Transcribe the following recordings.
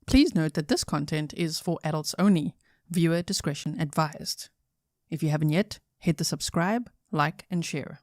Please note that this content is for adults only. Viewer discretion advised. If you haven't yet, hit the subscribe, like, and share.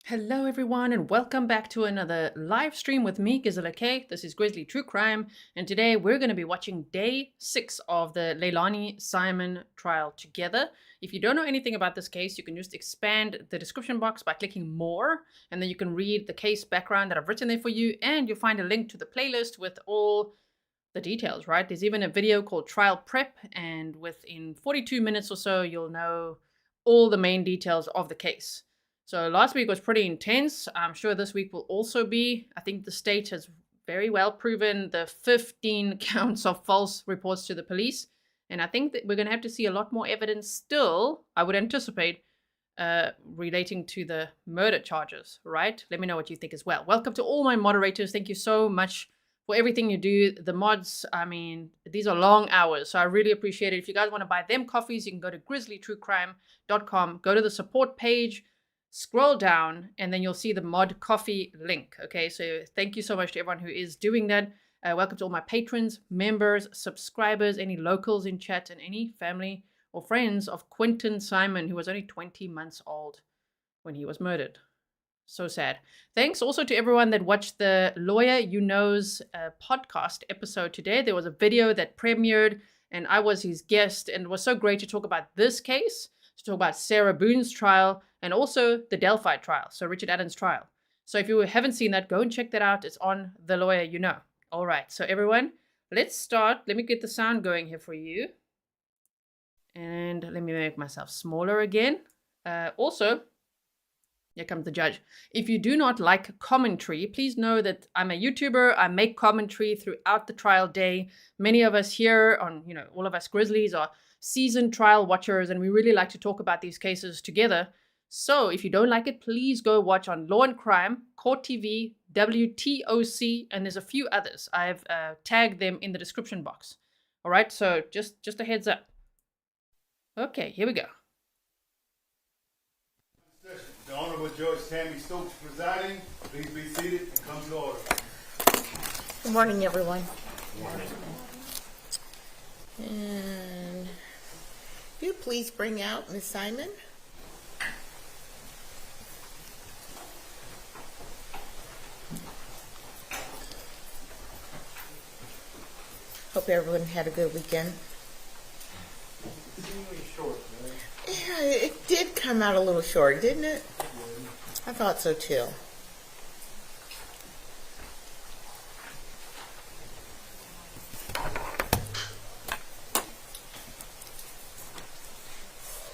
Hello everyone and welcome back to another live stream with me, Grizzly. This is Grizzly True Crime, and today we're going to be watching day 6 of the Leilani Simon trial together. If you don't know anything about this case, you can just expand the description box by clicking more, and then you can read the case background that I've written there for you, and you'll find a link to the playlist with all the details, right? There's even a video called Trial Prep, and within 42 minutes or so, you'll know all the main details of the case. So last week was pretty intense. I'm sure this week will also be. I think the state has very well proven the 15 counts of false reports to the police. And I think that we're going to have to see a lot more evidence still, I would anticipate, relating to the murder charges, right? Let me know what you think as well. Welcome to all my moderators. Thank you so much for everything you do. The mods, I mean, these are long hours, so I really appreciate it. If you guys want to buy them coffees, you can go to grizzlytruecrime.com, go to the support page, scroll down, and then you'll see the mod coffee link. Okay, so thank you so much to everyone who is doing that. Welcome to all my patrons, members, subscribers, any locals in chat, and any family or friends of Quinton Simon, who was only 20 months old when he was murdered. So sad. Thanks also to everyone that watched the Lawyer You Know's podcast episode today. There was a video that premiered, and I was his guest, and it was so great to talk about this case, to talk about Sarah Boone's trial, and also the Delphi trial, so Richard Allen's trial. So if you haven't seen that, go and check that out. It's on The Lawyer You Know. All right, so everyone, let's start. Let me get the sound going here for you. And let me make myself smaller again. Also, here comes the judge. If you do not like commentary, please know that I'm a YouTuber. I make commentary throughout the trial day. Many of us here on, all of us Grizzlies are seasoned trial watchers, and we really like to talk about these cases together. So if you don't like it, please go watch on Law and Crime, Court TV, WTOC, and there's a few others. I've tagged them in the description box. All right, so just a heads up. Okay, here we go. The Honorable Judge Tammy Stokes presiding. Please be seated and come to order. Good morning, everyone. Good morning. And will you please bring out Ms. Simon? Hope everyone had a good weekend. It's really short, right? Yeah, it did come out a little short, didn't it? I thought so too.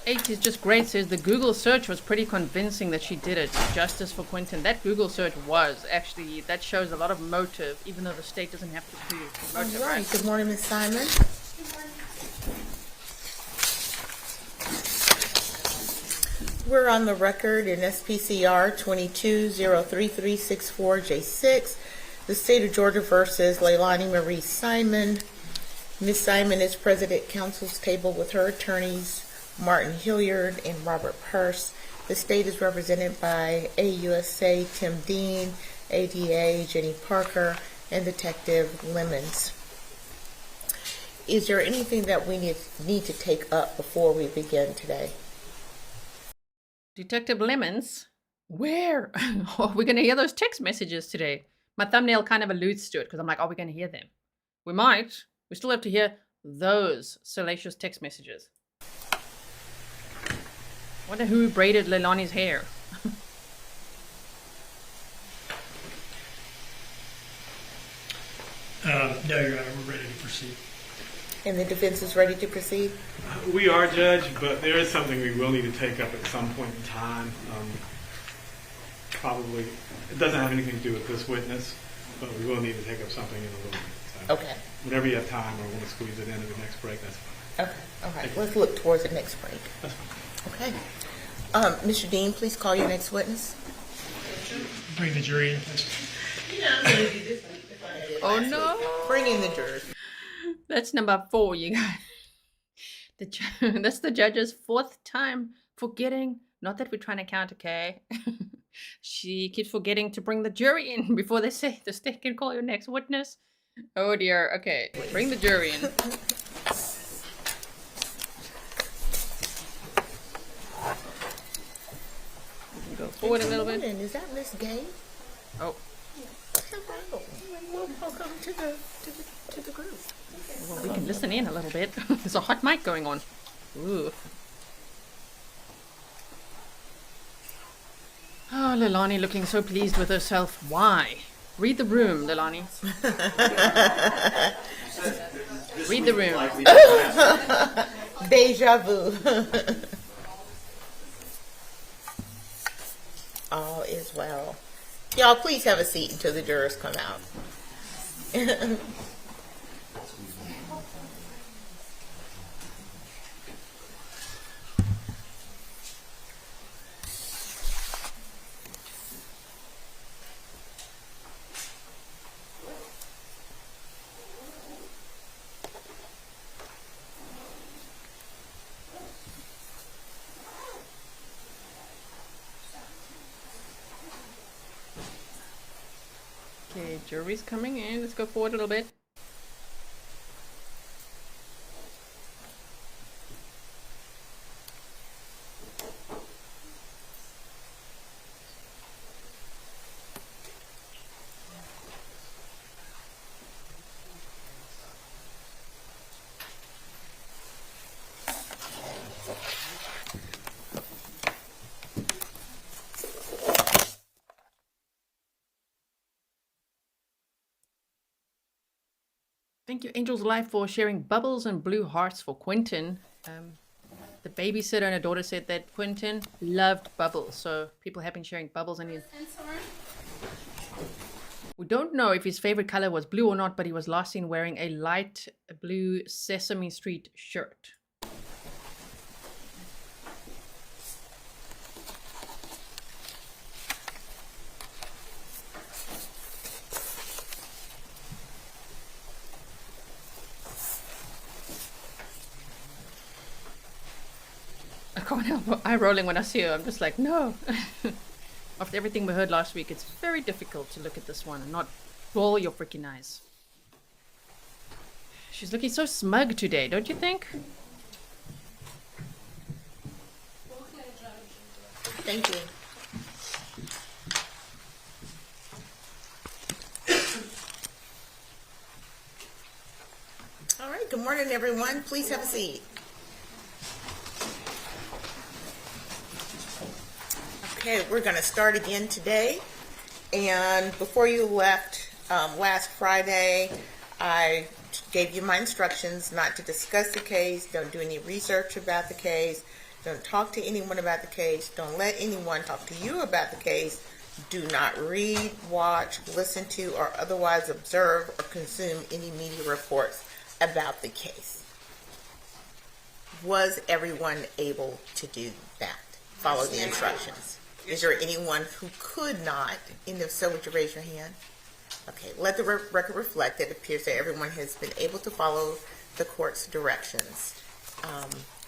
H is just great, says the Google search was pretty convincing that she did it. Justice for Quinton. That Google search was actually, that shows a lot of motive, even though the state doesn't have to prove motive. All right. Good morning, Ms. Simon. We're on the record in SPCR 22-03364J6, the state of Georgia versus Leilani Marie Simon. Ms. Simon is present at counsel's table with her attorneys, Martin Hilliard and Robert Purse. The state is represented by AUSA Tim Dean, ADA Jenny Parker, and Detective Lemons. Is there anything that we need to take up before we begin today? Detective Lemons? Where? Oh, we're going to hear those text messages today. My thumbnail kind of alludes to it because I'm like, are we going to hear them? We might. We still have to hear those salacious text messages. Wonder who braided Leilani's hair. No, Your Honor, we're ready to proceed. And the defense is ready to proceed? We are, Judge, but there is something we will need to take up at some point in time. Probably, it doesn't have anything to do with this witness, but we will need to take up something in a little bit. So Okay. Whenever you have time or want to squeeze it into the next break, that's fine. Okay. All right. Let's look towards the next break. That's fine. Okay. Mr. Dean, please call your next witness. Bring the jury in. Oh no! Bring in the jurors. That's number 4, you guys. That's the judge's 4th time forgetting. Not that we're trying to count, okay? She keeps forgetting to bring the jury in before they say the state can call your next witness. Oh dear. Okay, bring the jury in. Go forward a little bit. Is that Miss Gay? Oh, Hello. Welcome to the group. well, we can listen in a little bit. There's a hot mic going on. Ooh. Oh, Leilani looking so pleased with herself. Why? Read the room, Leilani. Read the room. Deja vu. All is well. Y'all, please have a seat until the jurors come out. Okay, jury's coming in. Let's go forward a little bit. Thank you, Angel's Life, for sharing bubbles and blue hearts for Quinton. The babysitter and her daughter said that Quinton loved bubbles, so people have been sharing bubbles. And we don't know if his favorite color was blue or not, but he was last seen wearing a light blue Sesame Street shirt. I can't help eye rolling when I see her. I'm just like, no. After everything we heard last week, it's very difficult to look at this one and not roll your freaking eyes. She's looking so smug today, don't you think? Thank you. All right, good morning, everyone. Please have a seat. Okay, we're going to start again today. And before you left last Friday, I gave you my instructions not to discuss the case, don't do any research about the case, don't talk to anyone about the case, don't let anyone talk to you about the case, do not read, watch, listen to, or otherwise observe or consume any media reports about the case. Was everyone able to do that? Follow the instructions. Is there anyone who could not? And if so, would you raise your hand? Okay, let the record reflect that it appears that everyone has been able to follow the court's directions.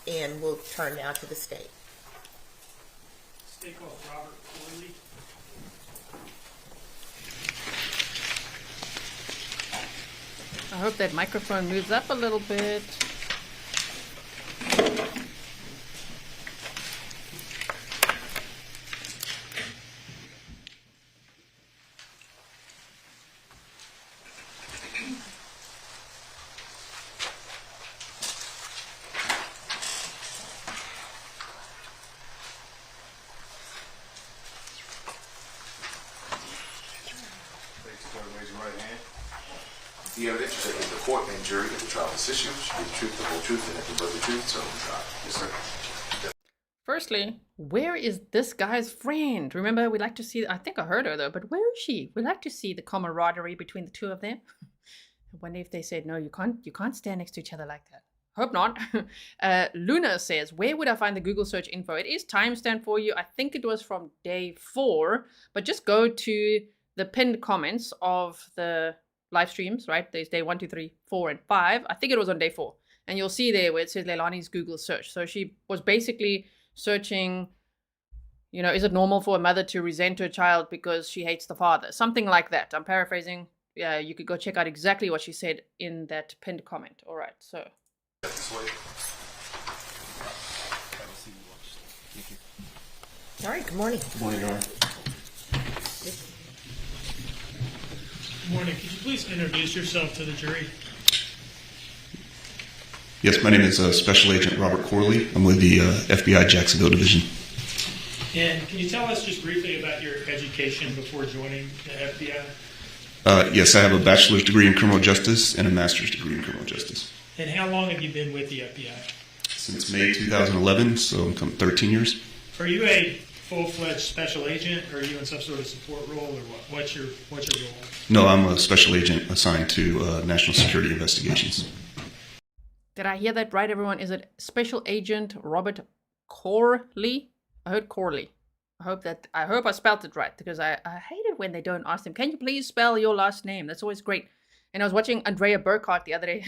And we'll turn now to the state. State called Robert Corley. I hope that microphone moves up a little bit. Raise your right hand. The evidence you said in the court and jury of the trial decision should be the truth, the whole truth, and nothing but the truth, so help me God. Yes, sir. Firstly, where is this guy's friend? Remember, we like to see, I think I heard her though, but where is she? We like to see the camaraderie between the two of them. I wonder if they said, no, you can't stand next to each other like that. Hope not. Luna says, where would I find the Google search info? It is timestamped for you. I think it was from day 4, but just go to the pinned comments of the live streams, right? There's day 1, 2, 3, 4, and 5. I think it was on day 4. And you'll see there where it says Leilani's Google search. So she was basically searching, you know, is it normal for a mother to resent her child because she hates the father? Something like that. I'm paraphrasing. Yeah, you could go check out exactly what she said in that pinned comment. All right, so. This way. All right, good morning. Good morning, Your Honor. Good morning. Could you please introduce yourself to the jury? Yes, my name is Special Agent Robert Corley. I'm with the FBI Jacksonville Division. And can you tell us just briefly about your education before joining the FBI? Yes, I have a bachelor's degree in criminal justice and a master's degree in criminal justice. And how long have you been with the FBI? Since May 2011, so I'm 13 years. Are you a full-fledged special agent, or are you in some sort of support role, or what? What's your role? No, I'm a special agent assigned to national security investigations. Did I hear that right, everyone? Is it Special Agent Robert Corley? I heard Corley. I hope I spelled it right, because I hate it when they don't ask them, can you please spell your last name? That's always great. And I was watching Andrea Burkhart the other day,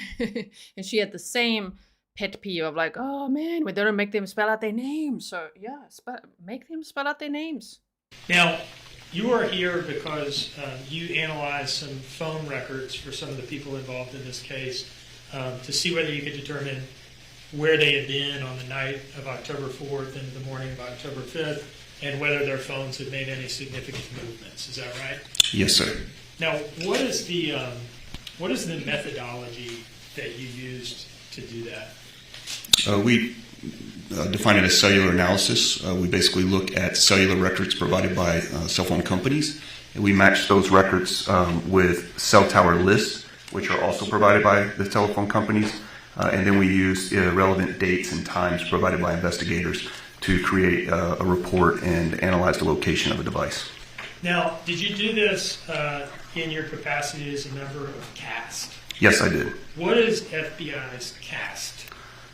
and she had the same pet peeve of like, oh man, we don't make them spell out their names. So yeah, make them spell out their names. Now, you are here because you analyzed some phone records for some of the people involved in this case to see whether you could determine where they had been on the night of October 4th and the morning of October 5th, and whether their phones had made any significant movements. Is that right? Yes, sir. Now, what is the methodology that you used to do that? We define it as cellular analysis. We basically look at cellular records provided by cell phone companies, and we match those records with cell tower lists, which are also provided by the telephone companies, and then we use relevant dates and times provided by investigators to create a report and analyze the location of a device. Now, did you do this in your capacity as a member of CAST? Yes, I did. What is FBI's CAST?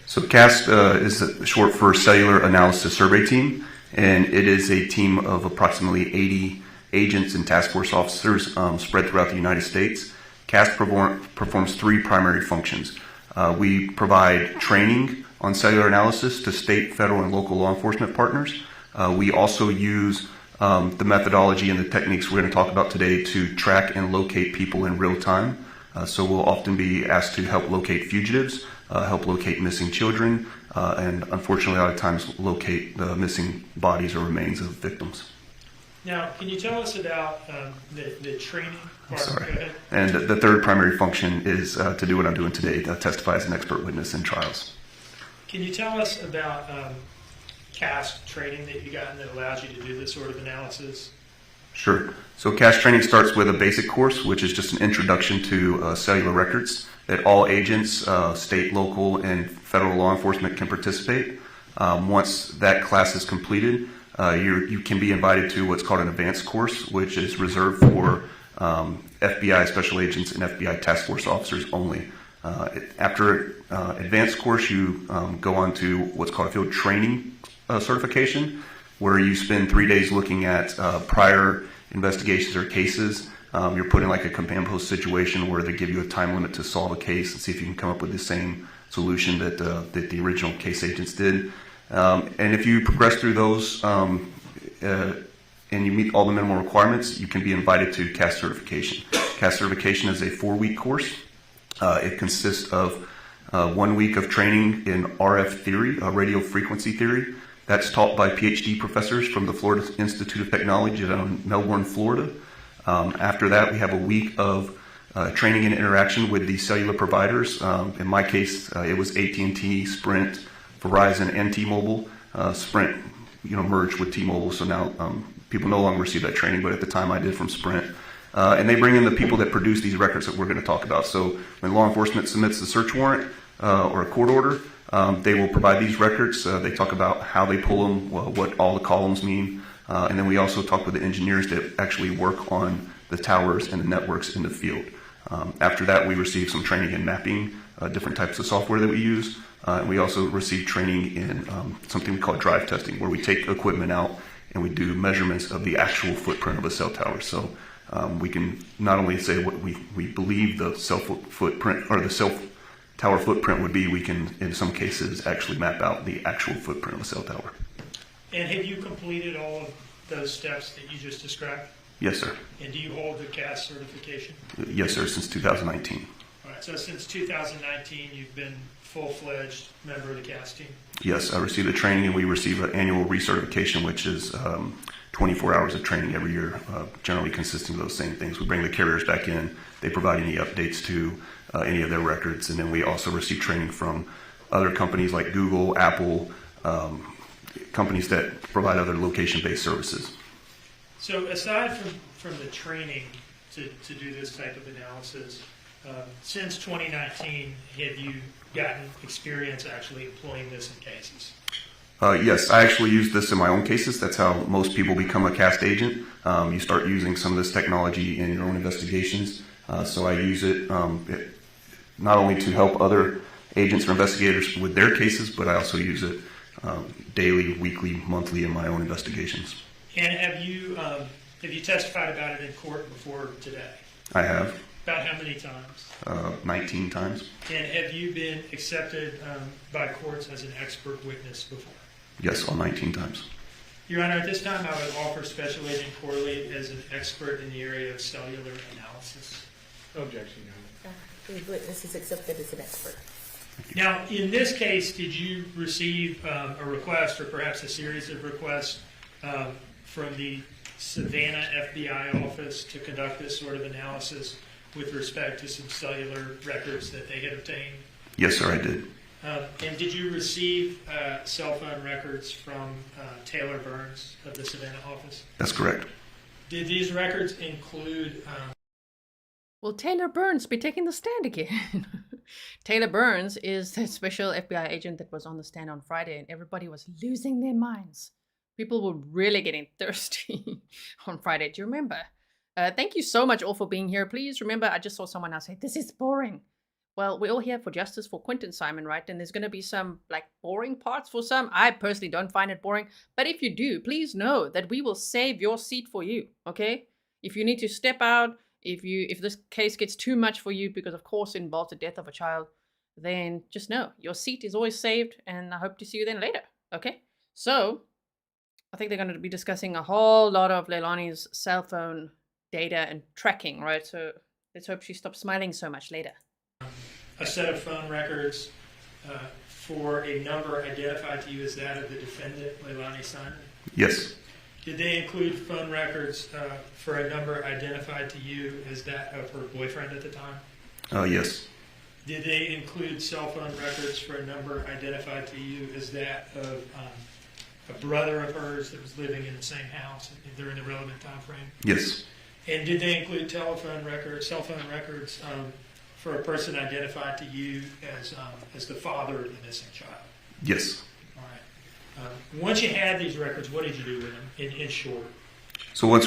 So CAST is short for Cellular Analysis Survey Team, and it is a team of approximately 80 agents and task force officers spread throughout the United States. CAST performs 3 primary functions. We provide training on cellular analysis to state, federal, and local law enforcement partners. We also use the methodology and the techniques we're going to talk about today to track and locate people in real time. So we'll often be asked to help locate fugitives, help locate missing children, and unfortunately a lot of times locate the missing bodies or remains of victims. Now, can you tell us about the training part? Sorry. And the third primary function is to do what I'm doing today, to testify as an expert witness in trials. Can you tell us about CAST training that you got that allows you to do this sort of analysis? Sure. So CAST training starts with a basic course, which is just an introduction to cellular records that all agents, state, local, and federal law enforcement can participate. Once that class is completed, you can be invited to what's called an advanced course, which is reserved for FBI special agents and FBI task force officers only. After advanced course, you go on to what's called a field training certification, where you spend 3 days looking at prior investigations or cases. You're put in like a command post situation where they give you a time limit to solve a case and see if you can come up with the same solution that the original case agents did. And if you progress through those and you meet all the minimal requirements, you can be invited to CAST certification. CAST certification is a 4-week course. It consists of 1 week of training in RF theory, radio frequency theory. That's taught by PhD professors from the Florida Institute of Technology in Melbourne, Florida. After that, we have a week of training and interaction with the cellular providers. In my case, it was AT&T, Sprint, Verizon, and T-Mobile. Sprint, merged with T-Mobile, so now people no longer receive that training, but at the time I did from Sprint. And they bring in the people that produce these records that we're going to talk about. So when law enforcement submits a search warrant or a court order, they will provide these records. They talk about how they pull them, what all the columns mean. And then we also talk with the engineers that actually work on the towers and the networks in the field. After that, we receive some training in mapping, different types of software that we use, We also received training in something we call drive testing, where we take equipment out and we do measurements of the actual footprint of a cell tower. So we can not only say what we believe the cell footprint or the cell tower footprint would be, we can, in some cases, actually map out the actual footprint of a cell tower. And have you completed all of those steps that you just described? Yes, sir. And do you hold the CAS certification? Yes, sir, since 2019. All right, so since 2019, you've been full-fledged member of the CAS team? Yes, I received a training, and we receive an annual recertification, which is 24 hours of training every year, generally consisting of those same things. We bring the carriers back in, they provide any updates to any of their records, and then we also receive training from other companies like Google, Apple, companies that provide other location-based services. So aside from the training to do this type of analysis, since 2019, have you gotten experience actually employing this in cases? Yes, I actually use this in my own cases. That's how most people become a CAST agent. You start using some of this technology in your own investigations. So I use it not only to help other agents or investigators with their cases, but I also use it daily, weekly, monthly in my own investigations. And have you testified about it in court before today? I have. About how many times? 19 times. And have you been accepted by courts as an expert witness before? Yes, all 19 times. Your Honor, at this time I would offer Special Agent Corley as an expert in the area of cellular analysis. Objection, Your Honor. The witness is accepted as an expert. Now, in this case, did you receive a request or perhaps a series of requests from the Savannah FBI office to conduct this sort of analysis with respect to some cellular records that they had obtained? Yes, sir, I did. And did you receive cell phone records from Taylor Burns of the Savannah office? That's correct. Did these records include... Will Taylor Burns be taking the stand again? Taylor Burns is the special FBI agent that was on the stand on Friday, and everybody was losing their minds. People were really getting thirsty on Friday. Do you remember? Thank you so much all for being here. Please remember, I just saw someone else say, this is boring. Well, we're all here for justice for Quinton Simon, right? And there's going to be some boring parts for some. I personally don't find it boring. But if you do, please know that we will save your seat for you, okay? If you need to step out, if this case gets too much for you because of course it involves the death of a child, then just know your seat is always saved, and I hope to see you then later, okay? So I think they're going to be discussing a whole lot of Leilani's cell phone data and tracking, right? So let's hope she stops smiling so much later. A set of phone records for a number identified to you as that of the defendant, Leilani Simon? Yes. Did they include phone records for a number identified to you as that of her boyfriend at the time? Yes. Did they include cell phone records for a number identified to you as that of a brother of hers that was living in the same house during the relevant time frame? Yes. And did they include cell phone records for a person identified to you as the father of the missing child? Yes. All right. Once you had these records, what did you do with them, in short? So once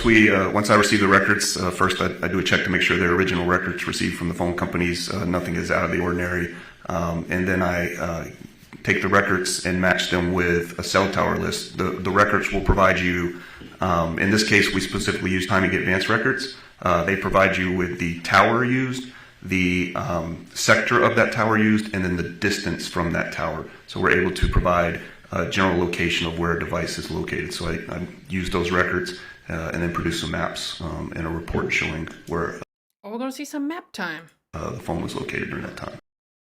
I receive the records, first I do a check to make sure they're original records received from the phone companies. Nothing is out of the ordinary. And then I take the records and match them with a cell tower list. The records will provide you, in this case we specifically use timing advance records. They provide you with the tower used, the sector of that tower used, and then the distance from that tower. So we're able to provide a general location of where a device is located. So I use those records and then produce some maps and a report showing where Oh, we're going to see some map time. the phone was located during that time.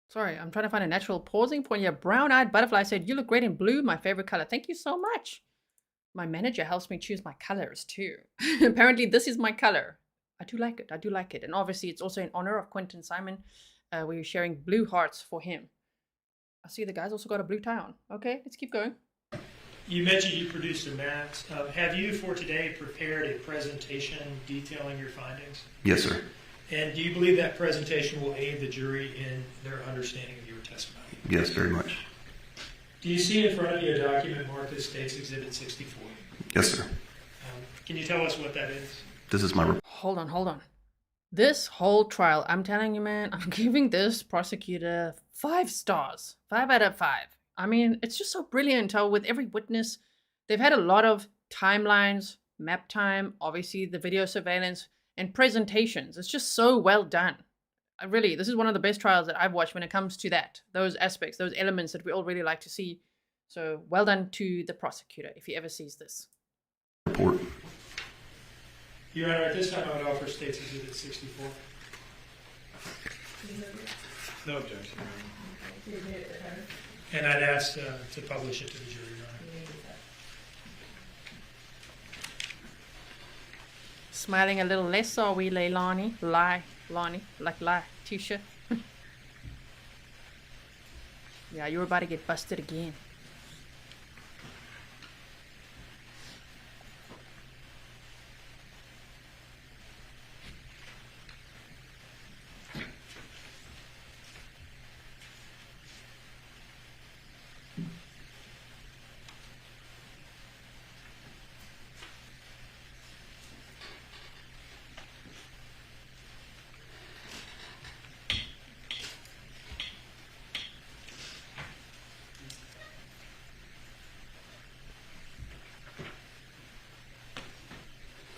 Sorry, I'm trying to find a natural pausing point here. Brown-eyed butterfly said, you look great in blue, my favorite color. Thank you so much. My manager helps me choose my colors too. Apparently this is my color. I do like it. I do like it. And obviously it's also in honor of Quinton Simon. We're sharing blue hearts for him. I see the guy's also got a blue tie on. Okay, let's keep going. You mentioned you produced some maps. Have you, for today, prepared a presentation detailing your findings? Yes, sir. And do you believe that presentation will aid the jury in their understanding of your testimony? Yes, very much. Do you see in front of you a document marked as State's Exhibit 64? Yes, sir. Can you tell us what that is? This is my Hold on. This whole trial, I'm telling you, man, I'm giving this prosecutor 5 stars, 5 out of 5. I mean, it's just so brilliant how with every witness, they've had a lot of timelines, map time, obviously the video surveillance, and presentations. It's just so well done. Really, this is one of the best trials that I've watched when it comes to that, those aspects, those elements that we all really like to see. So well done to the prosecutor if he ever sees this. Report. Your Honor, at this time I would offer State's Exhibit 64. No objection. And I'd ask to publish it to the jury, Your Honor. Smiling a little less, are we, Leilani? Lonnie, like Tisha. Yeah, you were about to get busted again.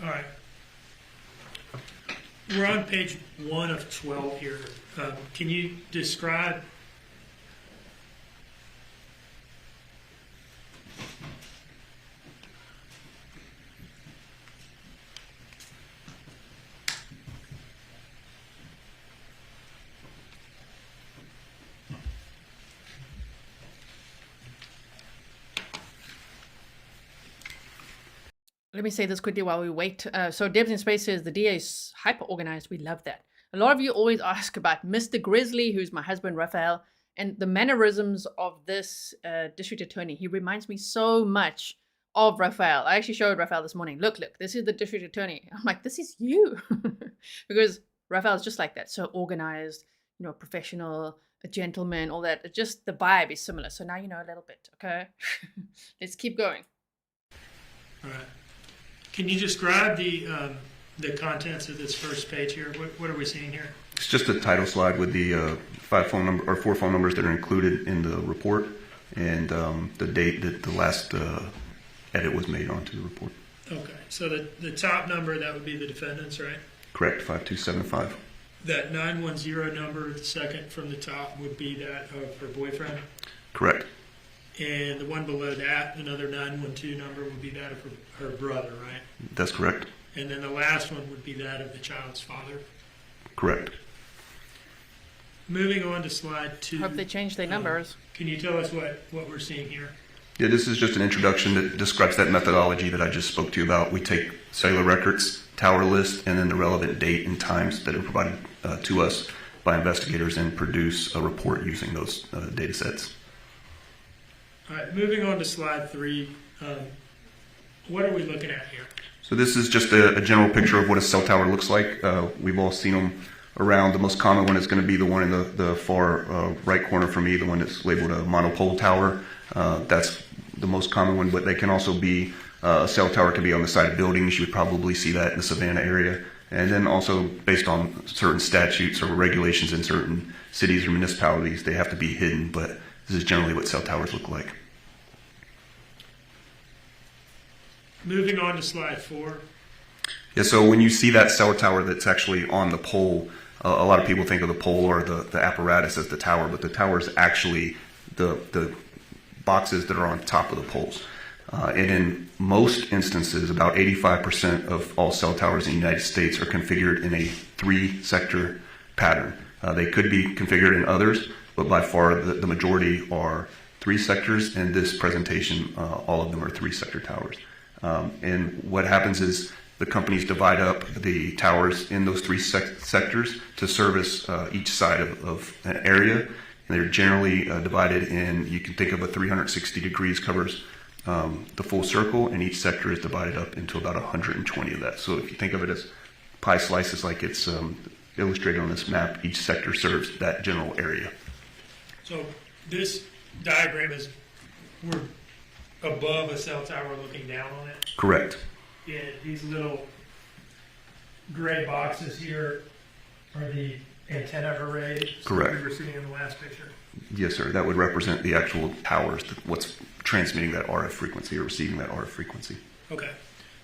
All right. We're on page 1 of 12 here. Can you describe Let me say this quickly while we wait. So Debs in Space says the DA is hyper-organized. We love that. A lot of you always ask about Mr. Grizzly, who's my husband, Raphael, and the mannerisms of this district attorney. He reminds me so much of Raphael. I actually showed Raphael this morning. Look, this is the district attorney. I'm like, this is you. Because Raphael is just like that. So organized, professional, a gentleman, all that. Just the vibe is similar. So now you know a little bit, okay? Let's keep going. All right. Can you describe the contents of this first page here? What are we seeing here? It's just a title slide with the 4 phone numbers that are included in the report, and the date that the last edit was made onto the report. Okay, so the top number, that would be the defendant's, right? Correct, 5275. That 910 number, the second from the top, would be that of her boyfriend? Correct. And the one below that, another 912 number, would be that of her brother, right? That's correct. And then the last one would be that of the child's father? Correct. Moving on to slide 2. Hope they change their numbers. Can you tell us what we're seeing here? Yeah, this is just an introduction that describes that methodology that I just spoke to you about. We take cellular records, tower list, and then the relevant date and times that are provided to us by investigators and produce a report using those data sets. All right, moving on to slide 3. What are we looking at here? So this is just a general picture of what a cell tower looks like. We've all seen them around. The most common one is going to be the one in the far right corner for me, the one that's labeled a monopole tower. That's the most common one, but they can also be, a cell tower can be on the side of buildings. You would probably see that in the Savannah area. And then also based on certain statutes or regulations in certain cities or municipalities, they have to be hidden, but this is generally what cell towers look like. Moving on to slide 4. Yeah, so when you see that cell tower that's actually on the pole, a lot of people think of the pole or the apparatus as the tower, but the tower is actually the boxes that are on top of the poles. And in most instances, about 85% of all cell towers in the United States are configured in a 3-sector pattern. They could be configured in others, but by far the majority are 3 sectors. In this presentation, all of them are 3-sector towers. And what happens is the companies divide up the towers in those 3 sectors to service each side of an area. And they're generally divided in, you can think of a 360 degrees covers the full circle, and each sector is divided up into about 120 of that. So if you think of it as pie slices like it's illustrated on this map, each sector serves that general area. So this diagram is, we're above a cell tower looking down on it? Correct. Yeah, these little gray boxes here are the antenna arrays Correct. we were seeing in the last picture. Yes, sir. That would represent the actual towers, what's transmitting that RF frequency or receiving that RF frequency. Okay.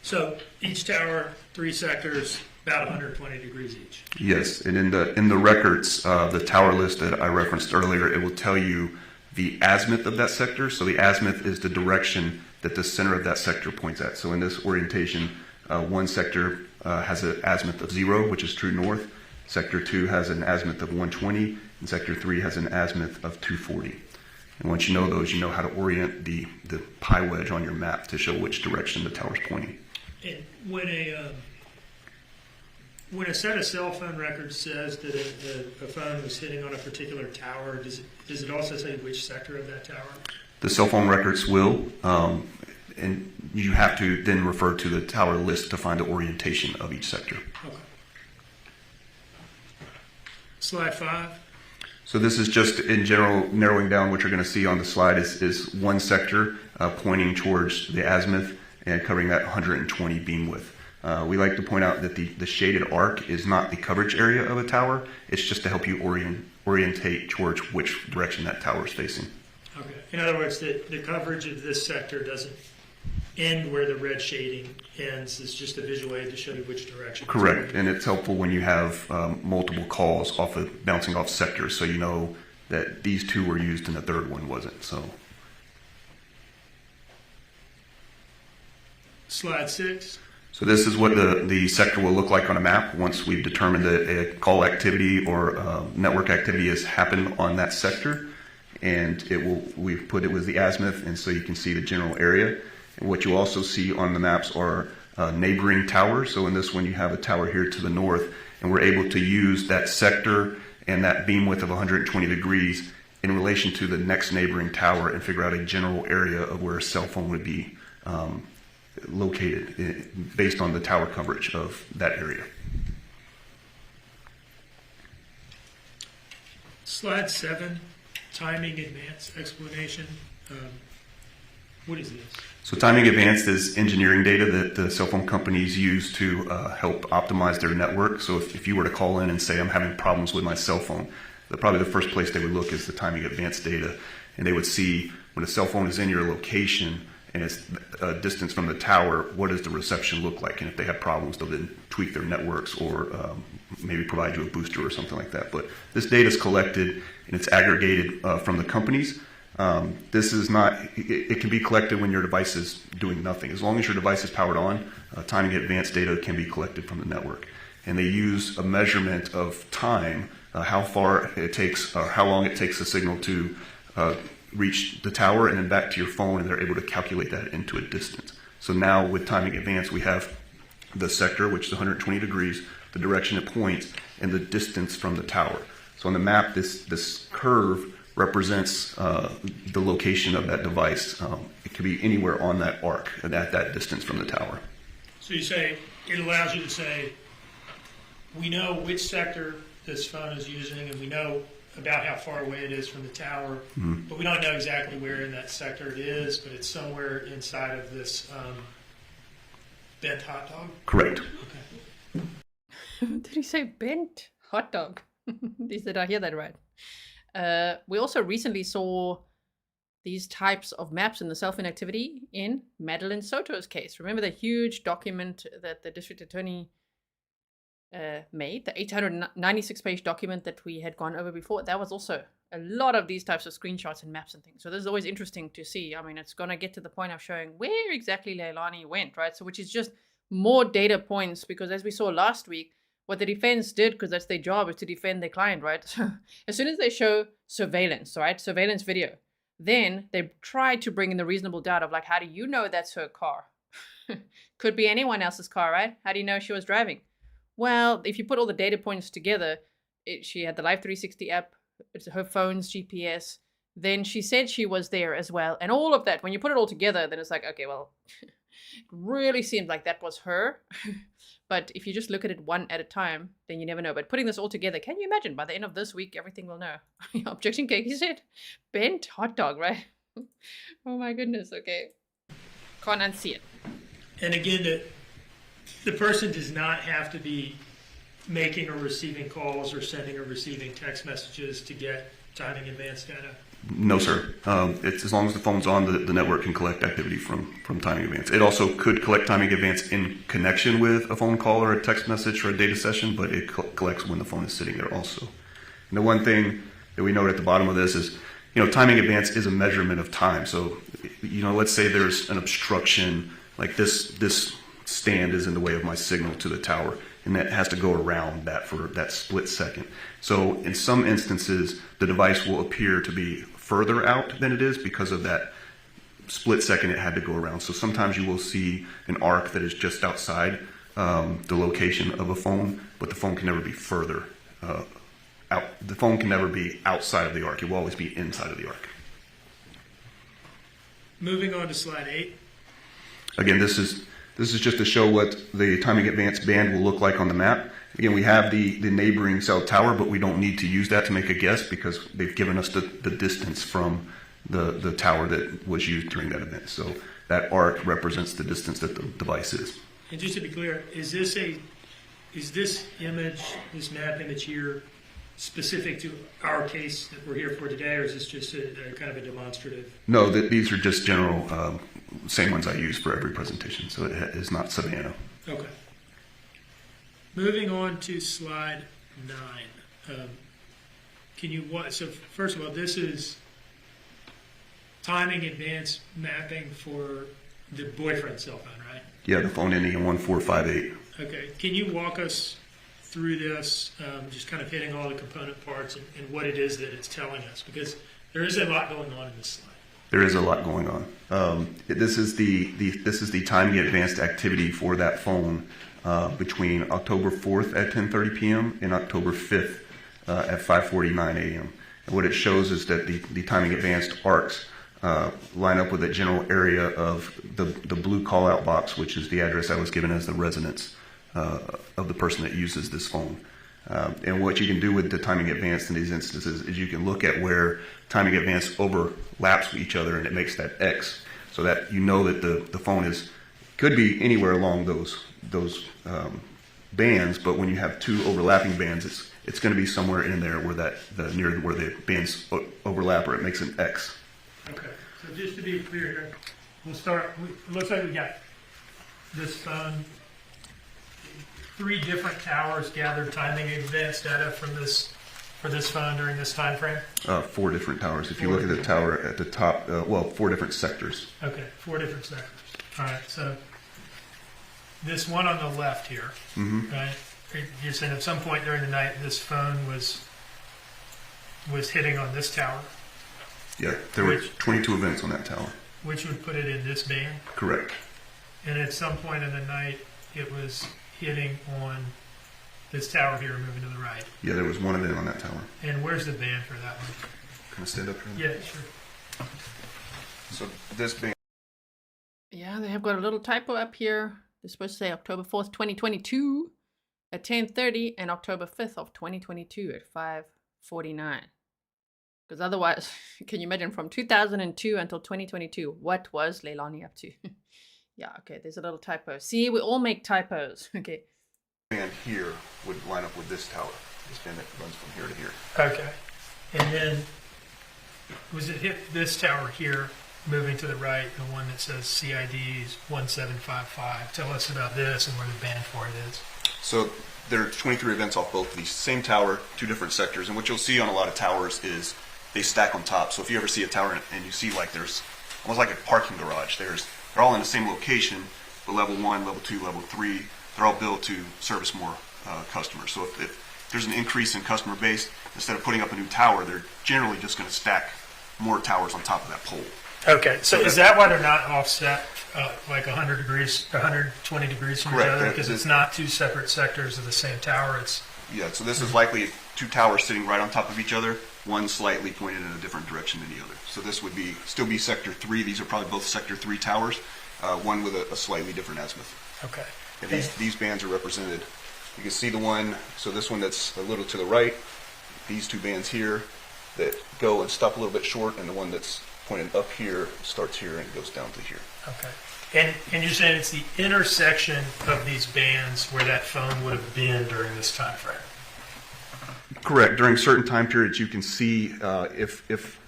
So each tower, 3 sectors, about 120 degrees each. Yes, and in the records, the tower list that I referenced earlier, it will tell you the azimuth of that sector. So the azimuth is the direction that the center of that sector points at. So in this orientation, one sector has an azimuth of 0, which is true north. Sector 2 has an azimuth of 120, and Sector 3 has an azimuth of 240. And once you know those, you know how to orient the pi wedge on your map to show which direction the tower's pointing. And when a set of cell phone records says that a phone was hitting on a particular tower, does it also say which sector of that tower? The cell phone records will, and you have to then refer to the tower list to find the orientation of each sector. Okay. Slide 5. So this is just in general narrowing down what you're going to see on the slide is one sector pointing towards the azimuth and covering that 120 beam width. We like to point out that the shaded arc is not the coverage area of a tower. It's just to help you orientate towards which direction that tower is facing. Okay. In other words, the coverage of this sector doesn't end where the red shading ends. It's just a visual aid to show you which direction. Correct, and it's helpful when you have multiple calls bouncing off sectors, so you know that these 2 were used and the third one wasn't. So, Slide 6. so this is what the sector will look like on a map once we've determined that a call activity or network activity has happened on that sector, and we've put it with the azimuth, and so you can see the general area. And what you also see on the maps are neighboring towers. So in this one, you have a tower here to the north, and we're able to use that sector and that beam width of 120 degrees in relation to the next neighboring tower and figure out a general area of where a cell phone would be located based on the tower coverage of that area. Slide 7, timing advance explanation. What is this? So timing advanced is engineering data that the cell phone companies use to help optimize their network. So if you were to call in and say, I'm having problems with my cell phone, probably the first place they would look is the timing advanced data. And they would see when a cell phone is in your location and it's a distance from the tower, what does the reception look like? And if they have problems, they'll then tweak their networks or maybe provide you a booster or something like that. But this data is collected and it's aggregated from the companies. This is not, it can be collected when your device is doing nothing. As long as your device is powered on, timing advanced data can be collected from the network. And they use a measurement of time, how far it takes, or how long it takes the signal to reach the tower and then back to your phone, and they're able to calculate that into a distance. So now with timing advanced, we have the sector, which is 120 degrees, the direction it points, and the distance from the tower. So on the map, this curve represents the location of that device. It could be anywhere on that arc at that distance from the tower. So you say, it allows you to say, we know which sector this phone is using, and we know about how far away it is from the tower, but we don't know exactly where in that sector it is, but it's somewhere inside of this bent hot dog? Correct. Okay. Did he say bent hot dog? Did I hear that right? We also recently saw these types of maps in the cell phone activity in Madeline Soto's case. Remember the huge document that the district attorney made, the 896-page document that we had gone over before? That was also a lot of these types of screenshots and maps and things. So this is always interesting to see. I mean, it's going to get to the point of showing where exactly Leilani went, right? So which is just more data points, because as we saw last week, what the defense did, because that's their job, is to defend their client, right? So as soon as they show surveillance, right, surveillance video, then they try to bring in the reasonable doubt of like, how do you know that's her car? Could be anyone else's car, right? How do you know she was driving? Well, if you put all the data points together, she had the Live 360 app, it's her phone's GPS, then she said she was there as well. And all of that, when you put it all together, then it's like, okay, well, it really seemed like that was her. But if you just look at it one at a time, then you never know. But putting this all together, can you imagine by the end of this week, everything will know? Objection cake, he said. Bent hot dog, right? Oh my goodness, okay. Can't unsee it. And again, the person does not have to be making or receiving calls or sending or receiving text messages to get timing advanced data? No, sir. It's as long as the phone's on, the network can collect activity from timing advance. It also could collect timing advance in connection with a phone call or a text message or a data session, but it collects when the phone is sitting there also. And the one thing that we note at the bottom of this is, timing advance is a measurement of time. So, let's say there's an obstruction, like this stand is in the way of my signal to the tower, and that has to go around that for that split second. So in some instances, the device will appear to be further out than it is because of that split second it had to go around. So sometimes you will see an arc that is just outside the location of a phone, but the phone can never be further out. The phone can never be outside of the arc. It will always be inside of the arc. Moving on to slide 8. Again, this is just to show what the timing advance band will look like on the map. Again, we have the neighboring cell tower, but we don't need to use that to make a guess because they've given us the distance from the tower that was used during that event. So that arc represents the distance that the device is. And just to be clear, is this image, this map image here, specific to our case that we're here for today, or is this just a kind of a demonstrative? No, these are just general, same ones I use for every presentation, so it is not Savannah. Okay. Moving on to slide 9. So first of all, this is timing advance mapping for the boyfriend cell phone, right? Yeah, the phone ending in 1458. Okay. Can you walk us through this, just kind of hitting all the component parts and what it is that it's telling us? Because there is a lot going on in this slide. There is a lot going on. This is the timing advanced activity for that phone between October 4th at 10:30 p.m. and October 5th at 5:49 a.m. And what it shows is that the timing advanced arcs line up with the general area of the blue call out box, which is the address I was given as the residence of the person that uses this phone. And what you can do with the timing advance in these instances is you can look at where timing advance overlaps with each other and it makes that X, so that you know that the phone could be anywhere along those bands, but when you have two overlapping bands, it's going to be somewhere in there where near where the bands overlap, or it makes an X. Okay, so just to be clear here, we'll start. It looks like we got this phone. 3 different towers gathered timing advance data for this phone during this time frame? 4 different towers. If you look at the tower at the top, 4 different sectors. Okay, 4 different sectors. All right, so this one on the left here, right? You're saying at some point during the night this phone was hitting on this tower? Yeah, there were 22 events on that tower. Which would put it in this band? Correct. And at some point in the night it was hitting on this tower here, moving to the right. Yeah, there was one event on that tower. And where's the band for that one? Can I stand up here? Yeah, sure. So this band. Yeah, they have got a little typo up here. They're supposed to say October 4th, 2022 at 10:30 and October 5th of 2022 at 5:49. Because otherwise, can you imagine from 2002 until 2022, what was Leilani up to? Yeah, okay, there's a little typo. See, we all make typos. Okay. Band here would line up with this tower. This band that runs from here to here. Okay. And then, was it hit this tower here, moving to the right, the one that says CIDs 1755? Tell us about this and where the band for it is. So there are 23 events off both of these. Same tower, 2 different sectors. And what you'll see on a lot of towers is they stack on top. So if you ever see a tower and you see like there's almost like a parking garage, they're all in the same location, but level 1, level 2, level 3, they're all built to service more customers. So if there's an increase in customer base, instead of putting up a new tower, they're generally just going to stack more towers on top of that pole. Okay, so is that why they're not offset like 100 degrees, 120 degrees from each other? Because it's not 2 separate sectors of the same tower. Yeah, so this is likely 2 towers sitting right on top of each other, one slightly pointed in a different direction than the other. So this would still be Sector 3. These are probably both Sector 3 towers, one with a slightly different azimuth. Okay. And these bands are represented. You can see the one, so this one that's a little to the right, these 2 bands here that go and stop a little bit short, and the one that's pointed up here starts here and goes down to here. Okay. And you're saying it's the intersection of these bands where that phone would have been during this time frame? Correct. During certain time periods, you can see if,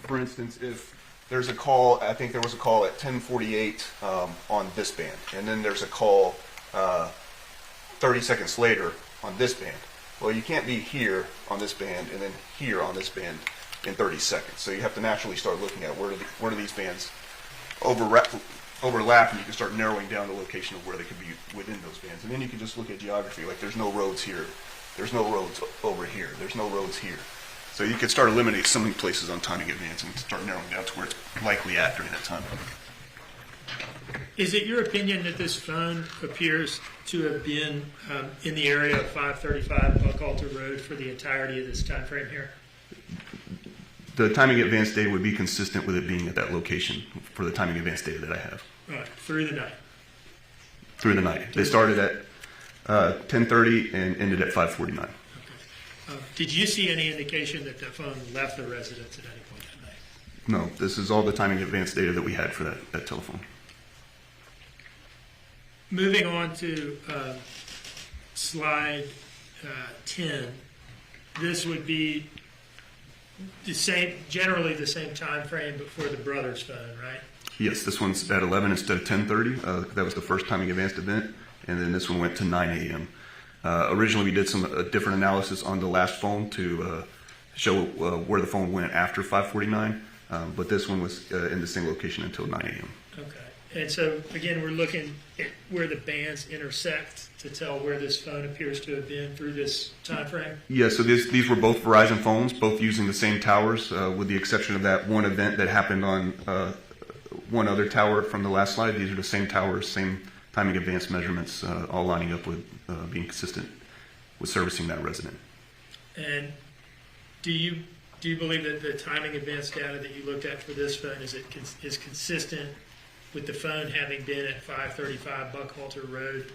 for instance, if there's a call, I think there was a call at 10:48 on this band, and then there's a call 30 seconds later on this band. Well, you can't be here on this band and then here on this band in 30 seconds. So you have to naturally start looking at where do these bands overlap, and you can start narrowing down the location of where they could be within those bands. And then you can just look at geography, like there's no roads here, there's no roads over here, there's no roads here. So you can start eliminating so many places on timing advance and start narrowing down to where it's likely at during that time. Is it your opinion that this phone appears to have been in the area of 535 Buckhalter Road for the entirety of this time frame here? The timing advance data would be consistent with it being at that location for the timing advance data that I have. Right, through the night. Through the night. They started at 10:30 and ended at 5:49. Did you see any indication that the phone left the residence at any point that night? No, this is all the timing advance data that we had for that telephone. Moving on to slide 10, this would be the same, generally the same time frame, but for the brother's phone, right? Yes, this one's at 11 instead of 10:30. That was the first timing advanced event, and then this one went to 9 a.m. Originally, we did some different analysis on the last phone to show where the phone went after 5:49, but this one was in the same location until 9 a.m. Okay. And so, again, we're looking at where the bands intersect to tell where this phone appears to have been through this time frame? Yeah, so these were both Verizon phones, both using the same towers, with the exception of that one event that happened on one other tower from the last slide. These are the same towers, same timing advance measurements, all lining up with being consistent with servicing that resident. And do you believe that the timing advance data that you looked at for this phone is consistent with the phone having been at 535 Buckhalter Road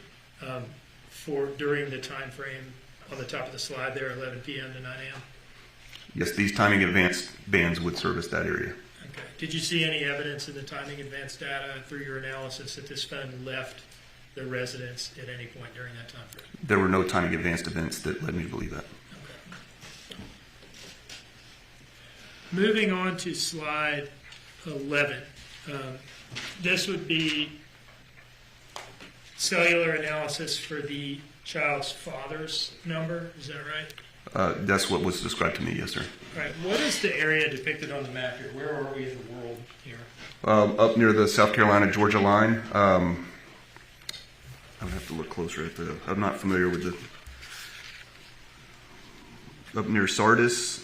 during the time frame on the top of the slide there, 11 p.m. to 9 a.m.? Yes, these timing advance bands would service that area. Okay. Did you see any evidence in the timing advance data through your analysis that this phone left the residence at any point during that time frame? There were no timing advanced events that led me to believe that. Okay. Moving on to slide 11. This would be cellular analysis for the child's father's number. Is that right? That's what was described to me, yes, sir. All right. What is the area depicted on the map here? Where are we in the world here? Up near the South Carolina-Georgia line. I would have to look closer at the... I'm not familiar with the... Up near Sardis,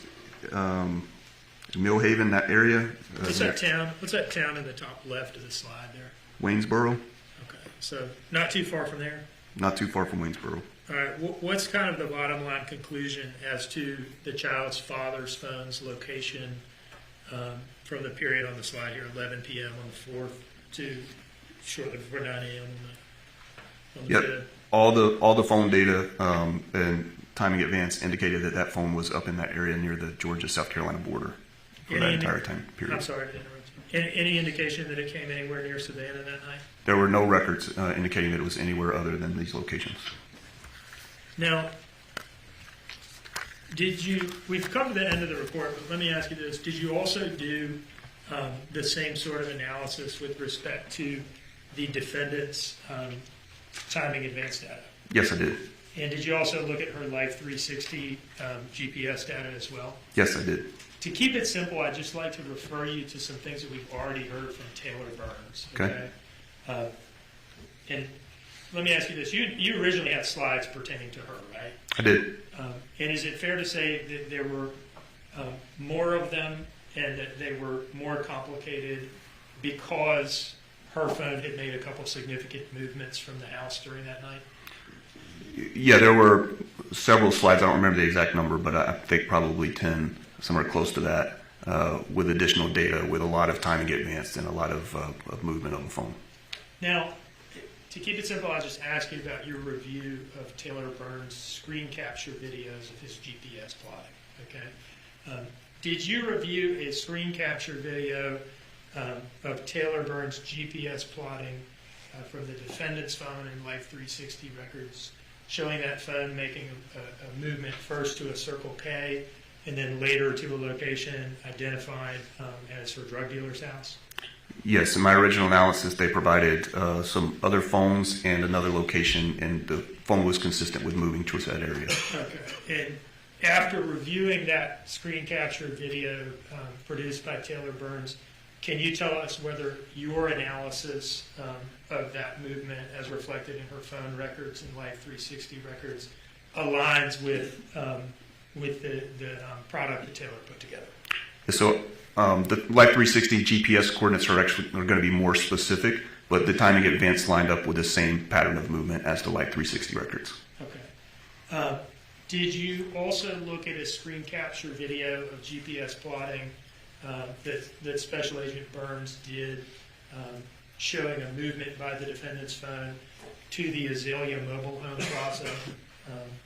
Millhaven, that area. What's that town? What's that town in the top left of the slide there? Waynesboro. Okay. So not too far from there? Not too far from Waynesboro. All right. What's kind of the bottom line conclusion as to the child's father's phone's location from the period on the slide here, 11 p.m. on the 4th to shortly before 9 a.m. on the 5th? All the phone data and timing advance indicated that phone was up in that area near the Georgia-South Carolina border for that entire time period. I'm sorry to interrupt you. Any indication that it came anywhere near Savannah that night? There were no records indicating that it was anywhere other than these locations. Now, we've come to the end of the report, but let me ask you this. Did you also do the same sort of analysis with respect to the defendant's timing advance data? Yes, I did. And did you also look at her Life 360 GPS data as well? Yes, I did. To keep it simple, I'd just like to refer you to some things that we've already heard from Taylor Burns. Okay. And let me ask you this. You originally had slides pertaining to her, right? I did. And is it fair to say that there were more of them and that they were more complicated because her phone had made a couple significant movements from the house during that night? Yeah, there were several slides. I don't remember the exact number, but I think probably 10, somewhere close to that, with additional data, with a lot of timing advanced and a lot of movement on the phone. Now, to keep it simple, I'll just ask you about your review of Taylor Burns' screen capture videos of his GPS plotting. Okay, did you review a screen capture video of Taylor Burns' GPS plotting from the defendant's phone and Life 360 records showing that phone making a movement first to a Circle K and then later to a location identified as her drug dealer's house? Yes, in my original analysis, they provided some other phones and another location, and the phone was consistent with moving towards that area. Okay. And after reviewing that screen capture video produced by Taylor Burns, can you tell us whether your analysis of that movement as reflected in her phone records and Life 360 records aligns with the product that Taylor put together? So the Life 360 GPS coordinates are going to be more specific, but the timing advance lined up with the same pattern of movement as the Life 360 records. Okay. Did you also look at a screen capture video of GPS plotting that Special Agent Burns did showing a movement by the defendant's phone to the Azalea Mobile Home Plaza,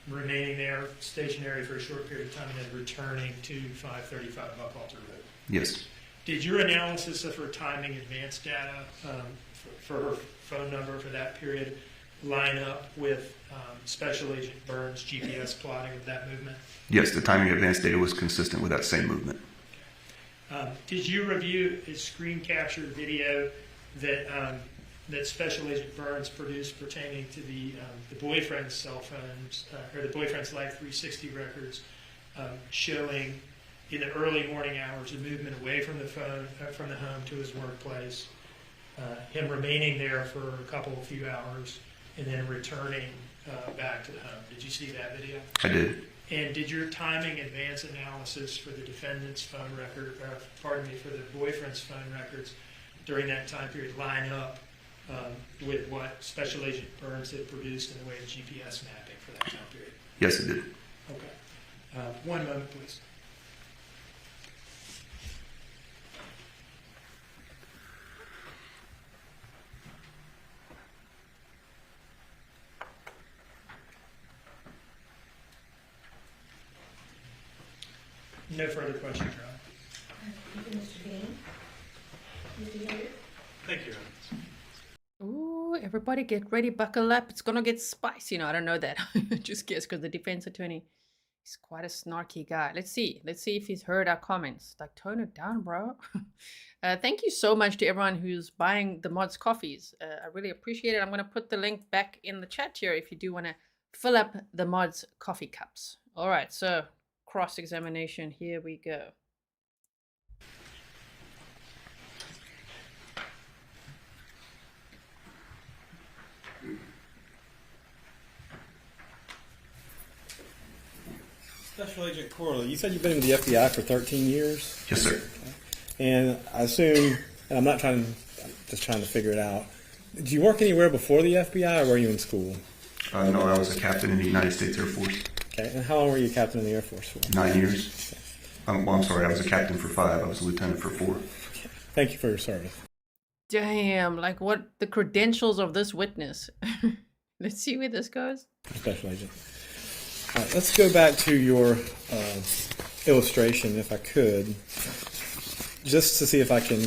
remaining there stationary for a short period of time and then returning to 535 Buckhalter Road? Yes. Did your analysis of her timing advance data for her phone number for that period line up with Special Agent Burns' GPS plotting of that movement? Yes, the timing advance data was consistent with that same movement. Did you review a screen capture video that Special Agent Burns produced pertaining to the boyfriend's cell phones or the boyfriend's Life 360 records, showing in the early morning hours a movement away from the phone from the home to his workplace, him remaining there for a few hours, and then returning back to the home? Did you see that video? I did. And did your timing advance analysis for the defendant's phone record, for the boyfriend's phone records during that time period line up with what Special Agent Burns had produced in the way of GPS mapping for that time period? Yes, it did. Okay. One moment, please. No further questions, Your Honor. Thank you, Mr. Dean. Mr. Hilliard? Thank you, Your Honor. Ooh, everybody get ready, buckle up. It's gonna get spicy. No, I don't know that. Just guess, because the defense attorney is quite a snarky guy. Let's see if he's heard our comments. Like, tone it down, bro. Thank you so much to everyone who's buying the mods coffees. I really appreciate it. I'm gonna put the link back in the chat here if you do want to fill up the mods coffee cups. All right, so cross-examination, here we go. Special Agent Corley, you said you've been in the FBI for 13 years? Yes, sir. Okay. And I assume, and I'm just trying to figure it out, did you work anywhere before the FBI, or were you in school? No, I was a captain in the United States Air Force. Okay, and how long were you a captain in the Air Force for? 9 years. Well, I'm sorry, I was a captain for 5. I was a lieutenant for 4. Okay. Thank you for your service. Damn, like what the credentials of this witness. Let's see where this goes. Special Agent. All right, let's go back to your illustration, if I could, just to see if I can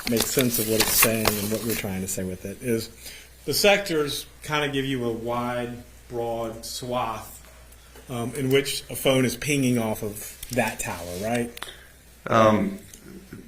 make sense of what it's saying and what we're trying to say with it. Is the sectors kind of give you a wide, broad swath in which a phone is pinging off of that tower, right?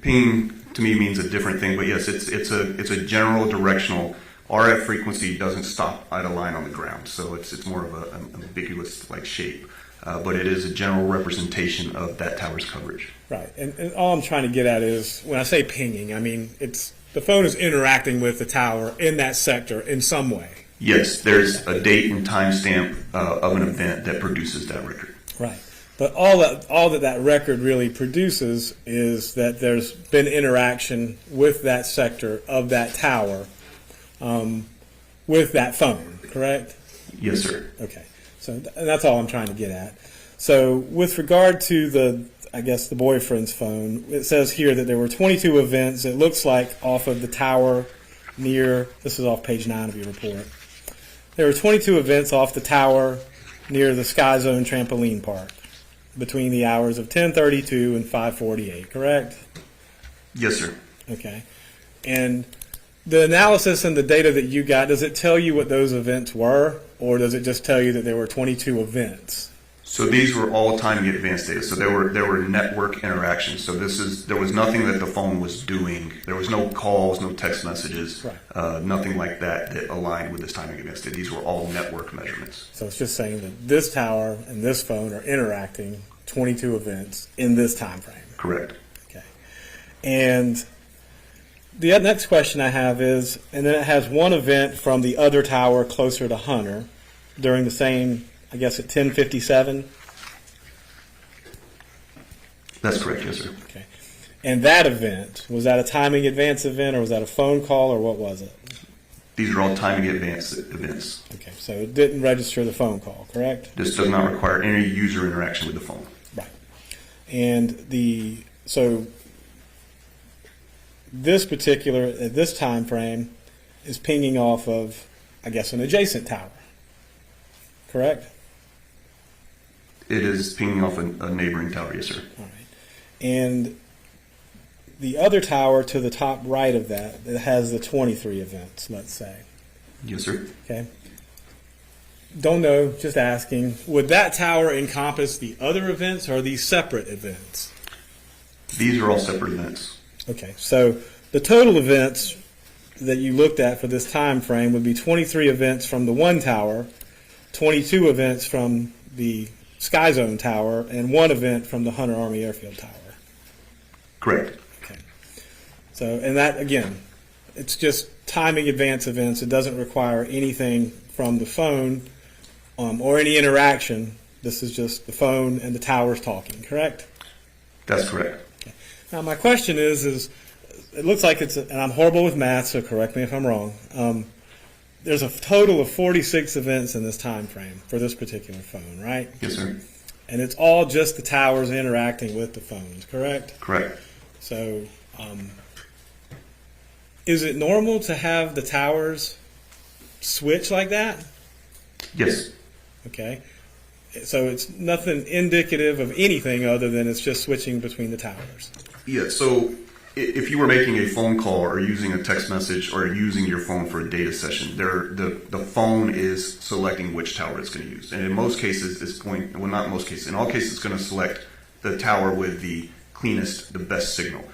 Ping to me means a different thing, but yes, it's a general directional. RF frequency doesn't stop at a line on the ground, so it's more of an ambiguous like shape, but it is a general representation of that tower's coverage. Right, and all I'm trying to get at is when I say pinging, I mean it's the phone is interacting with the tower in that sector in some way. Yes, there's a date and timestamp of an event that produces that record. Right. But all that record really produces is that there's been interaction with that sector of that tower with that phone, correct? Yes, sir. Okay. So that's all I'm trying to get at. So with regard to the boyfriend's phone, it says here that there were 22 events, it looks like, off of the tower near, this is off page 9 of your report. There were 22 events off the tower near the Sky Zone Trampoline Park between the hours of 10:32 and 5:48, correct? Yes, sir. Okay. And the analysis and the data that you got, does it tell you what those events were? or does it just tell you that there were 22 events? So these were all timing advanced data. So there were network interactions. So there was nothing that the phone was doing. There was no calls, no text messages, nothing like that aligned with this timing advanced data. These were all network measurements. So it's just saying that this tower and this phone are interacting 22 events in this time frame. Correct. Okay. And the next question I have is, and then it has one event from the other tower closer to Hunter during the same, I guess, at 10:57? That's correct, yes, sir. Okay. And that event, was that a timing advance event, or was that a phone call, or what was it? These are all timing advance events. Okay, so it didn't register the phone call, correct? This does not require any user interaction with the phone. Right. And so this particular, at this time frame, is pinging off of, I guess, an adjacent tower, correct? It is pinging off a neighboring tower, yes, sir. All right. And the other tower to the top right of that, it has the 23 events, let's say. Yes, sir. Okay. Don't know, just asking. Would that tower encompass the other events, or are these separate events? These are all separate events. Okay, so the total events that you looked at for this time frame would be 23 events from the one tower, 22 events from the Sky Zone Tower, and 1 event from the Hunter Army Airfield Tower. Correct. Okay. So, and that, again, it's just timing advance events. It doesn't require anything from the phone or any interaction. This is just the phone and the towers talking, correct? That's correct. Okay. Now, my question is it looks like it's, and I'm horrible with math, so correct me if I'm wrong. There's a total of 46 events in this time frame for this particular phone, right? Yes, sir. And it's all just the towers interacting with the phones, correct? Correct. So, is it normal to have the towers switch like that? Yes. Okay. So it's nothing indicative of anything other than it's just switching between the towers. Yeah, so if you were making a phone call or using a text message or using your phone for a data session, the phone is selecting which tower it's going to use. And in most cases, not most cases, in all cases, it's going to select the tower with the cleanest, the best signal.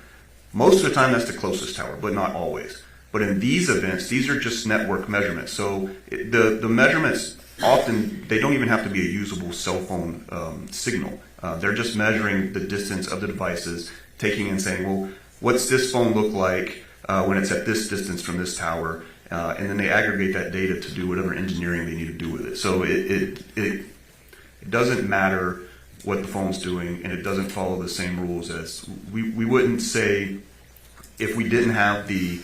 Most of the time, that's the closest tower, but not always. But in these events, these are just network measurements. So the measurements often, they don't even have to be a usable cell phone signal. They're just measuring the distance of the devices, taking and saying, well, what's this phone look like when it's at this distance from this tower? And then they aggregate that data to do whatever engineering they need to do with it. So it doesn't matter what the phone's doing, and it doesn't follow the same rules as we wouldn't say if we didn't have the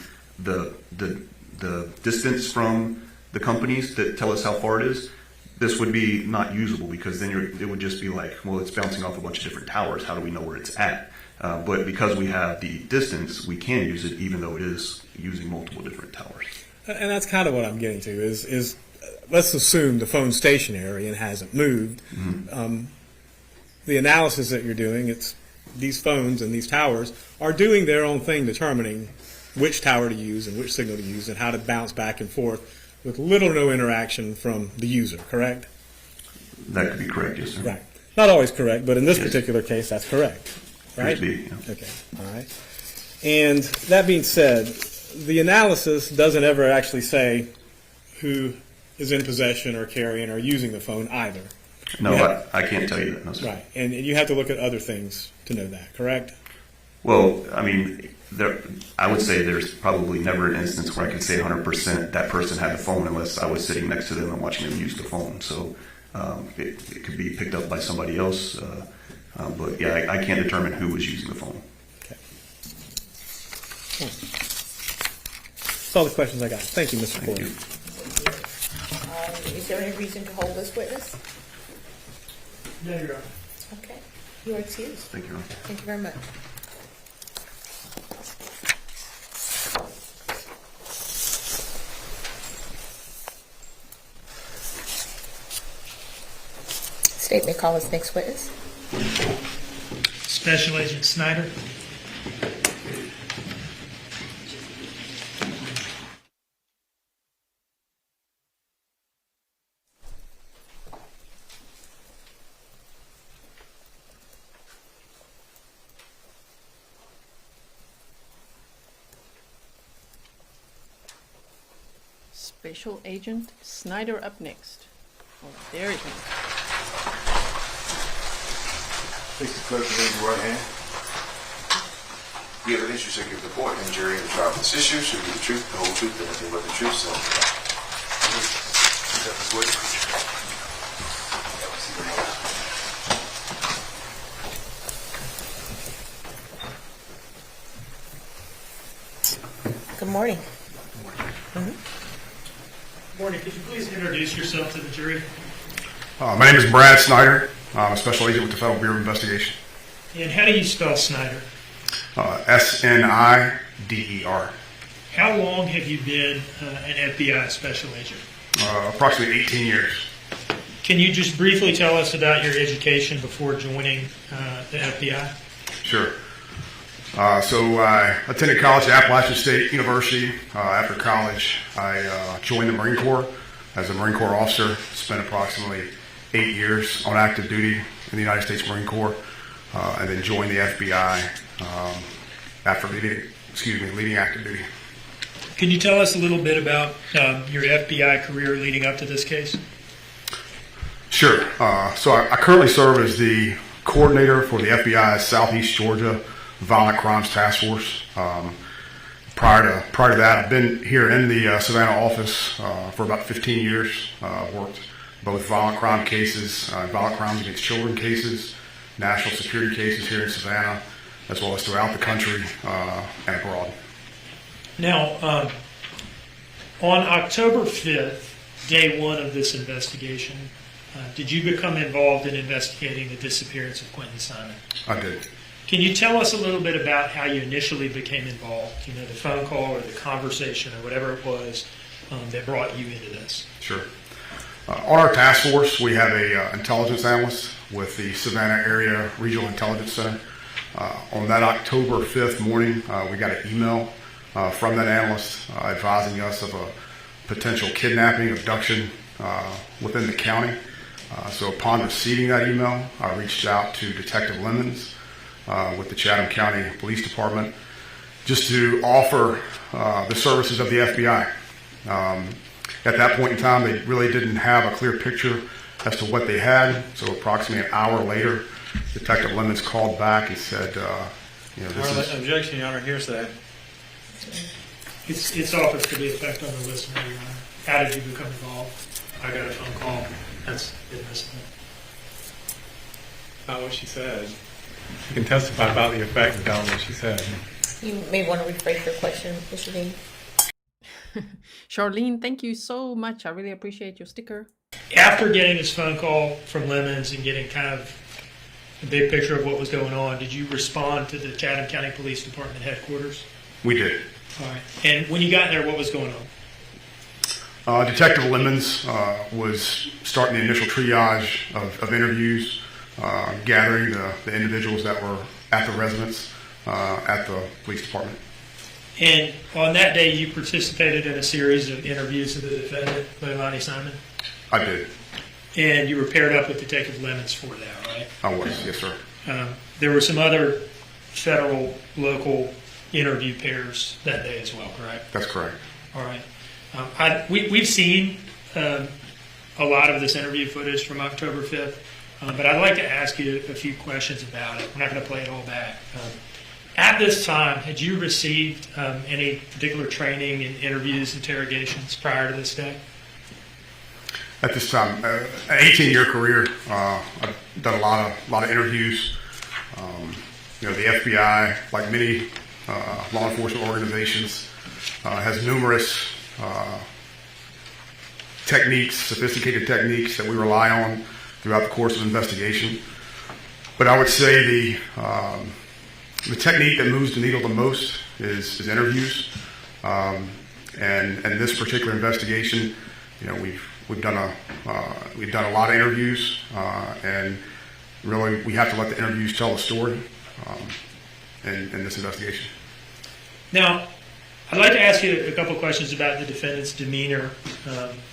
distance from the companies that tell us how far it is. This would be not usable because then it would just be like, well, it's bouncing off a bunch of different towers. How do we know where it's at? But because we have the distance, we can use it even though it is using multiple different towers. And that's kind of what I'm getting to is let's assume the phone's stationary and hasn't moved. Mm-hmm. The analysis that you're doing, it's these phones and these towers are doing their own thing, determining which tower to use and which signal to use and how to bounce back and forth with little or no interaction from the user, correct? That could be correct, yes, sir. Right. Not always correct, but in this particular case, that's correct. Right? Be, yeah. Okay. All right. And that being said, the analysis doesn't ever actually say who is in possession or carrying or using the phone either. No, I can't tell you that. No, sir. Right. And you have to look at other things to know that, correct? Well, I mean, I would say there's probably never an instance where I can say 100% that person had the phone unless I was sitting next to them and watching them use the phone. So it could be picked up by somebody else. But yeah, I can't determine who was using the phone. Okay. That's all the questions I got. Thank you, Mr. Ford. Is there any reason to hold this witness? No, Your Honor. Okay. You are excused. Thank you, Your Honor. Thank you very much. State may call its next witness. Special Agent Snider. Special Agent Snider up next. Oh, there it is. Please, the clerk, raise your right hand. The evidence you shall give the court and jury in the trial of this issue should be the truth, the whole truth, and nothing but the truth, so help me God. Step this way. Good morning. Morning. Could you please introduce yourself to the jury? My name is Brad Snider. I'm a special agent with the Federal Bureau of Investigation. And how do you spell Snider? Snider. How long have you been an FBI special agent? Approximately 18 years. Can you just briefly tell us about your education before joining the FBI? Sure. So I attended college at Appalachian State University. After college, I joined the Marine Corps as a Marine Corps officer. Spent approximately 8 years on active duty in the United States Marine Corps, and then joined the FBI after leading active duty. Can you tell us a little bit about your FBI career leading up to this case? Sure. So I currently serve as the coordinator for the FBI's Southeast Georgia Violent Crimes Task Force. Prior to that, I've been here in the Savannah office for about 15 years. Worked both violent crime cases, violent crimes against children cases, national security cases here in Savannah, as well as throughout the country and abroad. Now, on October 5th, day one of this investigation, did you become involved in investigating the disappearance of Quinton Simon? I did. Can you tell us a little bit about how you initially became involved? You know, the phone call or the conversation or whatever it was that brought you into this? Sure. On our task force, we have a intelligence analyst with the Savannah Area Regional Intelligence Center. On that October 5th morning, we got an email from that analyst advising us of a potential kidnapping, abduction within the county. So upon receiving that email, I reached out to Detective Lemons with the Chatham County Police Department just to offer the services of the FBI. At that point in time, they really didn't have a clear picture as to what they had. So approximately an hour later, Detective Lemons called back and said, this is... Objection, Your Honor, hearsay. It's offered to the effect on the listener, Your Honor. How did you become involved? I got a phone call. That's admissible. Not what she said. You can testify about the effect and tell them what she said. You may want to rephrase your question, Mr. Dean. Charlene, thank you so much. I really appreciate your sticker. After getting this phone call from Lemons and getting kind of a big picture of what was going on, did you respond to the Chatham County Police Department headquarters? We did. All right. And when you got there, what was going on? Detective Lemons was starting the initial triage of interviews, gathering the individuals that were at the residence at the police department. And on that day, you participated in a series of interviews of the defendant, Leilani Simon? I did. And you were paired up with Detective Lemons for that, right? I was, yes, sir. There were some other federal, local interview pairs that day as well, correct? That's correct. All right. We've seen a lot of this interview footage from October 5th, but I'd like to ask you a few questions about it. We're not going to play it all back. At this time, had you received any particular training in interviews, interrogations prior to this day? At this time, an 18-year career, I've done a lot of interviews. The FBI, like many law enforcement organizations, has numerous techniques, sophisticated techniques that we rely on throughout the course of investigation. But I would say the technique that moves the needle the most is interviews. And in this particular investigation, we've done a lot of interviews, and really we have to let the interviews tell the story in this investigation. Now, I'd like to ask you a couple questions about the defendant's demeanor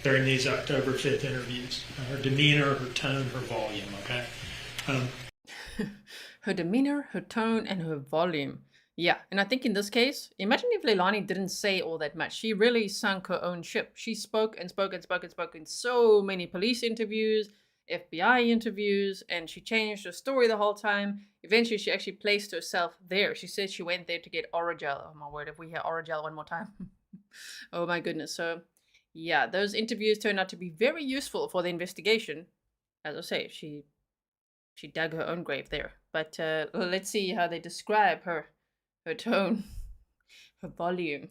during these October 5th interviews. Her demeanor, her tone, her volume, okay? Her demeanor, her tone, and her volume. Yeah, and I think in this case, imagine if Leilani didn't say all that much. She really sunk her own ship. She spoke and spoke and spoke and spoke in so many police interviews, FBI interviews, and she changed her story the whole time. Eventually, she actually placed herself there. She said she went there to get Oragel. Oh my word, if we hear Oragel one more time. Oh my goodness. So, yeah, those interviews turned out to be very useful for the investigation. As I say, she dug her own grave there. But let's see how they describe her tone, her volume.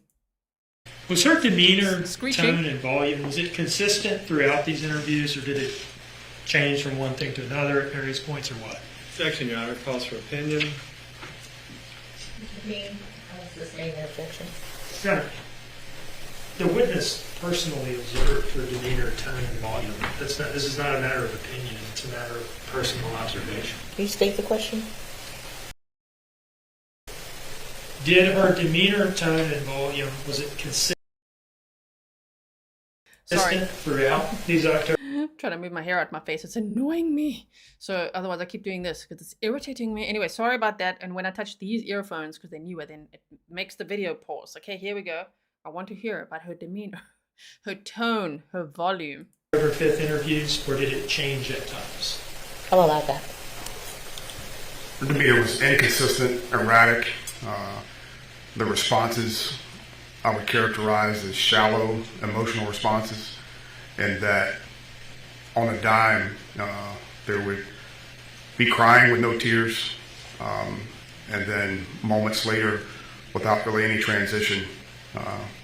Was her demeanor, Screeching. tone, and volume, was it consistent throughout these interviews, or did it change from one thing to another at various points, or what? Objection, Your Honor. Calls for opinion. Right. The witness personally observed her demeanor, tone, and volume. This is not a matter of opinion. It's a matter of personal observation. Can you state the question? Did her demeanor, tone, and volume, was it consistent throughout these October? I'm trying to move my hair out my face. It's annoying me. So otherwise I keep doing this because it's irritating me. Anyway, sorry about that. And when I touch these earphones, because they're newer, then it makes the video pause. Okay, here we go. I want to hear about her demeanor, her tone, her volume. October 5th interviews, or did it change at times? How about that? Her demeanor was inconsistent, erratic. The responses I would characterize as shallow emotional responses, and that on a dime there would be crying with no tears, and then moments later, without really any transition,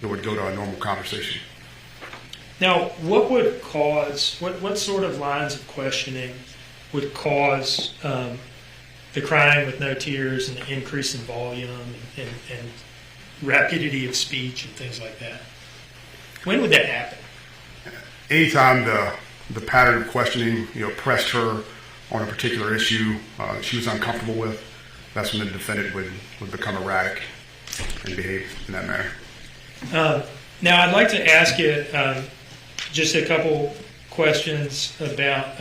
it would go to a normal conversation. Now, what would cause, what sort of lines of questioning would cause the crying with no tears and the increase in volume and rapidity of speech and things like that? When would that happen? Anytime the pattern of questioning, pressed her on a particular issue she was uncomfortable with, that's when the defendant would become erratic and behave in that manner. Now, I'd like to ask you just a couple questions about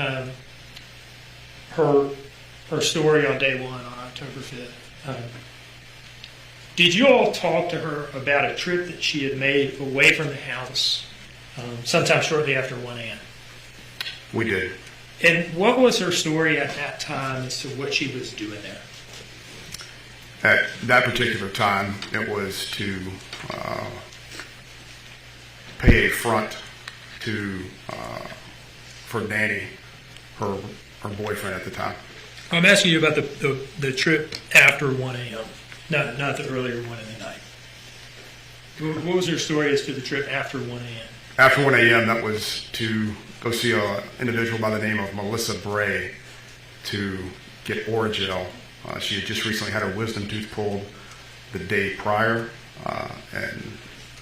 her story on day one on October 5th. Did you all talk to her about a trip that she had made away from the house sometime shortly after 1 a.m.? We did. And what was her story at that time as to what she was doing there? At that particular time, it was to pay a front for Danny, her boyfriend at the time. I'm asking you about the trip after 1 a.m., not the earlier one in the night. What was her story as to the trip after 1 a.m.? After 1 a.m., that was to go see an individual by the name of Melissa Bray to get Oragel. She had just recently had her wisdom tooth pulled the day prior, and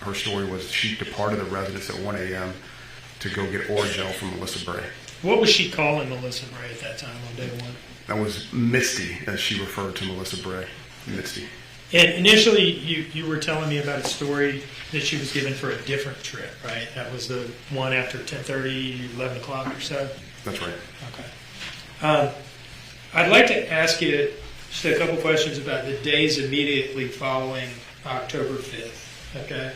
her story was she departed the residence at 1 a.m. to go get Oragel from Melissa Bray. What was she calling Melissa Bray at that time on day one? That was Misty, as she referred to Melissa Bray. Misty. And initially, you were telling me about a story that she was given for a different trip, right? That was the one after 10:30, 11 o'clock or so? That's right. Okay. I'd like to ask you just a couple questions about the days immediately following October 5th, okay?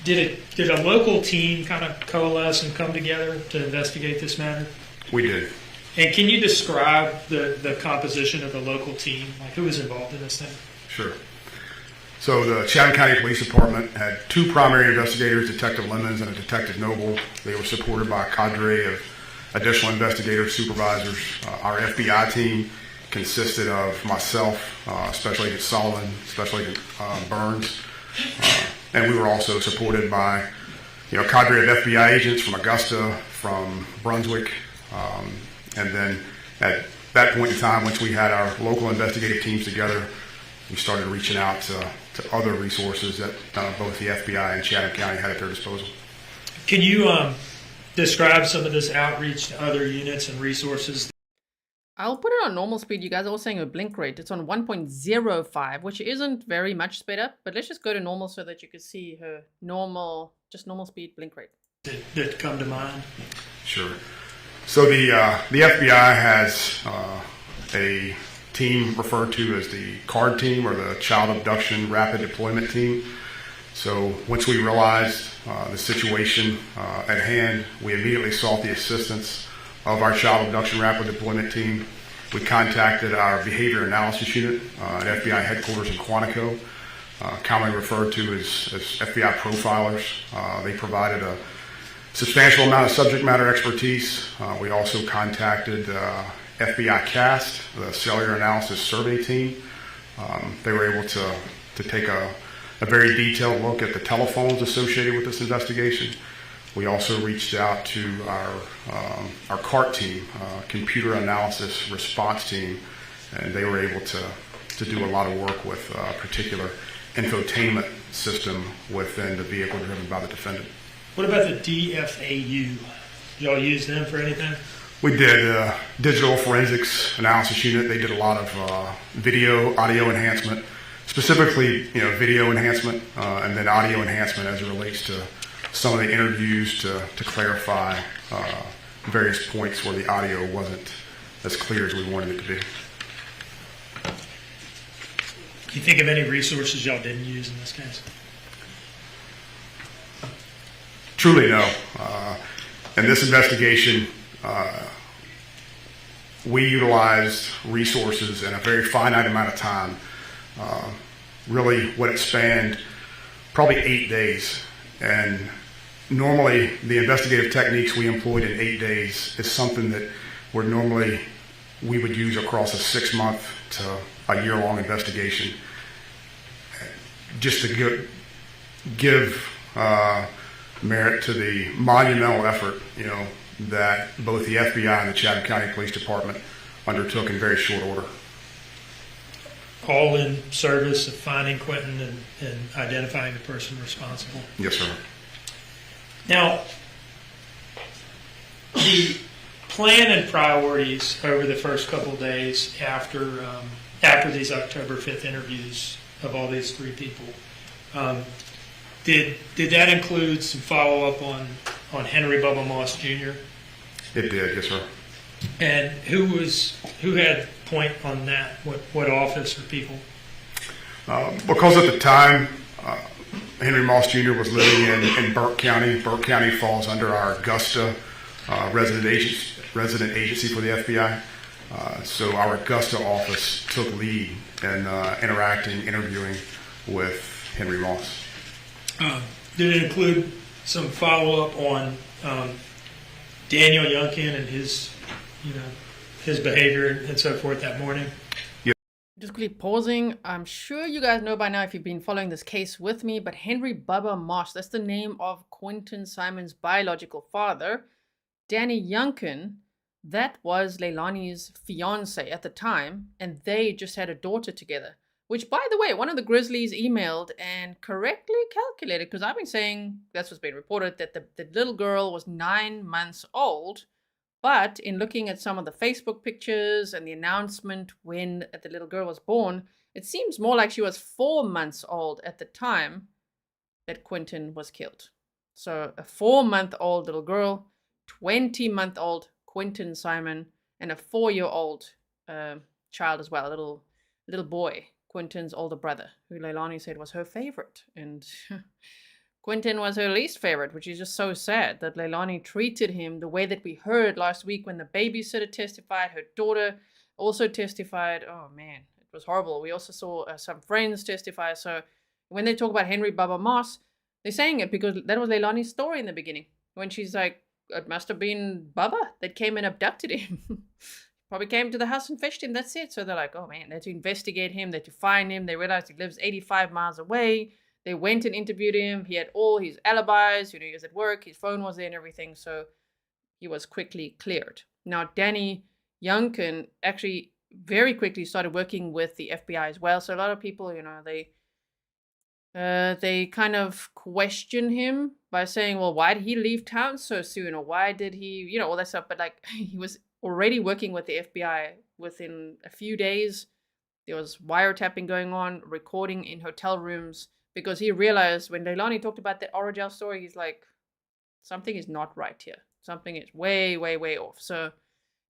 Did a local team kind of coalesce and come together to investigate this matter? We did. And can you describe the composition of the local team? Like, who was involved in this thing? Sure. So the Chatham County Police Department had two primary investigators, Detective Lemons and a Detective Noble. They were supported by a cadre of additional investigators, supervisors. Our FBI team consisted of myself, Special Agent Solomon, Special Agent Burns, and we were also supported by a cadre of FBI agents from Augusta, from Brunswick, and then at that point in time, once we had our local investigative teams together, we started reaching out to other resources that both the FBI and Chatham County had at their disposal. Can you describe some of this outreach to other units and resources? I'll put it on normal speed. You guys are all saying a blink rate. It's on 1.05, which isn't very much sped up, but let's just go to normal so that you can see her normal speed blink rate. That come to mind? Sure. So the FBI has a team referred to as the CARD team, or the Child Abduction Rapid Deployment Team. So once we realized the situation at hand, we immediately sought the assistance of our Child Abduction Rapid Deployment Team. We contacted our Behavior Analysis Unit at FBI headquarters in Quantico, commonly referred to as FBI profilers. They provided a substantial amount of subject matter expertise. We also contacted FBI CAST, the Cellular Analysis Survey Team. They were able to take a very detailed look at the telephones associated with this investigation. We also reached out to our CART team, Computer Analysis Response Team, and they were able to do a lot of work with a particular infotainment system within the vehicle driven by the defendant. What about the DFAU? Y'all use them for anything? We did Digital Forensics Analysis Unit. They did a lot of video, audio enhancement, specifically video enhancement, and then audio enhancement as it relates to some of the interviews to clarify various points where the audio wasn't as clear as we wanted it to be. Do you think of any resources y'all didn't use in this case? Truly, no. In this investigation, we utilized resources in a very finite amount of time. Really, what it spanned, probably 8 days. And normally, the investigative techniques we employed in 8 days is something that we would use across a 6-month to a year-long investigation. Just to give merit to the monumental effort, that both the FBI and the Chatham County Police Department undertook in very short order. All in service of finding Quinton and identifying the person responsible. Yes, sir. Now, the plan and priorities over the first couple of days after these October 5th interviews of all these 3 people, did that include some follow-up on Henry Bubba Moss Jr.? It did, yes, sir. And who had point on that? What office or people? Because at the time, Henry Moss Jr. was living in Burke County. Burke County falls under our Augusta resident agency for the FBI. So our Augusta office took lead in interviewing with Henry Moss. Did it include some follow-up on Daniel Youngkin and his behavior and so forth that morning? Just quickly pausing. I'm sure you guys know by now if you've been following this case with me, but Henry Bubba Moss, that's the name of Quinton Simon's biological father. Danny Youngkin, that was Leilani's fiance at the time, and they just had a daughter together. Which, by the way, one of the Grizzlies emailed and correctly calculated, because I've been saying, that's what's been reported, that the little girl was 9 months old. But in looking at some of the Facebook pictures and the announcement when the little girl was born, it seems more like she was 4 months old at the time that Quinton was killed. So a 4-month-old little girl, 20-month-old Quinton Simon, and a 4-year-old child as well, a little boy, Quinton's older brother, who Leilani said was her favorite. And Quinton was her least favorite, which is just so sad that Leilani treated him the way that we heard last week when the babysitter testified. Her daughter also testified. Oh, man, it was horrible. We also saw some friends testify. So when they talk about Henry Bubba Moss, they're saying it because that was Leilani's story in the beginning. When she's like, it must have been Bubba that came and abducted him. Probably came to the house and fetched him. That's it. So they're like, oh, man, they had to investigate him. They had to find him. They realized he lives 85 miles away. They went and interviewed him. He had all his alibis. He was at work. His phone was there and everything. So he was quickly cleared. Now, Danny Youngkin actually very quickly started working with the FBI as well. So a lot of people, they kind of question him by saying, well, why did he leave town so soon? Or why did he, all that stuff. But he was already working with the FBI within a few days. There was wiretapping going on, recording in hotel rooms. Because he realized when Leilani talked about that Oragel story, he's like, something is not right here. Something is way, way, way off. So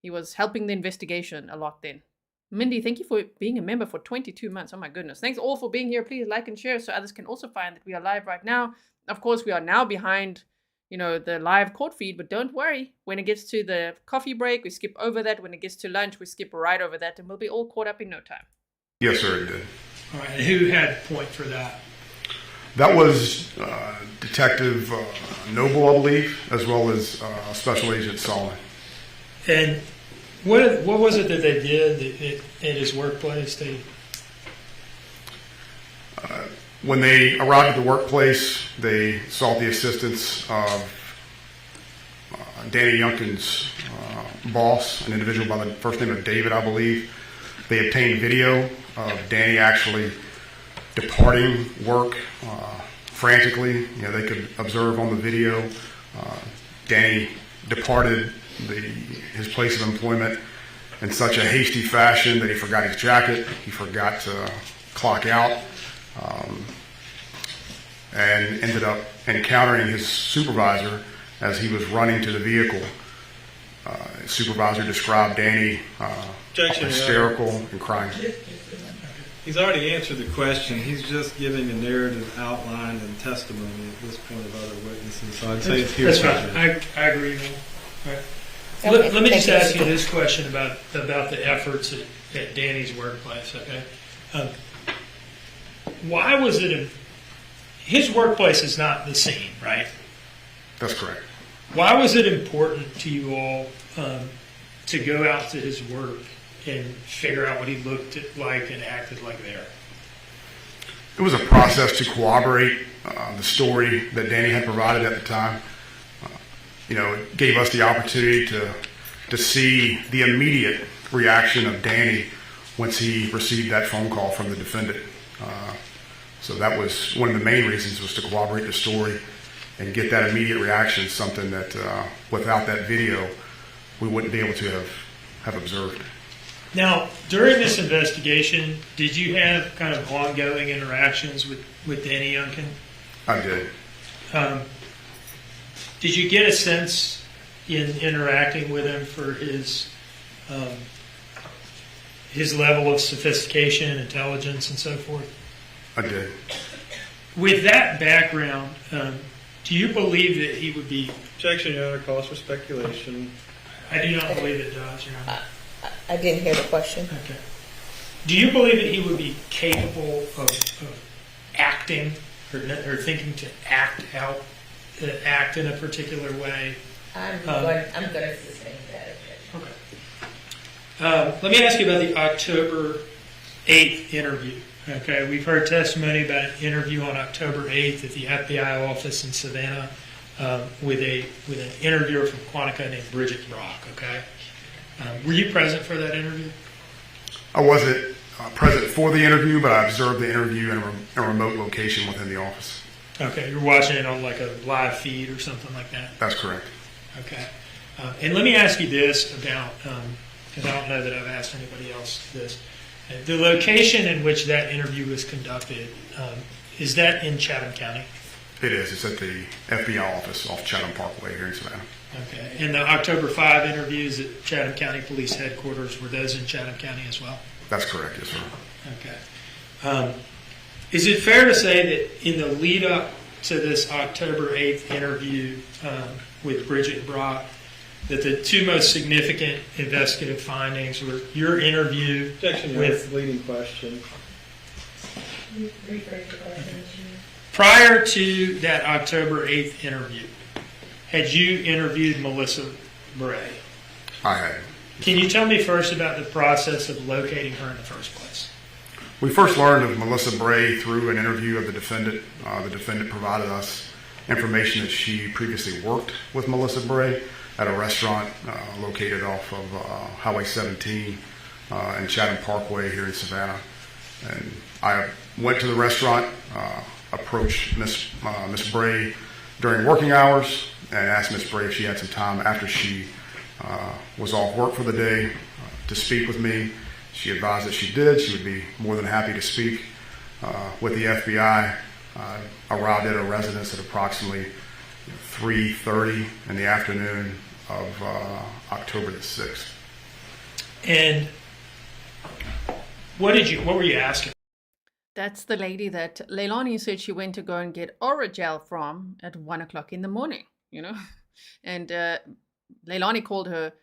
he was helping the investigation a lot then. Mindy, thank you for being a member for 22 months. Oh my goodness. Thanks all for being here. Please like and share so others can also find that we are live right now. Of course, we are now behind, the live court feed, but don't worry. When it gets to the coffee break, we skip over that. When it gets to lunch, we skip right over that, and we'll be all caught up in no time. Yes, sir, it did. All right. And who had point for that? That was Detective Noble, I believe, as well as Special Agent Solomon. And what was it that they did at his workplace? When they arrived at the workplace, they sought the assistance of Danny Youngkin's boss, an individual by the first name of David, I believe. They obtained video of Danny actually departing work frantically. They could observe on the video Danny departed his place of employment in such a hasty fashion that he forgot his jacket, he forgot to clock out, and ended up encountering his supervisor as he was running to the vehicle. His supervisor described Danny hysterical and crying. He's already answered the question. He's just giving a narrative outline and testimony at this point of other witnesses. So I'd say it's here. That's right. I agree. All right. Okay, Let me just thank ask you this question about the efforts at Danny's workplace. Okay, why was it? His workplace is not the scene, right? That's correct. Why was it important to you all to go out to his work and figure out what he looked like and acted like there? It was a process to corroborate the story that Danny had provided at the time. It gave us the opportunity to see the immediate reaction of Danny once he received that phone call from the defendant. So that was one of the main reasons, was to corroborate the story and get that immediate reaction, something that without that video we wouldn't be able to have observed. Now, during this investigation, did you have kind of ongoing interactions with Danny Youngkin? I did. Did you get a sense in interacting with him for his level of sophistication, intelligence, and so forth? I did. With that background, do you believe that he would be... Objection, Your Honor, calls for speculation. I do not believe it does, Your Honor. I didn't hear the question. Okay. Do you believe that he would be capable of acting or thinking to act in a particular way? I'm going to sustain that. Okay. Let me ask you about the October 8th interview. Okay, we've heard testimony about an interview on October 8th at the FBI office in Savannah with an interviewer from Quantico named Bridget Brock. Okay, were you present for that interview? I wasn't present for the interview, but I observed the interview in a remote location within the office. Okay, you're watching it on like a live feed or something like that? That's correct. Okay. And let me ask you this about, because I don't know that I've asked anybody else this. The location in which that interview was conducted, is that in Chatham County? It is. It's at the FBI office off Chatham Parkway here in Savannah. Okay. And the October 5 interviews at Chatham County Police Headquarters, were those in Chatham County as well? That's correct, yes, sir. Okay. Is it fair to say that in the lead up to this October 8th interview with Bridget Brock, that the two most significant investigative findings were your interview with... leading question. Prior to that October 8th interview, had you interviewed Melissa Bray? I had. Can you tell me first about the process of locating her in the first place? We first learned of Melissa Bray through an interview of the defendant. The defendant provided us information that she previously worked with Melissa Bray at a restaurant located off of Highway 17 and Chatham Parkway here in Savannah. And I went to the restaurant, approached Miss Bray during working hours, and asked Miss Bray if she had some time after she was off work for the day to speak with me. She advised that she did. She would be more than happy to speak with the FBI. Arrived at her residence at approximately 3:30 in the afternoon of October the 6th. And What were you asking? That's the lady that Leilani said she went to go and get Oragel from at 1 o'clock in the morning, you know? And Leilani called her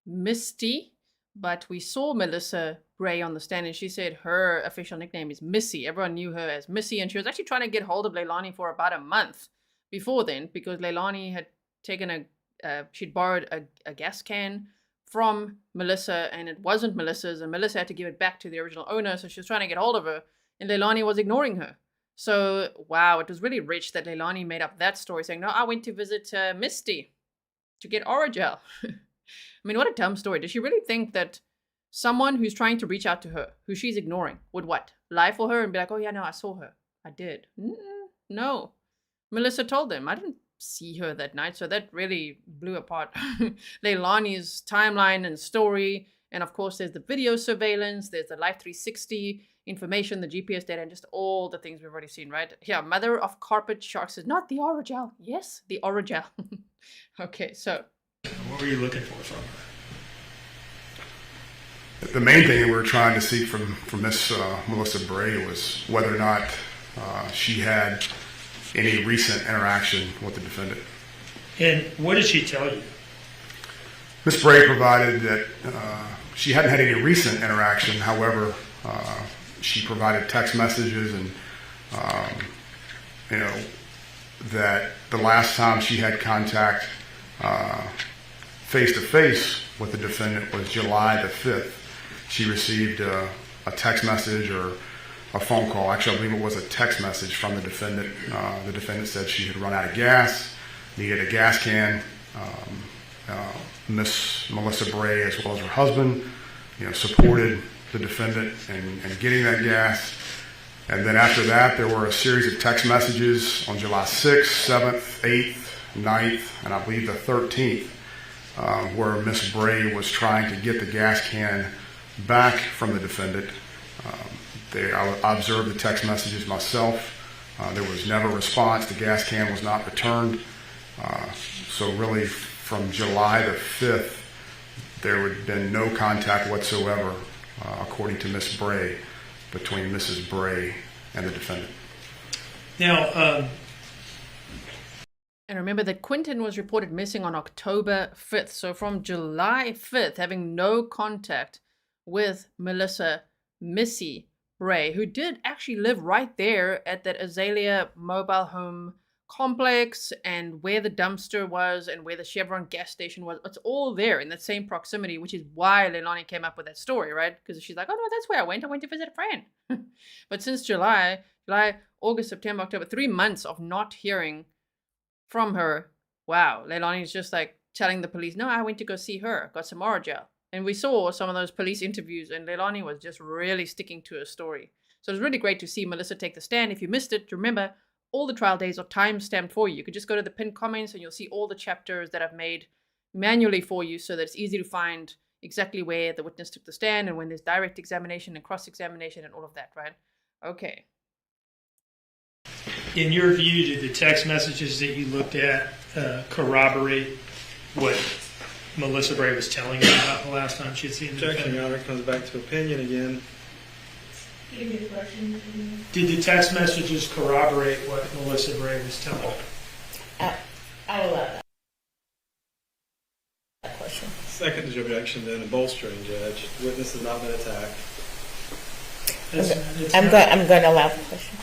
Misty, but we saw Melissa Bray on the stand and she said her official nickname is Missy. Everyone knew her as Missy, and she was actually trying to get hold of Leilani for about a month before then, because Leilani had taken she'd borrowed a gas can from Melissa, and it wasn't Melissa's, and Melissa had to give it back to the original owner, so she was trying to get hold of her. And Leilani was ignoring her. So, wow, it was really rich that Leilani made up that story saying, no, I went to visit Misty to get Oragel. I mean, what a dumb story. Does she really think that someone who's trying to reach out to her, who she's ignoring, would what? Lie for her and be like, oh, yeah, no, I saw her. I did. No. Melissa told them. I didn't see her that night. So that really blew apart Leilani's timeline and story. And, of course, there's the video surveillance. There's the Life 360 information, the GPS data, and just all the things we've already seen, right? Yeah, mother of carpet sharks says, not the Oragel. Yes, the Oragel. Okay, so. What were you looking for from her? The main thing that we were trying to see from Miss Melissa Bray was whether or not she had any recent interaction with the defendant. And what did she tell you? Ms. Bray provided that she hadn't had any recent interaction. However, she provided text messages and, that the last time she had contact face-to-face with the defendant was July the 5th. She received a text message or a phone call. Actually, I believe it was a text message from the defendant. The defendant said she had run out of gas, needed a gas can. Miss Melissa Bray, as well as her husband, supported the defendant in getting that gas. And then after that, there were a series of text messages on July 6th, 7th, 8th, 9th, and I believe the 13th, where Miss Bray was trying to get the gas can back from the defendant. I observed the text messages myself. There was never a response. The gas can was not returned. So really, from July the 5th, there had been no contact whatsoever, according to Miss Bray, between Mrs. Bray and the defendant. Now, and remember that Quinton was reported missing on October 5th. So from July 5th, having no contact with Melissa Missy Bray, who did actually live right there at that Azalea mobile home complex, and where the dumpster was and where the Chevron gas station was, it's all there in that same proximity, which is why Leilani came up with that story, right? Because she's like, oh no, that's where I went to visit a friend. But since July, August, September, October, 3 months of not hearing from her, wow, Leilani's just like telling the police, no, I went to go see her, got some Oragel. And we saw some of those police interviews, and Leilani was just really sticking to her story. So it was really great to see Melissa take the stand. If you missed it, remember, all the trial days are time-stamped for you. You could just go to the pinned comments and you'll see all the chapters that I've made manually for you, so that it's easy to find exactly where the witness took the stand and when there's direct examination and cross-examination and all of that, right? Okay. In your view, did the text messages that you looked at corroborate what Melissa Bray was telling you about the last time she had seen the defendant? Objection, Your Honor, comes back to opinion again. Did the text messages corroborate what Melissa Bray was telling you? I'll allow that question. Second is objection, then, a bolstering, Judge. Witness has not been attacked. I'm going to allow the question.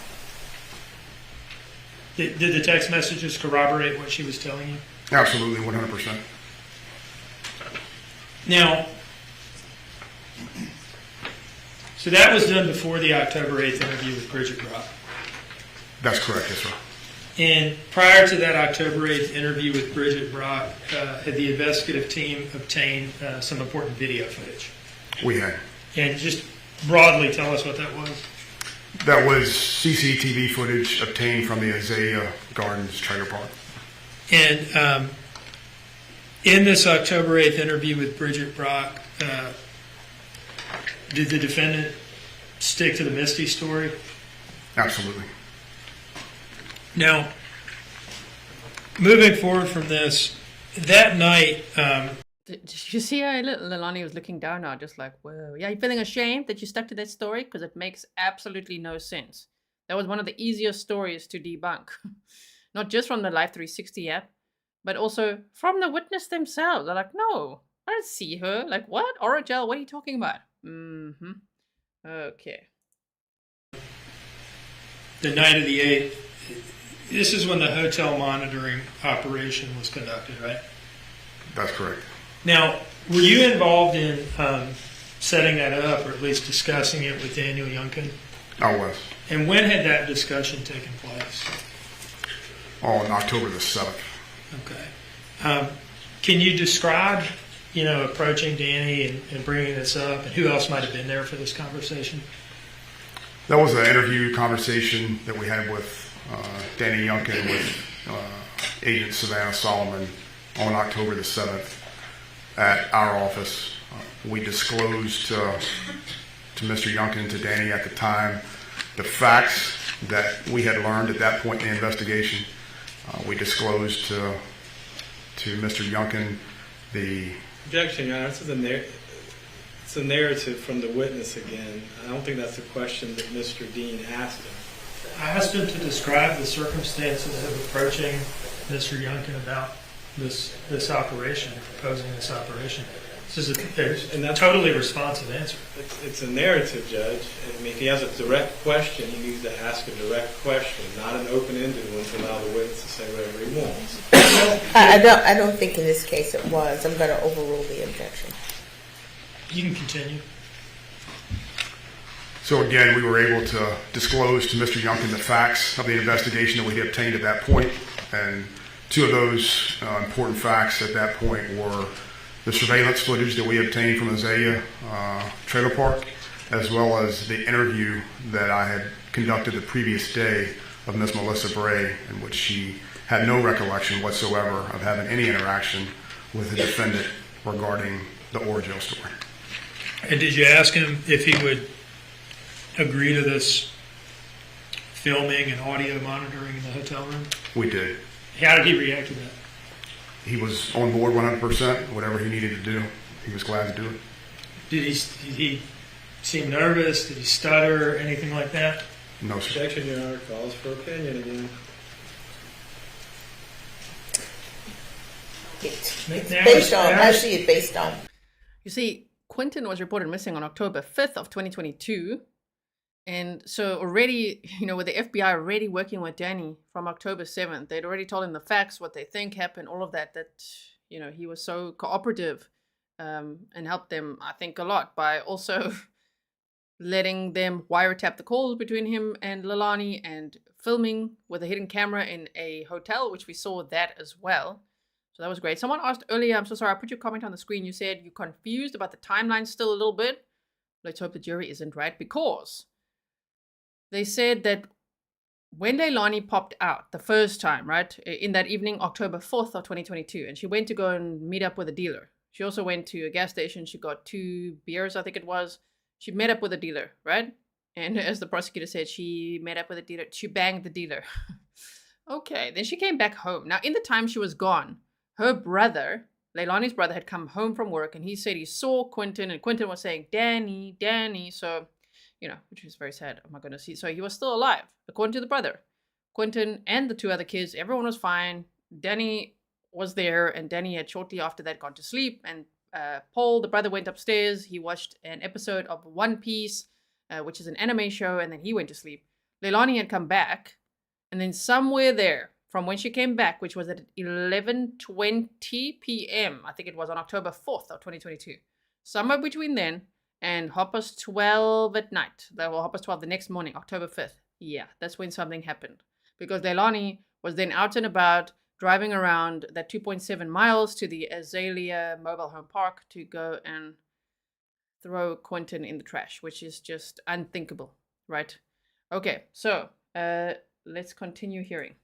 Did the text messages corroborate what she was telling you? Absolutely, 100%. Now, so that was done before the October 8th interview with Bridget Brock. That's correct, yes, sir. And prior to that October 8th interview with Bridget Brock, had the investigative team obtained some important video footage? We had. And just broadly tell us what that was. That was CCTV footage obtained from the Azalea Gardens trailer park. And in this October 8th interview with Bridget Brock, did the defendant stick to the Misty story? Absolutely. Now, moving forward from this, that night, Did you see how Leilani was looking down now, just like, whoa. Yeah, you feeling ashamed that you stuck to that story? Because it makes absolutely no sense. That was one of the easiest stories to debunk. Not just from the Life 360 app, but also from the witness themselves. They're like, no, I didn't see her. Like, what? Oragel, what are you talking about? Mm-hmm. Okay. The night of the 8th, this is when the hotel monitoring operation was conducted, right? That's correct. Now, were you involved in setting that up, or at least discussing it with Daniel Youngkin? I was. And when had that discussion taken place? On October the 7th. Okay. Can you describe, approaching Danny and bringing this up, and who else might have been there for this conversation? That was an interview conversation that we had with Danny Youngkin with Agent Savannah Solomon on October the 7th at our office. We disclosed to Mr. Youngkin, to Danny at the time, the facts that we had learned at that point in the investigation. We disclosed to Mr. Youngkin the... Objection, Your Honor. It's a narrative from the witness again. I don't think that's the question that Mr. Dean asked him. I asked him to describe the circumstances of approaching Mr. Youngkin about this operation, proposing this operation. This is a totally responsive answer. It's a narrative, Judge. I mean, if he has a direct question, he needs to ask a direct question, not an open-ended one to allow the witness to say whatever he wants. I don't think in this case it was. I'm going to overrule the objection. You can continue. So again, we were able to disclose to Mr. Youngkin the facts of the investigation that we had obtained at that point. And two of those important facts at that point were the surveillance footage that we obtained from Azalea Trailer Park, as well as the interview that I had conducted the previous day of Miss Melissa Bray, in which she had no recollection whatsoever of having any interaction with the defendant regarding the Oragel story. And did you ask him if he would agree to this filming and audio monitoring in the hotel room? We did. How did he react to that? He was on board 100%. Whatever he needed to do, he was glad to do it. Did he seem nervous? Did he stutter? Anything like that? No, sir. Objection, Your Honor. Calls for opinion again. Based on, I see it based on. You see, Quinton was reported missing on October 5th of 2022. And so already, with the FBI already working with Danny from October 7th, they'd already told him the facts, what they think happened, all of that, he was so cooperative and helped them, I think, a lot by also letting them wiretap the calls between him and Leilani and filming with a hidden camera in a hotel, which we saw that as well. So that was great. Someone asked earlier, I'm so sorry, I put your comment on the screen. You said you're confused about the timeline still a little bit. Let's hope the jury isn't right, because they said that when Leilani popped out the first time, right, in that evening, October 4th of 2022, and she went to go and meet up with a dealer. She also went to a gas station. She got 2 beers, I think it was. She met up with a dealer, right? And as the prosecutor said, she met up with a dealer. She banged the dealer. Okay, then she came back home. Now, in the time she was gone, her brother, Leilani's brother, had come home from work, and he said he saw Quinton, and Quinton was saying, Danny, Danny. So, which is very sad. I'm not going to see. So he was still alive, according to the brother. Quinton and the 2 other kids, everyone was fine. Danny was there, and Danny had shortly after that gone to sleep. And Paul, the brother, went upstairs. He watched an episode of One Piece, which is an anime show, and then he went to sleep. Leilani had come back, and then somewhere there, from when she came back, which was at 11:20 p.m., I think it was on October 4th of 2022, somewhere between then and 12:30 at night, that was 12:30 the next morning, October 5th. Yeah, that's when something happened. Because Leilani was then out and about, driving around that 2.7 miles to the Azalea Mobile Home Park to go and throw Quinton in the trash, which is just unthinkable, right? Okay, so let's continue hearing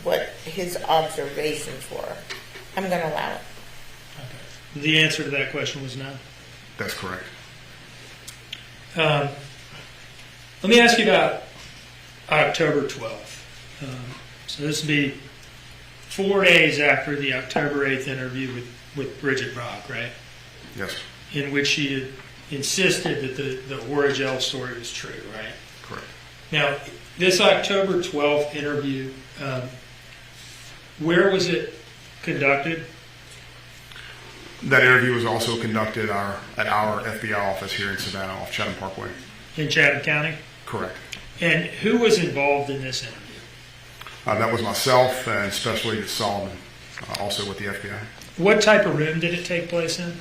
What his observations were. I'm going to allow it. Okay. The answer to that question was no? That's correct. Let me ask you about October 12th. So this would be 4 days after the October 8th interview with Bridget Brock, right? Yes, In which she had insisted that the Oragel story was true, right? correct. Now, this October 12th interview, where was it conducted? That interview was also conducted at our FBI office here in Savannah off Chatham Parkway. In Chatham County? Correct. And who was involved in this interview? That was myself and Special Agent Solomon, also with the FBI. What type of room did it take place in?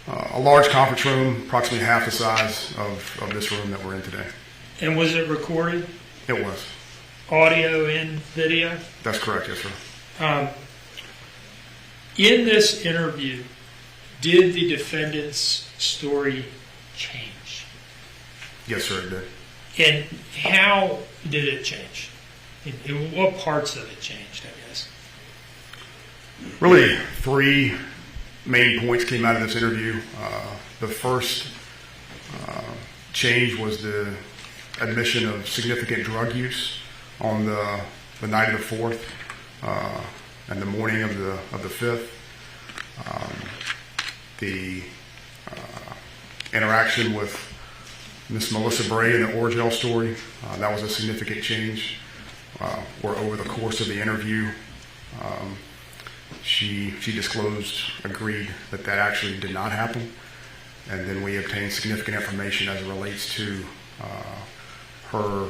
A large conference room, approximately half the size of this room that we're in today. And was it recorded? It was. Audio and video? That's correct, yes, sir. In this interview, did the defendant's story change? Yes, sir, it did. And how did it change? In what parts of it changed, I guess? Really, three main points came out of this interview. The first change was the admission of significant drug use on the night of the 4th and the morning of the 5th. The interaction with Miss Melissa Bray in the Oragel story, that was a significant change. Where over the course of the interview, she agreed that actually did not happen, and then we obtained significant information as it relates to her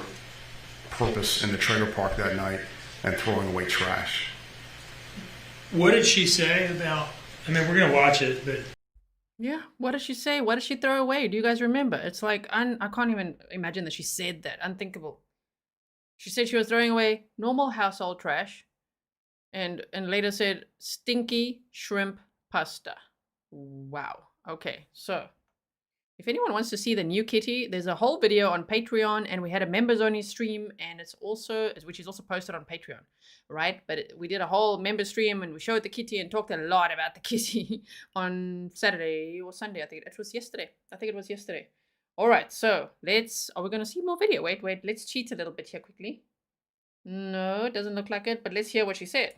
purpose in the trailer park that night and throwing away trash. What did she say about, I mean, we're going to watch it, but... Yeah, what did she say? What did she throw away? Do you guys remember? It's like, I can't even imagine that she said that. Unthinkable. She said she was throwing away normal household trash and later said stinky shrimp pasta. Wow. Okay, so if anyone wants to see the new kitty, there's a whole video on Patreon, and we had a members only stream, and which is also posted on Patreon, right? But we did a whole member stream and we showed the kitty and talked a lot about the kitty on Saturday or Sunday. I think it was yesterday. All right, so are we going to see more video? Wait, let's cheat a little bit here quickly. No, it doesn't look like it, but let's hear what she said.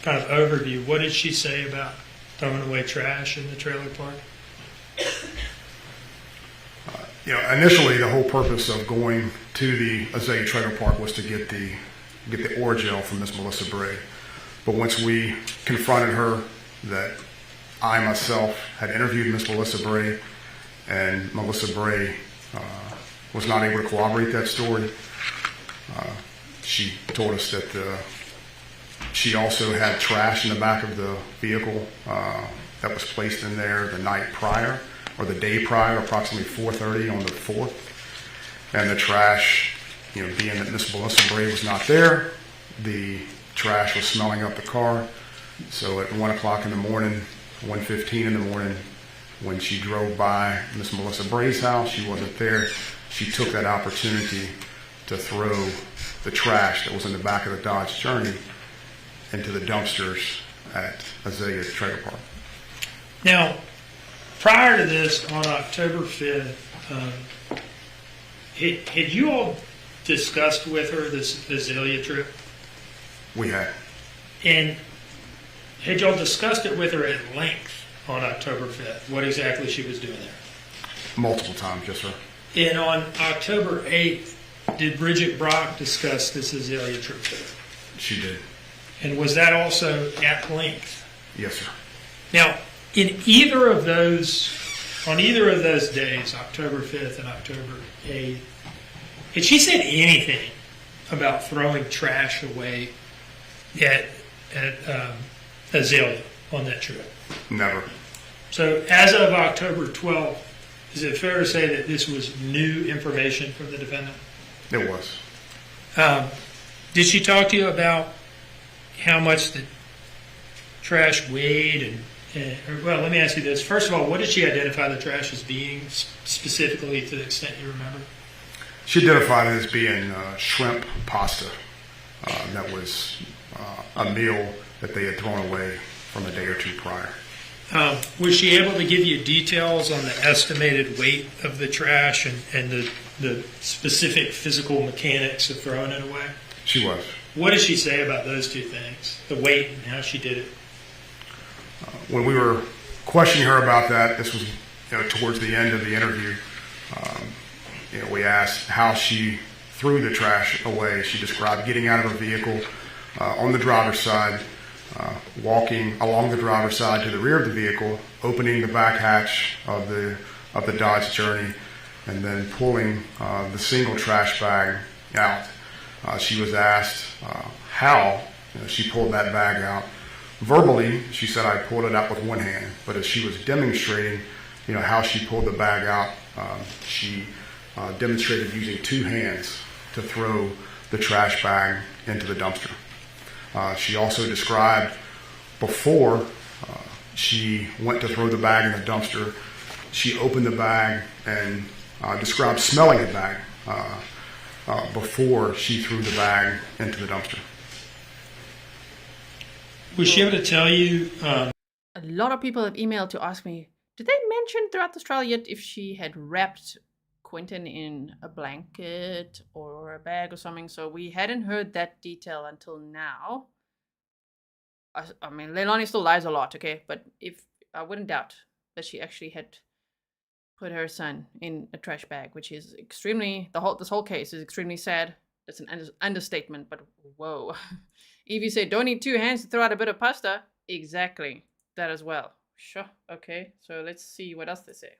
Kind of overview, what did she say about throwing away trash in the trailer park? Initially the whole purpose of going to the Azalea Trailer Park was to get the Oragel from Miss Melissa Bray. But once we confronted her that I myself had interviewed Miss Melissa Bray, and Melissa Bray was not able to corroborate that story, she told us that she also had trash in the back of the vehicle that was placed in there the night prior, or the day prior, approximately 4:30 on the 4th. And the trash, being that Miss Melissa Bray was not there, the trash was smelling up the car. So at 1 o'clock in the morning, 1:15 in the morning, when she drove by Miss Melissa Bray's house, she wasn't there. She took that opportunity to throw the trash that was in the back of the Dodge Journey into the dumpsters at Azalea Trailer Park. Now, prior to this, on October 5th, had you all discussed with her this Azalea trip? We had. And had y'all discussed it with her at length on October 5th, what exactly she was doing there? Multiple times, yes, sir. And on October 8th, did Bridget Brock discuss this Azalea trip with her? She did. And was that also at length? Yes, sir. Now, on either of those days, October 5th and October 8th, had she said anything about throwing trash away at Azalea on that trip? Never. So as of October 12th, is it fair to say that this was new information from the defendant? It was. Did she talk to you about how much the trash weighed? Well, let me ask you this. First of all, what did she identify the trash as being specifically, to the extent you remember? She identified it as being shrimp pasta. That was a meal that they had thrown away from a day or two prior. Was she able to give you details on the estimated weight of the trash and the specific physical mechanics of throwing it away? She was. What did she say about those two things? The weight and how she did it? When we were questioning her about that, this was towards the end of the interview, we asked how she threw the trash away. She described getting out of her vehicle on the driver's side, walking along the driver's side to the rear of the vehicle, opening the back hatch of the Dodge Journey, and then pulling the single trash bag out. She was asked how she pulled that bag out. Verbally, she said, "I pulled it out with one hand," but as she was demonstrating, how she pulled the bag out, she demonstrated using two hands to throw the trash bag into the dumpster. She also described before she went to throw the bag in the dumpster, she opened the bag and described smelling the bag before she threw the bag into the dumpster. Was she able to tell you? A lot of people have emailed to ask me, did they mention throughout this trial yet if she had wrapped Quinton in a blanket or a bag or something? So we hadn't heard that detail until now. I mean, Leilani still lies a lot, okay? But if I wouldn't doubt that she actually had put her son in a trash bag, which is extremely, this whole case is extremely sad. That's an understatement, but whoa. Evie said, don't need two hands to throw out a bit of pasta. Exactly, that as well. Sure, okay, so let's see what else they say.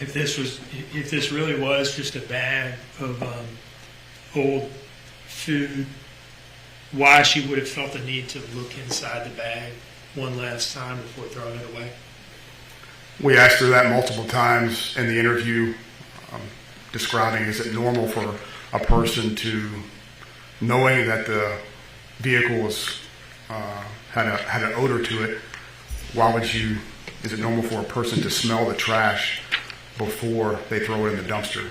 If this really was just a bag of old food, why she would have felt the need to look inside the bag one last time before throwing it away? We asked her that multiple times in the interview, describing, is it normal for a person to, knowing that the vehicle was had an odor to it, is it normal for a person to smell the trash before they throw it in the dumpster?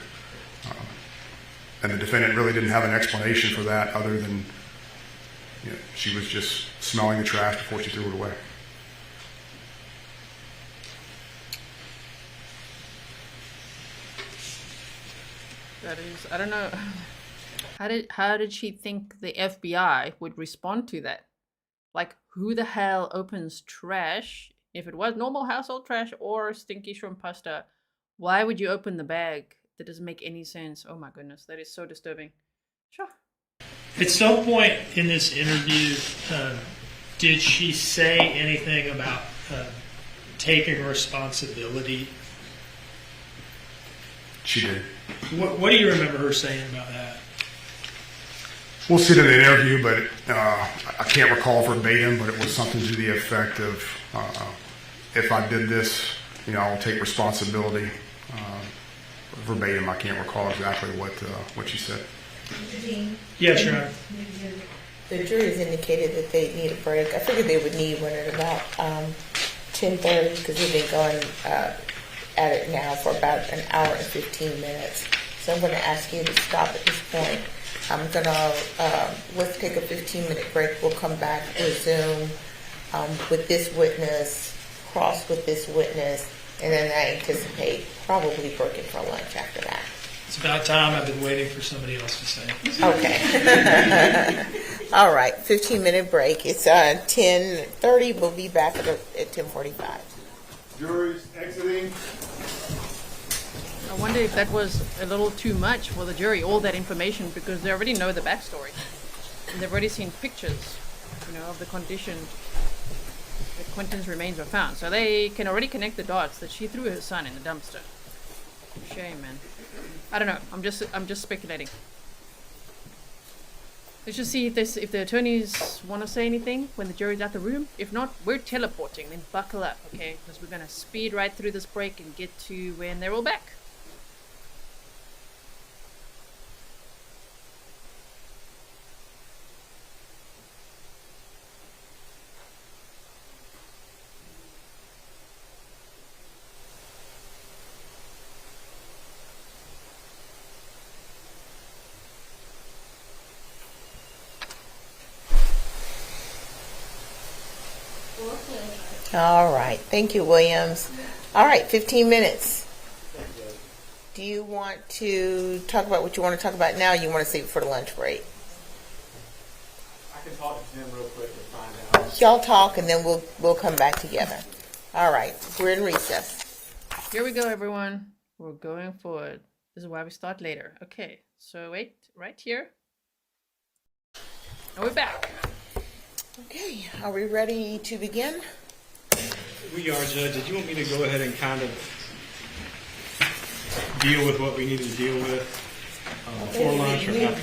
And the defendant really didn't have an explanation for that other than she was just smelling the trash before she threw it away. That is, I don't know. How did she think the FBI would respond to that? Like, who the hell opens trash? If it was normal household trash or stinky shrimp pasta, why would you open the bag? That doesn't make any sense. Oh my goodness, that is so disturbing. Sure. At some point in this interview, did she say anything about taking responsibility? She did. What do you remember her saying about that? We'll see it in the interview, but I can't recall verbatim, but it was something to the effect of, if I did this, I'll take responsibility. Verbatim, I can't recall exactly what she said. Yeah, sure. The jury has indicated that they need a break. I figured they would need one at about 10:30 because we've been going at it now for about an hour and 15 minutes. So I'm going to ask you to stop at this point. I'm going to, let's take a 15-minute break. We'll come back, resume with this witness, cross with this witness, and then I anticipate probably breaking for lunch after that. It's about time. I've been waiting for somebody else to say. Okay. All right, 15-minute break. It's 10:30. We'll be back at 10:45. Jury's exiting. I wonder if that was a little too much for the jury, all that information, because they already know the backstory. And they've already seen pictures, of the condition that Quinton's remains were found. So they can already connect the dots that she threw her son in the dumpster. Shame, man. I don't know. I'm just speculating. Let's just see if the attorneys want to say anything when the jury's out the room. If not, we're teleporting. Then buckle up, okay? Because we're going to speed right through this break and get to when they're all back. All right. Thank you, Williams. All right, 15 minutes. Do you want to talk about what you want to talk about now, or you want to save it for the lunch break? can talk to Tim real quick to find out. Y'all talk, and then we'll come back together. All right, we're in recess. Here we go, everyone. We're going forward. This is why we start later. Okay, so wait, right here. And we're back. Okay, are we ready to begin? We are, Judge. Did you want me to go ahead and kind of deal with what we need to deal with before lunch or after lunch?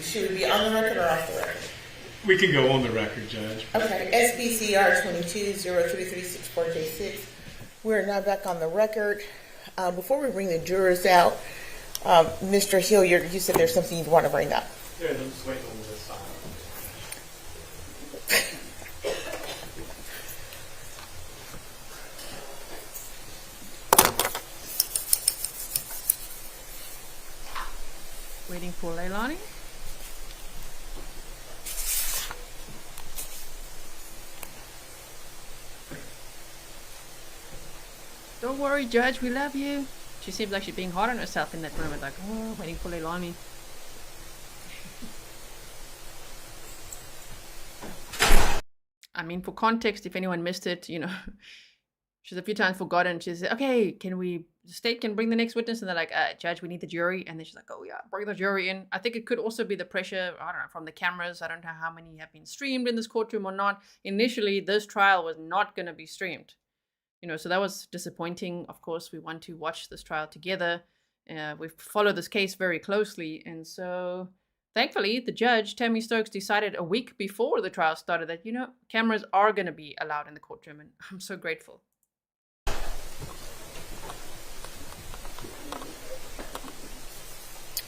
Should it be on the record or off the record? We can go on the record, Judge. Okay, SBCR 22-0336-4J6. We're now back on the record. Before we bring the jurors out, Mr. Hilliard, you said there's something you want to bring up. Yeah, I'm just waiting on this side. Waiting for Leilani. Don't worry, Judge, we love you. She seems like she's being hard on herself in that moment, like, oh, waiting for Leilani. I mean, for context, if anyone missed it, she's a few times forgotten. She said, okay, the state can bring the next witness. And they're like, Judge, we need the jury. And then she's like, oh yeah, bring the jury in. I think it could also be the pressure, I don't know, from the cameras. I don't know how many have been streamed in this courtroom or not. Initially, this trial was not going to be streamed. So that was disappointing. Of course, we want to watch this trial together. We've followed this case very closely. And so thankfully, the judge, Tammy Stokes, decided a week before the trial started that, cameras are going to be allowed in the courtroom. And I'm so grateful.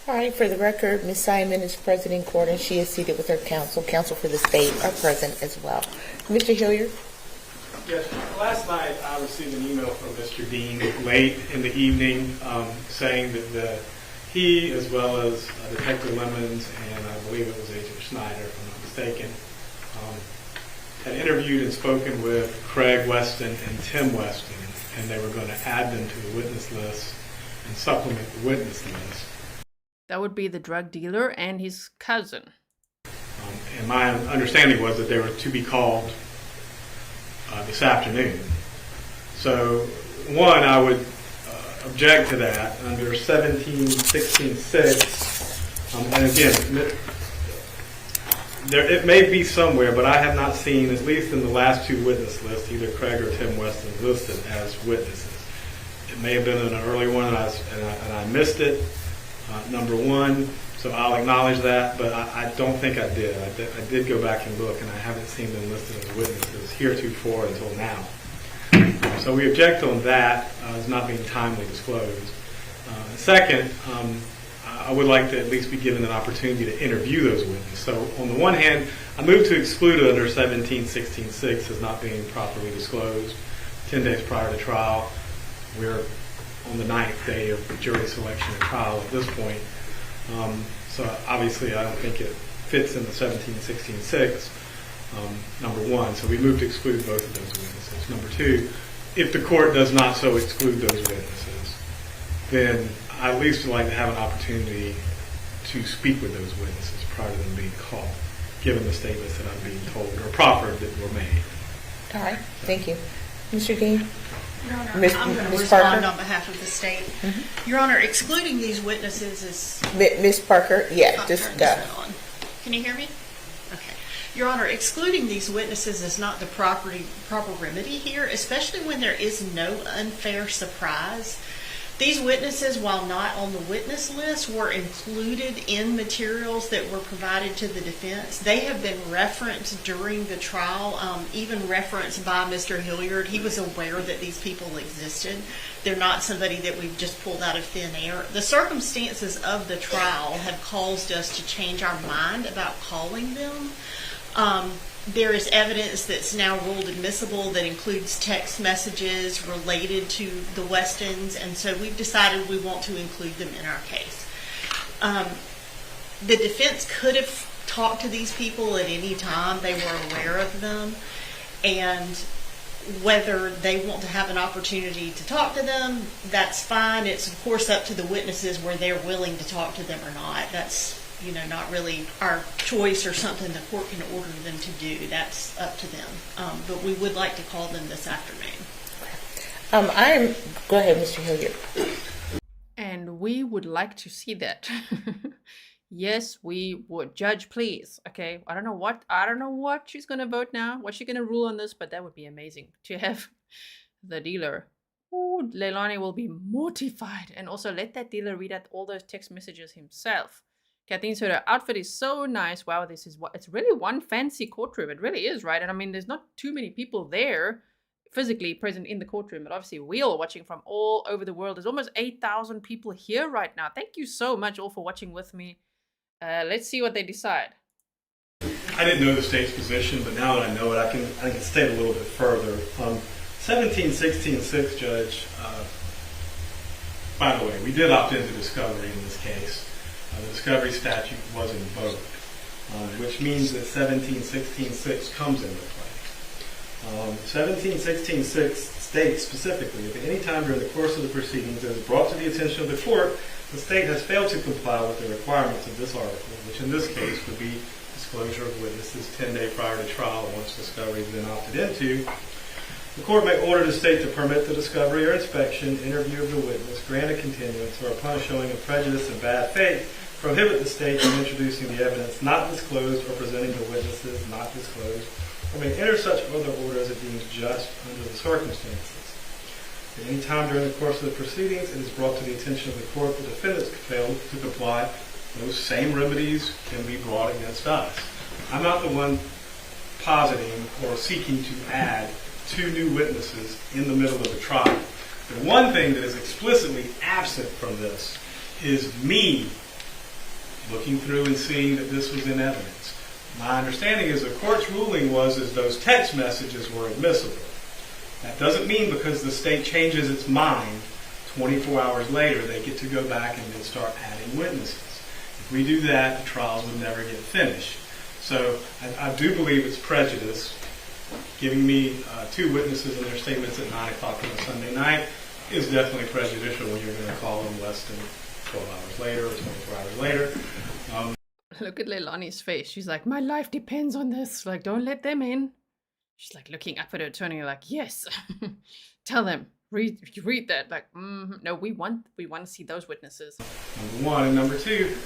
All right, for the record, Ms. Simon is present in court, and she is seated with her counsel. Counsel for the state are present as well. Mr. Hilliard? Yes, last night I received an email from Mr. Dean late in the evening saying that he, as well as Detective Lemons and I believe it was Agent Snider, if I'm not mistaken, had interviewed and spoken with Craig Weston and Tim Weston, and they were going to add them to the witness list and supplement the witness list. That would be the drug dealer and his cousin. And my understanding was that they were to be called this afternoon. So, one, I would object to that under 1716.6. And again, it may be somewhere, but I have not seen, at least in the last two witness lists, either Craig or Tim Weston listed as witnesses. It may have been in an early one, and I missed it. Number one, so I'll acknowledge that, but I don't think I did. I did go back and look, and I haven't seen them listed as witnesses heretofore until now. So we object on that as not being timely disclosed. Second, I would like to at least be given an opportunity to interview those witnesses. So on the one hand, I moved to exclude it under 1716.6 as not being properly disclosed 10 days prior to trial. We're on the 9th day of jury selection and trial at this point. So obviously I don't think it fits in the 1716.6, number one. So we moved to exclude both of those witnesses. Number two, if the court does not so exclude those witnesses, then I at least would like to have an opportunity to speak with those witnesses prior to them being called, given the statements that I'm being told or proffered that were made. All right, thank you. Mr. Dean? Your Honor, Ms. I'm going to Ms. respond Parker? on behalf of the state. Your Honor, excluding these witnesses is... Ms. Parker? Yeah, I'll just turn go. this on. Can you hear me? Okay. Your Honor, excluding these witnesses is not the proper remedy here, especially when there is no unfair surprise. These witnesses, while not on the witness list, were included in materials that were provided to the defense. They have been referenced during the trial, even referenced by Mr. Hilliard. He was aware that these people existed. They're not somebody that we've just pulled out of thin air. The circumstances of the trial have caused us to change our mind about calling them. There is evidence that's now ruled admissible that includes text messages related to the Westons, and so we've decided we want to include them in our case. The defense could have talked to these people at any time. They were aware of them, and whether they want to have an opportunity to talk to them, that's fine. It's, of course, up to the witnesses where they're willing to talk to them or not. That's not really our choice or something the court can order them to do. That's up to them. But we would like to call them this afternoon. Go ahead, Mr. Hilliard. And we would like to see that. Yes, we would. Judge, please. Okay. I don't know what she's gonna vote now, what she's gonna rule on this, but that would be amazing to have the dealer. Ooh, Leilani will be mortified. And also let that dealer read out all those text messages himself. Kathleen said her outfit is so nice. Wow, it's really one fancy courtroom. It really is, right? And I mean, there's not too many people there physically present in the courtroom, but obviously we all watching from all over the world. There's almost 8,000 people here right now. Thank you so much all for watching with me. Let's see what they decide. I didn't know the state's position, but now that I know it, I can state a little bit further. 1716-6, Judge, by the way, we did opt into discovery in this case. The discovery statute was invoked, which means that 1716-6 comes into play. 1716-6 states specifically, if at any time during the course of the proceedings it is brought to the attention of the court, the state has failed to comply with the requirements of this article, which in this case would be disclosure of witnesses 10 days prior to trial once discovery has been opted into. The court may order the state to permit the discovery or inspection, interview of the witness, grant a continuance, or upon showing of prejudice and bad faith, prohibit the state from introducing the evidence not disclosed or presenting the witnesses not disclosed, or may enter such other order as it deems just under the circumstances. At any time during the course of the proceedings, it is brought to the attention of the court the defendants failed to comply. Those same remedies can be brought against us. I'm not the one positing or seeking to add 2 new witnesses in the middle of a trial. The one thing that is explicitly absent from this is me looking through and seeing that this was in evidence. My understanding is the court's ruling was as those text messages were admissible. That doesn't mean because the state changes its mind 24 hours later they get to go back and then start adding witnesses. If we do that, the trials would never get finished. So I do believe it's prejudice. Giving me 2 witnesses and their statements at 9 o'clock on a Sunday night is definitely prejudicial when you're going to call them less than 12 hours later or 24 hours later. Look at Leilani's face. She's like, my life depends on this. Like, don't let them in. She's like looking up at her attorney like, yes, tell them, read that. Like, no, we want to see those witnesses. Number 1. And number 2,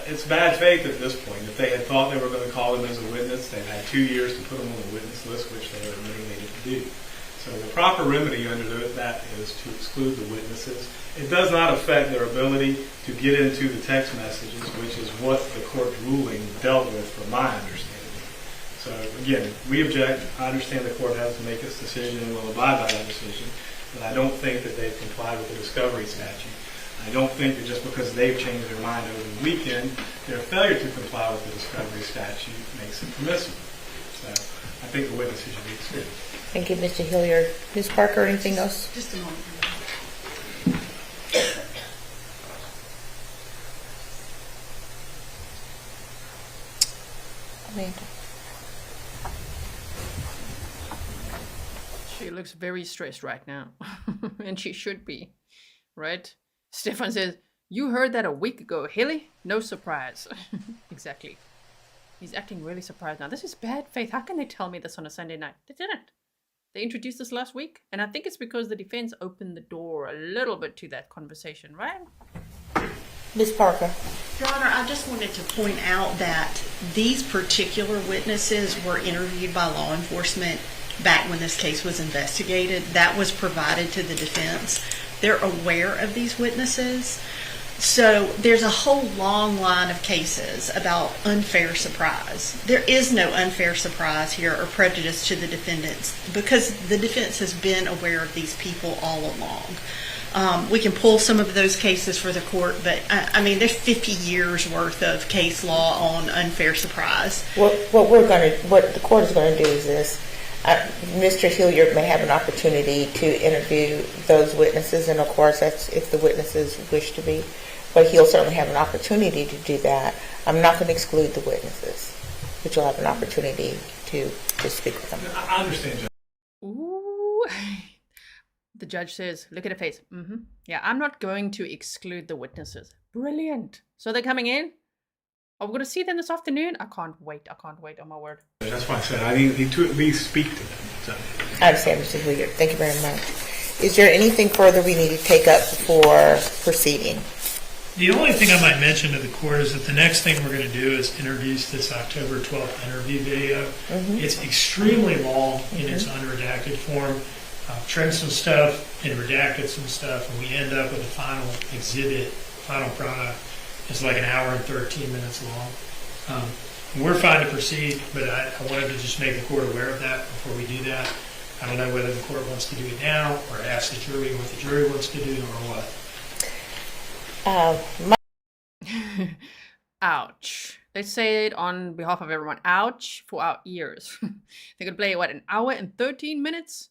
it's bad faith at this point. If they had thought they were going to call him as a witness, they've had 2 years to put him on the witness list, which they are admitting they didn't do. So the proper remedy under that is to exclude the witnesses. It does not affect their ability to get into the text messages, which is what the court's ruling dealt with from my understanding. So again, we object. I understand the court has to make its decision and will abide by that decision, but I don't think that they've complied with the discovery statute. I don't think that just because they've changed their mind over the weekend, their failure to comply with the discovery statute makes it permissible. So I think the witnesses should be excluded. Thank you, Mr. Hilliard. Ms. Parker, anything else? Just a moment. Amanda. She looks very stressed right now. And she should be, right? Stefan says, you heard that a week ago, Hilly? No surprise. Exactly. He's acting really surprised now. This is bad faith. How can they tell me this on a Sunday night? They didn't. They introduced this last week. And I think it's because the defense opened the door a little bit to that conversation, right? Ms. Parker. Your Honor, I just wanted to point out that these particular witnesses were interviewed by law enforcement back when this case was investigated. That was provided to the defense. They're aware of these witnesses. So there's a whole long line of cases about unfair surprise. There is no unfair surprise here or prejudice to the defendants because the defense has been aware of these people all along. We can pull some of those cases for the court, but I mean, there's 50 years worth of case law on unfair surprise. What the court is going to do is this. Mr. Hilliard may have an opportunity to interview those witnesses, and of course, that's if the witnesses wish to be. But he'll certainly have an opportunity to do that. I'm not going to exclude the witnesses, but you'll have an opportunity to speak with them. I understand, Judge. Ooh. The judge says, look at her face. Yeah, I'm not going to exclude the witnesses. Brilliant. So they're coming in? Are we going to see them this afternoon? I can't wait. Oh my word. That's why I said I need to at least speak to them. So. I understand, Mr. Hilliard. Thank you very much. Is there anything further we need to take up before proceeding? The only thing I might mention to the court is that the next thing we're going to do is introduce this October 12th interview video. Mm-hmm. It's extremely long in its unredacted form. Trimmed some stuff and redacted some stuff, and we end up with a final exhibit, final product. It's like an hour and 13 minutes long. We're fine to proceed, but I wanted to just make the court aware of that before we do that. I don't know whether the court wants to do it now or ask the jury what the jury wants to do or what. Ouch. Let's say it on behalf of everyone. Ouch for our ears. They're going to play, what, an hour and 13 minutes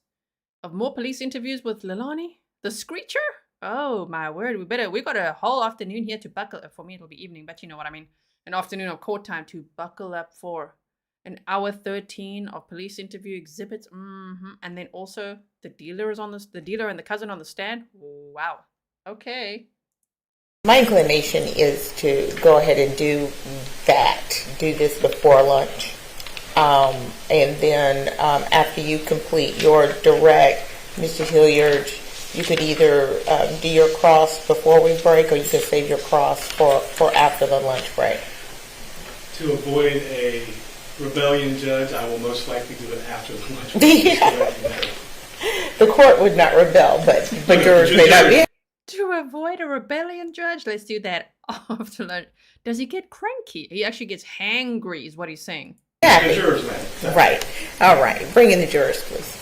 of more police interviews with Leilani? The Screecher? Oh, my word. We got a whole afternoon here to buckle up. For me, it'll be evening, but you know what I mean. An afternoon of court time to buckle up for an hour 13 of police interview exhibits. And then also the dealer is on this, the dealer and the cousin on the stand. Wow. Okay. My inclination is to go ahead and do this before lunch. And then after you complete your direct, Mr. Hilliard, you could either do your cross before we break, or you could save your cross for after the lunch break. To avoid a rebellion, Judge, I will most likely do it after the lunch break. Yeah. The court would not rebel, but jurors may not be. To avoid a rebellion, Judge, let's do that after lunch. Does he get cranky? He actually gets hangry, is what he's saying. Yeah. The jurors, man. Right. All right. Bring in the jurors, please.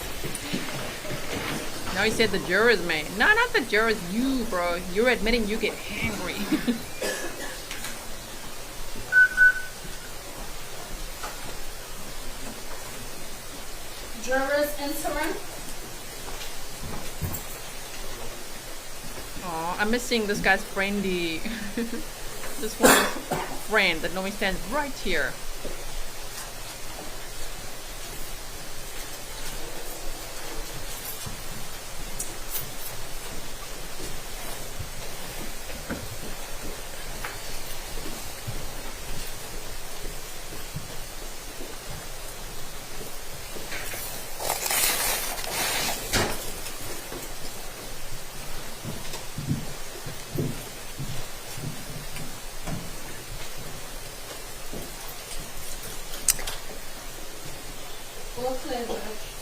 No, he said the jurors, man. No, not the jurors. You, bro. You're admitting you get hangry. Jurors interim. Aw, I'm missing this guy's friendly. This one friend that normally stands right here.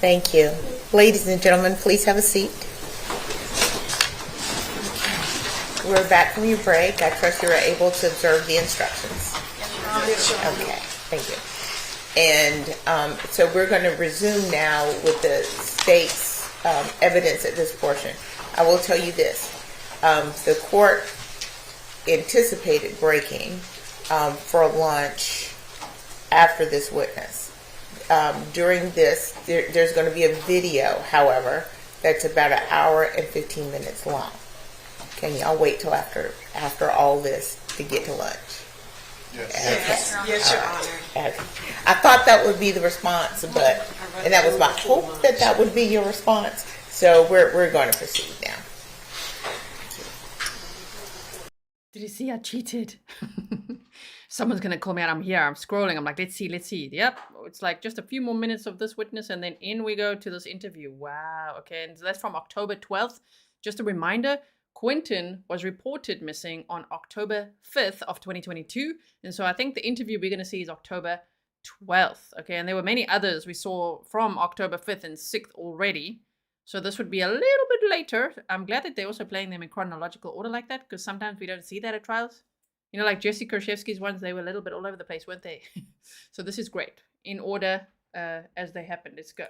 Thank you. Ladies and gentlemen, please have a seat. We're back from your break. I trust you were able to observe the instructions. Okay, thank you. And so we're going to resume now with the state's evidence at this portion. I will tell you this. The court anticipated breaking for lunch after this witness. During this, there's going to be a video, however, that's about an hour and 15 minutes long. Can y'all wait till after all this to get to lunch? Yes, Okay. yes, Your Honor. Okay. I thought that would be the response, and that was my hope that would be your response. So we're going to proceed now. Did you see I cheated? Someone's going to call me out. I'm here. I'm scrolling. I'm like, let's see. Yep. It's like just a few more minutes of this witness, and then in we go to this interview. Wow. Okay. And that's from October 12th. Just a reminder, Quinton was reported missing on October 5th of 2022. And so I think the interview we're going to see is October 12th. Okay. And there were many others we saw from October 5th and 6th already. So this would be a little bit later. I'm glad that they're also playing them in chronological order like that, because sometimes we don't see that at trials. You know, like Jesse Kershevsky's ones, they were a little bit all over the place, weren't they? So this is great. In order as they happened. Let's go.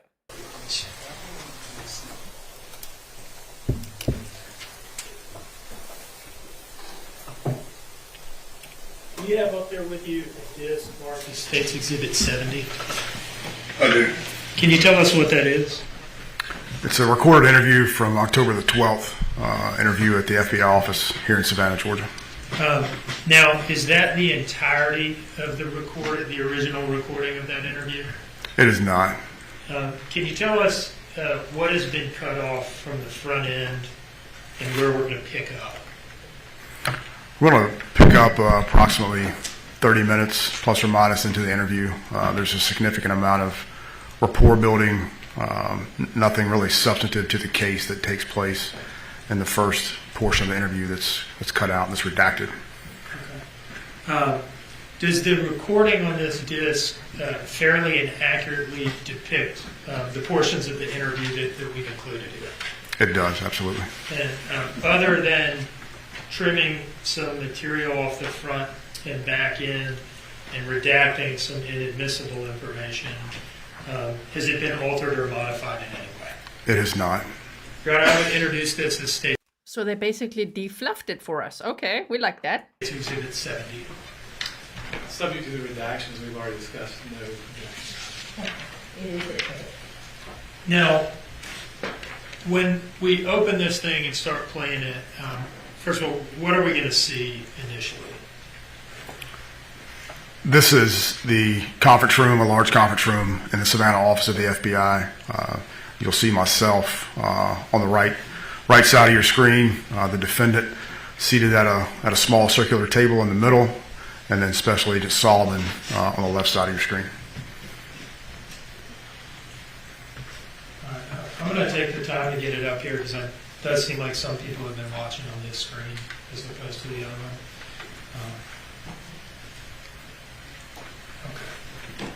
Do you have up there with you this marked as State's Exhibit 70? I do. Can you tell us what that is? It's a recorded interview from October the 12th, interview at the FBI office here in Savannah, Georgia. Now, is that the entirety of the original recording of that interview? It is not. Can you tell us what has been cut off from the front end and where we're going to pick up? We're going to pick up approximately 30 minutes plus or minus into the interview. There's a significant amount of rapport building, nothing really substantive to the case that takes place in the first portion of the interview that's cut out and that's redacted. Okay. Does the recording on this disc fairly and accurately depict the portions of the interview that we've included here? It does, absolutely. And other than trimming some material off the front and back end and redacting some inadmissible information, has it been altered or modified in any way? It is not. Your Honor, I would introduce this as State So they basically defluffed it for us. Okay, we like that. Exhibit 70. Subject to the redactions we've already discussed. No. Now, when we open this thing and start playing it, first of all, what are we going to see initially? This is the conference room, a large conference room in the Savannah office of the FBI. You'll see myself on the right side of your screen, the defendant seated at a small circular table in the middle, and then Special Agent Solomon on the left side of your screen. All right, I'm going to take the time to get it up here because it does seem like some people have been watching on this screen as opposed to the other one. Okay.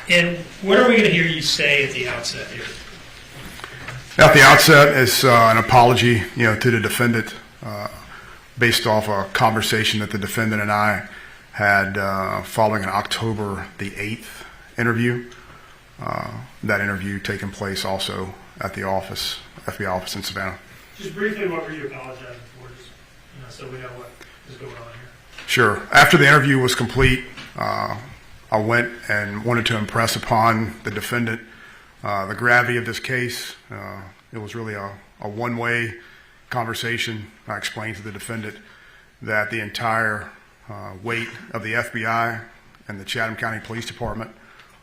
And what are we going to hear you say at the outset here? At the outset, it's an apology, to the defendant, based off a conversation that the defendant and I had following an October the 8th interview. That interview taking place also at the office, FBI office in Savannah. Just briefly, what were you apologizing for, just, so we know what is going on here? Sure. After the interview was complete, I went and wanted to impress upon the defendant the gravity of this case. It was really a one-way conversation. I explained to the defendant that the entire weight of the FBI and the Chatham County Police Department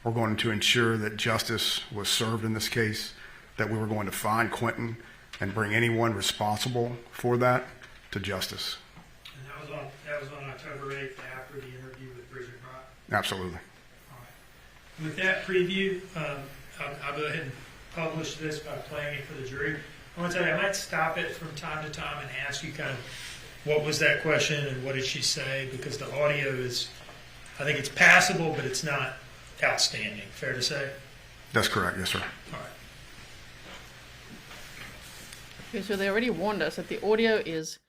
were going to ensure that justice was served in this case, that we were going to find Quinton and bring anyone responsible for that to justice. And that was on October 8th after the interview with Bridget, right? Absolutely. All right. With that preview, I'll go ahead and publish this by playing it for the jury. I want to tell you, I might stop it from time to time and ask you kind of what was that question and what did she say, because the audio is, I think it's passable, but it's not outstanding. Fair to say? That's correct, yes, sir. All right. Okay, so they already warned us that the audio is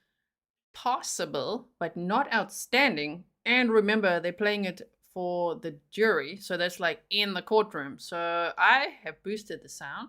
possible, but not outstanding. And remember, they're playing it for the jury, so that's like in the courtroom. So I have boosted the sound.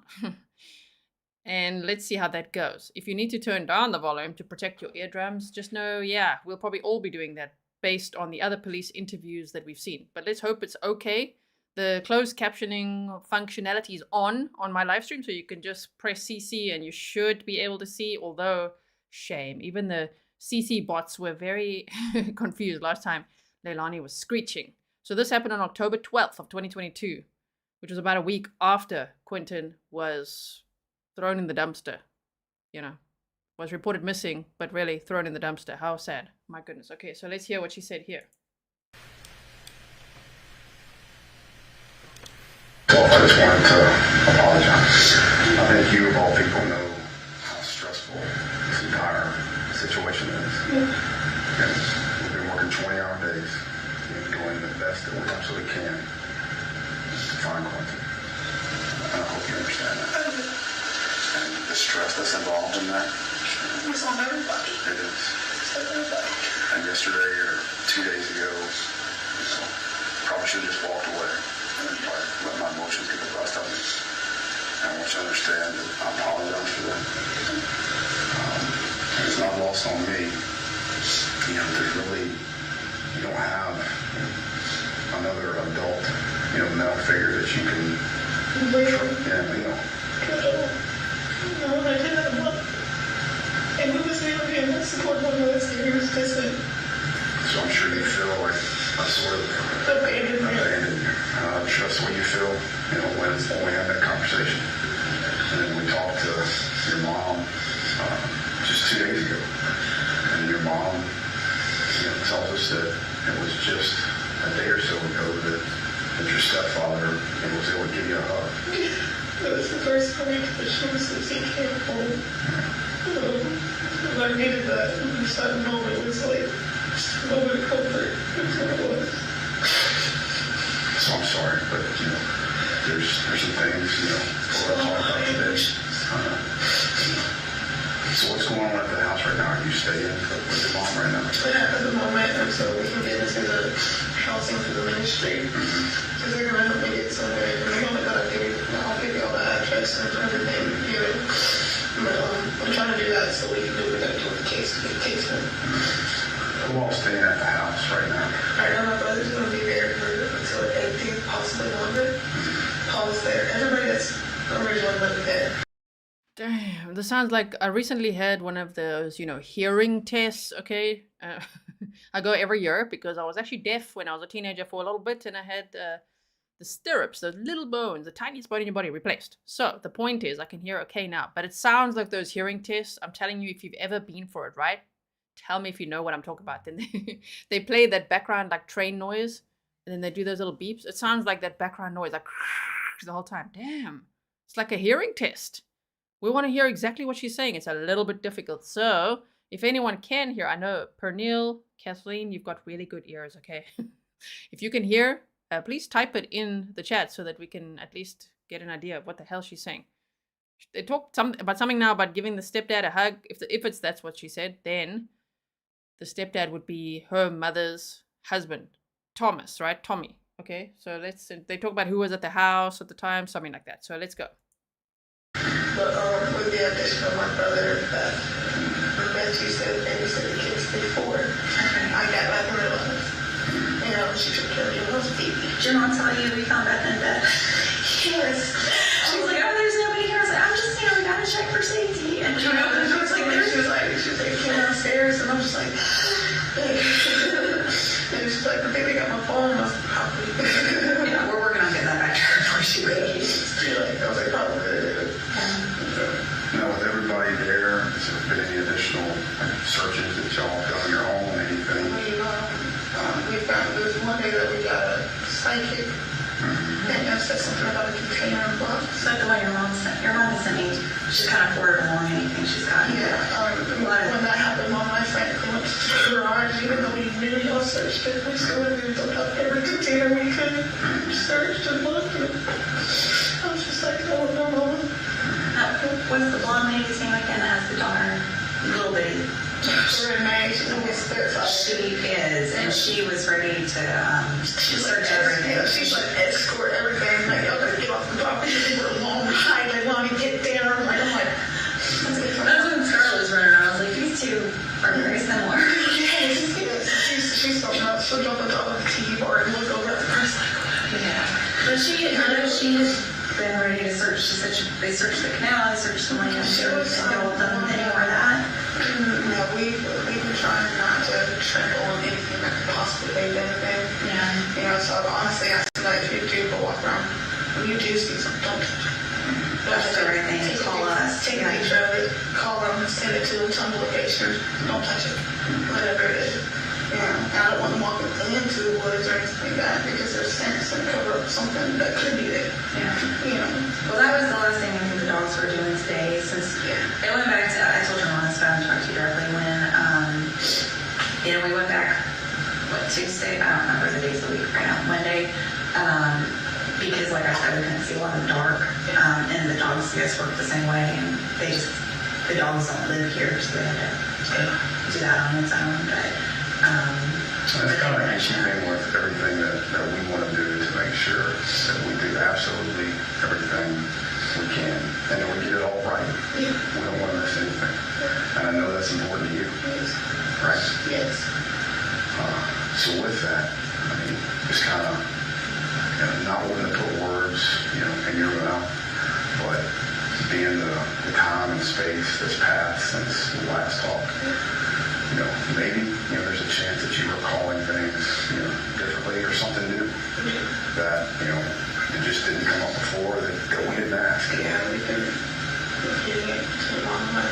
And let's see how that goes. If you need to turn down the volume to protect your eardrums, just know, yeah, we'll probably all be doing that based on the other police interviews that we've seen. But let's hope it's okay. The closed captioning functionality is on my live stream, so you can just press CC and you should be able to see, although, shame, even the CC bots were very confused last time Leilani was screeching. So this happened on October 12th of 2022, which was about a week after Quinton was thrown in the dumpster, was reported missing, but really thrown in the dumpster. How sad. My goodness. Okay, so let's hear what she said here. Well, I just wanted to apologize. I think you, of all people, know how stressful this entire situation is. And we've been working 20-hour days and doing the best that we absolutely can to find Quinton. And I hope you understand that. And the stress that's involved in that. It's on everybody. It is. It's on everybody. And yesterday or 2 days ago, probably should have just walked away. And let my emotions get the best of me. And I want you to understand that I apologize for that. And it's not lost on me. There's really, you don't have another adult, male figure that you can, And we was able to get support from the listeners. So I'm sure you feel like a sort of abandoned. Just what you feel, when we had that conversation. And then we talked to your mom just 2 days ago. And your mom tells us that it was just a day or so ago that your stepfather was able to give you a hug. That was the first time that she was since he came home. And I needed that. And just that moment was like just a moment of comfort. That's what it was. So I'm sorry, but there's some things we'll talk about today. So what's going on at the house right now? Are you staying with your mom right now? Yeah, at the moment, so we can get into the housing for the ministry. Because they're going to help me get somewhere. And the moment that I'll give you all the address and everything, But I'm trying to do that so we can do what we got to do with the case to get the case done. Who all staying at the house right now? Right now, my brother's going to be there until 18th, possibly longer. Paul's there. Everybody that's originally living there. Damn, this sounds like I recently had one of those, hearing tests, okay? I go every year because I was actually deaf when I was a teenager for a little bit, and I had the stirrups, those little bones, the tiniest bone in your body replaced. So the point is I can hear okay now, but it sounds like those hearing tests. I'm telling you, if you've ever been for it, right? Tell me if you know what I'm talking about. Then they play that background like train noise, and then they do those little beeps. It sounds like that background noise, like the whole time. Damn, it's like a hearing test. We want to hear exactly what she's saying. It's a little bit difficult. So if anyone can hear, I know Pernille, Kathleen, you've got really good ears, okay? If you can hear, please type it in the chat so that we can at least get an idea of what the hell she's saying. They talked about something now about giving the stepdad a hug. If that's what she said, then the stepdad would be her mother's husband, Thomas, right? Tommy. Okay, so they talk about who was at the house at the time, something like that. So let's go. But with the addition of my brother, that you said babysit the kids before, I got back in her life. She took care of your mom's baby. Did your mom tell you we found Beth in bed? Yes. She was like, oh, there's nobody here. I was like, I'm just, we gotta check for safety. And she was like, came downstairs, and I'm just like, and she's like, I think they got my phone. I was like, probably. Yeah, we're working on getting that back to her before she leaves. I was like, probably. Now, with everybody there, has there been any additional searches that y'all have done on your own, anything? We found, there was one day that we got a psychic, and said something about a container and box. That's the one your mom sent me. She's kind of forwarded along anything she's got. Yeah, when that happened, Mom and I frankly went to the garage, even though we knew y'all searched it. We still went and looked up every container we could, searched and looked, and I was just like, oh no, Mama. What's the blonde lady's name again that has the daughter? Little bitty. Renee, she's always spiritual. She is, and she was ready to search everything. Yeah, she's like escort everything. Like, y'all gotta get off the property. They were long high. They want to get there. I'm like, that's when Carley was running around. I was like, these two are very similar. Yes. She's something else. She'll jump into the TV bar and look over at the press like, yeah. But she has been ready to search. She said they searched the canal, they searched the land, and y'all done any more of that? No, we've been trying not to trample on anything that could possibly be anything. Yeah. So honestly, I feel like if you do go walk around, when you do see something, don't touch it. That's the right thing. Call us. Take a picture of it, call them, send it to them, tell them the location. Don't touch it. Whatever it is. I don't want them walking into the woods or anything like that because there's sense and cover up something that could be there. Yeah. Well, that was the last thing I think the dogs were doing today since it went back to, I told your mom this, but I talked to you directly when, we went back, Tuesday? I don't remember the days of the week right now, Monday. Because like I said, we couldn't see a lot in the dark. And the dogs, work the same way, and the dogs don't live here, so they had to do that on its own, but that's kind of keeping with everything that we want to do to make sure that we do absolutely everything we can and that we get it all right. We don't want to miss anything. And I know that's important to you. Right? Yes. So with that, just kind of not wanting to put words in your mouth, but being the time and space that's passed since the last talk, maybe there's a chance that you were calling things differently or something new that it just didn't come up before that we didn't ask. Yeah, we've been getting it to the long run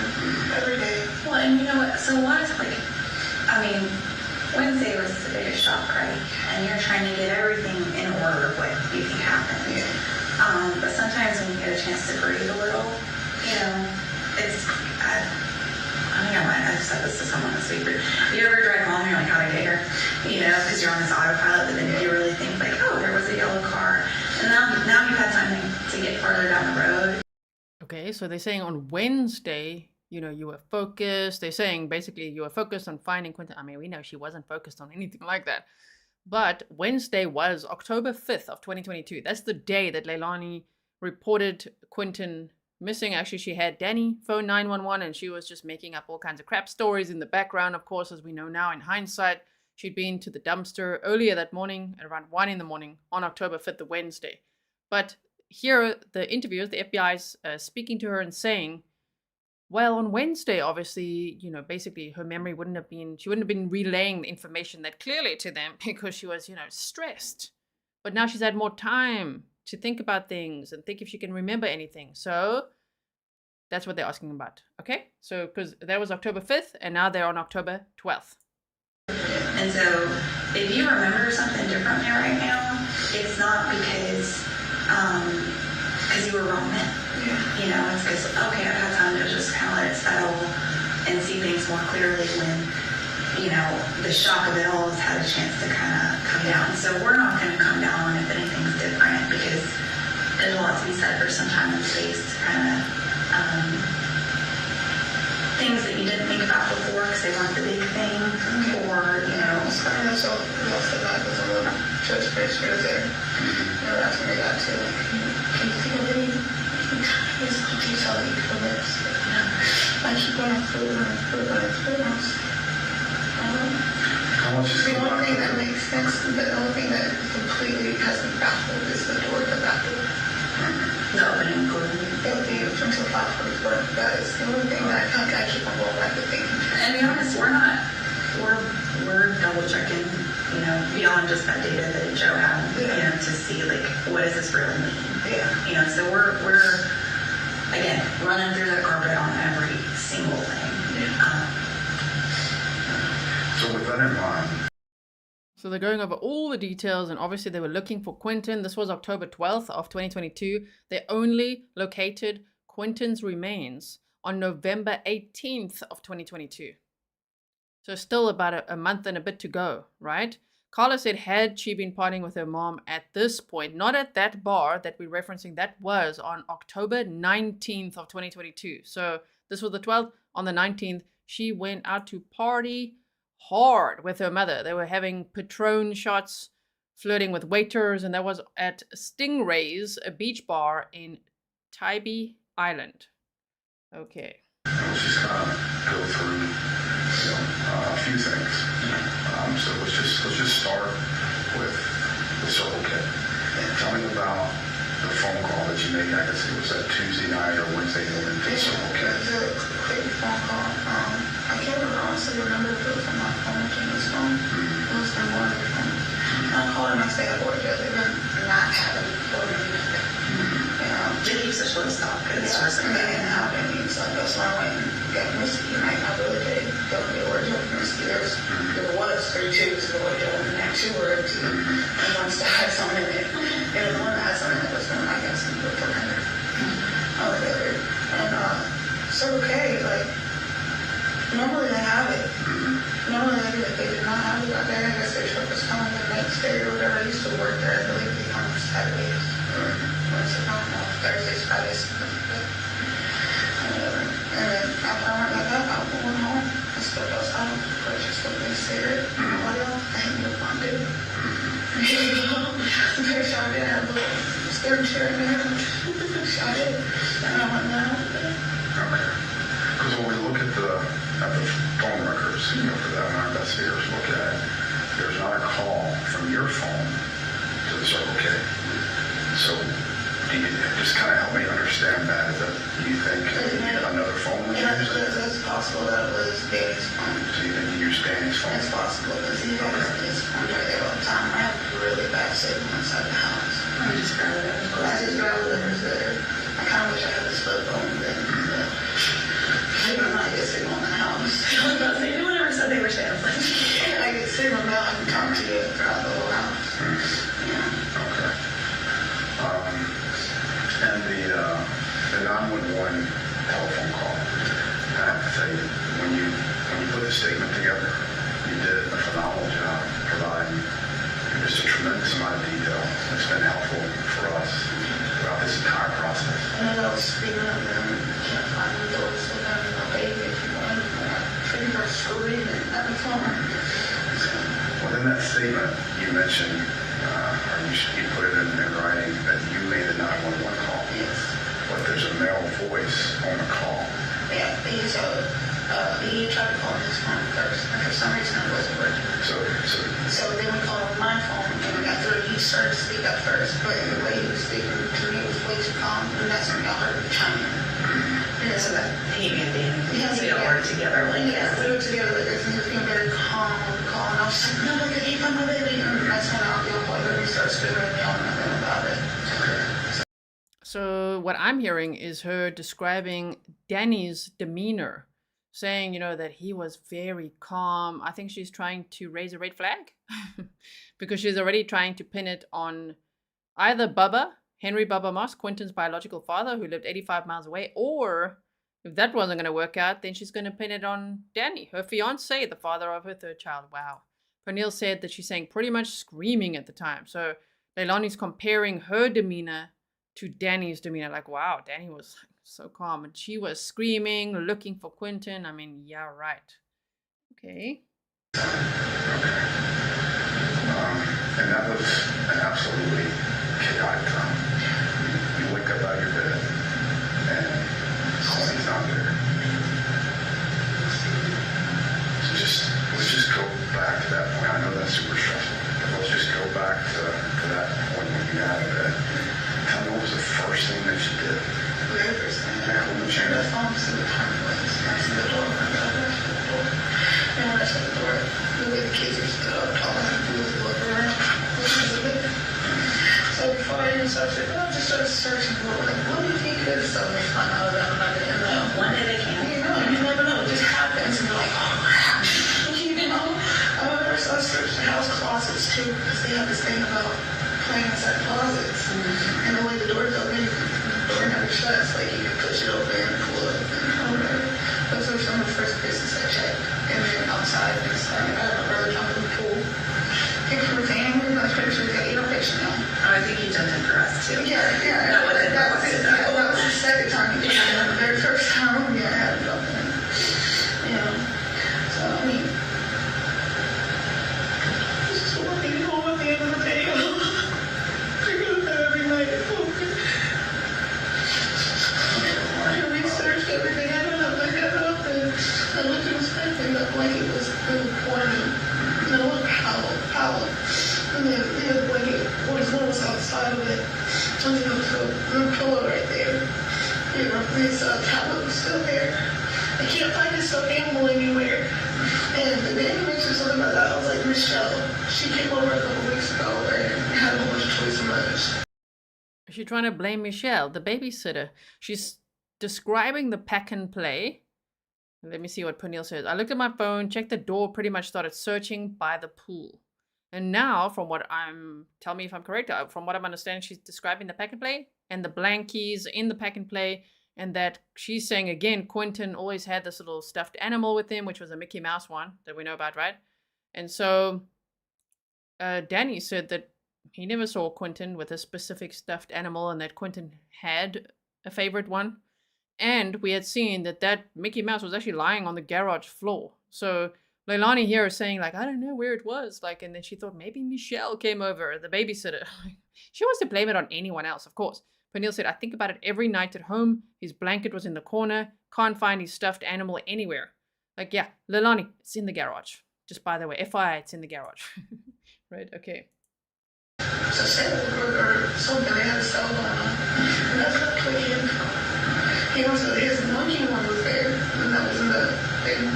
every day. Well, and you know what? So a lot of Wednesday was the biggest shock, right? And you're trying to get everything in order of what you think happened. But sometimes when you get a chance to breathe a little, you know, it's, I think I've said this to someone this week, but you ever drive home and you're like, how'd I get here? You know, because you're on this autopilot, but then you really think like, oh, there was a yellow car. And now you've had time to get farther down the road. Okay, so they're saying on Wednesday, you know, you were focused. They're saying basically you were focused on finding Quinton. I mean, we know she wasn't focused on anything like that. But Wednesday was October 5th of 2022. That's the day that Leilani reported Quinton missing. Actually, she had Danny phone 911 and she was just making up all kinds of crap stories in the background. Of course, as we know now in hindsight, she'd been to the dumpster earlier that morning at around 1 in the morning on October 5th, the Wednesday. But here, the interviewers, the FBI's speaking to her and saying, well, on Wednesday, obviously, you know, basically her memory she wouldn't have been relaying the information that clearly to them because she was, you know, stressed. But now she's had more time to think about things and think if she can remember anything. So that's what they're asking about. Okay? So, because that was October 5th and now they're on October 12th. And so if you remember something differently right now, it's not because you were wrong then. You know, it's because, okay, I've had time to just kind of let it settle and see things more clearly when, you know, the shock of it all has had a chance to kind of come down. So we're not going to come down on if anything's different because there's a lot to be said for some time and space to kind of things that you didn't think about before because they weren't the big thing, or, you know. It's kind of so most of that was a little church picture there. You know, that's when they got to, can you think of any detail that you could miss? Like keep going on food. How much is the only thing that makes sense, the only thing that completely has me baffled is the door to that door. The opening door. The from 5 for that is the only thing that I keep on going back to thinking. And to be honest, we're double checking, you know, beyond just that data that Joe had, you know, to see like what does this really mean? You know, so we're again running through the carpet on every single thing. So with that in mind. So they're going over all the details, and obviously they were looking for Quinton. This was October 12th of 2022. They only located Quinton's remains on November 18th of 2022. So still about a month and a bit to go, right? Carla said had she been partying with her mom at this point, not at that bar that we're referencing, that was on October 19th of 2022. So this was the 12th. On the 19th, she went out to party hard with her mother. They were having Patron shots, flirting with waiters, and that was at Stingray's, a beach bar in Tybee Island. Okay. She's gonna go through, you know, a few things. So let's just start with the Circle K. Tell me about the phone call that you made. I guess it was that Tuesday night or Wednesday morning to the Circle K. It was a quick phone call. I can't honestly remember if it was on my phone or Jimmy's phone. It was from one of the phones. I called him and said, I ordered it. They were not having ordered anything. Jimmy used to short stop. They didn't have any, so that's why I went and got whiskey. And I really did go to the order of whiskey. There was 3 tubes of order, and then 2 were empty. And one still had some in it. And the one that had some in it was from, I guess, some Brooklyn or whatever. And so okay, like, normally they have it. Normally they do it. They did not have it out there. I guess their truck was coming the next day or whatever. I used to work there. I believe they come Saturdays. Thursdays, Fridays, whatever. And then after I went like that, I went home. I stepped outside and purchased a big cigarette. What else? I hit the one dude. I'm pretty sure I did have a little steering chair in there. I did. And I went down. Okay. Because when we look at the phone records, you know, for that when our investigators look at it, there's not a call from your phone to the Circle K. So do you just kind of help me understand that? Is that, do you think another phone was used? It's possible that it was Danny's phone. So you think you used Danny's phone? It's possible because he has his phone right there all the time. I have really bad signal inside the house. I just grab whatever's there. I kind of wish I had this flip phone then. I don't know, I get signal in the house. They never said they were sampling. I get signal the 911 telephone call. I have to say, when you put the statement together, you did a phenomenal job providing just a tremendous amount of detail that's been helpful for us throughout this entire process. And I was speaking of them, can't find the doors, so now my baby, if you want more, pretty much screaming at the phone. Within that statement, you mentioned, or you put it in writing, that you made the 911 call. Yes. But there's a male voice on the call. Yeah, he tried to call his phone first, and for some reason it wasn't working. So then we called my phone, and we got through. He started to speak up first, but the way he was speaking to me was way too calm, and that's when y'all heard the chime in. So that he and Danny, Yes, we all work together like yeah, this. we were together like this, and he was being very calm on the call, and I was just like, no, look at keep on my baby, and that's when y'all heard me start screaming and yelling at them about it. So what I'm hearing is her describing Danny's demeanor, saying, that he was very calm. I think she's trying to raise a red flag because she's already trying to pin it on either Bubba, Henry Bubba Moss, Quinton's biological father, who lived 85 miles away, or if that wasn't going to work out, then she's going to pin it on Danny, her fiance, the father of her third child. Wow. Pernille said that she's saying pretty much screaming at the time. So Leilani's comparing her demeanor to Danny's demeanor. Like, wow, Danny was so calm. And she was screaming, looking for Quinton. I mean, yeah, right. Okay. And that was an absolutely chaotic time. You wake up out of your bed and Quinton's not there. So let's just go back to that point. I know that's super stressful, but let's just go back to that point when you got out of bed. Tell me what was the first thing that you did? The very first thing I did, I turned the phone to see what time it was. I see the door, and when I shut the door, the way the kids are stood up, all I had to do was look around. So before I even started, I just started searching for like, what do you think it is? So they find out that I'm not going to know. One day they can. You never know. It just happens, and you're like, oh crap. I remember I searched the house closets too, because they have this thing about playing inside closets. And the way the doors open, the door never shuts. Like you can push it open and pull it open. Those were some of the first places I checked. And then outside, I had my brother jump in the pool. Picture with Amber, I was pretty sure we got 8 picture now. I think he jumped in for us too. Yeah. That was the second time he did it. The very first time, I had him jump in. So, I mean, this is what we do at the end of the day. I go to bed every night at 4. I researched everything. I don't know. I got up and I looked at his face and that blanket was really pointing. And I looked Howell. And then the blanket was outside of it. And there was a pillow right there. His tablet was still there. I can't find his stuffed animal anywhere. And the name mentioned something about that. I was like, Michelle. She came over a couple weeks ago and had a whole bunch of toys and lunch. She's trying to blame Michelle, the babysitter. She's describing the pack and play. Let me see what Pernille says. I looked at my phone, checked the door, pretty much started searching by the pool. And now, tell me if I'm correct, from what I'm understanding, she's describing the pack and play and the blankies in the pack and play. And that she's saying, again, Quinton always had this little stuffed animal with him, which was a Mickey Mouse one that we know about, right? And so Danny said that he never saw Quinton with a specific stuffed animal and that Quinton had a favorite one. And we had seen that Mickey Mouse was actually lying on the garage floor. So Leilani here is saying, like, I don't know where it was. Like, and then she thought maybe Michelle came over, the babysitter. She wants to blame it on anyone else, of course. Pernille said, I think about it every night at home. His blanket was in the corner. Can't find his stuffed animal anywhere. Like, yeah, Leilani, it's in the garage. Just by the way, FYI, it's in the garage. Right, okay. So Sarah or something, they had a cell phone on. And that's not quick info. He also, his monkey one was there. And that was in the thing.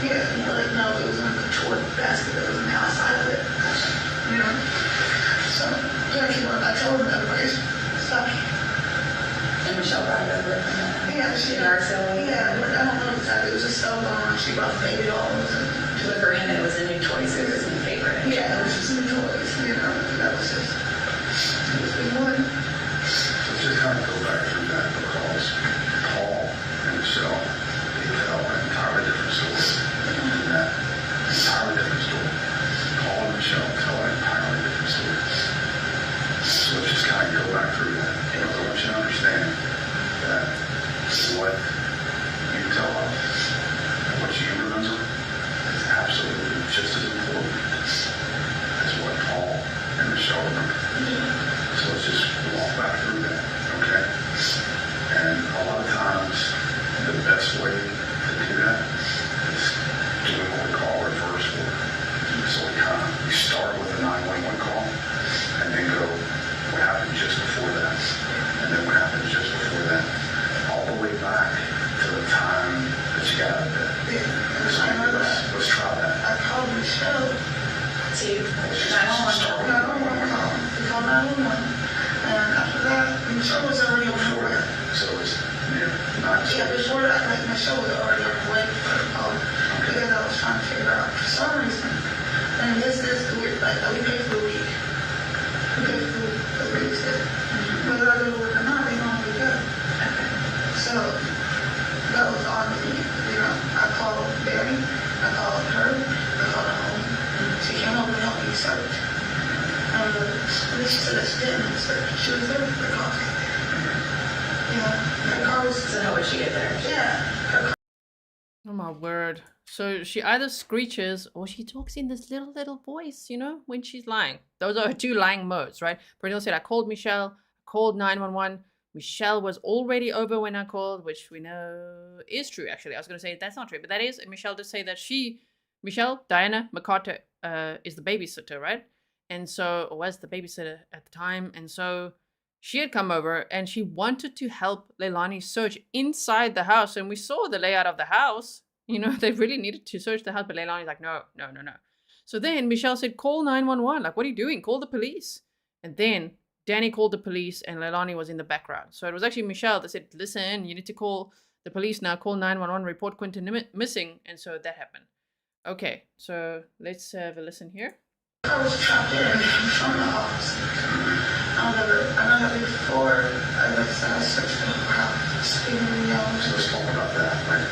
Yeah, but no, it was in the toy basket that was on the outside of it. So, I told him that place. Stop. And Michelle brought it over from the yard sale. Yeah, I don't know exactly. It was a cell phone. She brought the baby dolls. To look her in, it was a new toy, so it was a new favorite. Yeah, it was just new toys, That was just, it was the one. So just kind of go back through that like, we pay for the week. We pay for the babysitter. Whether I go to work or not, they normally go. So that was on me. You know, I called Barry, I called her, I called her home. She came over and helped me search. She said that she didn't search. She was there for the coffee. You know, her car was. So how would she get there? Yeah. Oh my word. So she either screeches or she talks in this little voice, you know, when she's lying. Those are her two lying modes, right? Pernille said, I called Michelle, I called 911. Michelle was already over when I called, which we know is true, actually. I was going to say that's not true, but that is. And Michelle did say that Michelle, Diana McCarter, is the babysitter, right? And so, or was the babysitter at the time. And so she had come over and she wanted to help Leilani search inside the house. And we saw the layout of the house. You know, they really needed to search the house, but Leilani's like, no. So then Michelle said, call 911. Like, what are you doing? Call the police. And then Danny called the police and Leilani was in the background. So it was actually Michelle that said, listen, you need to call the police now. Call 911, report Quinton missing. And so that happened. Okay, so let's have a listen here. I was trapped in from the house. I remember before I searched the whole house, screaming, yelling. So let's talk about that, right?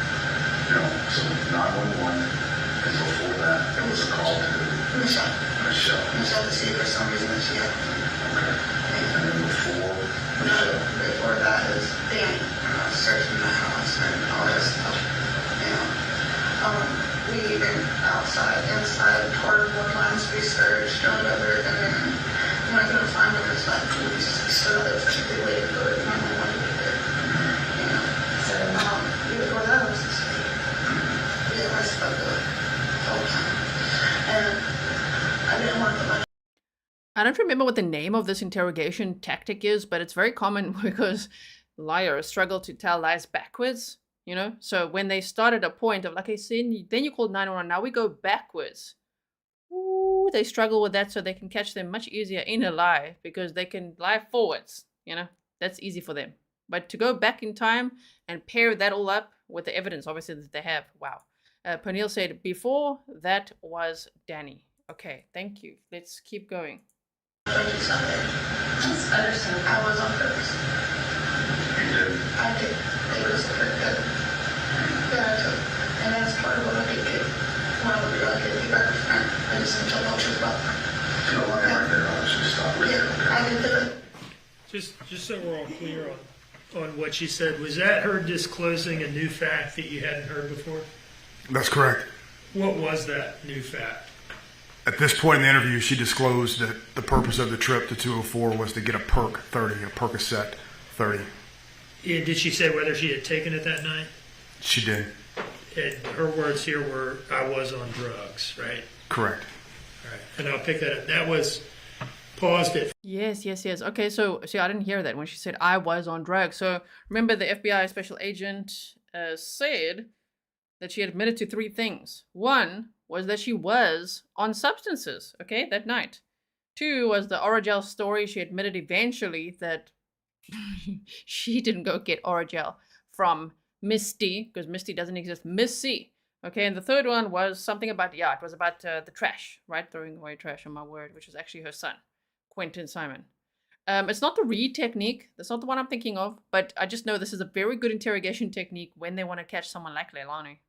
You know, so 911, and before that, there was a call to Michelle. Michelle to see for some reason that she had. Okay. And then before that is Danny. Searching the house and all that stuff. You know, we even inside, part of what lines we searched or whatever, and then when I couldn't find them, it's like we just stood up and they waited for it. My mom wanted to get there. You know, so before that, I was just I slept the whole time, and I didn't want to. I don't remember what the name of this interrogation tactic is, but it's very common because liars struggle to tell lies backwards, you know? So when they start at a point of like, hey, then you called 911, now we go backwards. Ooh, they struggle with that so they can catch them much easier in a lie because they can lie forwards, you know? That's easy for them. But to go back in time and pair that all up with the evidence, obviously, that they have, wow. Pernille said, before that was Danny. Okay, thank you. Let's keep going. I was on purpose. I did. It was a that I took. And that's part of what I did get. When I would be like, get back with friend. I just didn't tell the truth about it. you know, right there, I just stop right there. Yeah, I did do it. Just so we're all clear on what she said, was that her disclosing a new fact that you hadn't heard before? That's correct. What was that new fact? At this point in the interview, she disclosed that the purpose of the trip to 204 was to get a Perk 30, a Percocet 30. Yeah, did she say whether she had taken it that night? She did. And her words here were, I was on drugs, right? Correct. All right. And I'll pick that up. That was paused it. Yes. Okay, so see, I didn't hear that when she said I was on drugs. So remember the FBI special agent said that she admitted to 3 things. 1 was that she was on substances, okay, that night. 2 was the Oragel story. She admitted eventually that she didn't go get Oragel from Misty, because Misty doesn't exist, Missy. Okay, and the 3rd one was something about, it was about the trash, right? Throwing away trash, on my word, which was actually her son, Quinton Simon. It's not the Reed technique. That's not the one I'm thinking of, but I just know this is a very good interrogation technique when they want to catch someone like Leilani.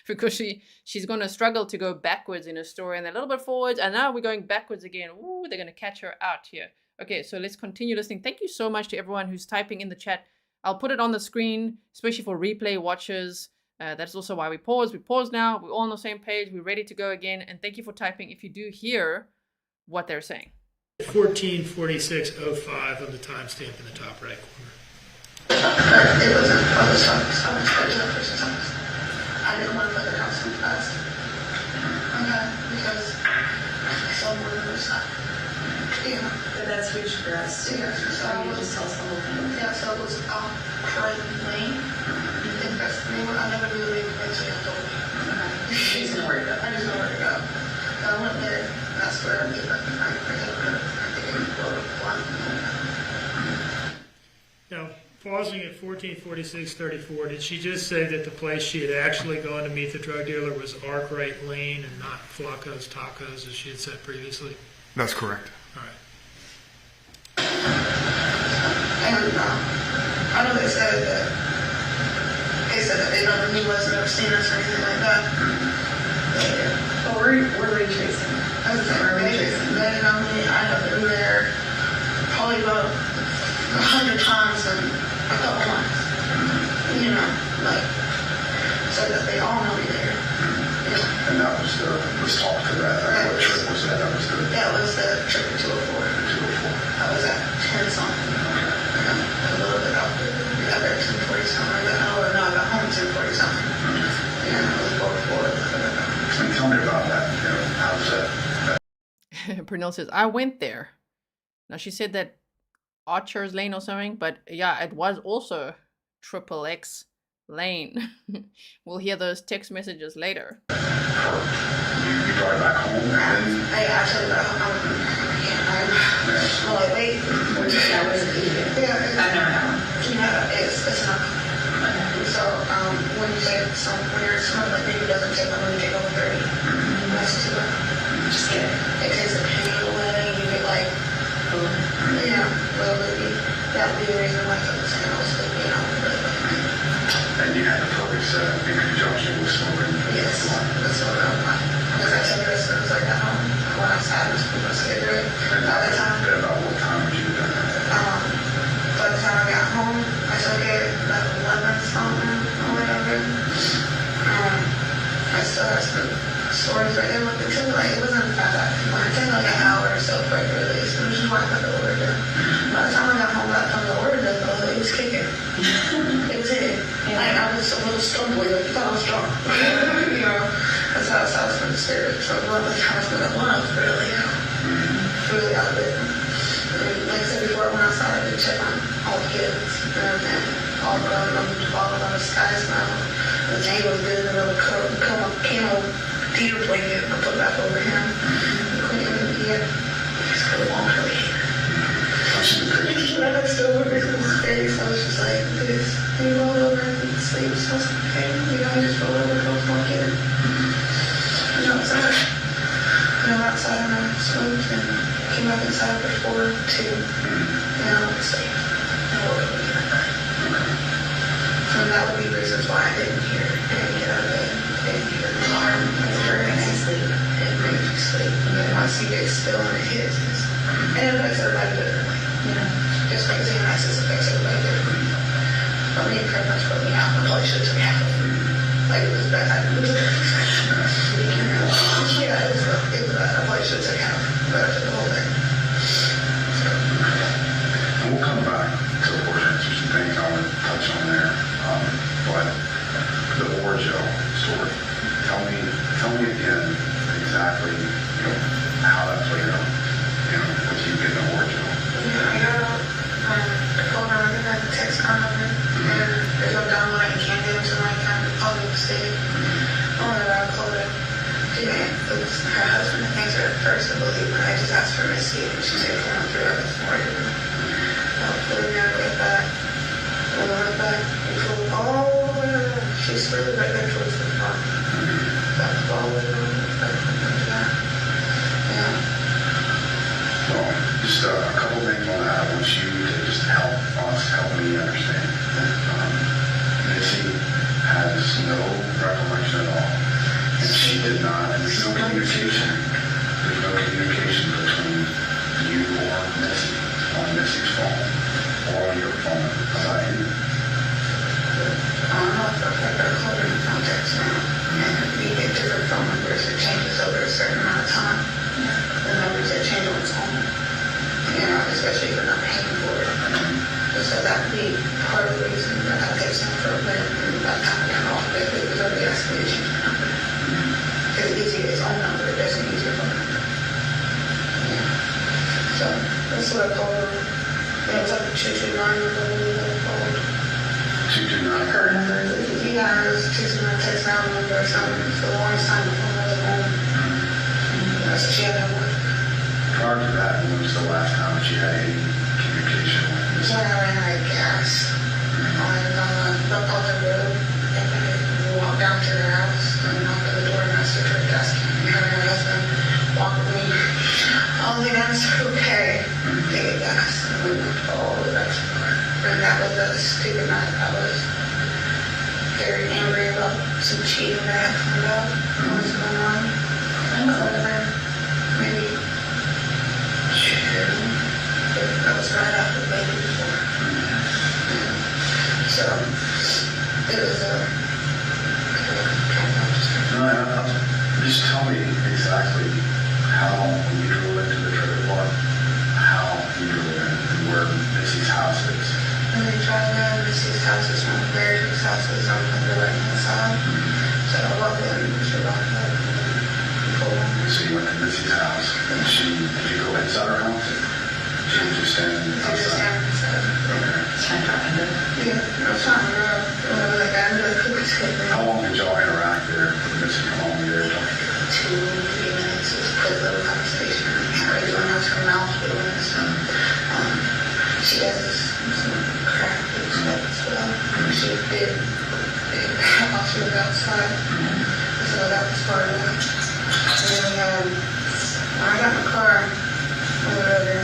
Because she's going to struggle to go backwards in her story and a little bit forwards, and now we're going backwards again. Ooh, they're going to catch her out here. Okay, so let's continue listening. Thank you so much to everyone who's typing in the chat. I'll put it on the screen, especially for replay watchers. That's also why we pause. We pause now. We're all on the same page. We're ready to go again. And thank you for typing if you do hear what they're saying. 14:46:05 on the timestamp in the top right corner. It wasn't on the substance. I didn't want to put it out so fast. Okay, because someone was not. Yeah. But that's which dress? Yeah, so I would just tell someone. Yeah, so it was Craig Lane. That's the name. I never really eventually told me. You just know where to go. I just know where to go. So I went there, and that's where I did that. I think it was Now, pausing at 1446-34, did she just say that the place she had actually gone to meet the drug dealer was Arkwright Lane and not Flacco's Tacos, as she had said previously? That's correct. All right. And I know they said that they never knew us, never seen us or anything like that. Well, where were you tracing? I was like, they know me. I have been there probably about 100 times and a couple months. You know, like, so that they all know me there. Yeah. And that was let's talk to that. What trip was that? That was the trip to 204. I was at 10 something. A little bit after. We got there at 10:40 something. I got home at 10:40 something. Yeah, it was 4. And tell me about that. You know, how was that? Pernell says, I went there. Now she said that Archer's Lane or something, but yeah, it was also XXX Lane. We'll hear those text messages later. You drive back home and then? I actually got home. I'm like, wait. That wasn't easy. Yeah, I've never had one. yeah, it's not. So when you say when you're smoking, like maybe it doesn't take when you take over 30. That's too much. Just get it. It takes the pain away. You get like, yeah, well, maybe that would be the reason why I was saying I was sleeping out. And you had the perfect in conjunction with smoking? Yes, that's what because I took it as soon as I got home. I went outside and smoked a cigarette. By the time, About what time would you have done that? by the time I got home, I took it like 11 something or whatever. I still had some stories right there with the took like it wasn't that long. It took like an hour or so for it to release, which is why I got the order done. By the time I got home back from the order done, it was kicking. It was hitting. Like I was a little stumbling, like you thought I was drunk. You know, that's how I was from the spirit. So one of the times when I was really out of it. And like I said before, I went outside to check on all the kids and all the skies now. The Jane was good and another camo Peter blanket I put back over him. He had just got a long curly hair. I still remember his face. I was just like this. He rolled over and sleep. So I was like, okay, you know, I just rolled over and go for my kid. And outside. Outside and I smoked and came back inside before 2. And I was asleep. And I woke up again. And that would be reasons why I didn't get out of bed. Didn't hear the alarm. I heard it and sleep. It made me sleep. And my CJ still in it hits. And it affects everybody differently. You know, just like the analysis affects everybody differently. For me, it pretty much put me out. I probably should have took half of it. Like it was bad. It was yeah, it was rough. It was bad. I probably should have took half. But I took the whole thing. So. And we'll come back to the board answer some things I want to touch on there. But the Orjo story, tell me again exactly, you know, how that played out, you know, with you getting the Orjo. Yeah, I got phone number, I got the text number, and there's no download and can't get into my account, public state. Oh my God, I called her. Yeah, it was her husband that answered at first, I believe, but I just asked for Missy, and she said, come on, 3 hours for you. Put her down right back. And I went back and pulled all the way around. She slid right back towards the farm. That's all the way around. Yeah. Well, just a couple things on that. I want you to just help me understand that Missy has no recollection at all. And she did not, and there's no communication. There's no communication between you or Missy on Missy's phone or your phone. Aside. I don't know if they're holding in context now. And we get different phone numbers. It changes over a certain amount of time. The numbers that change on its own. You know, especially if you're not paying for it. So that would be part of the reason that I text him for a minute. And by the time I got off of it, it was already asking me to change my number. Because it gives you its own number. It doesn't use your phone number. Yeah. So that's what I called her. It was like a 229 number that I called. 229. Her number. You guys, 229 text now number or something. For the longest time, the phone wasn't on. So she had that one. Prior to that, when was the last time she had any communication with Missy? When I ran out of gas. stupid night. I was very angry about some cheating that I found out what was going on. I called her maybe June. That was right after the baby before. So it was just tell me exactly how you drove into the trailer park, how you drove in, and where Missy's house is. When we drive in, Missy's house is one of Claire's houses on the right hand side. So I walked in, she walked up, and pulled in. So you went to Missy's house, and did you go inside her house? She was just standing outside? Yeah, I was trying to grab, like I knew I couldn't escape. How long did y'all interact there with Missy? How long were you there talking? 2-3 minutes, it was a quick little conversation. I really don't have her mouth doing this. She has some crack that as well. She did while she was outside. So that was part of that. And then when I got in the car, or whatever,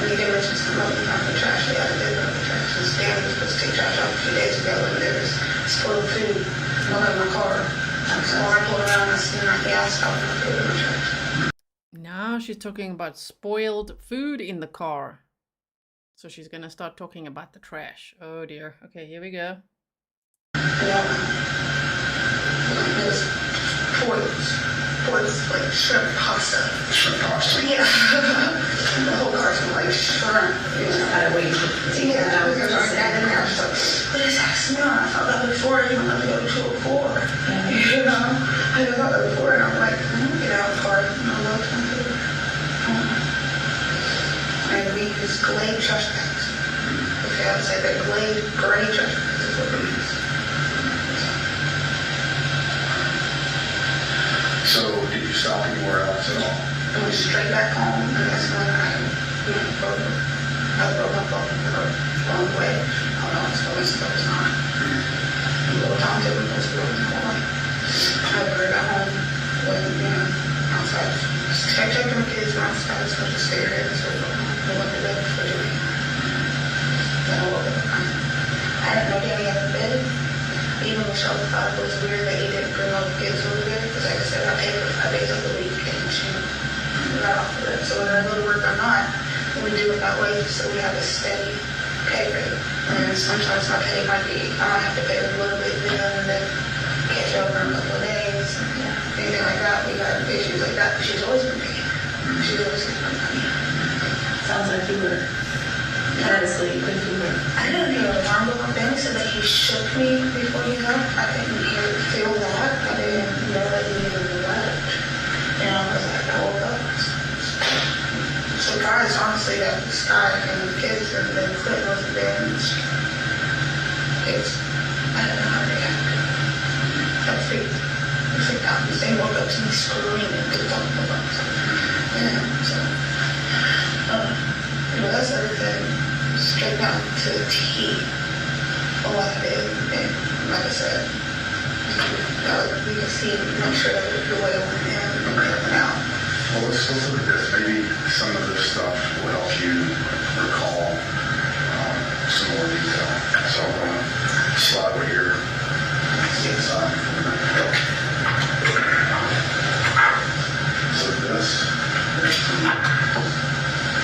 when you get mentioned some other kind of trash, yeah, I did know the trash. This damn was supposed to take trash out a few days ago, and there was spoiled food all in my car. So I pulled around and I seen my gas stop and I threw it in the trash. Now she's talking about spoiled food in the car. So she's gonna start talking about the trash. Oh dear. Okay, here we go. Yeah. It was ports, like shrimp pasta. Shrimp pasta? Yeah. The whole carton like shrimp. Yeah, because I got in there, I was like, what is that smell? I felt that before, even though I go to a pour. You know? I felt that before, and I'm like, get out of the car. No love to do. And we use Glade trash bags. Okay, I would say that Glade gray trash bags is what we use. So, did you stop anywhere else at all? I went straight back home, and that's when I broke my phone along the way. I don't know, it's always goes on. A little time to was going on. I got home when, outside. I checked my kids were outside, I was going to stay here, so I went to bed for doing. Then I woke up. I didn't know Danny had a bed. Even Michelle thought it was weird that he didn't bring all the kids over there, because like I said, I paid for 5 days of the week, and she got off of it. So whether I go to work or not, we do it that way, so we have a steady pay rate. And sometimes my pay might be, I might have to pay a little bit then, and then catch up in a couple of days, and anything like that. We got issues like that, but she's always been paying. She's always been money. Sounds like you were asleep if you were. I didn't hear an alarm go off. Danny said that he shook me before he left. I didn't feel that. I didn't know that he even left. And I was like, I woke up. Surprised, honestly, that the sky and the kids and then Clinton wasn't there. And I don't know how to react. I freaked out. They woke up to me screaming to talk about something. And so, that's everything. Straight down to the T. A lot of it. And like I said, we can see, make sure that the oil went in and coming out. Well, let's look at this. Maybe some of this stuff will help you recall some more detail. So I'm going to slide over here. Get inside. So this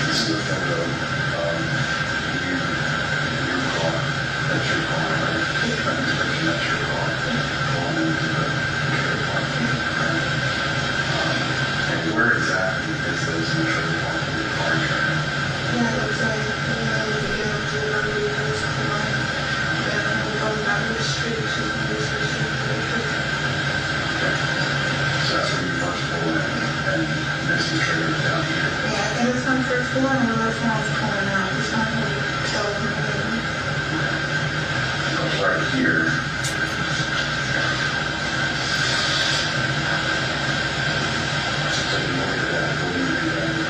is the photo of your car. That's your car, right? That's your car. Going into the trailer park. And where exactly is those in the trailer park with your car trailer? Yeah, it looks like we get up to where we go to the line. Then we go down the street to the police station. So that's where you first pull in, and there's some trailers down here. Yeah, I think it's on the first floor, and the other one was pulling out. It's not really telling me. So it's right here. So you look at that, what do you think that is?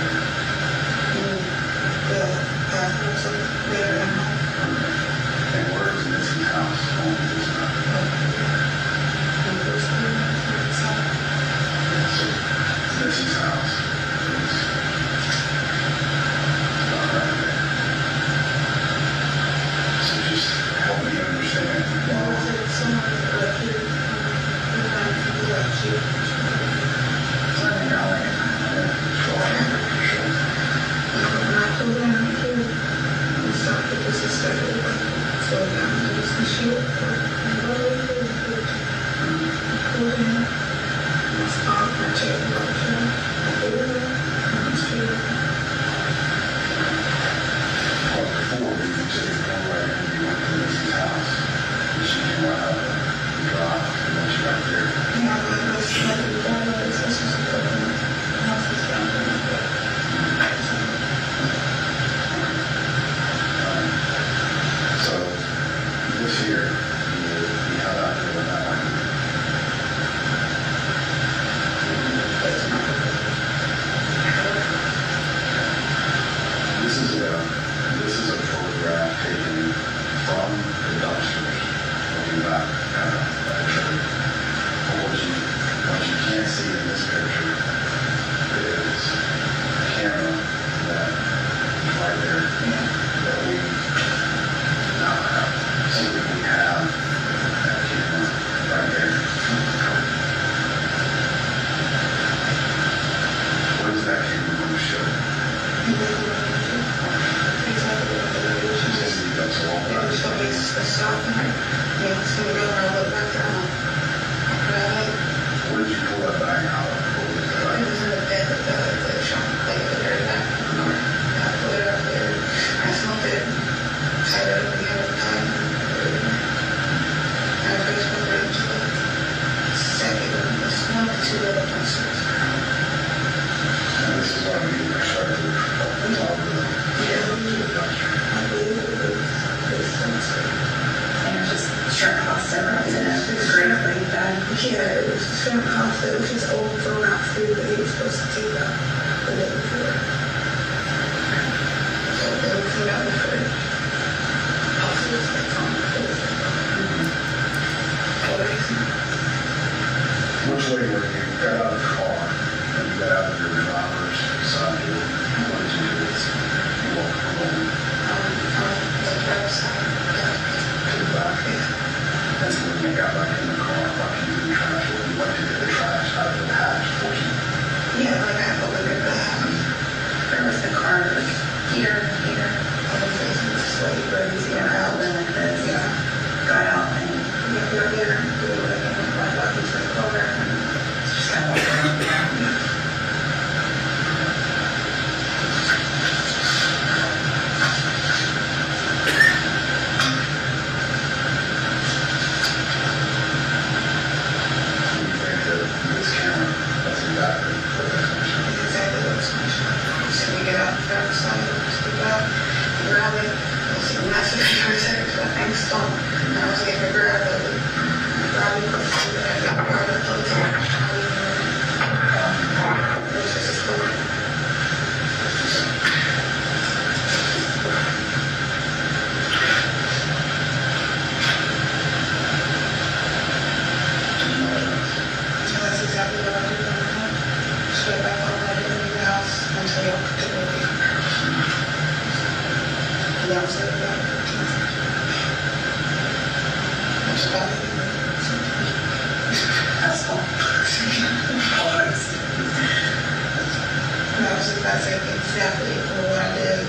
The bathrooms are later in home. And where is Missy's house on this map? So Missy's house is about right there. So just help she was Before we went to the doorway and we went to Lizzie's house, and she came right out of the drive and then she got there. So this year, we held out there with that one. This is a photograph taken from the dumpsters, looking back at that tree. But what you can't see in this picture is a camera that is right there that we now have. So that we have that camera right there. What is that camera going to show? Where did you pull that bag out of? What was that? It was in the bed of the shop, like the very back of the door. I put it up there. I smoked it. Tied it up and had it tied. I placed my brain to the second one. It's one of the two little dumpsters. And this is why we started to top of the dumpster. I believe it was this dumpster. And it was just shrimp pasta wrapped in a green green bag. Yeah, it was shrimp pasta. It was just old thrown out food that he was supposed to take out the day before. So they would clean out the fridge. Pasta was like on the fridge. Which way were you? You got out of the car and you got out of your driver's side door. What did you do? You walked along The driver's side. to the back. And when you got back in the car, like you did the trash, you went to get the trash out of the hatch portion. Yeah, like I opened it back. There was the car heater. I was facing the sweaty birdies Yeah, out. out like this. Yeah. Got out and Yeah, we were there. We were like, right back into the car. just kind of walked around. You think that this camera, that's exactly what that's going to show. It's exactly what it's going to show. So we get out the driver's side, we grab it. I see the massive car seconds, but I'm stoned. And I was getting to grab it. Grab it, grab it, it was just a story. So that's exactly what I did when I went. Straight back on my way to the house until y'all took it away. And that was it. That's about it. That's all. That's exactly what I did.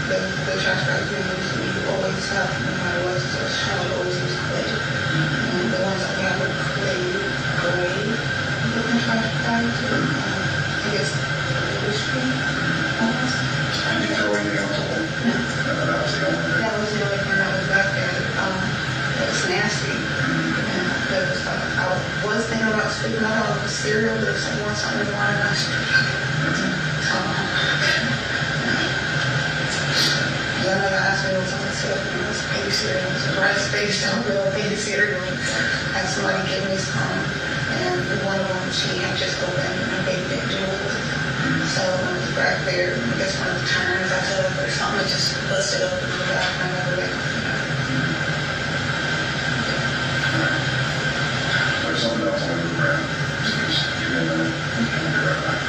The trash bag units we always have, no matter what, so it's how it always use clay. And the ones that we have are clay, gray looking trash bags. I guess blue screen almost. And you throw anything else away? No. That was the only thing. That was the only thing that was back there. It was nasty. And it was, I was thinking about sleeping out on the cereal, but it's like once I really wanted to then I asked me what's on the cereal, and it was baby cereal. It was a rice based on real baby cereal. I had somebody give me some, and one of them she had just opened, and my baby didn't do it with it. So when it was back there, I guess one of the turns I took or something, it just busted open in the back, and I never got There's something else on the ground. Just give me a minute. I'll be right back.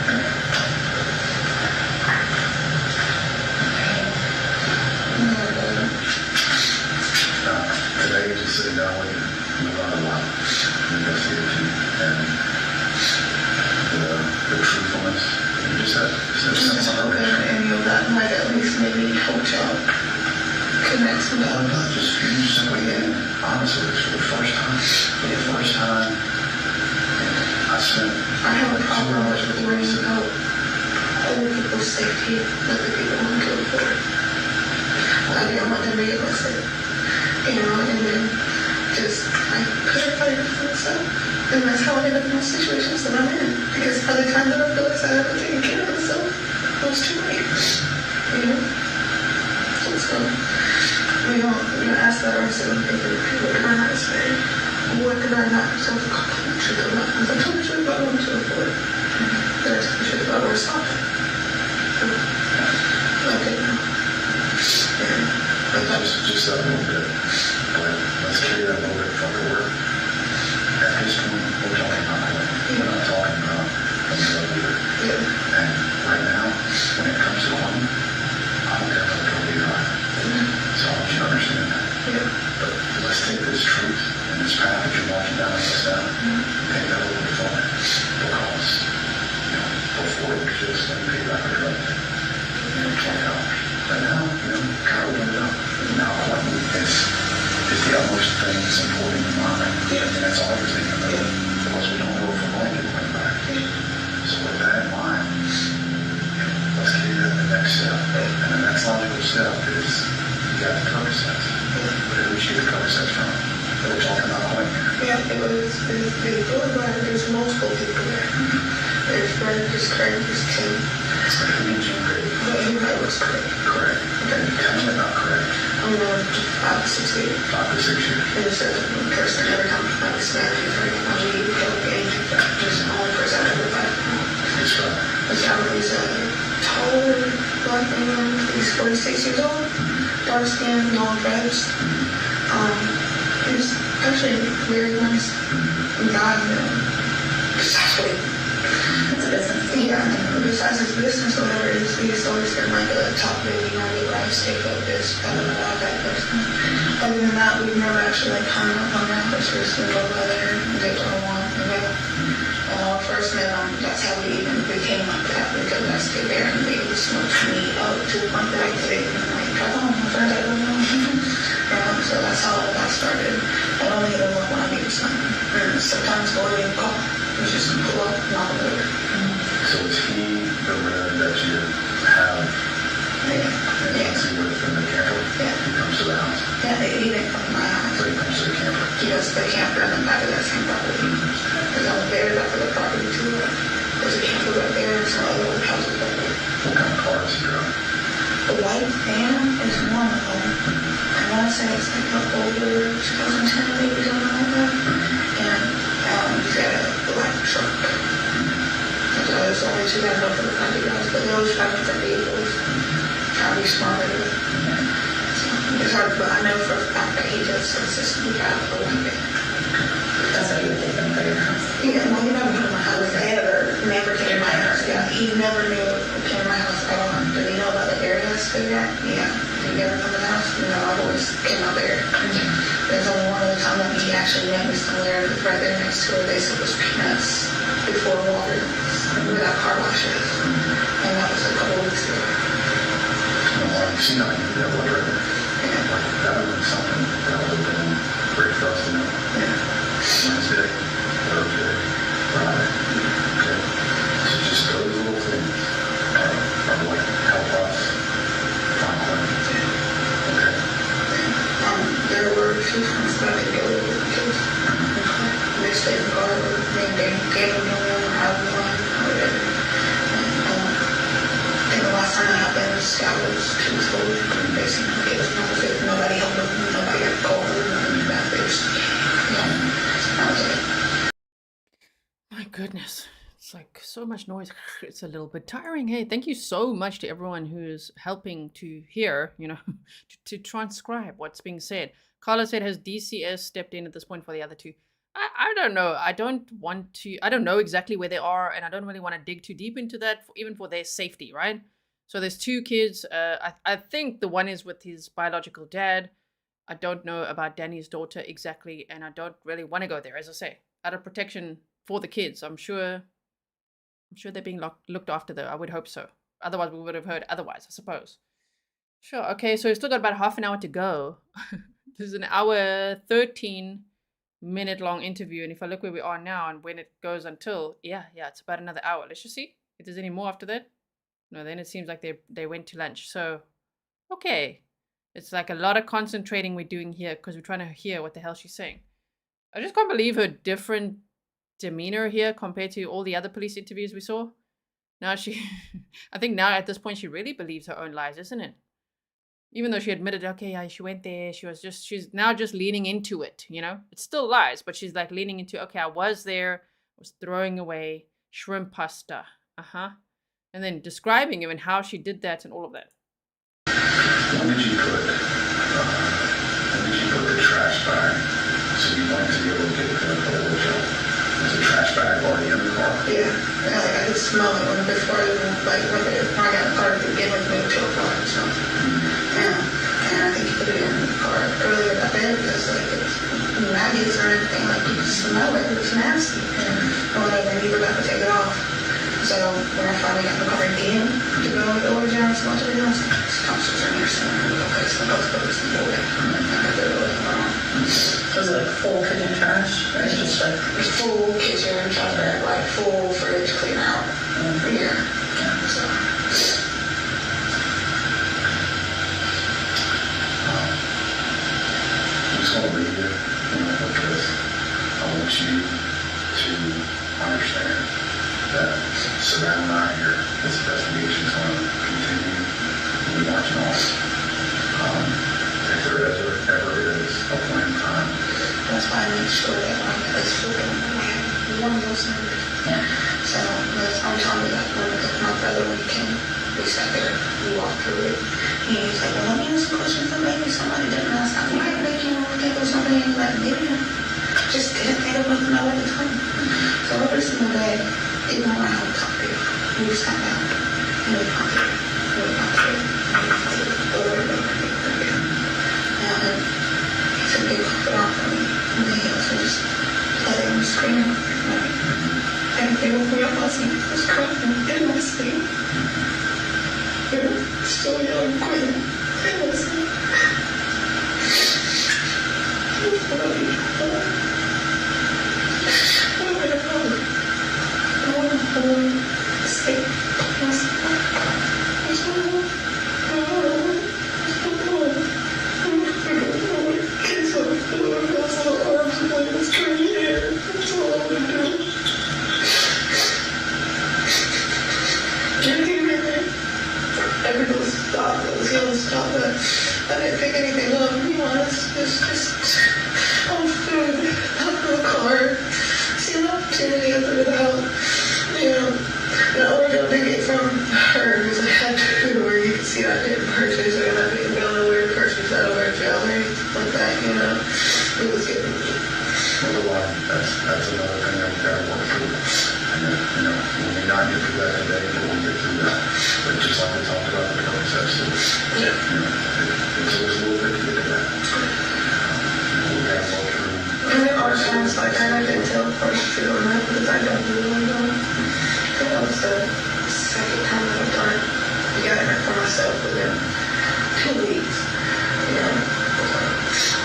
Today, just sitting down with you, move on a lot, investigation, and the truthfulness. You just had something earlier. And you'll that might at least maybe help y'all connect some dots. Just simply getting honest with us for the first time. For the first time, I spent I have a problem with worrying about other people's safety that the people who go for. I don't want them to get arrested, and then just put a fight for myself. And that's how I end up in those situations that I'm in. Because by the time that I feel like I haven't taken care of myself, it was too late. So we don't ask that ourselves people turn out and say, what did I not so I should have not. I told you about what to avoid. I should have always stopped it. I didn't. Just that little bit. But let's carry that a little bit forward. At this point, we're talking about Quinton. We're not talking about a drug leader. And right now, when it comes to Quinton, I don't care about the drug leader either. So I want you to understand that. But let's take this truth and this path that you're walking down and down, take that a little bit forward. Because, before it was just let me pay back the drug leader. $20. But now, kind of opened up. Now Quinton is the utmost thing that's important in my mind. I mean, that's all everything in the middle. Because we don't know if we're going to get Quinton back. So with that in mind, let's carry that to the next step. And the next logical step is you got the cover sets. But who did you get the cover sets from? We're talking about Quinton here. Yeah, it was there's multiple people there. There's Brad, there's Craig, there's Tim. So who did you agree? But you know it was Craig. Correct. Okay, tell me about Craig. I'm going 5 to 6 years. 5 to 6 years. And it's one person every time I was married for him. I mean, you help me, just the only person I ever fight for. That's right. He's a tall black man. He's 46 years old. Dark skin, long dreads. He's actually very nice guy. Actually, it's a business. Yeah, besides his business or whatever, he's always been like a top baby, right, stay focused, all that person. Other than that, we've never actually hung up on that, but we just go by there and get what I want, When I first met him, that's how we even became like that, because I stayed there and they would smoke me up to the point that I could even come on, my friend, I don't know. So that's how all that started. I don't even look when I need something. And sometimes go in and call. It's just pull up, knock on the door. So is he the man that you have? And you can see with from the camper? Yeah. He comes to the house? Yeah, he didn't come to my house. So he comes to the camper? He goes to the camper and then back to that same property. There's on the very back of the property too. There's a camper right there and some other old houses right there. What kind of car is he driving? The white van is one of them. I want to say it's like an older 2010 maybe, something like that. And he's got a black truck. There's only 2 guys left for the country guys, but they always try to get their vehicles. Try to be smarter with it. So it's hard, but I know for a fact that he just consistently got a white van. That's what he would take them to your house. Yeah, well, he never came to my house. Never came to my house. Yeah, he never knew who came to my house at all. Did he know about the area I stayed at? Yeah. Did he ever come to the house? I've always came out there. There's only one other time that he actually met me somewhere right there next to where they said was peanuts before water. We got car washes. And that was a couple weeks ago. Well, you see, I knew that was right. That would be something that would have been great for us to know. Wednesday, Thursday, Friday. Okay. So just those little things are what help us find Quinton. Okay. There were 2 times that I could go with the kids. They stayed in the car, they gave them no one, have one, whatever. And the last time that happened, Scott was 2 weeks old, and basically it was nobody helped him, nobody got called, nobody got fixed. That was it. My goodness. It's like so much noise. It's a little bit tiring. Hey, thank you so much to everyone who's helping to hear, to transcribe what's being said. Carla said, has DCS stepped in at this point for the other 2? I don't know. I don't know exactly where they are, and I don't really want to dig too deep into that, even for their safety, right? So there's 2 kids. I think the one is with his biological dad. I don't know about Danny's daughter exactly, and I don't really want to go there, as I say, out of protection for the kids. I'm sure they're being looked after, though. I would hope so. Otherwise, we would have heard otherwise, I suppose. Sure. Okay, so we've still got about half an hour to go. This is an hour 13-minute long interview, and if I look where we are now and when it goes until, yeah, it's about another hour. Let's just see if there's any more after that. No, then it seems like they went to lunch. So, okay. It's like a lot of concentrating we're doing here because we're trying to hear what the hell she's saying. I just can't believe her different demeanor here compared to all the other police interviews we saw. Now I think now at this point she really believes her own lies, isn't it? Even though she admitted, okay, yeah, she went there, she's now just leaning into it, you know? It's still lies, but she's like leaning into, okay, I was there, I was throwing away shrimp pasta. And then describing even how she did that and all of that. When did you put the trash bag? So you wanted to be able to get to the photo show. Was the trash bag already in the car? Yeah, I could smell it before I even, when I got in the car to begin with, maybe 2 o'clock or something. And I think you put it in the car earlier that day because it's maggots or anything, you could smell it. It was nasty. And whatever, you were about to take it off. So when I finally got in the car again to go to the order jar and smell it, I was like, dumpsters are near some okay, so let's put this in the way. Was it full kitchen trash? Or just it's full kitchen trash bag, full fridge clean out. Yeah. So. I'm just going to read it, because I want you to understand that Savannah and I here, this investigation is going to continue. We're marching on. If there ever is a point in time. That's why I made sure that it's food and one meal service. So I'm telling you that when my brother, when he came, we sat there, we walked through it. He was like, well, let me ask some questions that maybe somebody didn't ask. I'm like, maybe you think it was somebody like maybe just didn't think it was know at the time. So every single day, even when I had to talk to you, we just sat down and we talked to you. We talked to you. And we talked to you over and over and over again. And he said, they talked it out for me. And then he also just let him scream. And they woke me up last night. I was crying in my sleep. They were still yelling, Quinton. In my sleep. I love you. I love you. I want to hold the state. Kids on the floor, those little arms and legs turning here. That's all I want to do. Everyone stopped. It was yelling stop, but I didn't pick anything up. To be honest, it's just I'm food. After the car, see an opportunity after the help. I ordered a ticket from her because I had to where you can see I didn't purchase it and I didn't know where to purchase that over at Jewelry like that, It was getting me. That's another thing that we got to work through. And, we may not get through that today, but we'll get through that. But just like we talked about the process, it took us a little bit to get to that. We got to work through. And there are times like I didn't tell first too on that because I don't know what I'm doing. That was the second time that I've done it together for myself within 2 weeks.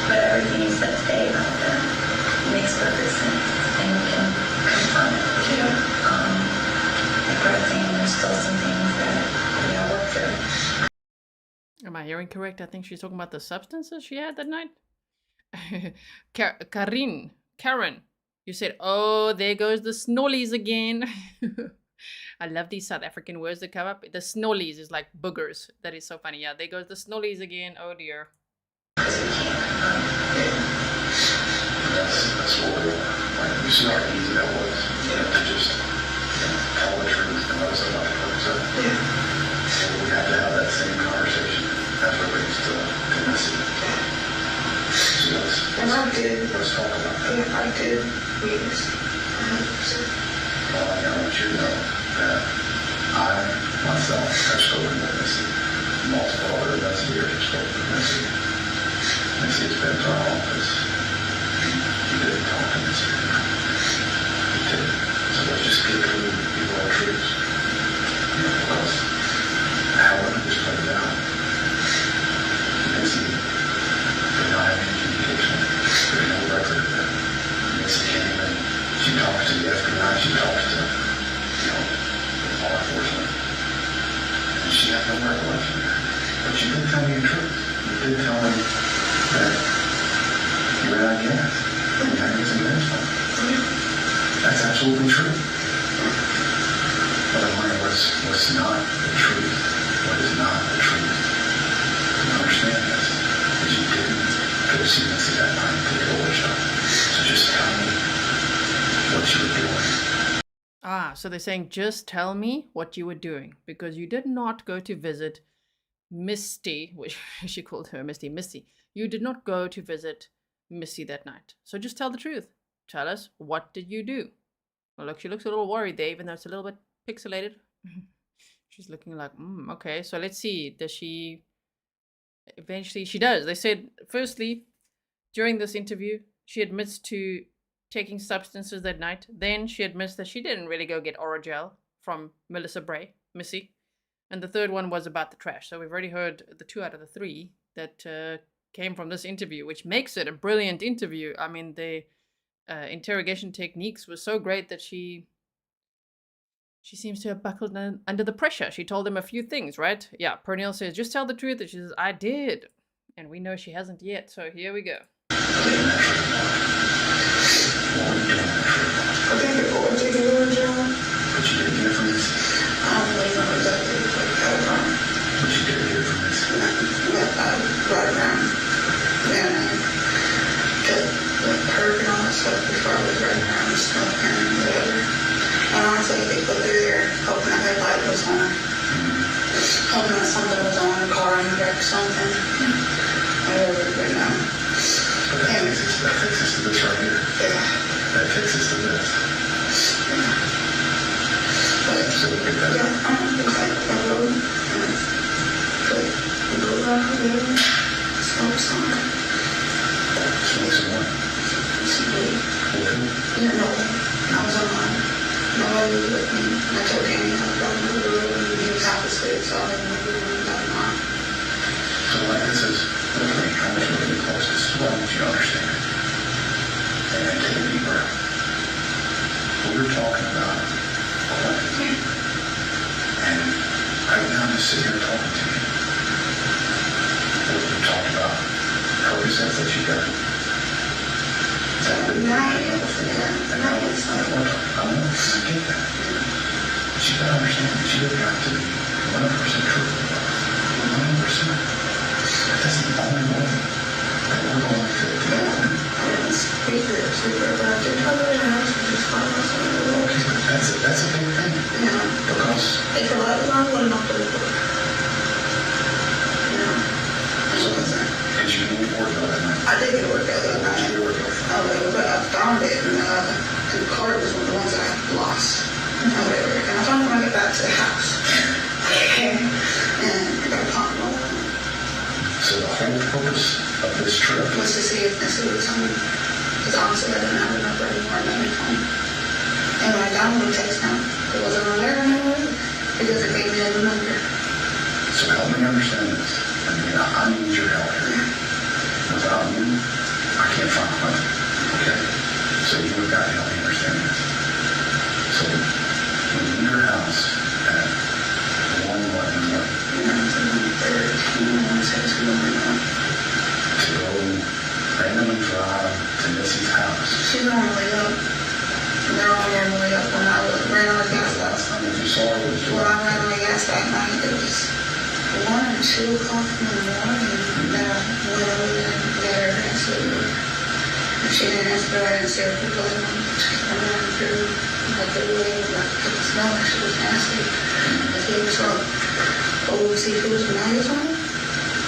But everything you said today about that makes perfect sense, and you can confirm it. Like we're saying, there's still some things that we gotta work through. Am I hearing correct? I think she's talking about the substances she had that night. Karen, you said, oh, there goes the snollies again. I love these South African words that come up. The snollies is like boogers. That is so funny. Yeah, there goes the snollies again. Oh dear. That's what we are. You see how easy that was to just tell the truth and let us know what the purpose of it. So we have to have that same conversation as it relates to Tennessee. And I did. Let's talk about that. Yeah, I did. Yes. 100%. Well, I want you to know that I, myself, have spoken with Missy. Multiple other investigators have spoken with Missy. Missy has been to our office. He didn't talk to Missy. He didn't. So let's just get through people our truths. Because however this plays out, Missy denied me. You ran out of gas. And you had to get some gas for it. That's absolutely true. But I wonder what's not the truth. What is not the truth? You understand this? Is you didn't go see Missy that night to get a workshop. So just tell me what you were doing. Ah, so they're saying, just tell me what you were doing, because you did not go to visit Misty, which she called her Misty. You did not go to visit Missy that night. So just tell the truth. Tell us, what did you do? Well, look, she looks a little worried there, even though it's a little bit pixelated. She's looking like, okay, so let's see. Does she... Eventually, she does. They said, firstly, during this interview, she admits to taking substances that night. Then she admits that she didn't really go get oral gel from Melissa Bray, Missy. And the third one was about the trash. So we've already heard the 2 out of the 3 that came from this interview, which makes it a brilliant interview. I mean, the interrogation techniques were so great that she seems to have buckled under the pressure. She told him a few things, right? Yeah, Pernille says, just tell the truth. And she says, I did. And we know she hasn't yet. So here we go. I think it was taking a little job. But you didn't hear from this. I don't really know exactly what that was. But you did hear from this. Right around then the perk and all that stuff before I was right around the smoke and whatever. And honestly, they put through there hoping that headlight was on. Hoping that something was on the car and wreck something. I really didn't know. But that fixes to this right here. Yeah. That fixes to this. Yeah. But, so we get that. Yeah, it's like a road. And we go around there. Smoke some. Smoke some what? Some weed. Weed? Yeah, no. I was on mine. Nobody was with me. I told Annie I was driving over the road and he was half asleep, so I didn't know what was going on. So like this is literally how much we're getting closest. Well, you understand it. And take a deep breath. We were talking about quantity. And right now I'm just sitting here talking to you. We're talking about purposes that you got. So now I am able to do that. And now it's like, I get that. But you gotta understand that you have to be 100% truthful. 100%. That's the only way that we're going to do it. I didn't speak to it super, but I did tell her the house to just follow us on the road. Okay, but that's a big thing. Yeah. Because it's a lot of long one off the road. Yeah. Did you move forward that night? I did get a workout that night. Did you get a workout? But I found it, and the car was one of the ones that I lost. And I found it when I get back to the house. Okay. And I got a pump on it. So the whole purpose of this trip was to see if Missy was home. Because honestly, I didn't have a number anymore at that time. And when I got him, text him. It wasn't on there anymore because it gave me a new number. So help me understand this. I mean, I need your help here. Without you, I can't find money. Okay? So you have got to help me understand this. So when you leave your house at 1 in the morning, to go randomly drive to Missy's house. She's normally up. They're all normally up when I ran on the gas last time. If you saw her, when I ran on the gas that night, it was 1 or 2 o'clock in the morning that I went over there and got her answer. And she didn't answer, I didn't see her people. I ran through like the way, like the smell, she was nasty. Like he was like, old seafood and nuggets on it?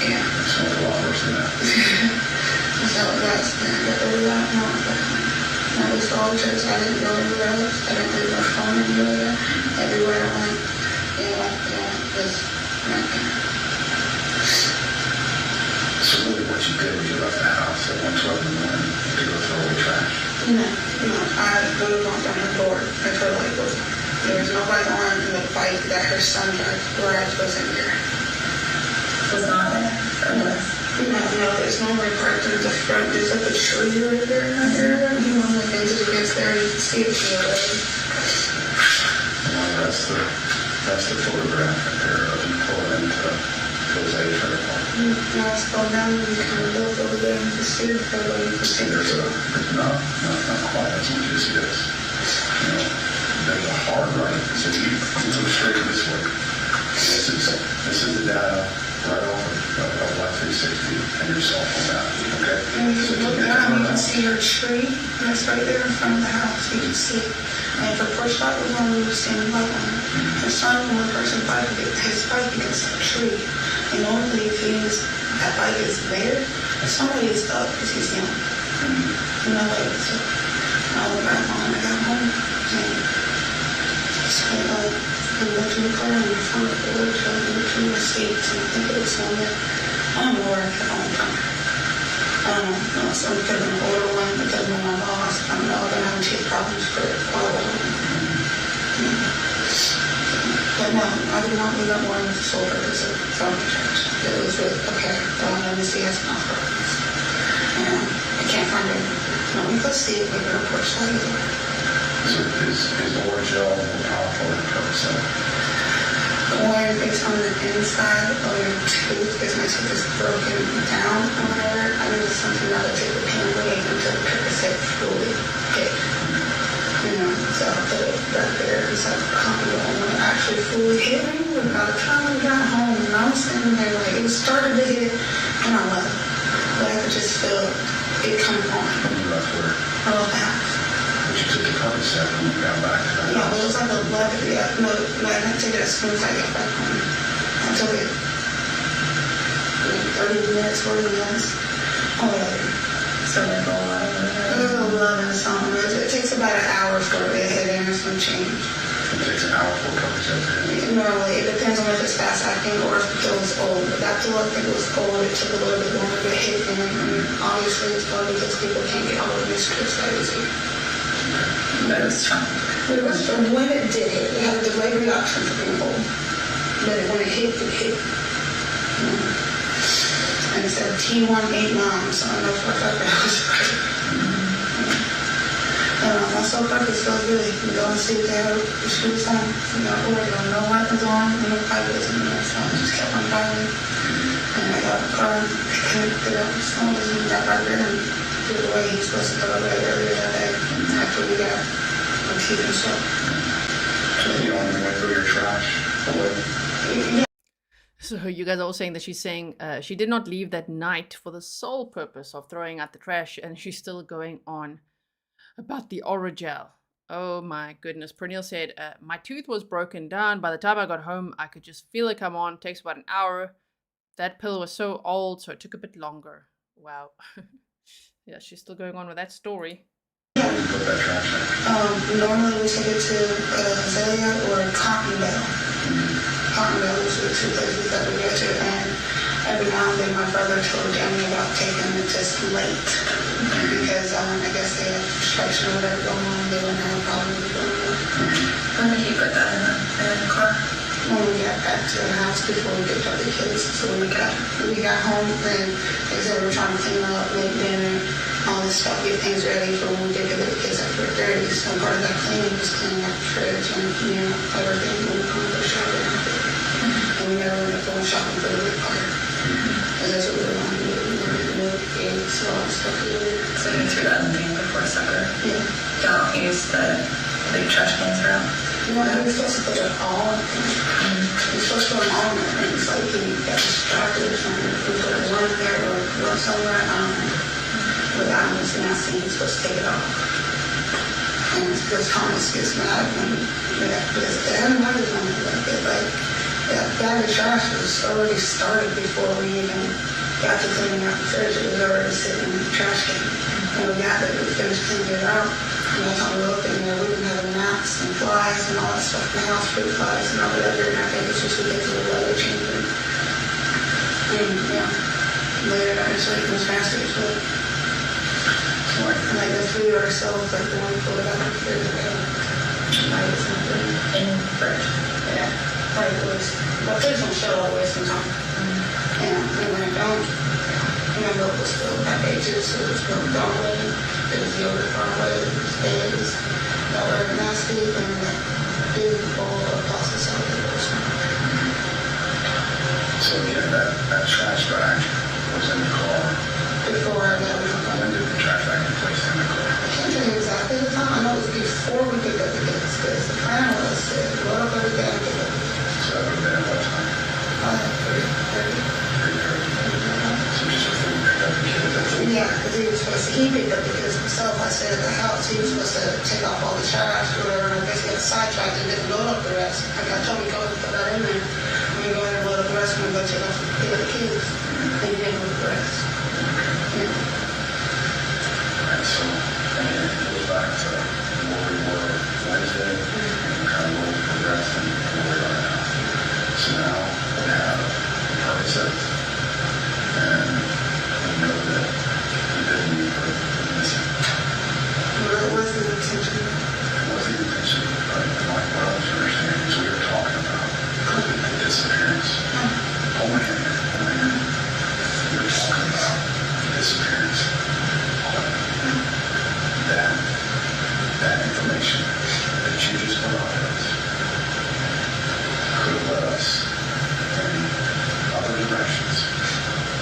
Yeah. It smells a lot worse than that. So that's then I got over that and all that. And I was all just, I didn't go anywhere else. I didn't leave my phone anywhere. Everywhere I went, was right there. So really what you did was you left the house at 1:12 in the morning to go throw away trash? No, I really walked on the board until like there was nobody on in the bike that her son drives, whereas wasn't there. Was not there? No, there's nobody parked in the front. There's like a tree right there. You know, like into the gets there, you can see it from the road. Well, that's the photograph right there of you pulling into Those age for the park. Now it's gone down, you can look over there and just see the photo. You can see There's not quite as much as this. You know, there's a hard right. So you go straight this way. This is the data right off of Life 360 and your cell phone app. Okay. And you can look down, you can see your tree. That's right there in front of the house. You can see it. And if a porch light was on, you would stand light on it. And some one person bike, his bike against a tree. And normally if that bike is there, somebody is up because he's young. You know, like, so I went back home, I got home, and I went to the car and I found the porch, I went to my seats, and I think it was somewhere. I don't know where I kept on time. I don't know, someone could have been an older one, it could have been my boss. I don't know, I've been having teeth problems for a while. But no, I did not leave that morning with the sole purpose of throwing trash. It was really, okay, let me see, has enough problems. And I can't find it. No, we go see it, maybe a porch light either. So is Orgel more powerful than Percocet? Or it's on the inside of your tooth, because my tooth is broken down or whatever. I need something that would take the pain away until the Percocet fully hit. You know, so I put it back there and so comfortable. And when it actually fully hit me, by the time we got home, and I was standing there like it was starting to hit, and I left. But I could just feel it coming on. When you left where? I left the house. But you took the Percocet when you got back to the Yeah, house. it was like 11, yeah, no, I didn't take it as soon as I got back home. I took it 30 minutes, 40 minutes, or whatever. So like a lot of It was 11 something. It takes about an hour for it to hit in or some change. It takes an hour for Percocet to hit. Normally, it depends on if it's fast acting or if the pill is old. But that pill, I think it was old. It took a little bit longer to hit in. And obviously, it's probably because people can't get all of these scripts that easy. But it was strong. It was from when it did hit. It had a delayed reaction for people. But when it hit, it hit. And it said T189, so I know for a fact that was right. My soul purpose feels good. You can go and see if they have the shoes on. You know, or no weapons on, no pipe isn't there. So I just kept on driving. And I got the car and connected up. So I was in that right there and threw it away. He's supposed to throw it away earlier that day. After we got our teeth and stuff. So you only went through your trash away? Yeah. So you guys are all saying that she's saying she did not leave that night for the sole purpose of throwing out the trash, and she's still going on about the Oragel. Oh my goodness. Pernille said, my tooth was broken down. By the time I got home, I could just feel it come on. It takes about an hour. That pill was so old, so it took a bit longer. Wow. Yeah, she's still going on with that story. Where do you put that trash in? Normally we take it to Azalea or Cottonville. Cottonville is the two places that we go to, and every now and then my brother told Jamie about taking it just late because I guess they have construction or whatever going on. They wouldn't have a problem with doing it. When did he put that in the car? When we got back to the house before we picked up the kids, so when we got home, and they said we were trying to clean up, make dinner, all this stuff, get things ready for when we did get the kids at 4:30. So part of that cleaning was cleaning up the fridge and everything when we come to the shower and everything. And we never went to go shopping for the car. And that's what we were going to do. We were going to milk, eggs, all that stuff. So you threw that in the van before supper? Yeah. Don't use the big trash cans around? No, he was supposed to put it all in there. He was supposed to put them all in there. And it's like he got distracted or something. He put one there or somewhere. But I was nasty. He was supposed to take it off. And it's because Thomas gets mad when because everybody wanted to like it. Like, that bag of trash was already started before we even got to cleaning out the fridge. It was already sitting in the trash can. And we got it. We finished cleaning it out. And that's how we looked in there. We didn't have gnats and flies and all that stuff in the house, fruit flies and all whatever. And I think it's just because of the weather changing. And yeah, later that was like, it was nasty as well. Like the food ourselves, like the one we pulled it out of the fridge, like it's not good. In the fridge? Yeah, like it was, but things don't show always sometimes. And when I don't, my milk was still that ages, so it was milk gone away, it was yogurt gone away, it was eggs that were nasty, and that big bowl of pasta salad that was So So again, that trash bag was in the car. Before I got in the car. When did the trash bag get placed in the car? I can't tell you exactly the time. I know it was before we picked up the kids, because the plan was to load up everything and pick up the kids. So that would have been at what time? 3:30. 3:30. So just before you picked up the kids. Yeah, because he picked up the kids himself. I stayed at the house. He was supposed to take off all the trash or whatever, and I guess he got sidetracked and didn't load up the rest. Like I told him, go and put that in there. When you go in and load up the rest, when we go take off the kids, then you didn't load the rest. Yeah. And so, again, it goes back to where we were Wednesday, and kind of where we progressed and where we are now. So now we have Percocets, and we know that we didn't need her missing. Well, it wasn't the intention. It wasn't the intention, but like what I was understanding is we were talking about the disappearance. Hold my hand here, hold my hand. We were talking about the disappearance. That information that you just provided us could have led us in other directions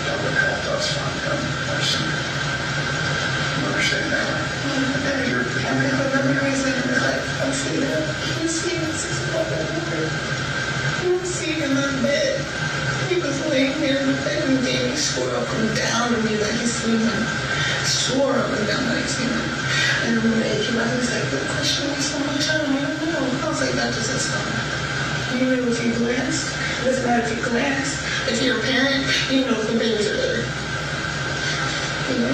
that would have helped us find them much sooner. You understand that, right? I think another reason is like, I'm seeing him. He was sleeping at 6 o'clock at night. He was sleeping in the bed. He was laying there in the bed and he swore up and down to me that he's sleeping. Swore up and down that he's sleeping. And when they came out, he's like, good question, we so much time. I don't know. I was like, that just is fine. You know, if you glance, it doesn't matter if you glance. If you're a parent, you know if the babies are there. You know?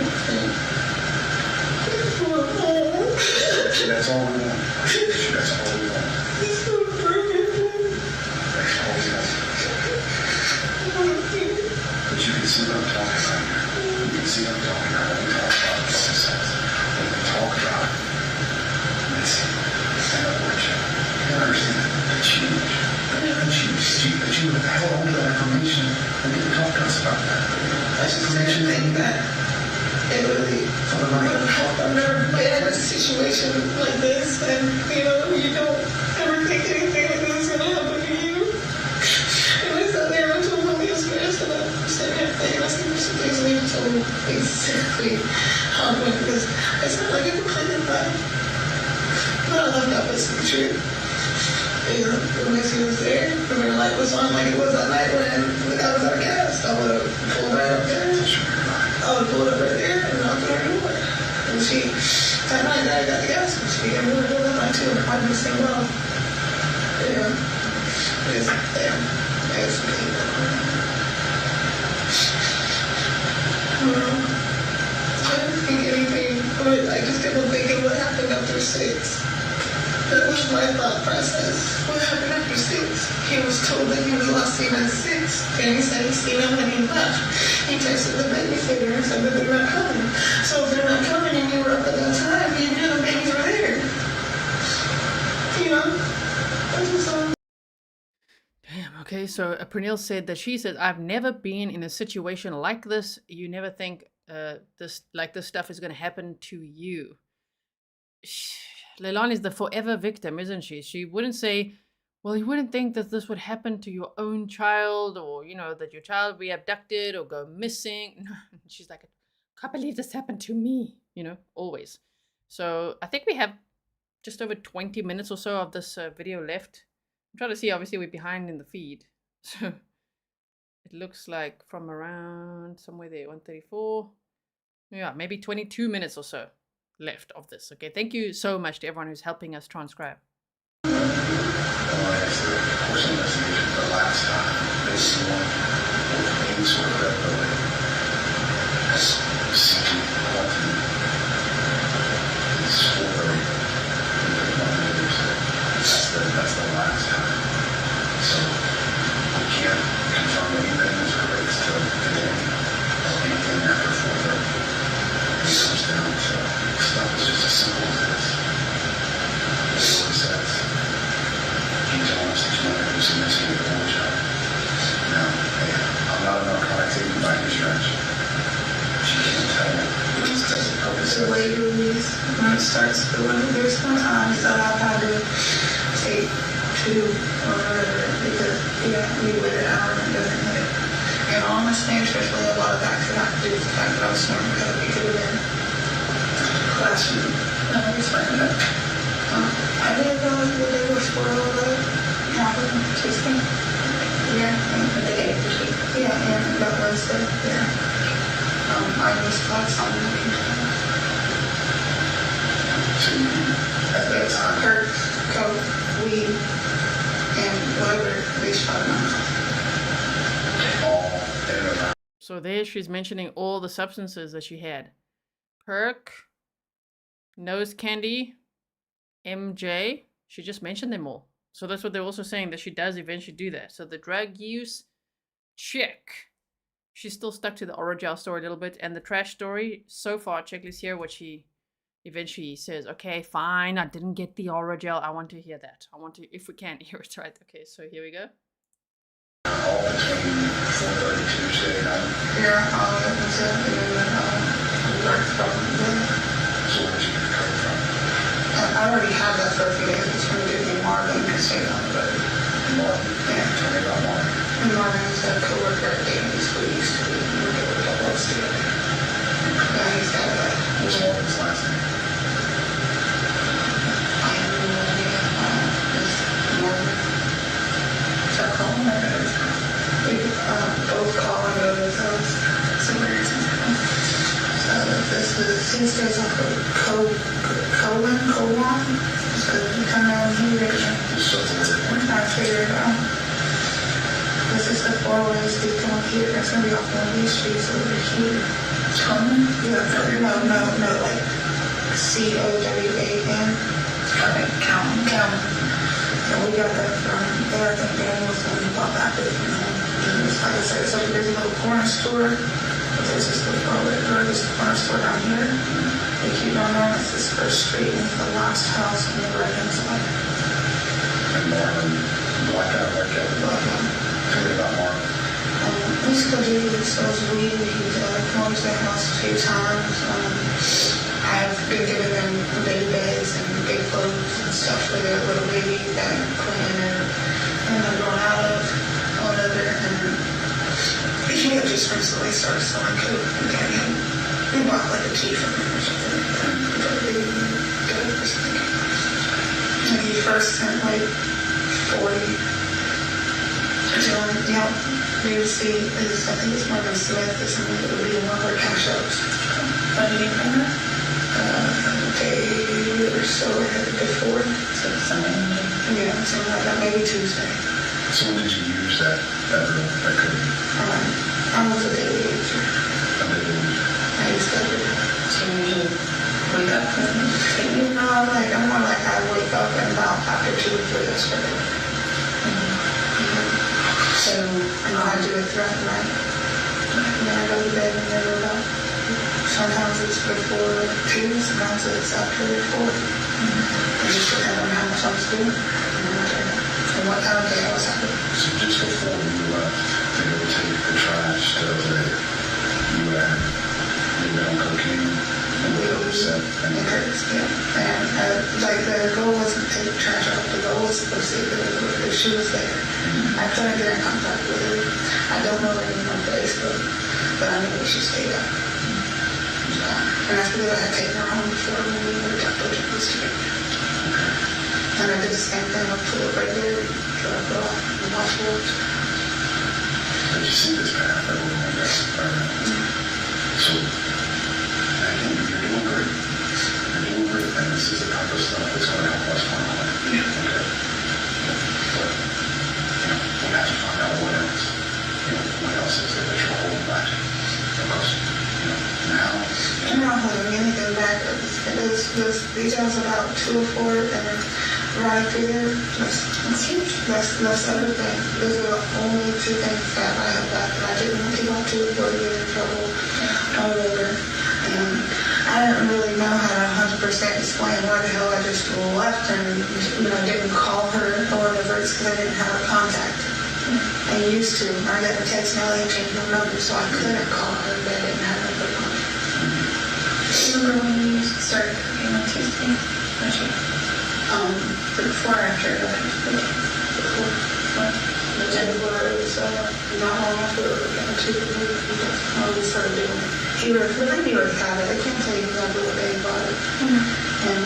That's all we want. That's all we want. He's so perfect. That's all we want. But you can see what I'm talking about here. You can see what I'm talking about when we talk about Percocets. When we talk about missing and abortion. You gotta understand the change. That you would have held on to that information and didn't talk to us about that. That's information think that it really would have helped. I've never been in a situation like this, and you know, you don't ever think anything like this is gonna happen to you. And I sat there and I told him yesterday, I said everything, and I said there's some things I need to tell him exactly how it went, because it's not like I complained about it. But I love that was the truth. You know, when he was there, when the light was on like it was that night when that was our cast, I would have pulled right up there. I would have pulled up right there and knocked on her door. And she, that night I got the gas, and she gave me the door that night too. I didn't say well. Yeah. It's damn. It's me. I didn't think anything. I just kept thinking what happened after 6. That was my thought process. What happened after 6? He was told that he was last seen at 6. And he said he's seen him when he left. He texted the babysitter and said that they're not coming. So if they're not coming and you were up at that time, you knew the babies were there. You know? That's what's on. Damn, okay, so Pernille said that she said, I've never been in a situation like this. You never think this stuff is going to happen to you. Leilani is the forever victim, isn't she? She wouldn't say, well, you wouldn't think that this would happen to your own child, or, you know, that your child be abducted or go missing. No, she's like, I can't believe this happened to me, you know, always. So I think we have just over 20 minutes or so of this video left. I'm trying to see, obviously we're behind in the feed. So it looks like from around somewhere there, 134. Yeah, maybe 22 minutes or so left of this. Okay, thank you so much to everyone who's helping us transcribe. The course investigation the last time they sworn with any sort of credibility as seeking Quinton is 4:30. That's the last time. So we can't confirm anything as it relates to the day or anything after 4:30. It comes down to stuff is just as simple as this. The Lord says, He told us that you want to do some missing with the whole child. Now, hey, I'm not a narcotics agent by any stretch. She can't tell me. The way you release, when it starts doing it, there's sometimes that I've had to take 2 or whatever, because, yeah, we wait an hour and it doesn't hit. And honestly, especially a lot of that could have to do with the fact that I was sworn because we could have been classroom. No, we explained that. I didn't realize that they were spoiled though. Happened Tuesday. Yeah, and the day of Tuesday. Yeah, and that Wednesday. Yeah. I just thought something looking to at that time. Her coke, weed, and whatever they shot them. So there she's mentioning all the substances that she had. Perk, nose candy, MJ. She just mentioned them all. So that's what they're also saying, that she does eventually do that. So the drug use, check. She's still stuck to the Oragel story a little bit. And the trash story, so far, checklist here, what she eventually says, okay, fine, I didn't get the Oragel. I want to hear that. I want to, if we can, hear it, right? Okay, so here we go. All between 4:30 Tuesday night. Yeah, all that was it. We worked from there. So where did you get the coke from? I already had that for a few days. It's when we did the Marvin and stayed on the road. Marvin? Yeah. Tell me about Marvin. And Marvin was a co-worker at Davies who we used to be. We worked with all those together. Yeah, he's got a... What's Marvin's last name? I have no idea. It's Marvin. Should I call him? We both call him over his house. So where is he from? This is, he stays off of Colon. So you come down here and we're trying to figure it out. This is the 4 ways to come up here. It's going to be off one of these streets over here. Coleman? Yeah, no, like C-O-W-A-N. County. And we got that from there. I think Daniel's when we bought that bit from him. And it's like I said, it's like there's a little corner store. But there's this little corner store down here. If you don't know, it's this first street and it's the last house on the right hand side. And Marvin, blackout. Tell me about Marvin. He's still doing it, sells weed. He's come to the house a few times. I've been giving them baby bags and big clothes and stuff for their little baby that Quinton and they're going out of, whatever. And he had just recently started selling coke and candy. We bought like a tea from him or something like that. Really good or something. And he first sent like 40. We would see, I think it's Marvin Smith or something that would be one of our cash outs. When did he come in? A day or so before. So Sunday? Yeah, something like that, maybe Tuesday. So when did you use that code? I was a daily user. I used to do it. So you wake up and I'm more like I wake up and about after 2 or 3 hours per day. So I do it throughout the night. And then I go to bed and then about. Sometimes it's before 2, sometimes it's after 4. It just depends on how much I'm doing and what time of day I was having. So just before you left to go take the trash to you had on cocaine and we were set and yeah. And like the goal wasn't to take the trash out. The goal was to see if she was there. I tried to get in contact with her. I don't know her name on Facebook, but I knew where she stayed at. And after that, I had taken her home before when we moved up to this together. And I did the same thing up to the right there, drove her off and watched her. Did you see this path that we're going down? So, I think you're doing great. You're doing great, and this is the type of stuff that's going to help us find out. Yeah. Okay. But, we have to find out what else is there that you're holding back. Because, now... I'm not holding anything back. There's details about 2 or 4 and right through there. That's everything. Those are the only 2 things that I have back that I didn't want to go to or get in trouble or whatever. And I didn't really know how to 100% explain why the hell I just left and didn't call her or whatever. It's because I didn't have her contact. I used to. I got a text now they changed my number, so I couldn't call her, but I didn't have her contact. Remember when you started cooking on Tuesday? Before or after? Before. What? it was not long after we started doing it. He already had it. I can't tell you exactly what day he bought it. And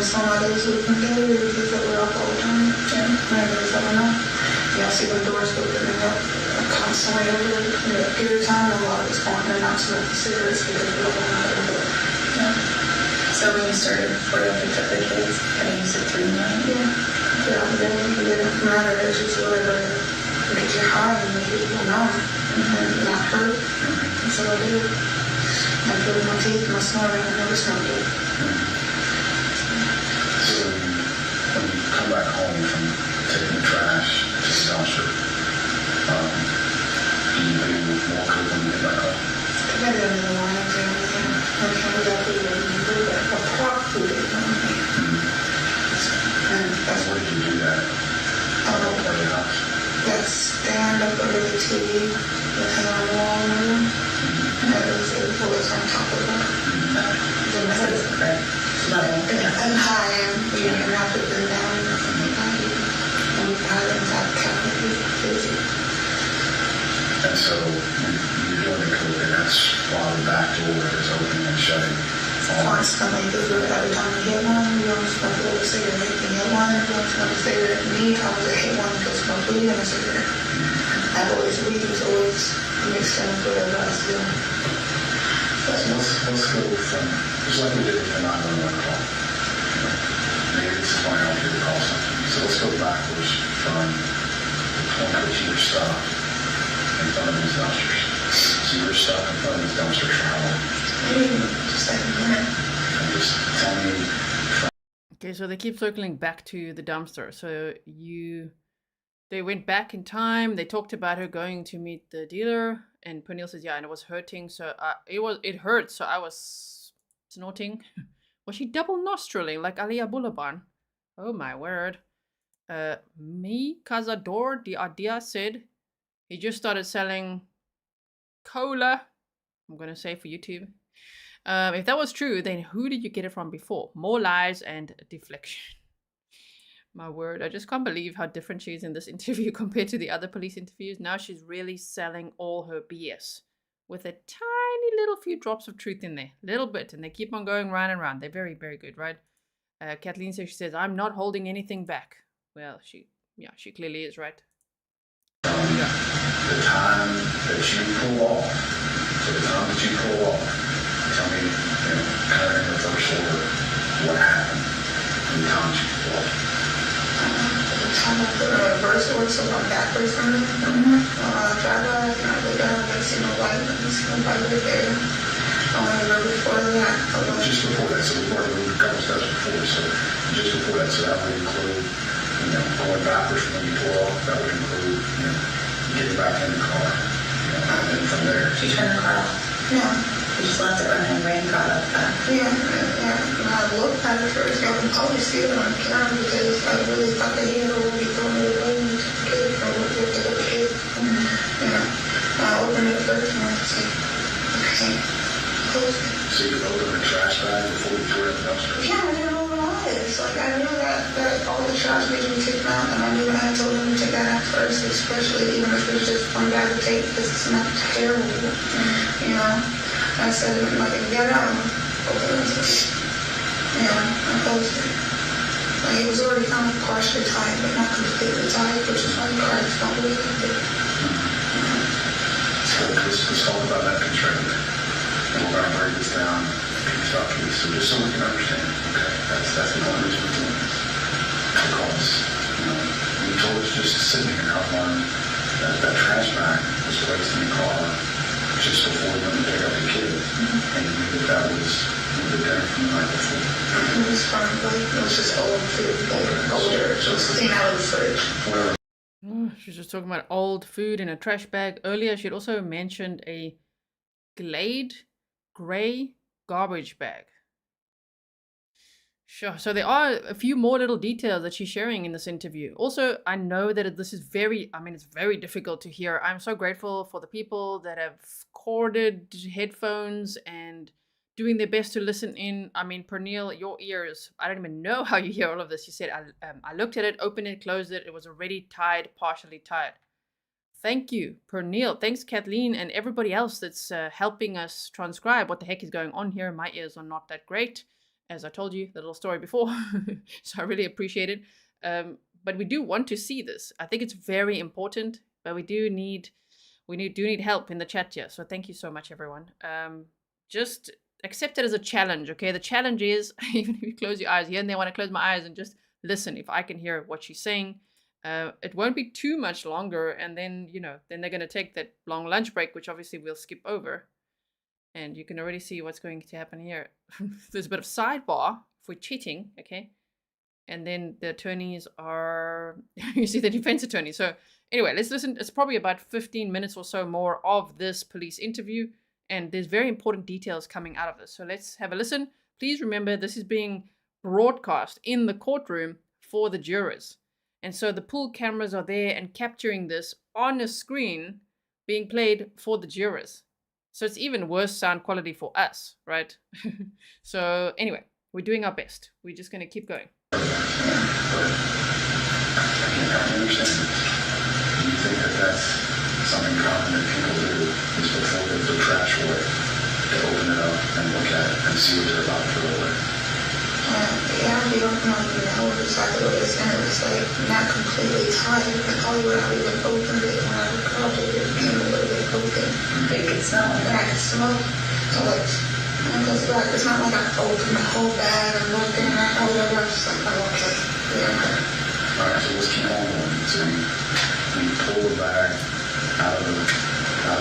some of those who can do it, because they were up all the time. And there's, I don't know. Yeah, I see the doors opening up constantly over a period of time. A lot of it's going in and out smoking cigarettes because we don't know. Yeah. So when you started before you picked up the kids, kind of use it through the night? Yeah, then no matter it's just whatever makes you high and make you feel numb and not hurt. That's what I do. I put in my teeth, my snoring, I never smoked it. So when you come back home from taking the trash to the dumpster, do you do more coke when you get back home? I got it under the lines and everything. Every time we got food, we do that. A prop food, and that's Where did you do that? Part of the house? That's stand up under the TV, looking on the wall room. And it was on top of that. And high, and we didn't have to bring down anybody. And we had it inside the cabinet, busy. And so you're doing the coke, and that's while the back door is opening and shutting. Constantly, because every time we hit one, we always smoke a little cigarette. We hit one, we always smoke a cigarette. Me, I was a hit one because smoke weed and a cigarette. Weed was always mixed in with whatever I was doing. Let's go from, just like we did with the 911 call. Maybe this is why I don't get to call something. So let's go backwards from the point that you were stopped in front of these dumpsters. So you were stopped in front of these dumpsters for how long? Just like a minute. And just tell me. Okay, so they keep circling back to the dumpster. So they went back in time. They talked about her going to meet the dealer, and Pernille says, "Yeah, and it was hurting. So it hurt. So I was snorting. Was she double nostriling like Alia Bulaban? Oh my word." Me Cazador Dia said he just started selling cola. I'm gonna say for YouTube. If that was true, then who did you get it from before? More lies and deflection. My word, I just can't believe how different she is in this interview compared to the other police interviews. Now she's really selling all her BS with a tiny little few drops of truth in there. Little bit, and they keep on going round and round. They're very, very good, right? Kathleen says, she says, "I'm not holding anything back." Well, she clearly is, right? The time that you pull off, tell me, kind of in reverse order, what happened in the time you pull off. The time I put in reverse order, so I'm backwards from it. Drive by, and I look down, I see no light, I see nobody right there. I remember before that. Just before that, so we've already moved a couple steps before, so just before that, so that would include, going backwards from when you pull off, that would include, getting back in the car, and then from there. She turned the car off. Yeah. You just left it running and ran and got up back. Yeah. And I looked at it first. I can probably see it on camera because I really thought that he would be throwing it away when he took the kid from the kid. I opened it first and I was like, okay, close it. So you opened the trash bag before you threw it in the dumpster? Yeah, I didn't know what it was. Like, I knew that all the trash needed to be taken out, and I knew I had told him to take that out first, especially even if it was just one bag of tape, because it's not terrible, I said, like, get out, open it. I closed it. Like, it was already kind of partially tight, but not completely tight, which is why the car is not really big. So let's talk about that contract. And we're going to break this down piece by piece, so just so we can understand. Okay, that's the only reason we're doing this. Because, you told us just sitting here outline that trash bag was placed in the car just before we went to pick up the kid, and you knew that was the dinner from the night before. It was probably, it was just old food, older, so it was clean out of the fridge. She's just talking about old food in a trash bag. Earlier, she had also mentioned a Glade gray garbage bag. Sure. So there are a few more little details that she's sharing in this interview. Also, I know that this is it's very difficult to hear. I'm so grateful for the people that have corded headphones and doing their best to listen in. I mean, Pernille, your ears, I don't even know how you hear all of this. You said, I looked at it, opened it, closed it. It was already tied, partially tied. Thank you, Pernille. Thanks, Kathleen, and everybody else that's helping us transcribe what the heck is going on here. My ears are not that great, as I told you, the little story before. So I really appreciate it. But we do want to see this. I think it's very important, but we do need help in the chat here. So thank you so much, everyone. Just accept it as a challenge, okay? The challenge is, even if you close your eyes here and there, want to close my eyes and just listen. If I can hear what she's saying, it won't be too much longer. And then, then they're going to take that long lunch break, which obviously we'll skip over. And you can already see what's going to happen here. There's a bit of sidebar if we're cheating, okay? And then the attorneys are, you see the defense attorney. So anyway, let's listen. It's probably about 15 minutes or so more of this police interview. And there's very important details coming out of this. So let's have a listen. Please remember, this is being broadcast in the courtroom for the jurors. And so the pool cameras are there and capturing this on a screen being played for the jurors. So it's even worse sound quality for us, right? So anyway, we're doing our best. We're just going to keep going. I understand. Do you think that that's something common that people do, is before they put trash away, to open it up and look at it and see what they're about to throw away? Yeah, we don't know exactly what it's in. It's like not completely tight. Like all you have even opened it when I called it, it came a little bit open. They could smell it. I could smell it. So it's not like I opened the whole bag and looked in it or whatever. I'm just like, oh, okay. Yeah. Alright, so let's keep on going. So you pull the bag out of the car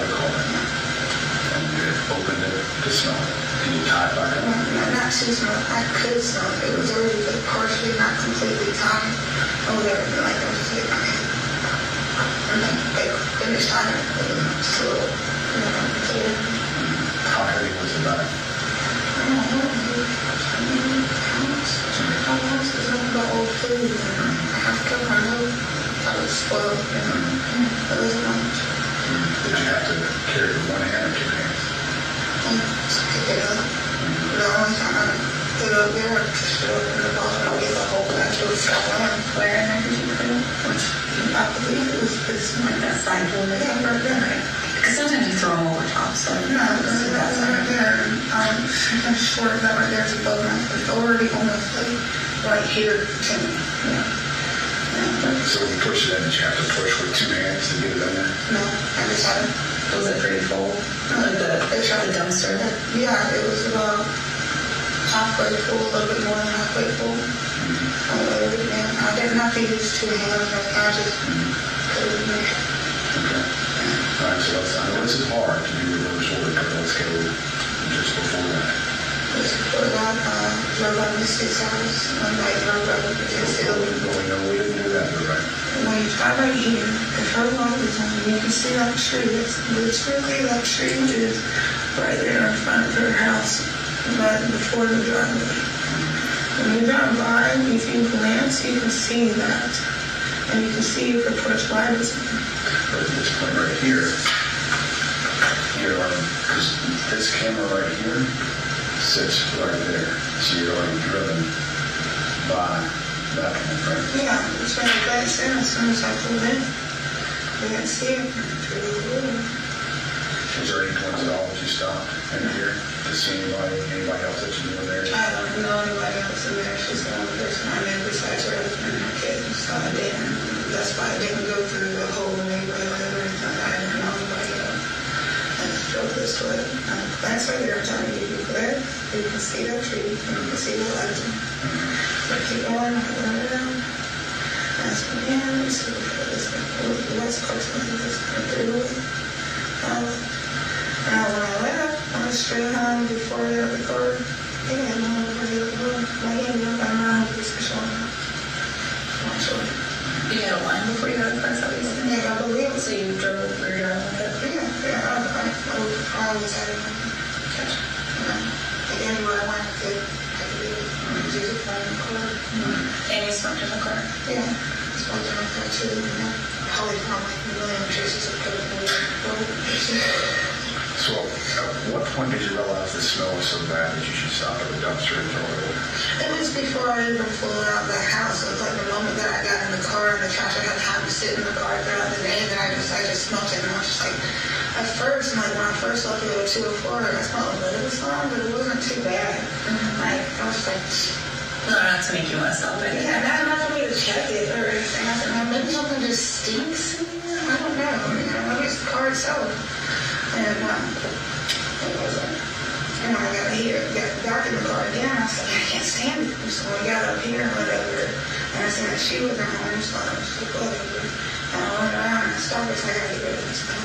and you opened it to smell it. And you tie it back up. Not too small. I could smell it. It was already like partially, not completely tied or whatever. Like I was just like, okay. And then they finished tying it. Just a little, How heavy was the bag? I don't know. How much is it about old food? And I have to I know I was spoiled. It wasn't much. Did you have to carry it with one hand or two hands? Just pick it up. The only time I put it up there, I just put it up in the bottom. I'll get the whole bag to a fell in. Where in there did you put it? I believe it was like that side door. Yeah, right there. Because sometimes you throw them over top, so. No, that's right there. I'm sure that right there is above my foot. It's already almost like right here to me. Yeah. So when you push it in, did you have to push with two hands to get it in there? No, I just had it. Was it pretty full? Like the dumpster? Yeah, it was about halfway full, a little bit more than halfway full. I didn't have to use two hands. I just put it in there. Okay. All right, so I know this is hard to do reverse order, but let's go just before that. Just before that, drove by Misty's house. One night, drove by the facility. We didn't do that, right? When you drive right here, if her light is on, you can see that tree. Literally, that tree is right there in front of her house, right before the driveway. When you drive by, if you glance, you can see that. And you can see if the porch light is on. But at this point right here, because this camera right here sits right there. So you're already driven by that one, right? Yeah, it's right back there as soon as I pulled in. You didn't see it. Was there any points at all that you stopped in here to see anybody else that you knew in there? I don't know anybody else in there. She's the only person I knew besides her husband and her kids. So I didn't. That's why I didn't go through the whole neighborhood or anything. I didn't know anybody else. I just drove this way. That's right there. I'm telling you, you there, you can see that tree, and you can see the lights. But keep going, around. That's when, yeah, let me see the west coast of this country. Now, when I left, I was straight home before I got the car. Yeah, I don't know where to go. I didn't know if I'm around this for sure. Not sure. You had a line before you got the car, so yeah, I believe it. So you drove where you're at with it? Yeah, I always had it. Like anywhere I went, I could use it for the car. And you smoked in the car? Yeah, I smoked in the car too. Probably found like a million traces of coke in the car. So at what point did you realize the smell was so bad that you should stop at the dumpster and throw it away? It was before I even pulled out the house. It was like the moment that I got in the car and the trash, I had time to sit in the car throughout the day, and then I just smelled it, and I was just like, at first, like when I first left to go to 204, I smelled a little strong, but it wasn't too bad. Like, I was just like, No, not to make you want to stop it. yeah, not for me to check it or anything. I said, maybe something just stinks in there. I don't know. Maybe it's the car itself. And it wasn't. And I got here, it got dark in the car again. I said, I can't stand it. So we got up here and whatever. And I seen that she was in home, so I was like, whatever. And I went around and I started, so I got to get rid of this thing.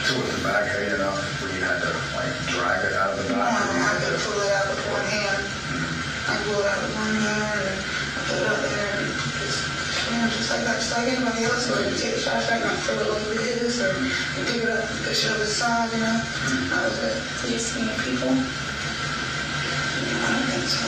So was the bag heavy enough where you had to like drag it out of the No, bag? I could have pulled it out with one hand. I pulled it out with one hand and I put it up there and just like that, just like anybody else. Or you take the trash bag and throw it over his, or you pick it up and push it over the side, you know. That was it. Do you see any people? I don't think so.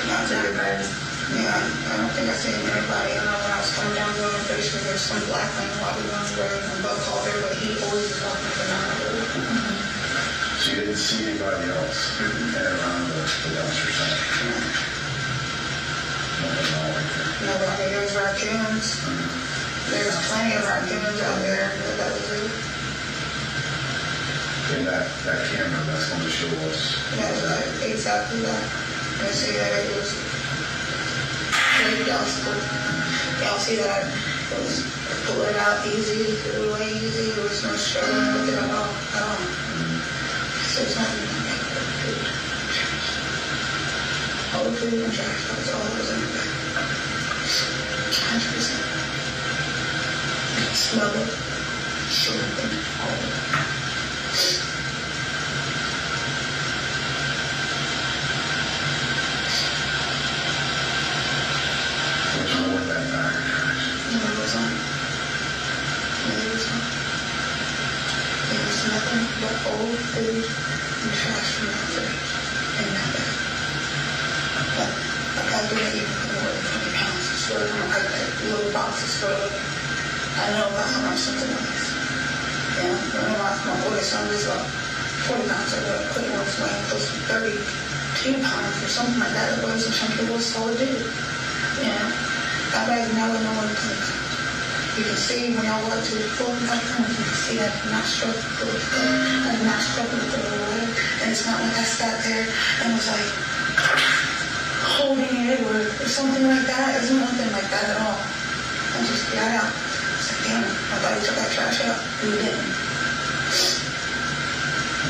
Not Not that. Yeah, I don't think I seen anybody. I know when I was coming down the road, basically there's some black man walking down the road and Buck called there, but he always was walking up and down the road. So you didn't see anybody else in and around the dumpster site? Nothing at all right there? Nobody. There's raccoons. There's plenty of raccoons out there, but that was it. In that camera, that's going to show us. Yeah, exactly that. You see that it was. Y'all see that it was pull it out easy, really easy. There was no struggling with it at all. So it's not even like food. All the food and trash, that's all that was in the bag. 100%. Smell it, sure, all of it. Nothing but old food and trash from that fridge in that bag. But I didn't even put more than 20 pounds of sort of like little boxes full of it. I know about how much something was. Yeah, when my oldest son was about 40 pounds or what, put it on his weighing close to 32 pounds or something like that. It was some people solid dude. Yeah. That bag now no one can. You can see when y'all walk to the floor, you can see that I'm not struggling with the water. And it's not like I sat there and was like holding it or something like that. It wasn't nothing like that at all. I just got out. I was like, damn, I thought you took that trash out. You didn't.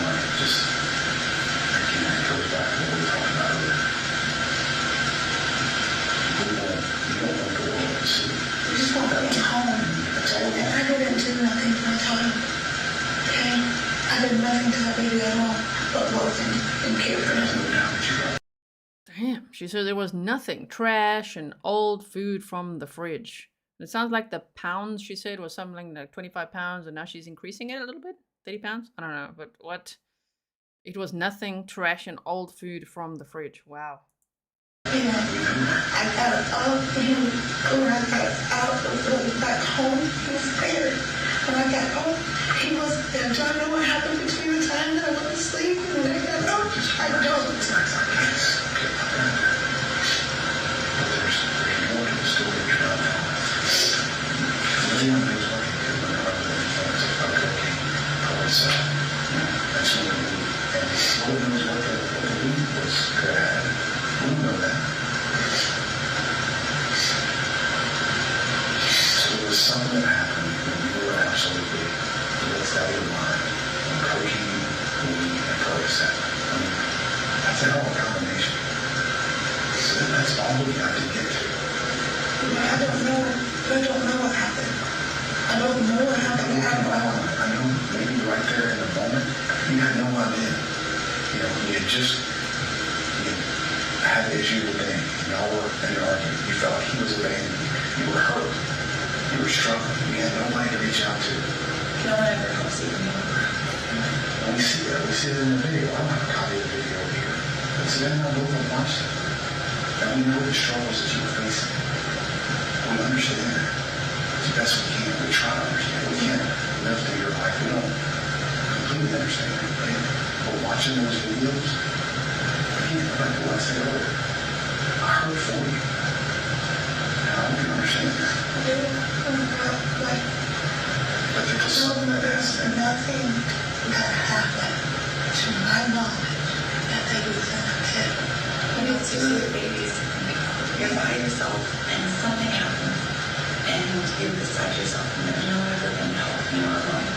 Well, just, again, it goes back to what we were talking about earlier. You don't want the world to see. You just want to be home. And I didn't do nothing to my time. Okay? I did nothing to that baby at all, but love and care for him. Damn, she said there was nothing. Trash and old food from the fridge. It sounds like the pounds she said was something like 25 pounds, and now she's increasing it a little bit? 30 pounds? I don't know, but what? It was nothing, trash, and old food from the fridge. Wow. You know, I got up and when I got out of back home, he was there. When I got home, he was there. Do I know what happened between the time that I went to sleep and when I got up? I don't. There's more to the story you're not telling. Really young things like you when they're other than things like cocaine, Carley. That's what we need. And Lord knows what the weed was could have had. We don't know that. So there was something that happened when you were absolutely blitzed out of your mind on cocaine, weed, and Carley. I mean, that's a hell of a combination. So that's all we got to get to. I don't know what happened. I don't know what happened at all. I know maybe right there in the moment, you had no idea. You know, you had just had issues with him. Y'all were in an argument. You felt like he was abandoning you. You were hurt. You were struggling. You had nobody to reach out to. No one ever helps you. We see that. We see it in the video. I don't have a copy of the video over here. But Savannah and I both have watched it. And we know the struggles that you were facing. We understand that. As best we can. We try to understand. We can't live through your life. We don't completely understand everything. But watching those videos, again, like what I said earlier, I heard for you. Now I can understand that. But there was something that happened. Nothing that happened, to my knowledge, that they was in a pit. You don't see the babies. You're by yourself and something happens and you're beside yourself and there's no one ever going to help you or alone.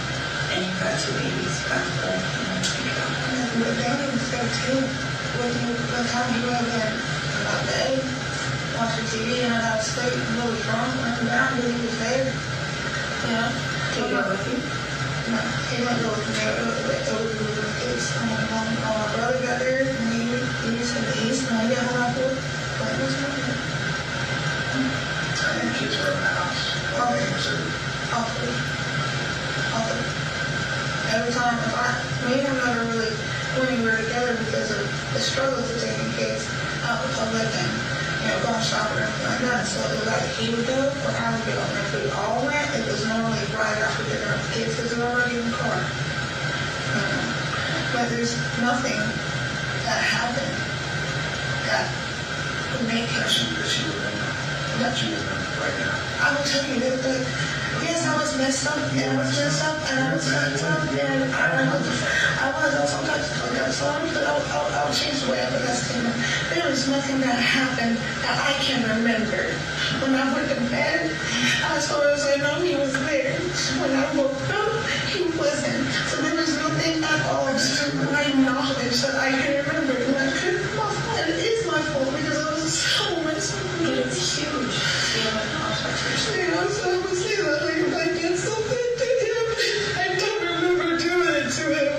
And you've got two babies, you've got both, and then think about it. But Danny was there too. What time you were there? About the 8, watching TV and I got sleep and really drunk, running down, but he was there. Yeah. Did he go with you? No, he went go with me. It was the kids. My brother got there and he was in the east and he got home after. But it was nothing. How many kids were in the house? What names are Awful. Every time, me and him never really, when we were together because of the struggles of taking kids out in public and, going shopping or anything like that. So it was like he would go or I would go. And if we all went, it was normally right after dinner with the kids because they were already in the car. But there's nothing that happened that would make him. that you remember? That you remember right now? I will tell you that, yes, I was messed up, and I was messed up, and I was fucked up, and I sometimes I got songs, but I'll change the way I ask him. There was nothing that happened that I can remember. When I went to bed, as far as I know, he was there. When I woke up, he wasn't. So there was nothing at all to my knowledge that I can remember. And it is my fault because I was so messed up. It's huge. So I would say that if I did something to him, I don't remember doing it to him.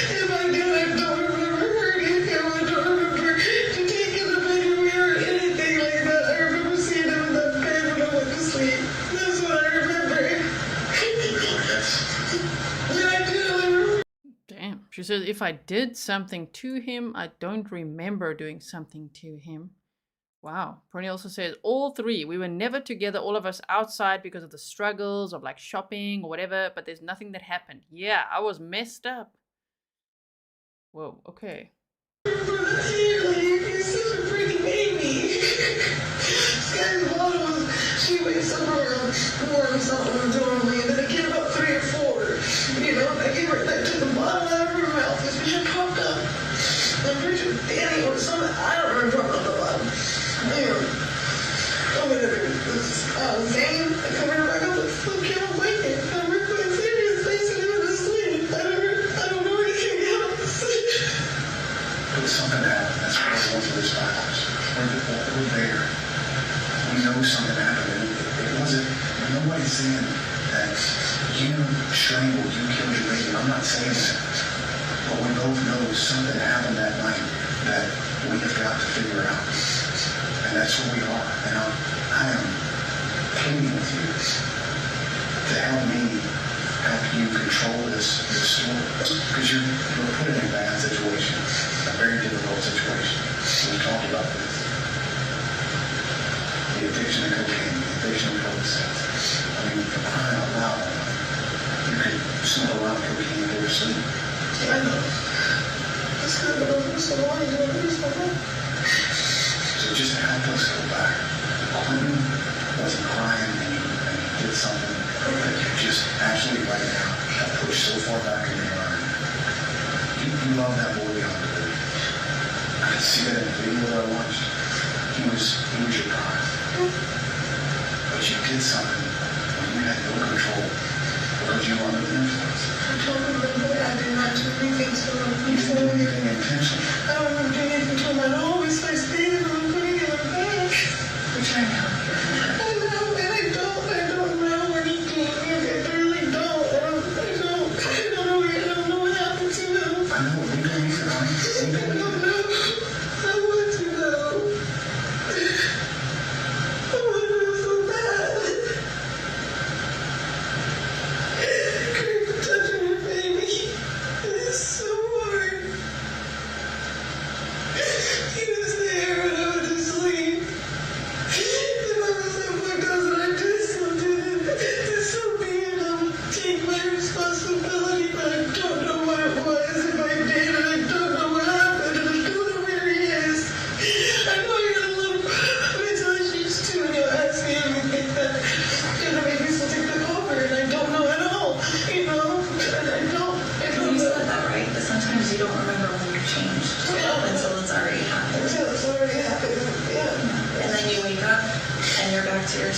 If I did, I don't remember hurting him. I don't remember taking him anywhere or anything like that. I remember seeing him in that bed when I went to sleep. That's what I remember. When I did, I remember. Damn. She says, if I did something to him, I don't remember doing something to him. Wow. Pernie also says, all three, we were never together, all of us outside because of the struggles of like shopping or whatever, but there's nothing that happened. Yeah, I was messed up. Whoa, okay. You're such a pretty baby. Sky's mom, she wakes up around 4 or something normally, and then I get about 3 or 4. I gave her, I took the bottle out of her mouth, and she popped up. I'm pretty sure Danny or something, I don't remember talking about the bottle. Zane, I come right back up with some kind of blanket. I'm really serious. They said he was asleep. I don't know anything else. But something happened. That's why I was going for this house. We're there. We know something happened. It wasn't, nobody's saying that you strangled, you killed your baby. I'm not saying that. But we both know something happened that night that we have got to figure out. And that's where we are. And I am pleading with you to help me help you control this story. Because you're put in a bad situation, a very difficult situation. We talked about this. The addiction to cocaine, the addiction to Percocets. I mean, for crying out loud, you could smoke a lot of cocaine and go to sleep. I know. It's good, but I'm so long to do it. So just help us go back. Quinton wasn't crying and he did something that you just actually right now have pushed so far back in your mind. You love that boy beyond belief. I could see that in the video that I watched. He was your prize. But you did something when you had no control because you were under the influence. I told him that I did not do anything to him. You didn't do anything intentionally. I don't remember doing anything to him. I always stay standing and putting him in bed. We're trying to help you. I know, and I don't know anything. I really don't. I don't know what happened to him. I know, we don't either, honey. We don't I don't either. know. I want to know. I want to know so bad. Touching your baby. It is so hard.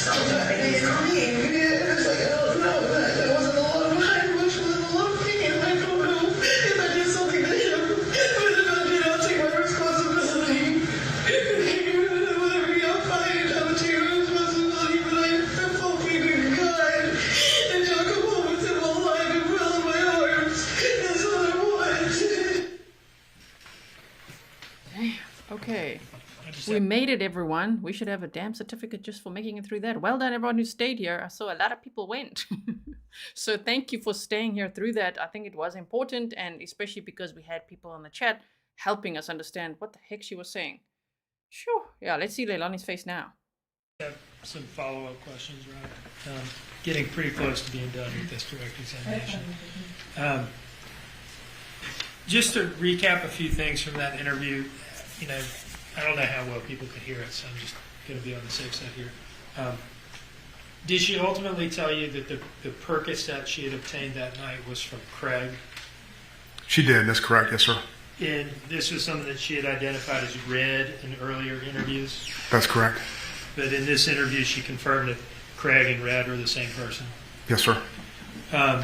It's like, oh, no, that wasn't a lot of mine, much was a lot of me, and I don't know if I did something to him, but if I did, I'll take my responsibility. Whatever y'all find, I will take my responsibility, but I am full to God, and y'all come home with him alive and well in my arms. That's all I want. Damn. Okay. We made it, everyone. We should have a damn certificate just for making it through that. Well done, everyone who stayed here. I saw a lot of people went. So thank you for staying here through that. I think it was important, and especially because we had people on the chat helping us understand what the heck she was saying. Sure. Yeah, let's see Leilani's face now. I have some follow-up questions, right? Getting pretty close to being done with this direct examination. Just to recap a few things from that interview, you know, I don't know how well people could hear it, so I'm just going to be on the safe side here. Did she ultimately tell you that the Percocet she had obtained that night was from Craig? She did. That's correct. Yes, sir. And this was something that she had identified as red in earlier interviews? That's correct. But in this interview, she confirmed that Craig and Red were the same person? Yes, sir. And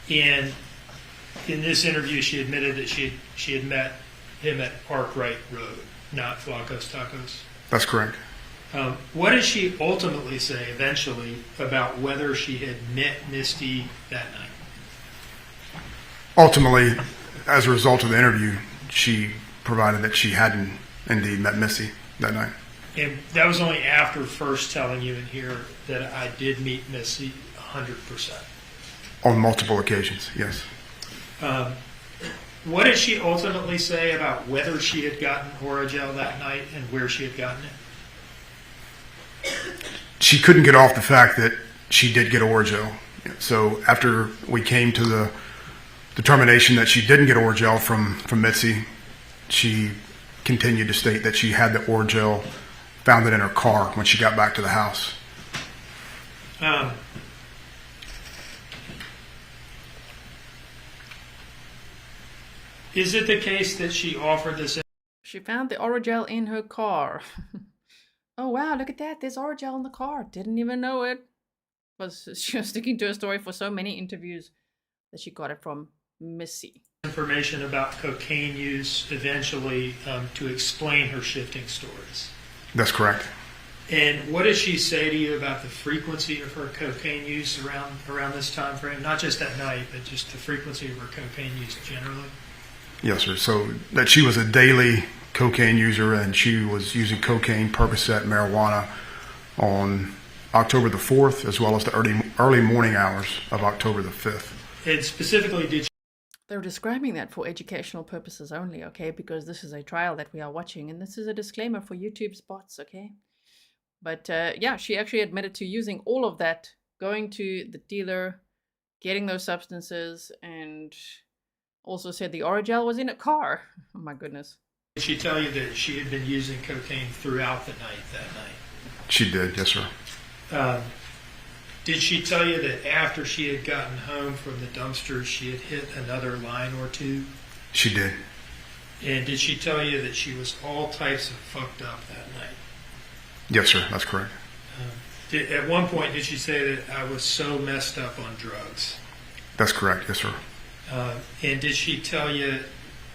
in this interview, she admitted that she had met him at Arkwright Road, not Flacco's Tacos. That's correct. What did she ultimately say, eventually, about whether she had met Misty that night? Ultimately, as a result of the interview, she provided that she hadn't indeed met Misty that night. And that was only after first telling you in here that I did meet Misty 100%. On multiple occasions, yes. What did she ultimately say about whether she had gotten Oragel that night and where she had gotten it? She couldn't get off the fact that she did get Oragel. So after we came to the determination that she didn't get Oragel from Mitzi, she continued to state that she had the Oragel, found it in her car when she got back to the house. Is it the case that she offered this? She found the Oragel in her car. Oh wow, look at that. There's Oragel in the car. Didn't even know it. She was sticking to her story for so many interviews that she got it from Missy. Information about cocaine use eventually to explain her shifting stories. That's correct. And what did she say to you about the frequency of her cocaine use around this time frame? Not just that night, but just the frequency of her cocaine use generally? Yes, sir. So that she was a daily cocaine user and she was using cocaine, Percocet, marijuana on October the 4th as well as the early morning hours of October the 5th. And specifically, did she... They're describing that for educational purposes only, okay? Because this is a trial that we are watching, and this is a disclaimer for YouTube's bots, okay? But yeah, she actually admitted to using all of that, going to the dealer, getting those substances, and also said the Oragel was in a car. Oh my goodness. Did she tell you that she had been using cocaine throughout the night that night? She did, yes, sir. Did she tell you that after she had gotten home from the dumpster, she had hit another line or two? She did. And did she tell you that she was all types of fucked up that night? Yes, sir, that's correct. At one point, did she say that I was so messed up on drugs? That's correct, yes, sir. And did she tell you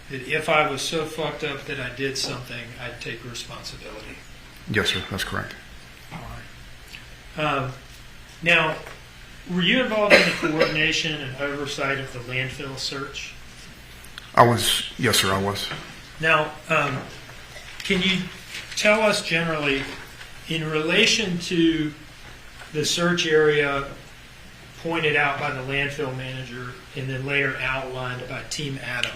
that if I was so fucked up that I did something, I'd take responsibility? Yes, sir, that's correct. All right. Now, were you involved in the coordination and oversight of the landfill search? Yes, sir, I was. Now, can you tell us generally, in relation to the search area pointed out by the landfill manager and then later outlined by Team Adam,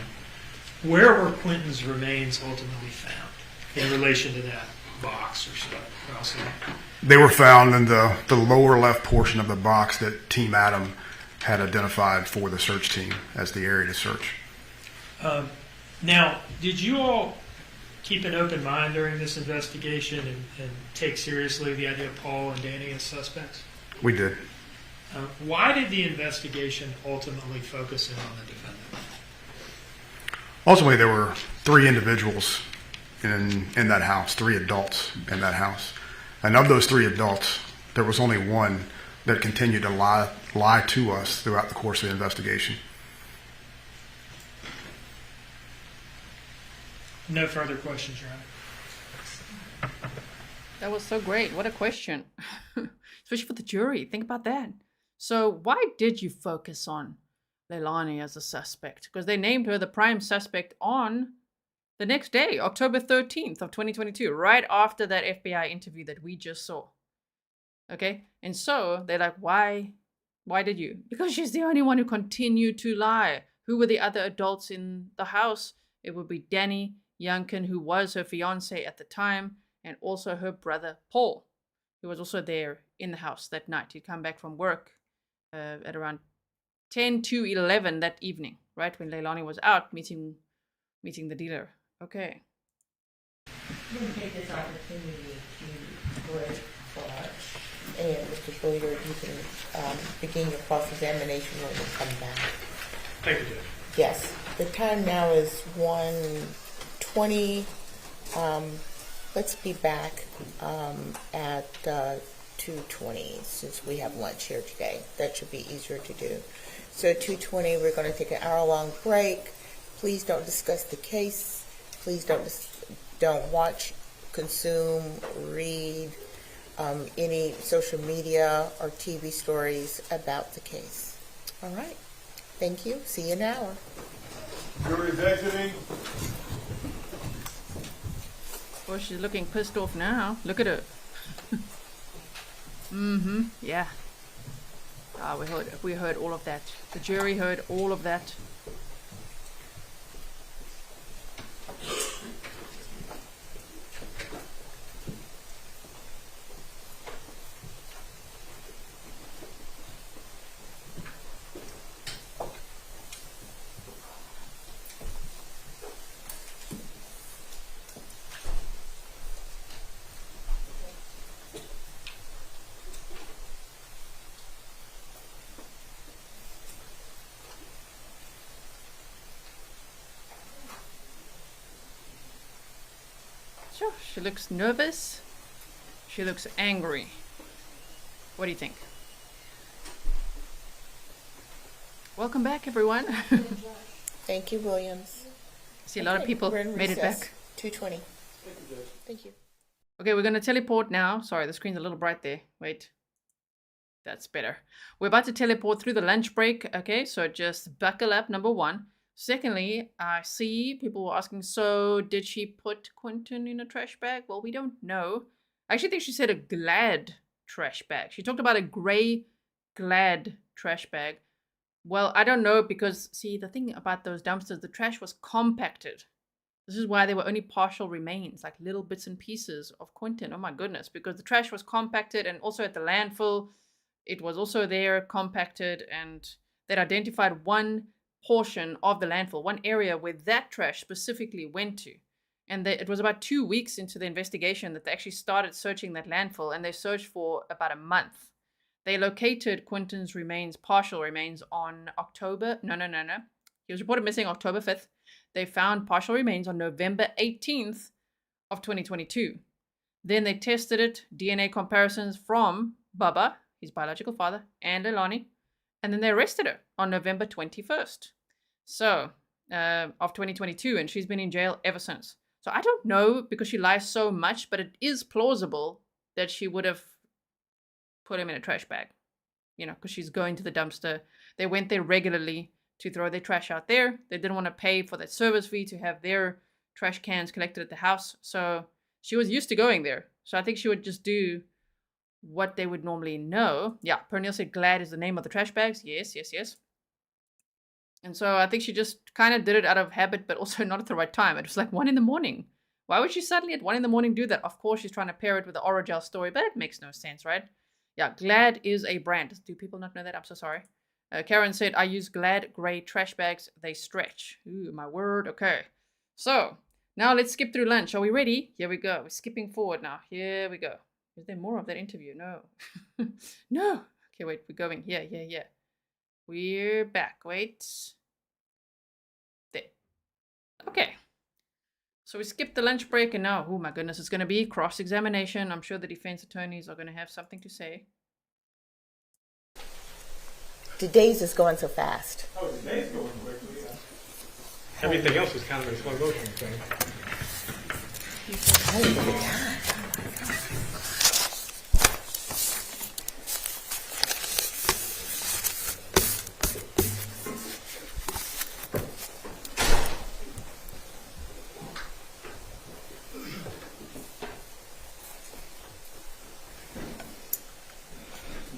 where were Quinton's remains ultimately found in relation to that box or so? They were found in the lower left portion of the box that Team Adam had identified for the search team as the area to search. Now, did you all keep an open mind during this investigation and take seriously the idea of Paul and Danny as suspects? We did. Why did the investigation ultimately focus in on the defendant? Ultimately, there were three individuals in that house, three adults in that house. And of those 3 adults, there was only one that continued to lie to us throughout the course of the investigation. No further questions, Your Honor. That was so great. What a question. Especially for the jury. Think about that. So why did you focus on Leilani as a suspect? Because they named her the prime suspect on the next day, October 13th of 2022, right after that FBI interview that we just saw. Okay? And so they're like, why did you? Because she's the only one who continued to lie. Who were the other adults in the house? It would be Danny Youngkin, who was her fiance at the time, and also her brother Paul, who was also there in the house that night. He'd come back from work at around 10 to 11 that evening, right, when Leilani was out meeting the dealer. Okay. I'm going to take this opportunity to break for and Mr. Hilliard, you can begin your cross-examination when we come back. Thank you, Judge. Yes. The time now is 1:20. Let's be back at 2:20 since we have lunch here today. That should be easier to do. So at 2:20, we're going to take an hour-long break. Please don't discuss the case. Please don't watch, consume, read any social media or TV stories about the case. All right. Thank you. See you in an hour. Jury's exiting. Well, she's looking pissed off now. Look at her. Yeah. We heard all of that. The jury heard all of that. Sure, she looks nervous. She looks angry. What do you think? Welcome back, everyone. Thank you, Williams. See, a lot of people made it back. 2:20. Thank you. Okay, we're going to teleport now. Sorry, the screen's a little bright there. Wait. That's better. We're about to teleport through the lunch break. Okay, so just buckle up, number one. Secondly, I see people were asking, so did she put Quinton in a trash bag? Well, we don't know. I actually think she said a Glad trash bag. She talked about a gray Glad trash bag. Well, I don't know because, see, the thing about those dumpsters, the trash was compacted. This is why there were only partial remains, like little bits and pieces of Quinton. Oh my goodness, because the trash was compacted, and also at the landfill, it was also there compacted, and they'd identified one portion of the landfill, one area where that trash specifically went to. And it was about 2 weeks into the investigation that they actually started searching that landfill, and they searched for about a month. They located Quinton's remains, partial remains, on October. No. He was reported missing October 5th. They found partial remains on November 18th of 2022. Then they tested it, DNA comparisons from Bubba, his biological father, and Leilani. And then they arrested her on November 21st. So, of 2022, and she's been in jail ever since. So I don't know, because she lies so much, but it is plausible that she would have put him in a trash bag, you know, because she's going to the dumpster. They went there regularly to throw their trash out there. They didn't want to pay for that service fee to have their trash cans collected at the house. So she was used to going there. So I think she would just do what they would normally know. Yeah, Pernille said Glad is the name of the trash bags. Yes. And so I think she just kind of did it out of habit, but also not at the right time. It was like 1 a.m. Why would she suddenly at 1 a.m. do that? Of course, she's trying to pair it with the Oragel story, but it makes no sense, right? Yeah, Glad is a brand. Do people not know that? I'm so sorry. Karen said, I use Glad gray trash bags. They stretch. Ooh, my word. Okay. So now let's skip through lunch. Are we ready? Here we go. We're skipping forward now. Here we go. Is there more of that interview? No. No. Okay, wait. We're going. Yeah. We're back. Wait. There. Okay. So So we skipped the lunch break, and now, oh my goodness, it's going to be cross-examination. I'm sure the defense attorneys are going to have something to say. The days is going so fast. Oh, the day's going quickly. Everything else is kind of a slow motion thing. I didn't get time.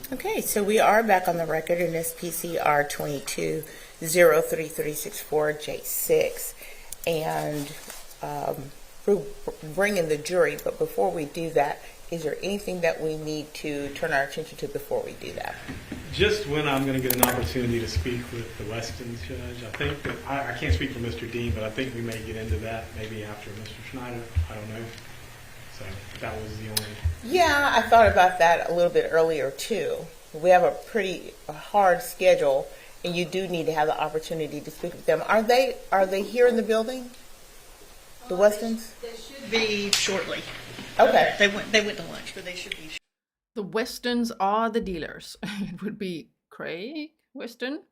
Okay, so we are back on the record in SPCR 22-03364J6, and we're bringing the jury, but before we do that, is there anything that we need to turn our attention to before we do that? Just when I'm going to get an opportunity to speak with the Westons judge, I think that, I can't speak for Mr. Dean, but I think we may get into that maybe after Mr. Snider. I don't know. So that was the only... Yeah, I thought about that a little bit earlier too. We have a pretty hard schedule, and you do need to have the opportunity to speak with them. Are they here in the building? The Westons? They should be shortly. Okay. They went to lunch, but they should be. The Westons are the dealers. It would be Craig Weston,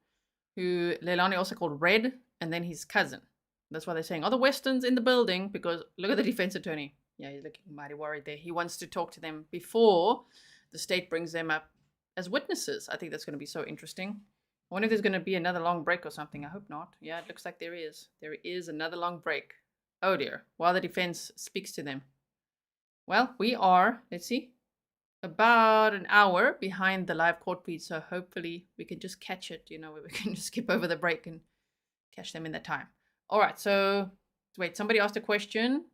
who Leilani also called Red, and then his cousin. That's why they're saying, are the Westons in the building? Because look at the defense attorney. Yeah, he's looking mighty worried there. He wants to talk to them before the state brings them up as witnesses. I think that's going to be so interesting. I wonder if there's going to be another long break or something. I hope not. Yeah, it looks like there is. There is another long break. Oh dear. While the defense speaks to them. Well, we are, let's see, about an hour behind the live court feed. So hopefully we can just catch it, we can just skip over the break and catch them in that time. All right. So wait, somebody asked a question,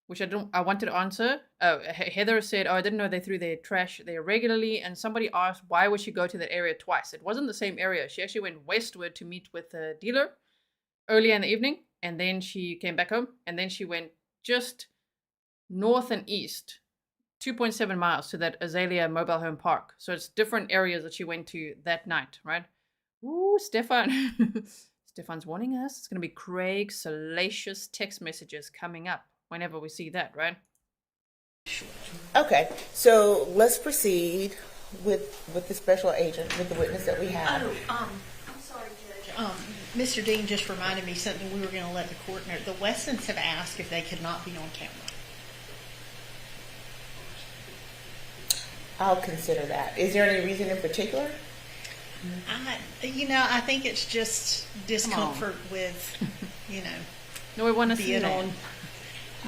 which I wanted to answer. Oh, Heather said, I didn't know they threw their trash there regularly. And somebody asked, why would she go to that area twice? It wasn't the same area. She actually went westward to meet with the dealer earlier in the evening. And then she came back home. And then she went just north and east, 2.7 miles to that Azalea mobile home park. So it's different areas that she went to that night, right? Ooh, Stefan. Stefan's warning us. It's going to be Craig's salacious text messages coming up whenever we see that, right? Okay, so let's proceed with the special agent, with the witness that we have. I'm sorry, Judge. Mr. Dean just reminded me something we were going to let the court know. The Westons have asked if they could not be on camera. I'll consider that. Is there any reason in particular? I think it's just discomfort with, No, we want to see being that. on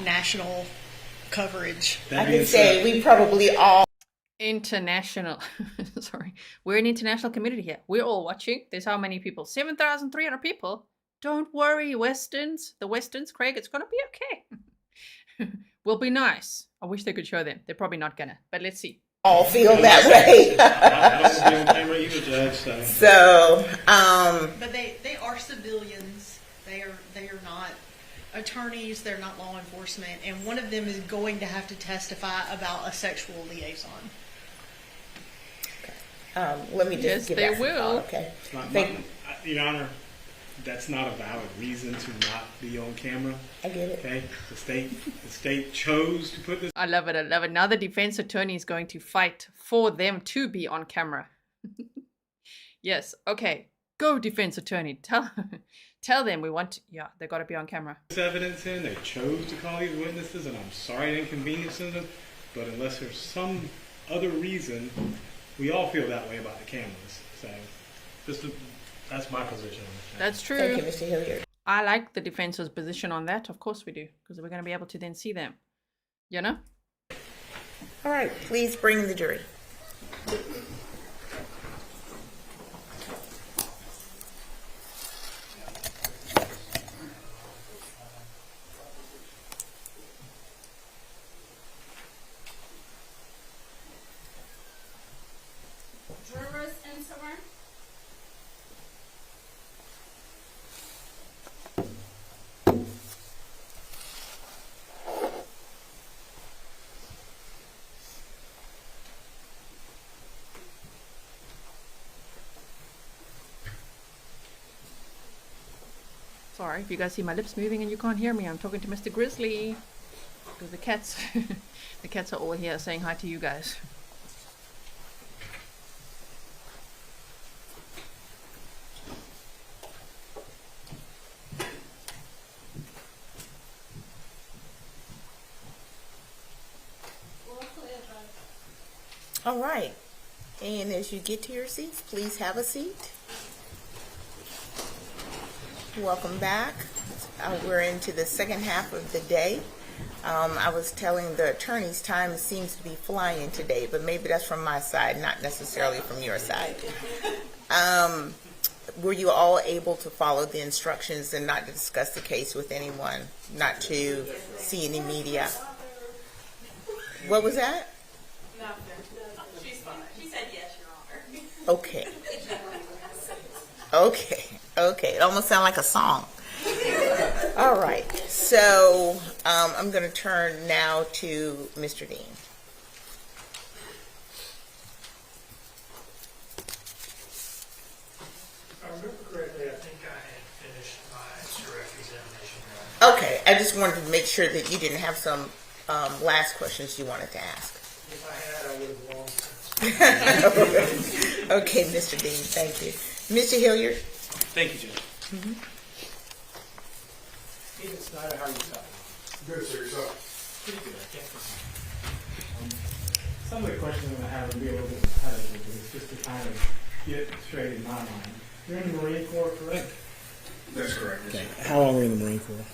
national coverage. I can say we probably all International. Sorry. We're an international community here. We're all watching. There's how many people? 7,300 people. Don't worry, Westons. The Westons, Craig, it's going to be okay. We'll be nice. I wish they could show them. They're probably not going to. But let's see. all feel that way. I don't be on camera either, Judge. But they are civilians. They are not attorneys. They're not law enforcement, and one of them is going to have to testify about a sexual liaison. Let me just give they that will. thought, okay. Your Honor, that's not a valid reason to not be on camera. I get it. Okay, the state chose to put this. I love it. I love it. Now the defense attorney is going to fight for them to be on camera. Yes. Okay. Go, defense attorney. Tell them we want. They got to be on camera. This evidence in. They chose to call these witnesses, and I'm sorry to inconvenience them. But unless there's some other reason, we all feel that way about the cameras. So, that's my position on this. That's true. Thank you, Mr. Hilliard. I like the defense's position on that. Of course we do, because we're going to be able to then see them. You know? All right, please bring the jury. Jurors enter. Sorry if you guys see my lips moving and you can't hear me. I'm talking to Mr. Grizzly. Because the cats, the cats are all here saying hi to you guys. All right. And as you get to your seats, please have a seat. Welcome back. We're into the second half of the day. I was telling the attorneys time seems to be flying today, but maybe that's from my side, not necessarily from your side. Were you all able to follow the instructions and not to discuss the case with anyone, not to see any media? What was that? She's fine. She said yes, Your Honor. Okay. Okay. It almost sounds like a song. All right. So I'm going to turn now to Mr. Dean. If I remember correctly, I think I had finished my direct examination. Okay. I just wanted to make sure that you didn't have some last questions you wanted to ask. If I had, I would have long. Okay, Mr. Dean. Thank you. Mr. Hilliard. Thank you, Judge. Even Snider, how are you doing? Good, sir. Yourself? Pretty good, I can't complain. Some of the questions I'm going to have will be a little bit repetitive, but it's just to kind of get it straight in my mind. You're in the Marine Corps, correct? That's correct. Okay. How long were you in the Marine Corps?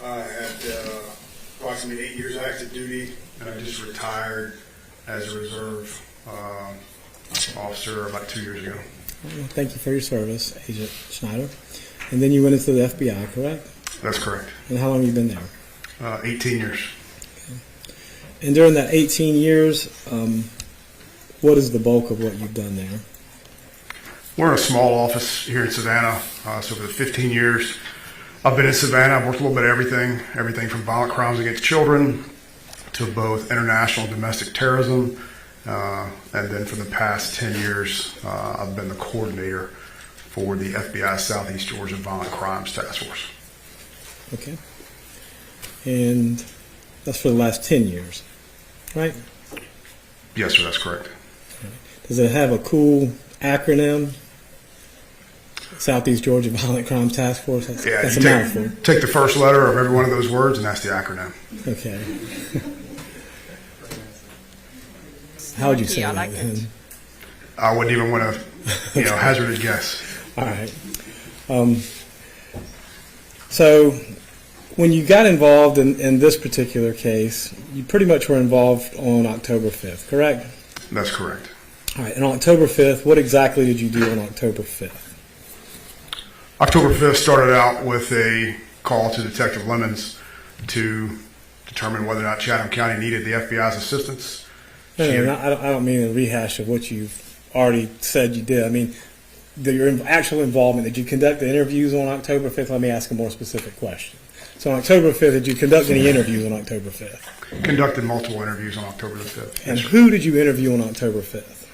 I had approximately 8 years active duty, and I just retired as a reserve officer about 2 years ago. Well, thank you for your service, Agent Snider. And then you went into the FBI, correct? That's correct. And how long have you been there? 18 years. Okay. And during that 18 years, what is the bulk of what you've done there? We're in a small office here in Savannah. So for the 15 years I've been in Savannah, I've worked a little bit of everything from violent crimes against children to both international and domestic terrorism. And then for the past 10 years, I've been the coordinator for the FBI Southeast Georgia Violent Crimes Task Force. Okay. And that's for the last 10 years, right? Yes, sir, that's correct. Okay. Does it have a cool acronym? Southeast Georgia Violent Crimes Task Force? That's a mouthful. Take the first letter of every one of those words, and that's the acronym. Okay. How would you say I that? like it. I wouldn't even want to, hazard a guess. All right. So when you got involved in this particular case, you pretty much were involved on October 5th, correct? That's correct. All right. And on October 5th, what exactly did you do on October 5th? October 5th started out with a call to Detective Lemons to determine whether or not Chatham County needed the FBI's assistance. No, I don't mean a rehash of what you've already said you did. I mean, your actual involvement. Did you conduct the interviews on October 5th? Let me ask a more specific question. So on October 5th, did you conduct any interviews on October 5th? Conducted multiple interviews on October the 5th. And who did you interview on October 5th?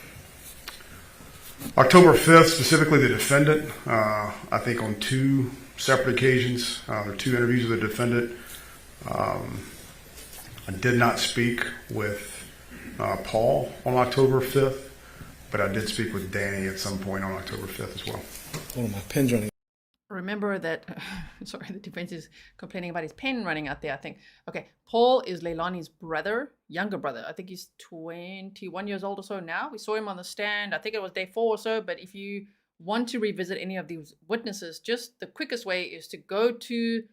October 5th, specifically the defendant, I think on 2 separate occasions, there were 2 interviews with the defendant. I did not speak with Paul on October 5th, but I did speak with Danny at some point on October 5th as well. Oh, my pen's running. Remember that, sorry, the defense is complaining about his pen running out there, I think. Okay, Paul is Leilani's brother, younger brother. I think he's 21 years old or so now. We saw him on the stand. I think it was day 4 or so, but if you want to revisit any of these witnesses, just the quickest way is to go to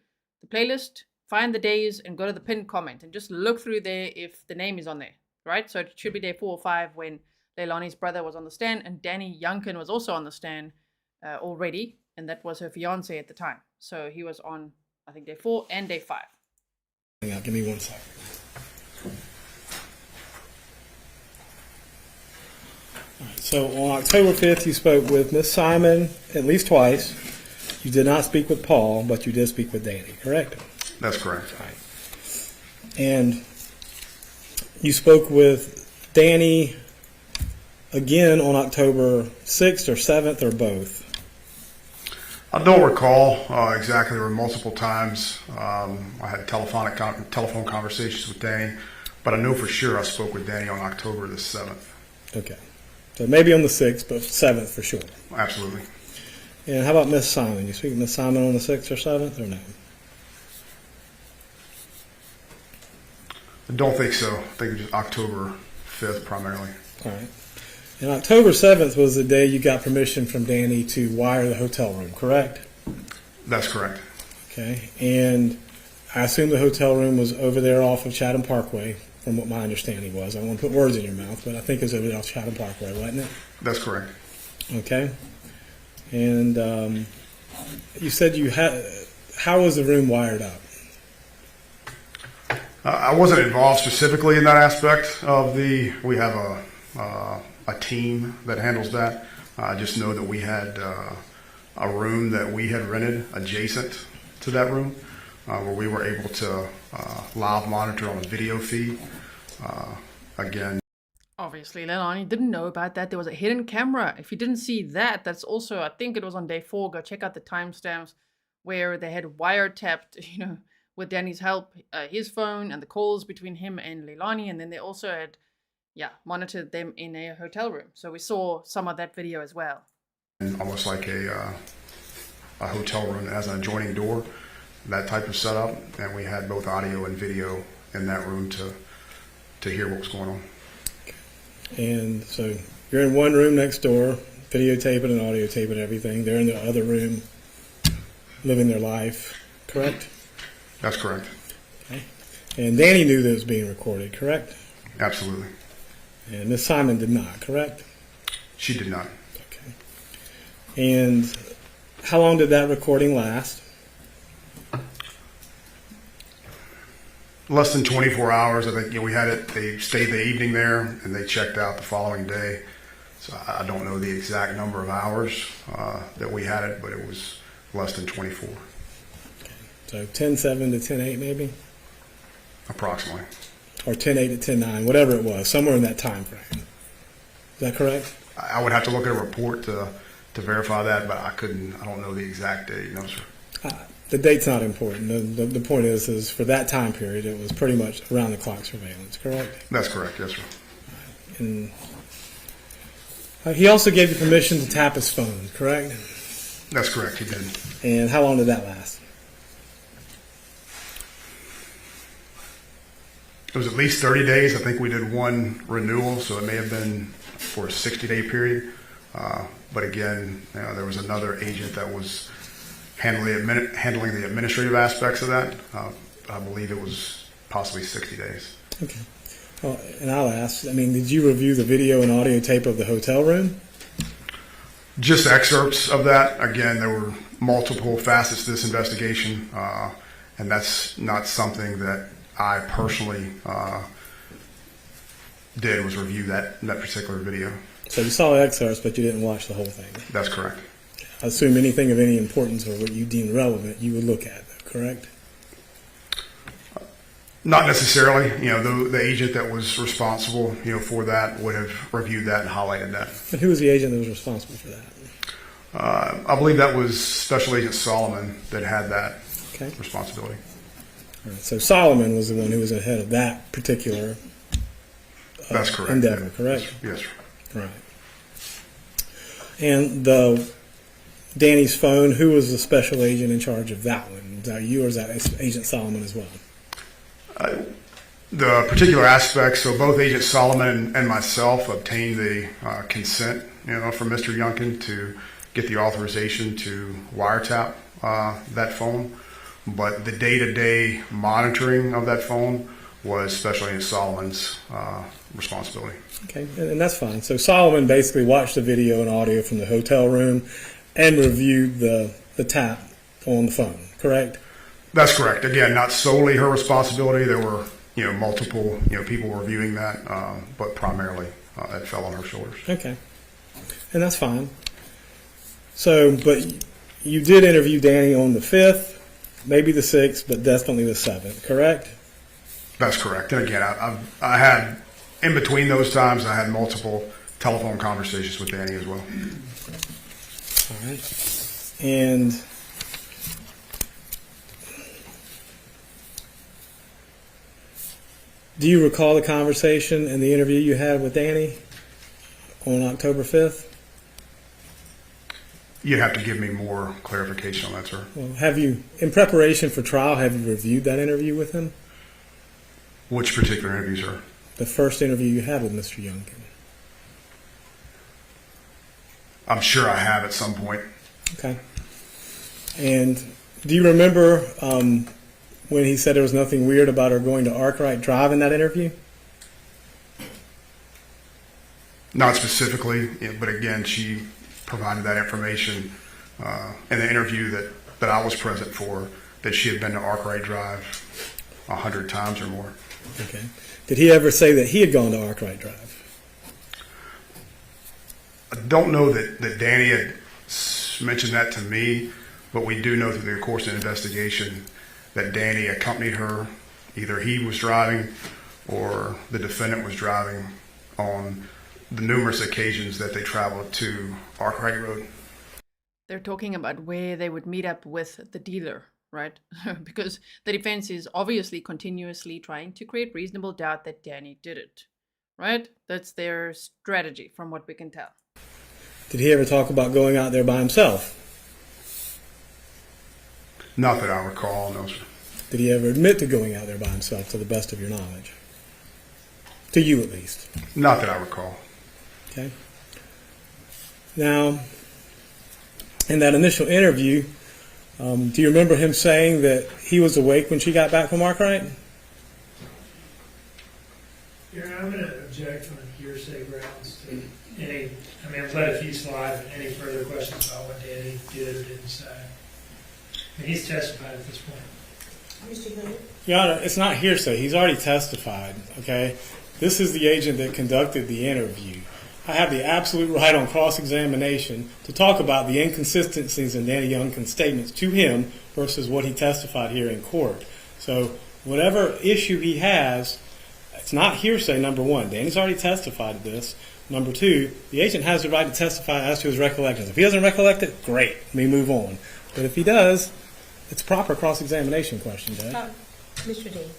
the playlist, find the days, and go to the pinned comment, and just look through there if the name is on there, right? So it should be day 4 or 5 when Leilani's brother was on the stand, and Danny Youngkin was also on the stand already, and that was her fiance at the time. So he was on, I think, day 4 and day 5. Hang on, give me 1 second. All right, so on October 5th, you spoke with Miss Simon at least twice. You did not speak with Paul, but you did speak with Danny, correct? That's correct. All right. And you spoke with Danny again on October 6th or 7th or both? I don't recall exactly. There were multiple times I had telephone conversations with Danny, but I know for sure I spoke with Danny on October the 7th. Okay. So maybe on the 6th, but 7th for sure. Absolutely. And how about Miss Simon? You speak to Miss Simon on the 6th or 7th or no? I don't think so. I think it was October 5th primarily. All right. And October 7th was the day you got permission from Danny to wire the hotel room, correct? That's correct. Okay. And I assume the hotel room was over there off of Chatham Parkway, from what my understanding was. I don't want to put words in your mouth, but I think it was over there off Chatham Parkway, wasn't it? That's correct. Okay. And you said you had. How was the room wired up? I wasn't involved specifically in that aspect of we have a team that handles that. I just know that we had a room that we had rented adjacent to that room where we were able to live monitor on a video feed. Again, Obviously, Leilani didn't know about that. There was a hidden camera. If you didn't see that, that's also, I think it was on day 4. Go check out the timestamps where they had wiretapped, with Danny's help, his phone and the calls between him and Leilani. And then they also had, monitored them in a hotel room. So we saw some of that video as well. Almost like a hotel room that has an adjoining door, that type of setup. And we had both audio and video in that room to hear what was going on. And so you're in one room next door, videotaping and audio taping everything. They're in the other room, living their life, correct? That's correct. Okay. And Danny knew that it was being recorded, correct? Absolutely. And Miss Simon did not, correct? She did not. Okay. And how long did that recording last? Less than 24 hours. I think we had it. They stayed the evening there, and they checked out the following day. So I don't know the exact number of hours that we had it, but it was less than 24. Okay. So 10/7 to 10/8 maybe? Approximately. Or 10/8 to 10/9, whatever it was, somewhere in that time frame. Is that correct? I would have to look at a report to verify that, but I don't know the exact date. No, sir. The date's not important. The point is for that time period, it was pretty much around the clock surveillance, correct? That's correct, yes, sir. And he also gave you permission to tap his phone, correct? That's correct, he did. And how long did that last? It was at least 30 days. I think we did one renewal, so it may have been for a 60-day period. But again, there was another agent that was handling the administrative aspects of that. I believe it was possibly 60 days. Okay. Well, and I'll ask, did you review the video and audio tape of the hotel room? Just excerpts of that. Again, there were multiple facets to this investigation, and that's not something that I personally did, was review that particular video. So you saw excerpts, but you didn't watch the whole thing? That's correct. I assume anything of any importance or what you deem relevant, you would look at, correct? Not necessarily. The agent that was responsible, for that would have reviewed that and highlighted that. And who was the agent that was responsible for that? I believe that was Special Agent Solomon that had that responsibility. All right, so Solomon was the one who was ahead of that particular That's correct. endeavor, correct? Yes, sir. Right. And Danny's phone, who was the special agent in charge of that one? Is that you or is that Agent Solomon as well? The particular aspects, so both Agent Solomon and myself obtained the consent, from Mr. Youngkin to get the authorization to wiretap that phone. But the day-to-day monitoring of that phone was Special Agent Solomon's responsibility. Okay, and that's fine. So Solomon basically watched the video and audio from the hotel room and reviewed the tap on the phone, correct? That's correct. Again, not solely her responsibility. There were, multiple, people reviewing that, but primarily it fell on her shoulders. Okay, and that's fine. So, but you did interview Danny on the 5th, maybe the 6th, but definitely the 7th, correct? That's correct. And again, I had, in between those times, I had multiple telephone conversations with Danny as well. All right. And do you recall the conversation and the interview you had with Danny on October 5th? You'd have to give me more clarification on that, sir. Well, have you, in preparation for trial, have you reviewed that interview with him? Which particular interview, sir? The first interview you had with Mr. Youngkin. I'm sure I have at some point. Okay. And do you remember when he said there was nothing weird about her going to Arkwright Drive in that interview? Not specifically, but again, she provided that information in the interview that I was present for, that she had been to Arkwright Drive 100 times or more. Okay. Did he ever say that he had gone to Arkwright Drive? I don't know that Danny had mentioned that to me, but we do know through the course of the investigation that Danny accompanied her. Either he was driving or the defendant was driving on the numerous occasions that they traveled to Arkwright Road. They're talking about where they would meet up with the dealer, right? Because the defense is obviously continuously trying to create reasonable doubt that Danny did it, right? That's their strategy from what we can tell. Did he ever talk about going out there by himself? Not that I recall, no, sir. Did he ever admit to going out there by himself, to the best of your knowledge? To you, at least. Not that I recall. Okay. Now, in that initial interview, do you remember him saying that he was awake when she got back from Arkwright? Yeah, I'm going to object on hearsay grounds to any. I mean, I've let a few slide, but any further questions about what Danny did or didn't say? I mean, he's testified at this point. Your Honor, it's not hearsay. He's already testified, okay? This is the agent that conducted the interview. I have the absolute right on cross-examination to talk about the inconsistencies in Danny Youngkin's statements to him versus what he testified here in court. So whatever issue he has, it's not hearsay, number one. Danny's already testified to this. Number two, the agent has the right to testify as to his recollections. If he doesn't recollect it, great. Let me move on. But if he does, it's a proper cross-examination question, Judge. Mr. Dean.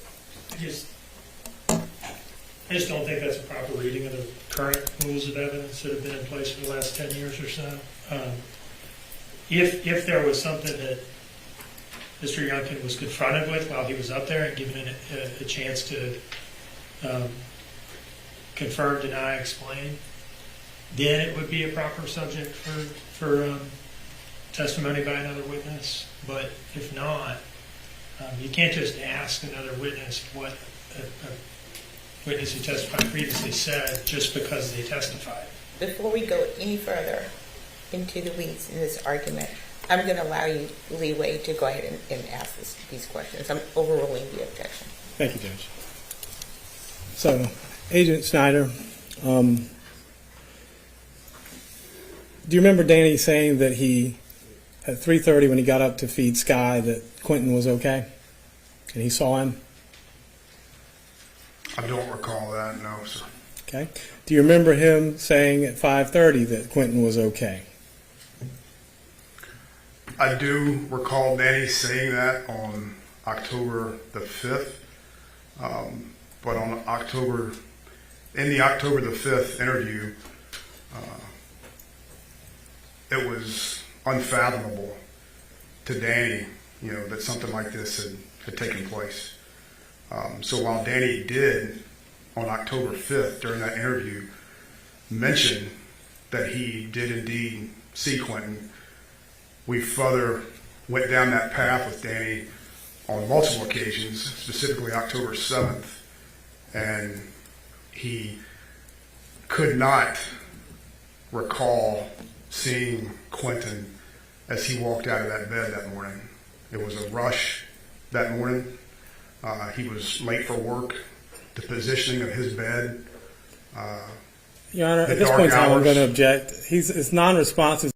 I just don't think that's a proper reading of the current rules of evidence that have been in place for the last 10 years or so. If there was something that Mr. Youngkin was confronted with while he was up there and given a chance to confirm, deny, explain, then it would be a proper subject for testimony by another witness. But if not, you can't just ask another witness what a witness who testified previously said just because they testified. Before we go any further into the weeds in this argument, I'm going to allow you leeway to go ahead and ask these questions. I'm overruling the objection. Thank you, Judge. So, Agent Snider, do you remember Danny saying that he, at 3:30 when he got up to feed Sky, that Quinton was okay? And he saw him? I don't recall that, no, sir. Okay. Do you remember him saying at 5:30 that Quinton was okay? I do recall Danny saying that on October the 5th, but on in the October the 5th interview, it was unfathomable to Danny, that something like this had taken place. So while Danny did, on October 5th, during that interview, mention that he did indeed see Quinton, we further went down that path with Danny on multiple occasions, specifically October 7th, and he could not recall seeing Quinton as he walked out of that bed that morning. It was a rush that morning. He was late for work. The positioning of his bed. Your Honor, at this point in time, I'm going to object. It's non-responsive.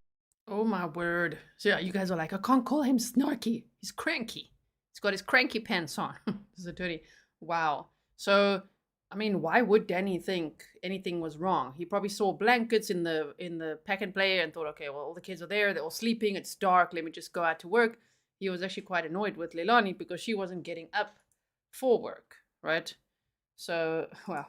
Oh my word. So yeah, you guys are like, I can't call him snarky. He's cranky. He's got his cranky pants on. This is a dirty. Wow. So I mean, why would Danny think anything was wrong? He probably saw blankets in the pack and play and thought, okay, well, all the kids are there, they're all sleeping, it's dark, let me just go out to work. He was actually quite annoyed with Leilani because she wasn't getting up for work, right? So, well.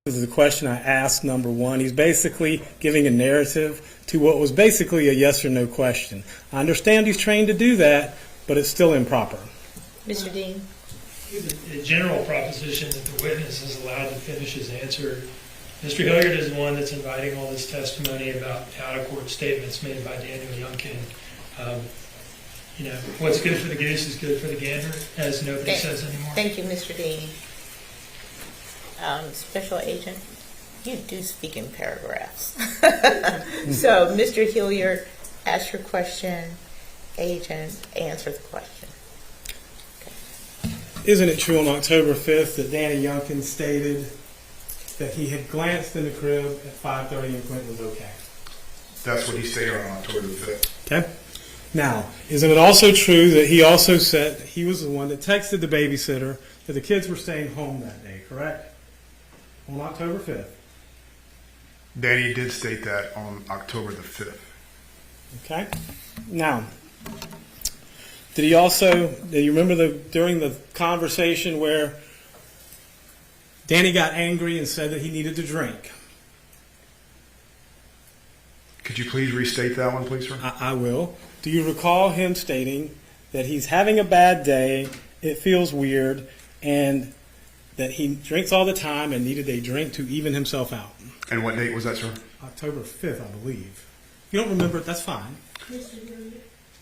This is a question I asked, number one. He's basically giving a narrative to what was basically a yes or no question. I understand he's trained to do that, but it's still improper. Mr. Dean? The general proposition that the witness is allowed to finish his answer. Mr. Hilliard is the one that's inviting all this testimony about out-of-court statements made by Daniel Youngkin. What's good for the goose is good for the gander, as nobody says anymore. Thank you, Mr. Dean. Special Agent, you do speak in paragraphs. So, Mr. Hilliard, ask your question. Agent, answer the question. Isn't it true on October 5th that Danny Youngkin stated that he had glanced in the crib at 5:30 and Quinton was okay? That's what he stated on October 5th. Okay. Now, isn't it also true that he also said that he was the one that texted the babysitter that the kids were staying home that day, correct? On October 5th. Danny did state that on October the 5th. Okay. Now, do you remember during the conversation where Danny got angry and said that he needed to drink? Could you please restate that one, please, sir? I will. Do you recall him stating that he's having a bad day, it feels weird, and that he drinks all the time and needed a drink to even himself out? And what date was that, sir? October 5th, I believe. If you don't remember it, that's fine.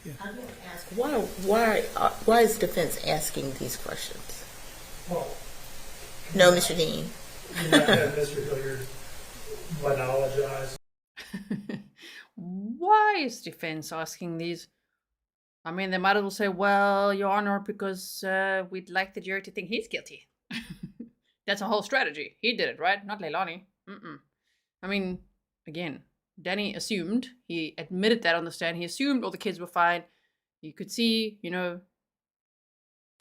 Yeah. I'm going to ask, why is defense asking these questions? Well, no, Mr. Dean. You might have Mr. Hilliard monologize. Why is defense asking these? I mean, they might as well say, well, Your Honor, because we'd like the jury to think he's guilty. That's a whole strategy. He did it, right? Not Leilani. I mean, again, Danny assumed, he admitted that on the stand, he assumed all the kids were fine. You could see, the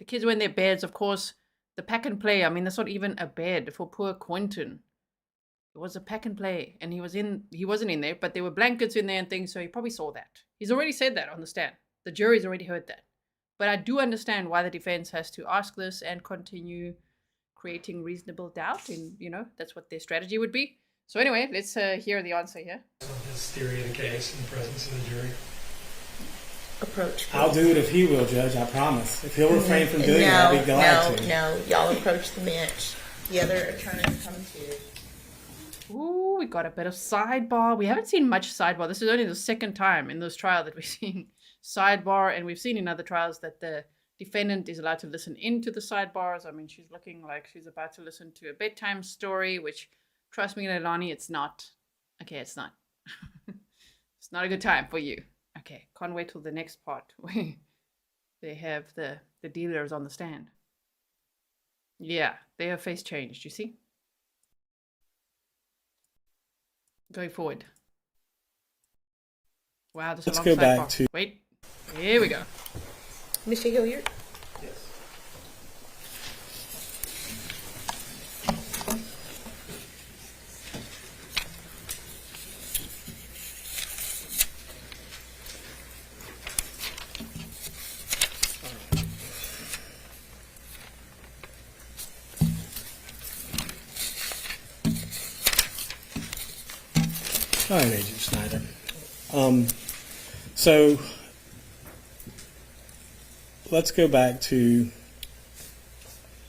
kids were in their beds, of course. The pack and play, I mean, that's not even a bed for poor Quinton. It was a pack and play, and he wasn't in there, but there were blankets in there and things, so he probably saw that. He's already said that on the stand. The jury's already heard that. But I do understand why the defense has to ask this and continue creating reasonable doubt, and, that's what their strategy would be. So anyway, let's hear the answer here. His theory of the case in the presence of the jury. Approach. I'll do it if he will, Judge, I promise. If he'll refrain from doing it, I'll be glad to. No, y'all approach the bench. The other attorneys come to. Ooh, we got a bit of sidebar. We haven't seen much sidebar. This is only the second time in this trial that we've seen sidebar, and we've seen in other trials that the defendant is allowed to listen into the sidebars. I mean, she's looking like she's about to listen to a bedtime story, which, trust me, Leilani, it's not. Okay, it's not. It's not a good time for you. Okay, can't wait till the next part where they have the dealers on the stand. Yeah, their face changed, you see? Going forward. Wow, this is a long Let's go sidebar. back to... Wait, here we go. Mr. Hilliard? Yes. All right, Agent Snider. So let's go back to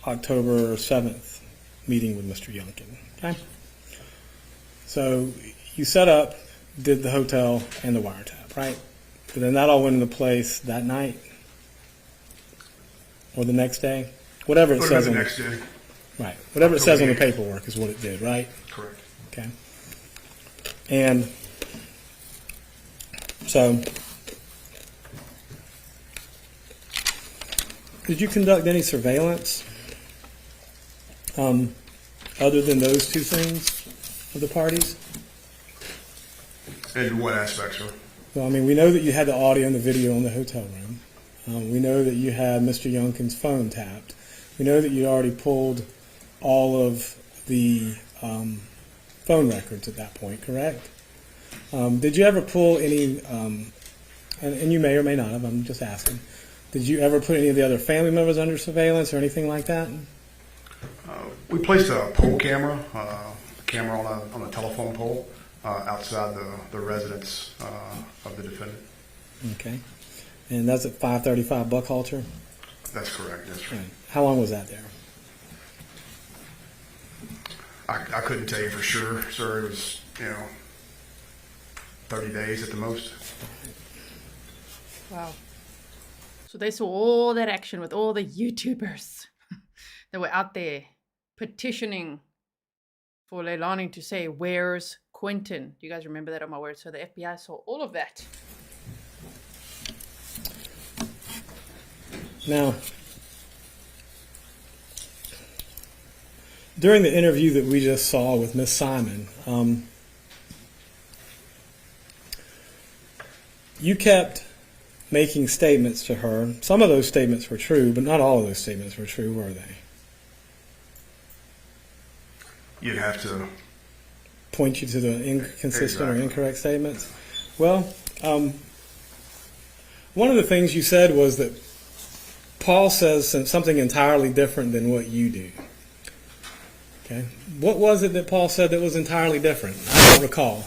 October 7th meeting with Mr. Youngkin. Okay. So you set up, did the hotel and the wiretap, right? But then that all went into place that night or the next day, whatever it says. The next day. Right. Whatever it says on the paperwork is what it did, right? Correct. Okay. And so, did you conduct any surveillance other than those two things of the parties? In what aspect, sir? Well, I mean, we know that you had the audio and the video in the hotel room. We know that you had Mr. Youngkin's phone tapped. We know that you already pulled all of the phone records at that point, correct? Did you ever pull any, and you may or may not have, I'm just asking, did you ever put any of the other family members under surveillance or anything like that? We placed a pole camera, on a telephone pole outside the residence of the defendant. Okay. And that's at 535 Buckhalter? That's correct, yes, sir. Right. How long was that there? I couldn't tell you for sure, sir. It was, 30 days at the most. Wow. So they saw all that action with all the YouTubers that were out there petitioning for Leilani to say, "Where's Quinton?" Do you guys remember that on my word? So the FBI saw all of that. Now, during the interview that we just saw with Miss Simon, you kept making statements to her. Some of those statements were true, but not all of those statements were true, were they? You'd have to point you to the inconsistent or Exactly. incorrect statements. Well, one of the things you said was that Paul says something entirely different than what you do. Okay, what was it that Paul said that was entirely different? I don't recall.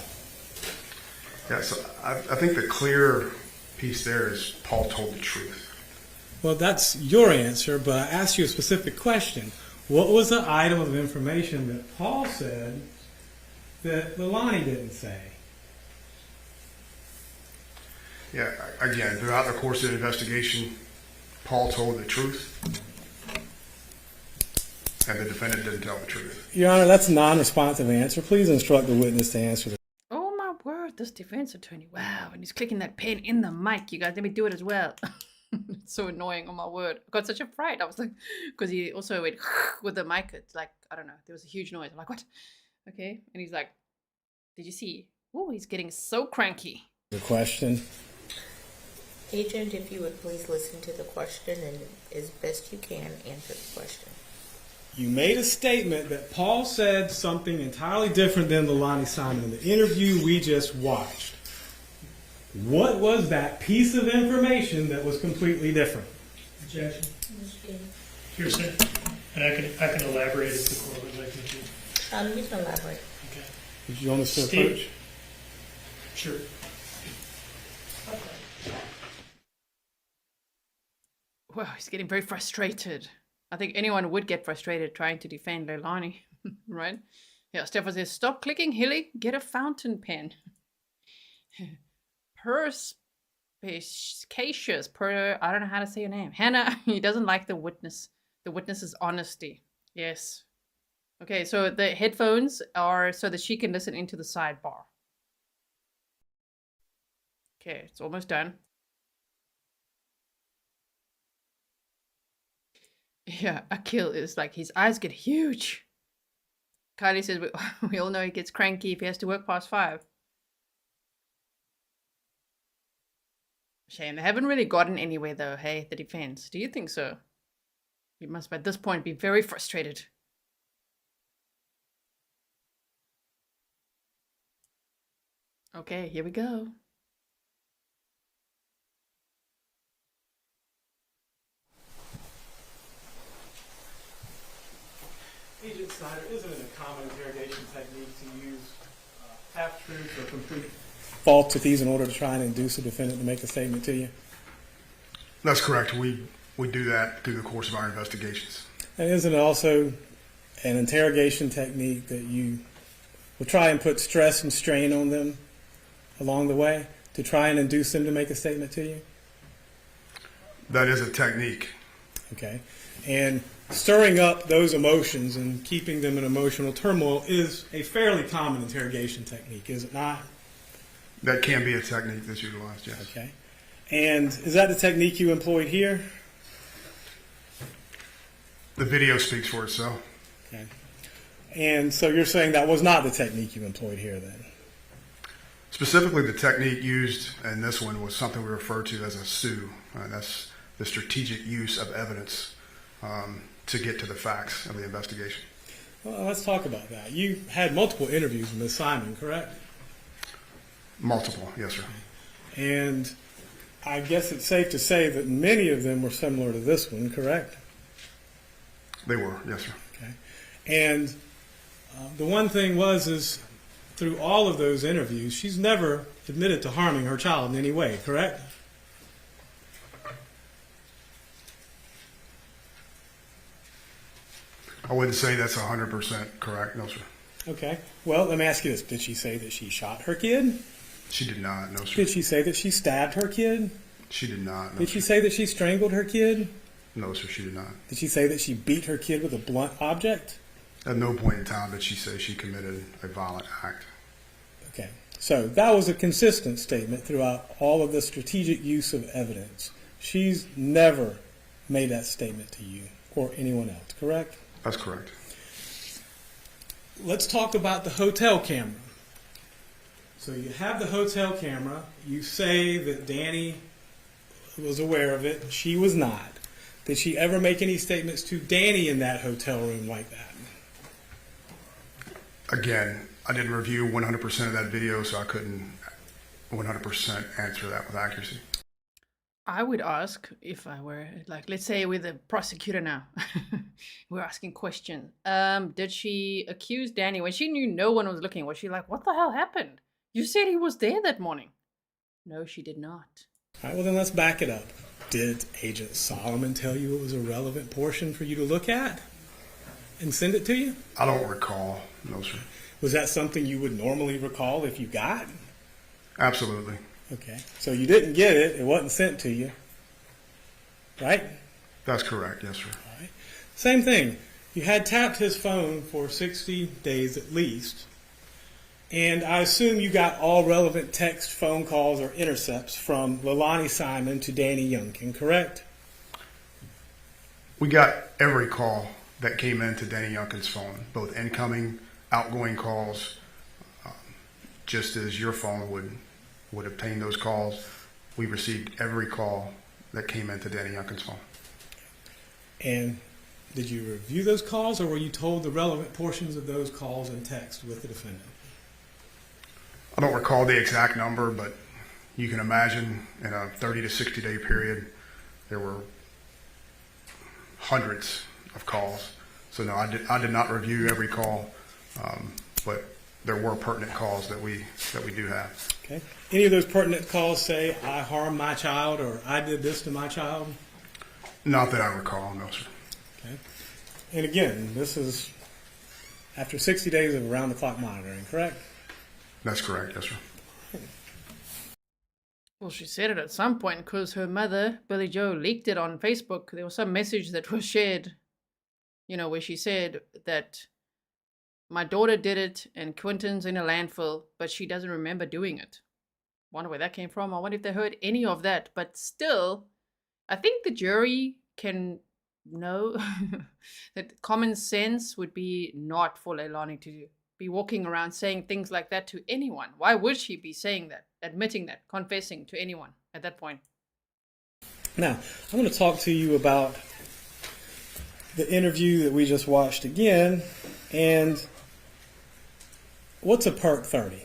Yeah, so I think the clear piece there is Paul told the truth. Well, that's your answer, but I asked you a specific question. What was the item of information that Paul said that Leilani didn't say? Yeah, again, throughout the course of the investigation, Paul told the truth, and the defendant didn't tell the truth. Your Honor, that's a non-responsive answer. Please instruct the witness to answer the Oh my word, this defense attorney. Wow, and he's clicking that pen in the mic. You guys, let me do it as well. It's so annoying, oh my word. I got such a fright. I was like, because he also went with the mic. It's like, I don't know, there was a huge noise. I'm like, what? Okay. And he's like, did you see? Oh, he's getting so cranky. question. Agent, if you would please listen to the question and as best you can answer the question. You made a statement that Paul said something entirely different than Leilani Simon in the interview we just watched. What was that piece of information that was completely different? Objection. Hearsay. And I can elaborate if the court would like me to. You can elaborate. Okay. Did you want us to Steve? approach? Sure. Wow, he's getting very frustrated. I think anyone would get frustrated trying to defend Leilani, right? Yeah, Stefan says, stop clicking, Hilly. Get a fountain pen. Perspicacious, I don't know how to say your name. Hannah, he doesn't like the witness's honesty. Yes. Okay, so the headphones are so that she can listen into the sidebar. Okay, it's almost done. Yeah, Akil is like, his eyes get huge. Kylie says, we all know he gets cranky if he has to work past 5. Shame, they haven't really gotten anywhere though, hey, the defense. Do you think so? You must by this point be very frustrated. Okay, here we go. Agent Snider, isn't it a common interrogation technique to use half-truths or complete falsities in order to try and induce a defendant to make a statement to you? That's correct. We do that through the course of our investigations. And isn't it also an interrogation technique that you will try and put stress and strain on them along the way to try and induce them to make a statement to you? That is a technique. Okay. And stirring up those emotions and keeping them in emotional turmoil is a fairly common interrogation technique, is it not? That can be a technique that's utilized, yes. Okay. And is that the technique you employed here? The video speaks for itself. Okay. And so you're saying that was not the technique you employed here then? Specifically, the technique used in this one was something we refer to as a SUE. That's the strategic use of evidence to get to the facts of the investigation. Well, let's talk about that. You had multiple interviews with Ms. Simon, correct? Multiple, yes, sir. And I guess it's safe to say that many of them were similar to this one, correct? They were, yes, sir. Okay. And the one thing is through all of those interviews, she's never admitted to harming her child in any way, correct? I wouldn't say that's 100% correct, no, sir. Okay. Well, let me ask you this. Did she say that she shot her kid? She did not, no, sir. Did she say that she stabbed her kid? She did not, no, Did she say that she strangled her kid? No, sir, she did not. Did she say that she beat her kid with a blunt object? At no point in time did she say she committed a violent act. Okay. So that was a consistent statement throughout all of the strategic use of evidence. She's never made that statement to you or anyone else, correct? That's correct. Let's talk about the hotel camera. So you have the hotel camera. You say that Danny was aware of it. She was not. Did she ever make any statements to Danny in that hotel room like that? Again, I didn't review 100% of that video, so I couldn't 100% answer that with accuracy. I would ask if I were, like, let's say we're the prosecutor now. We're asking question. Did she accuse Danny when she knew no one was looking? Was she like, what the hell happened? You said he was there that morning. No, she did not. All right, well then let's back it up. Did Agent Solomon tell you it was a relevant portion for you to look at and send it to you? I don't recall, no, sir. Was that something you would normally recall if you got? Absolutely. Okay, so you didn't get it. It wasn't sent to you, right? That's correct, yes, sir. All right. Same thing. You had tapped his phone for 60 days at least, and I assume you got all relevant text, phone calls, or intercepts from Leilani Simon to Danny Youngkin, correct? We got every call that came into Danny Youngkin's phone, both incoming, outgoing calls, just as your phone would obtain those calls. We received every call that came into Danny Youngkin's phone. And did you review those calls, or were you told the relevant portions of those calls in text with the defendant? I don't recall the exact number, but you can imagine in a 30 to 60 day period, there were hundreds of calls. So no, I did not review every call, but there were pertinent calls that we do have. Okay. Any of those pertinent calls say, I harmed my child, or I did this to my child? Not that I recall, no, sir. Okay. And again, this is after 60 days of around-the-clock monitoring, correct? That's correct, yes, sir. Well, she said it at some point because her mother, Billy Joe, leaked it on Facebook. There was some message that was shared, where she said that my daughter did it and Quinton's in a landfill, but she doesn't remember doing it. Wonder where that came from. I wonder if they heard any of that. But still, I think the jury can know that common sense would be not for Leilani to be walking around saying things like that to anyone. Why would she be saying that, admitting that, confessing to anyone at that point? Now, I'm going to talk to you about the interview that we just watched again. And what's a perk 30?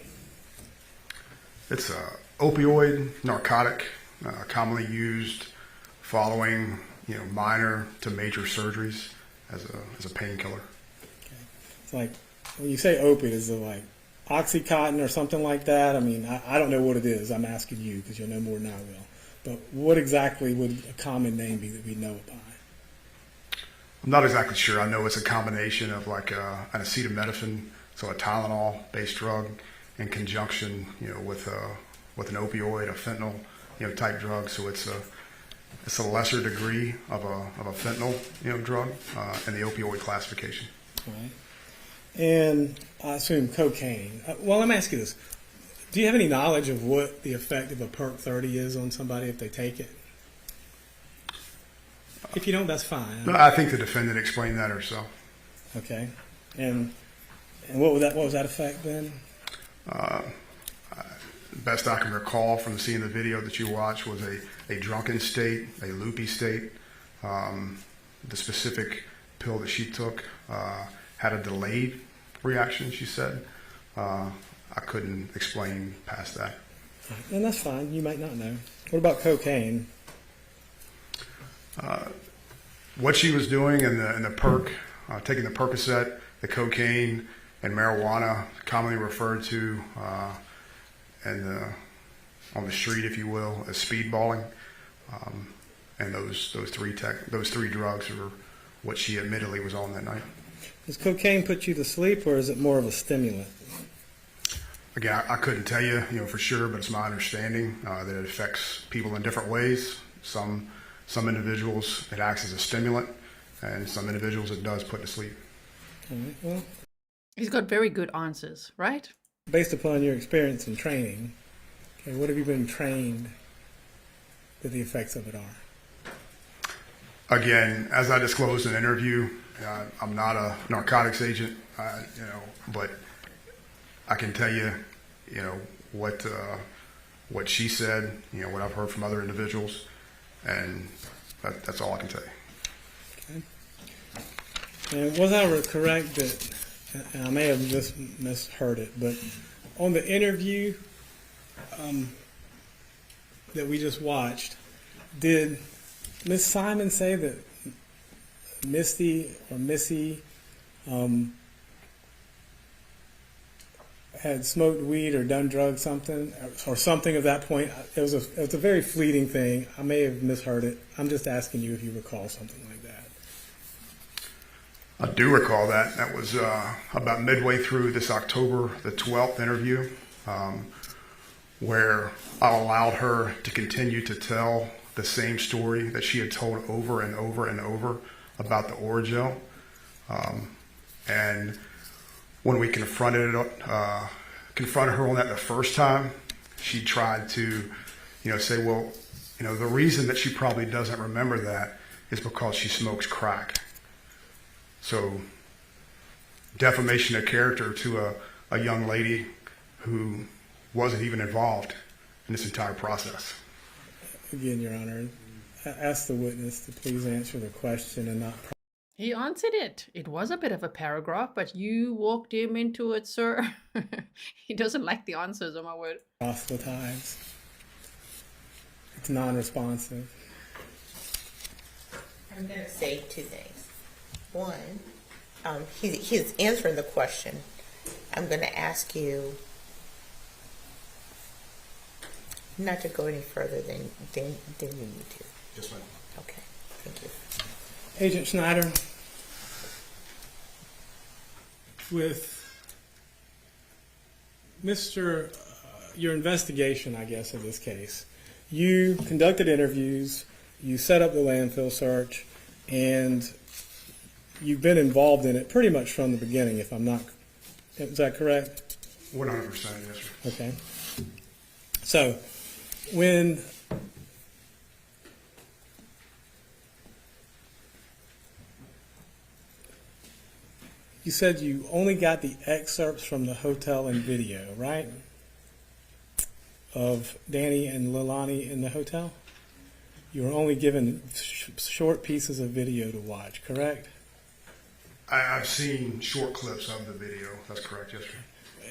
It's a opioid narcotic, commonly used following minor to major surgeries as a painkiller. Okay. It's like, when you say opiate, is it like Oxycontin or something like that? I mean, I don't know what it is. I'm asking you because you'll know more than I will. But what exactly would a common name be that we know it by? I'm not exactly sure. I know it's a combination of like an acetaminophen, so a Tylenol-based drug, in conjunction, with an opioid, a fentanyl, type drug. So it's a lesser degree of a fentanyl, drug in the opioid classification. All right. And I assume cocaine. Well, let me ask you this. Do you have any knowledge of what the effect of a perk 30 is on somebody if they take it? If you don't, that's fine. No, I think the defendant explained that herself. Okay. And what was that effect then? Best I can recall from seeing the video that you watched was a drunken state, a loopy state. The specific pill that she took had a delayed reaction, she said. I couldn't explain past that. And that's fine. You might not know. What about cocaine? What she was doing in the perk, taking the Percocet, the cocaine, and marijuana, commonly referred to on the street, if you will, as speedballing, and those three drugs are what she admittedly was on that night. Does cocaine put you to sleep, or is it more of a stimulant? Again, I couldn't tell you, for sure, but it's my understanding that it affects people in different ways. Some individuals it acts as a stimulant, and some individuals it does put to sleep. All right, well, He's got very good answers, right? based upon your experience and training, okay, what have you been trained that the effects of it are? Again, as I disclosed in an interview, I'm not a narcotics agent, but I can tell you, what she said, what I've heard from other individuals, and that's all I can tell you. Okay. And was I correct that, and I may have just misheard it, but on the interview that we just watched, did Miss Simon say that Misty or Missy had smoked weed or done drugs, something of that point? It was a very fleeting thing. I may have misheard it. I'm just asking you if you recall something like that. I do recall that. That was about midway through this October the 12th interview, where I allowed her to continue to tell the same story that she had told over and over and over about the Orajel. And when we confronted her on that the first time, she tried to, say, well, the reason that she probably doesn't remember that is because she smokes crack. So defamation of character to a young lady who wasn't even involved in this entire process. Again, Your Honor, I ask the witness to please answer the question and not... He answered it. It was a bit of a paragraph, but you walked him into it, sir. He doesn't like the answers, oh my word. Proselytize. It's non-responsive. I'm going to say two things. One, he's answering the question. I'm going to ask you not to go any further than you need to. Yes, ma'am. Okay, thank you. Agent Snider, with your investigation, I guess, in this case, you conducted interviews, you set up the landfill search, and you've been involved in it pretty much from the beginning, if I'm not, is that correct? 100%, yes, sir. Okay. So, when you said you only got the excerpts from the hotel and video, right? Of Danny and Leilani in the hotel? You were only given short pieces of video to watch, correct? I've seen short clips of the video. That's correct, yes, sir.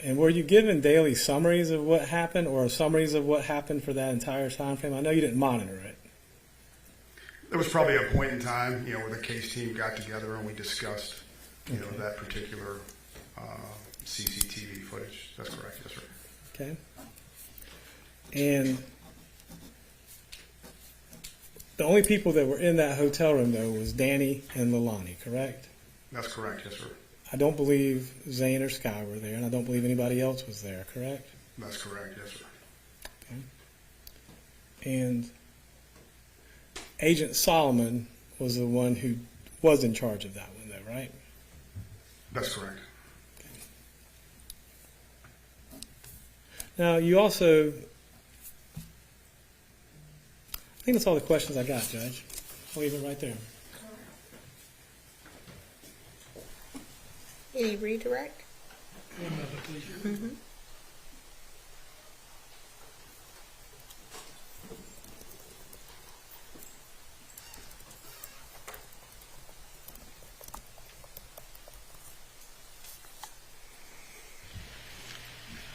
And were you given daily summaries of what happened, or summaries of what happened for that entire time frame? I know you didn't monitor it. There was probably a point in time, where the case team got together and we discussed, that particular CCTV footage. That's correct, yes, sir. Okay. And the only people that were in that hotel room, though, was Danny and Leilani, correct? That's correct, yes, sir. I don't believe Zane or Sky were there, and I don't believe anybody else was there, correct? That's correct, yes, sir. Okay. And Agent Solomon was the one who was in charge of that one, though, right? That's correct. Okay. Now, you also... I think that's all the questions I got, Judge. I'll leave it right there. Any redirect? One moment, please. Mm-hmm.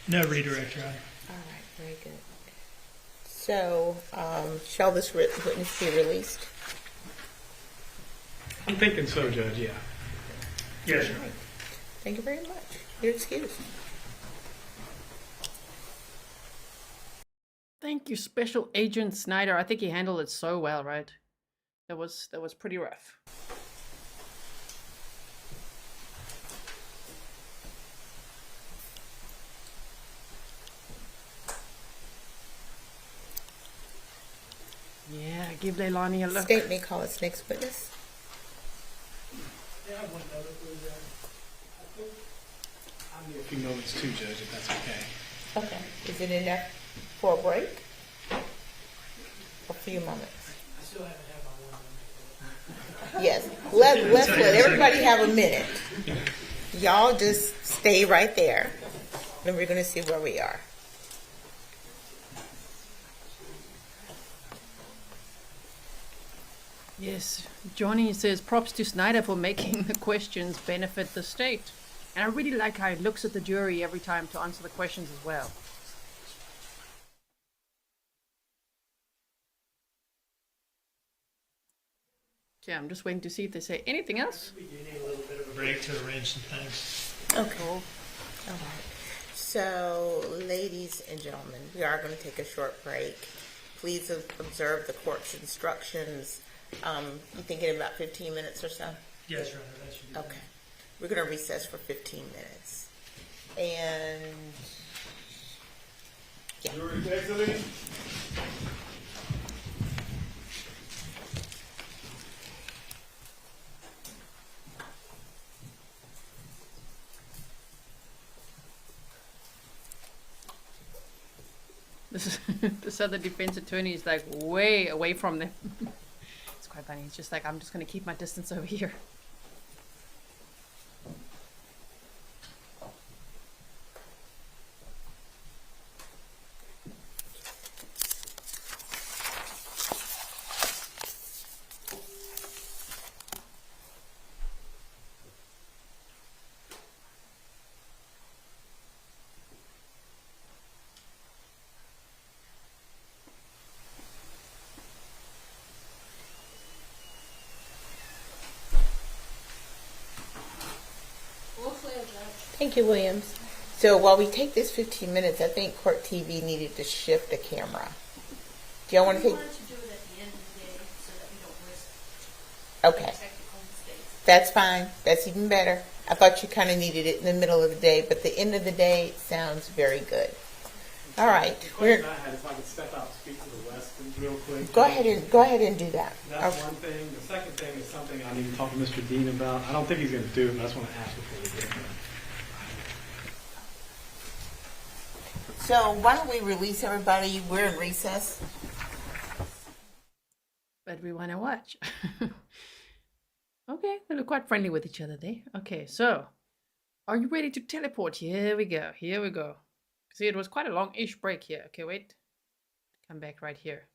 No redirect, Your Honor. All right, very good. So, shall this witness be released? I'm thinking so, Judge, yeah. Yes, Your Honor. Thank you very much. You're excused. Thank you, Special Agent Snider. I think he handled it so well, right? That was pretty rough. Yeah, give Leilani a look. State may call its next witness. Yeah, I wouldn't know if it was I'll need a few moments too, Judge, if that's okay. Okay. Is it enough for a break? A few moments. I still haven't had my one. Yes. Let's let everybody have a minute. Y'all just stay right there. And we're going to see where we are. Yes, Johnny says props to Snider for making the questions benefit the state. And I really like how he looks at the jury every time to answer the questions as well. Okay, I'm just waiting to see if they say anything else. We do need a little bit of a break to arrange some things. Okay. All right. So, ladies and gentlemen, we are going to take a short break. Please observe the court's instructions. You thinking about 15 minutes or so? Yes, Your Honor, that should be Okay. We're going to recess for 15 minutes. And yeah. Jury's exiting. This other defense attorney is like way away from them. It's quite funny. He's just like, I'm just going to keep my distance over here. Thank you, Williams. So while we take this 15 minutes, I think Court TV needed to shift the camera. Do y'all want to take? We wanted to do it at the end of the day so that we don't risk Okay. technical mistakes. That's fine. That's even better. I thought you kind of needed it in the middle of the day, but the end of the day sounds very good. All right. The question I had, if I could step out and speak to the Westons real quick. Go ahead and do that. That's one thing. The second thing is something I need to talk to Mr. Dean about. I don't think he's going to do it, but I just want to ask before we get there. So why don't we release everybody? We're in recess. But we want to watch. Okay, they look quite friendly with each other there. Okay, so are you ready to teleport? Here we go. Here we go. See, it was quite a long-ish break here. Okay, wait. Come back right here.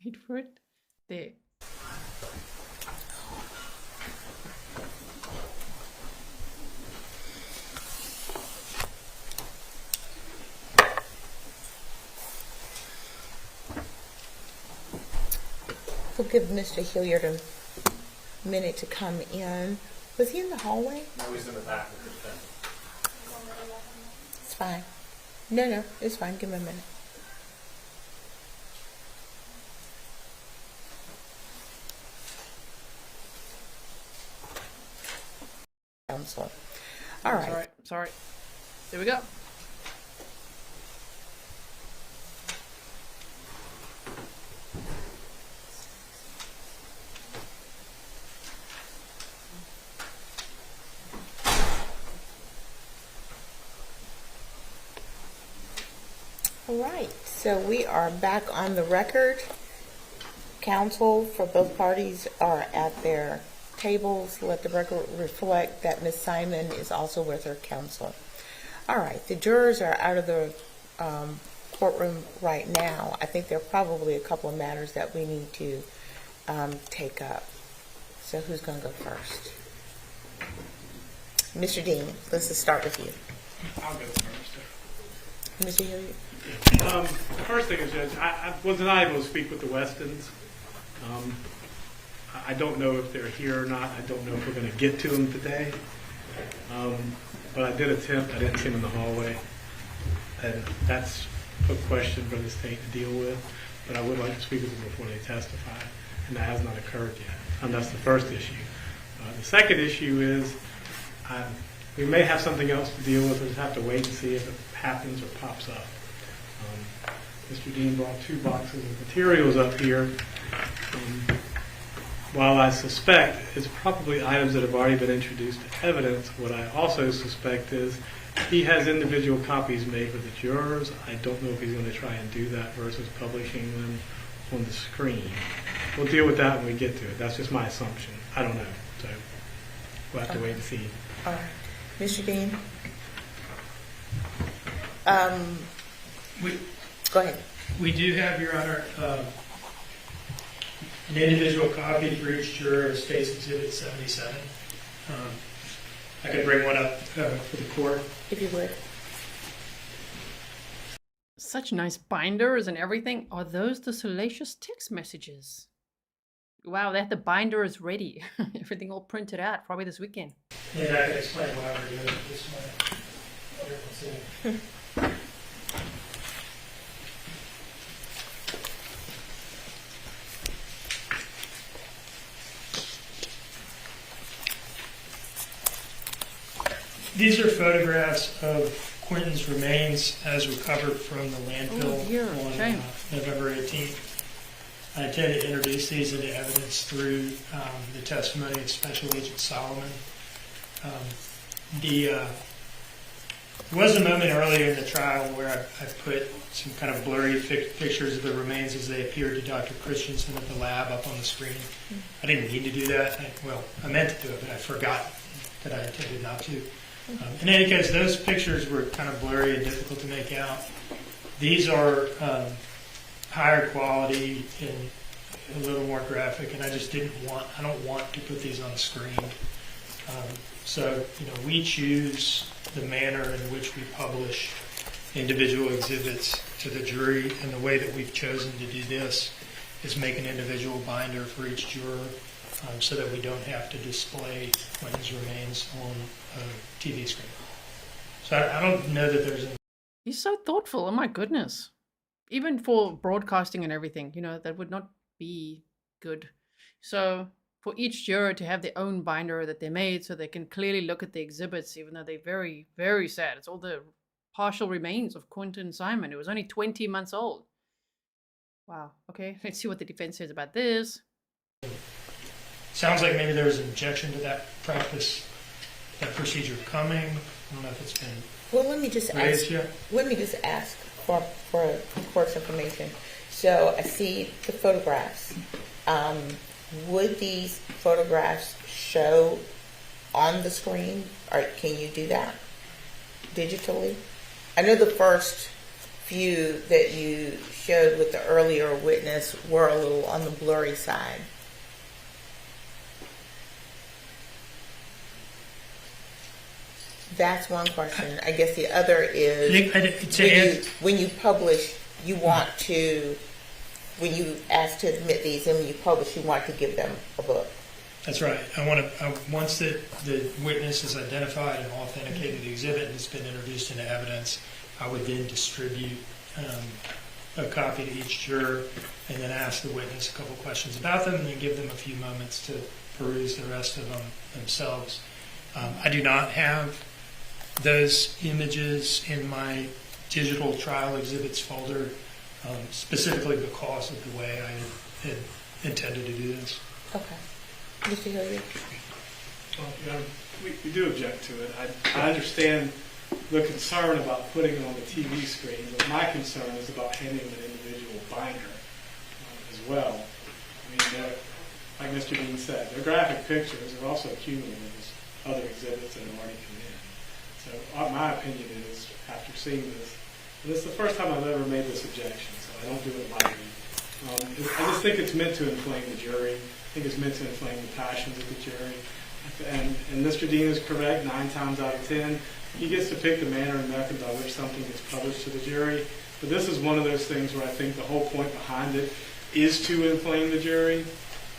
Wait for it. There. We'll give Mr. Hilliard a minute to come in. Was he in the hallway? No, he's in the back of the tent. It's fine. No, it's fine. Give him a minute. Counsel. All right. Sorry. Here we go. All right, so we are back on the record. Counsel for both parties are at their tables. Let the record reflect that Ms. Simon is also with her counsel. All right, the jurors are out of the courtroom right now. I think there are probably a couple of matters that we need to take up. So who's going to go first? Mr. Dean, let's just start with you. I'll go first. Mr. Hilliard? The first thing is, Judge, I was not able to speak with the Westons. I don't know if they're here or not. I don't know if we're going to get to them today. But I did attempt. I didn't see them in the hallway. And that's a question for the state to deal with. But I would like to speak with them before they testify. And that has not occurred yet. And that's the first issue. The second issue is we may have something else to deal with. We'll just have to wait and see if it happens or pops up. Mr. Dean brought 2 boxes of materials up here. While I suspect it's probably items that have already been introduced to evidence, what I also suspect is he has individual copies made for the jurors. I don't know if he's going to try and do that versus publishing them on the screen. We'll deal with that when we get to it. That's just my assumption. I don't know. So we'll have to wait and see. All right. Mr. Dean? Go ahead. We do have, Your Honor, an individual copy for each juror of State's Exhibit 77. I could bring one up for the court. If you would. Such nice binders and everything. Are those the salacious text messages? Wow, they had the binders ready. Everything all printed out, probably this weekend. And I can explain why we're doing it this way. These are photographs of Quinton's remains as recovered from the landfill on November 18th. I intend to introduce these into evidence through the testimony of Special Agent Solomon. There was a moment earlier in the trial where I put some kind of blurry pictures of the remains as they appeared to Dr. Christensen at the lab up on the screen. I didn't need to do that. I meant to do it, but I forgot that I intended not to. In any case, those pictures were kind of blurry and difficult to make out. These are higher quality and a little more graphic, and I just I don't want to put these on the screen. So, we choose the manner in which we publish individual exhibits to the jury, and the way that we've chosen to do this is make an individual binder for each juror so that we don't have to display Quinton's remains on a TV screen. So I don't know that there's... He's so thoughtful. Oh my goodness. Even for broadcasting and everything, that would not be good. So for each juror to have their own binder that they made so they can clearly look at the exhibits, even though they're very, very sad. It's all the partial remains of Quinton Simon, who was only 20 months old. Wow. Okay, let's see what the defense says about this. Sounds like maybe there was an objection to that practice, that procedure coming. I don't know if it's been... Well, let me just ask. Yet. Let me just ask for court's information. So I see the photographs. Would these photographs show on the screen, or can you do that digitally? I know the first few that you showed with the earlier witness were a little on the blurry side. That's one question. I guess the other is when you publish, you want to, when you ask to admit these and when you publish, you want to give them a book. That's right. Once the witness has identified and authenticated the exhibit and it's been introduced into evidence, I would then distribute a copy to each juror and then ask the witness a couple questions about them and then give them a few moments to peruse the rest of them themselves. I do not have those images in my digital trial exhibits folder, specifically because of the way I had intended to do this. Okay. Mr. Hilliard? Well, we do object to it. I understand the concern about putting it on the TV screen, but my concern is about handing an individual binder as well. I mean, like Mr. Dean said, they're graphic pictures. They're also cumulative as other exhibits that have already come in. So my opinion is, after seeing this, and this is the first time I've ever made this objection, so I don't do it lightly. I just think it's meant to inflame the jury. I think it's meant to inflame the passions of the jury. and Mr. Dean is correct 9 times out of 10. He gets to pick the manner and method by which something gets published to the jury. But this is one of those things where I think the whole point behind it is to inflame the jury,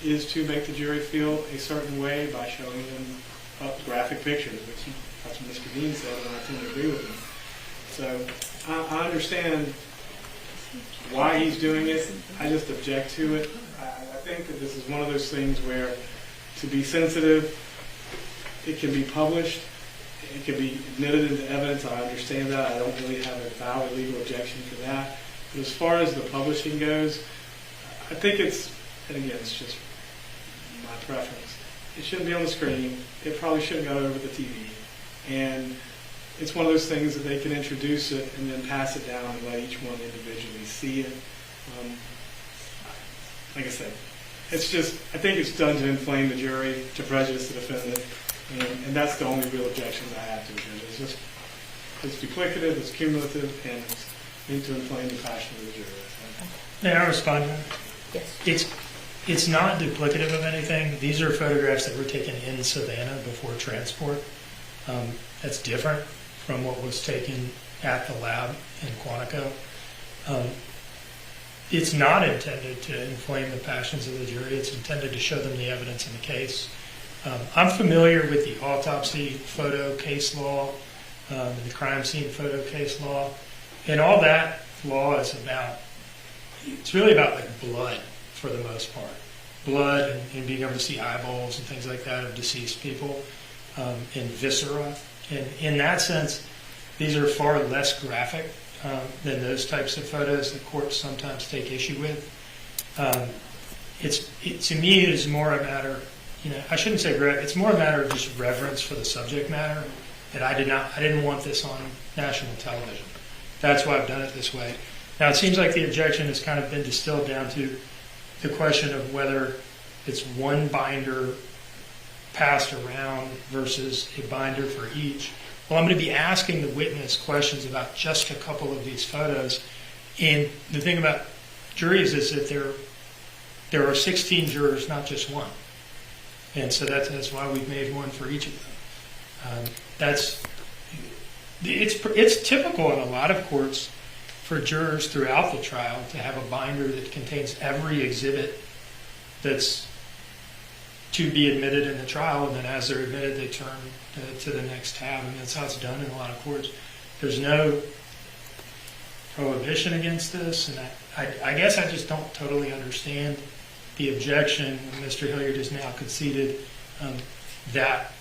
is to make the jury feel a certain way by showing them graphic pictures, which that's what Mr. Dean said, and I tend to agree with him. So I understand why he's doing it. I just object to it. I think that this is one of those things where, to be sensitive, it can be published, it can be admitted into evidence. I understand that. I don't really have a valid legal objection to that. But as far as the publishing goes, I think it's, and again, it's just my preference. It shouldn't be on the screen. It probably shouldn't go over the TV. And it's one of those things that they can introduce it and then pass it down and let each one individually see it. Like I said, it's just, I think it's done to inflame the jury, to prejudice the defendant, and that's the only real objection I have to it. It's just, it's duplicative, it's cumulative, and it's meant to inflame the passion of the jury. May I respond? Yes. It's not duplicative of anything. These are photographs that were taken in Savannah before transport. That's different from what was taken at the lab in Quantico. It's not intended to inflame the passions of the jury. It's intended to show them the evidence in the case. I'm familiar with the autopsy photo case law, the crime scene photo case law, and all that law is about, it's really about like blood for the most part. Blood and being able to see eyeballs and things like that of deceased people, and viscera. And in that sense, these are far less graphic than those types of photos that courts sometimes take issue with. To me, it is more a matter, I shouldn't say it's more a matter of just reverence for the subject matter. That I didn't want this on national television. That's why I've done it this way. Now, it seems like the objection has kind of been distilled down to the question of whether it's one binder passed around versus a binder for each. Well, I'm going to be asking the witness questions about just a couple of these photos. And the thing about juries is that there are 16 jurors, not just one. And so that's why we've made one for each of them. It's typical in a lot of courts for jurors throughout the trial to have a binder that contains every exhibit that's to be admitted in the trial, and then as they're admitted, they turn to the next tab, and that's how it's done in a lot of courts. There's no prohibition against this, and I guess I just don't totally understand the objection. Mr. Hilliard has now conceded that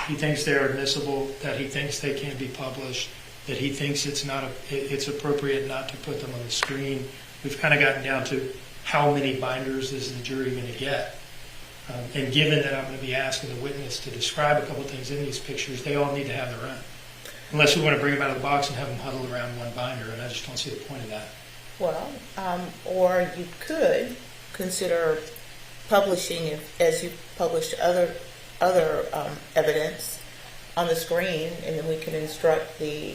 he thinks they're admissible, that he thinks they can be published, that he thinks it's appropriate not to put them on the screen. We've kind of gotten down to how many binders is the jury going to get. And given that I'm going to be asking the witness to describe a couple of things in these pictures, they all need to have their own. Unless we want to bring them out of the box and have them huddled around one binder, and I just don't see the point of that. Well, or you could consider publishing, as you published other evidence on the screen, and then we can instruct the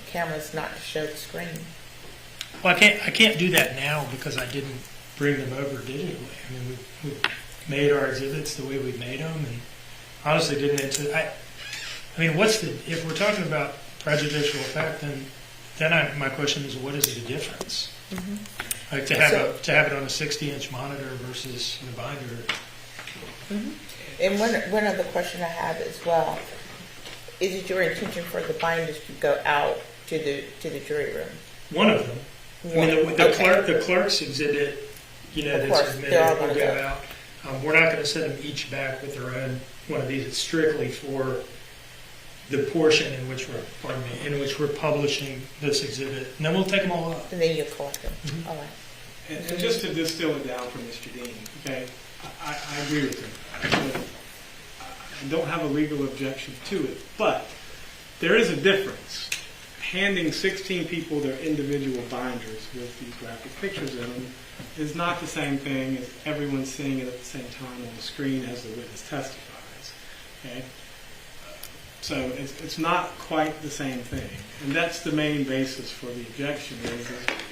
cameras not to show the screen. Well, I can't do that now because I didn't bring them over digitally. I mean, we made our exhibits the way we made them, and honestly didn't. I mean, if we're talking about prejudicial effect, then my question is, what is the difference? Mm-hmm. Like to have it on a 60-inch monitor versus the binder. Mm-hmm. And one other question I have as well: is it your intention for the binders to go out to the jury room? One of them. I mean, the clerk's exhibit, that's submitted will go out. We're not going to send them each back with their own one of these. It's strictly for the portion in which we're publishing this exhibit, and then we'll take them all up. And then you collect them. Mm-hmm. All right. And just to distill it down for Mr. Dean, okay, I agree with him. I don't have a legal objection to it, but there is a difference. Handing 16 people their individual binders with these graphic pictures in them is not the same thing as everyone seeing it at the same time on the screen as the witness testifies. Okay? So it's not quite the same thing. And that's the main basis for the objection is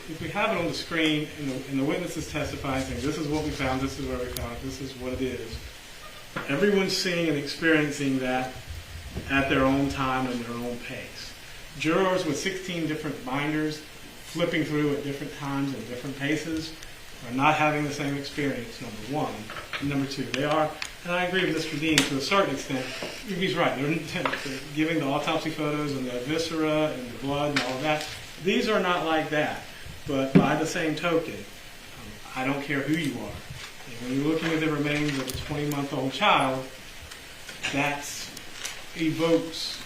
if we have it on the screen and the witness is testifying saying, this is what we found, this is where we found it, this is what it is, Everyone's seeing and experiencing that at their own time and their own pace. Jurors with 16 different binders flipping through at different times and different paces are not having the same experience, number one. And number two, they are, and I agree with Mr. Dean to a certain extent, he's right, they're giving the autopsy photos and the viscera and the blood and all of that. These are not like that, but by the same token, I don't care who you are. And when you're looking at the remains of a 20-month-old child, that evokes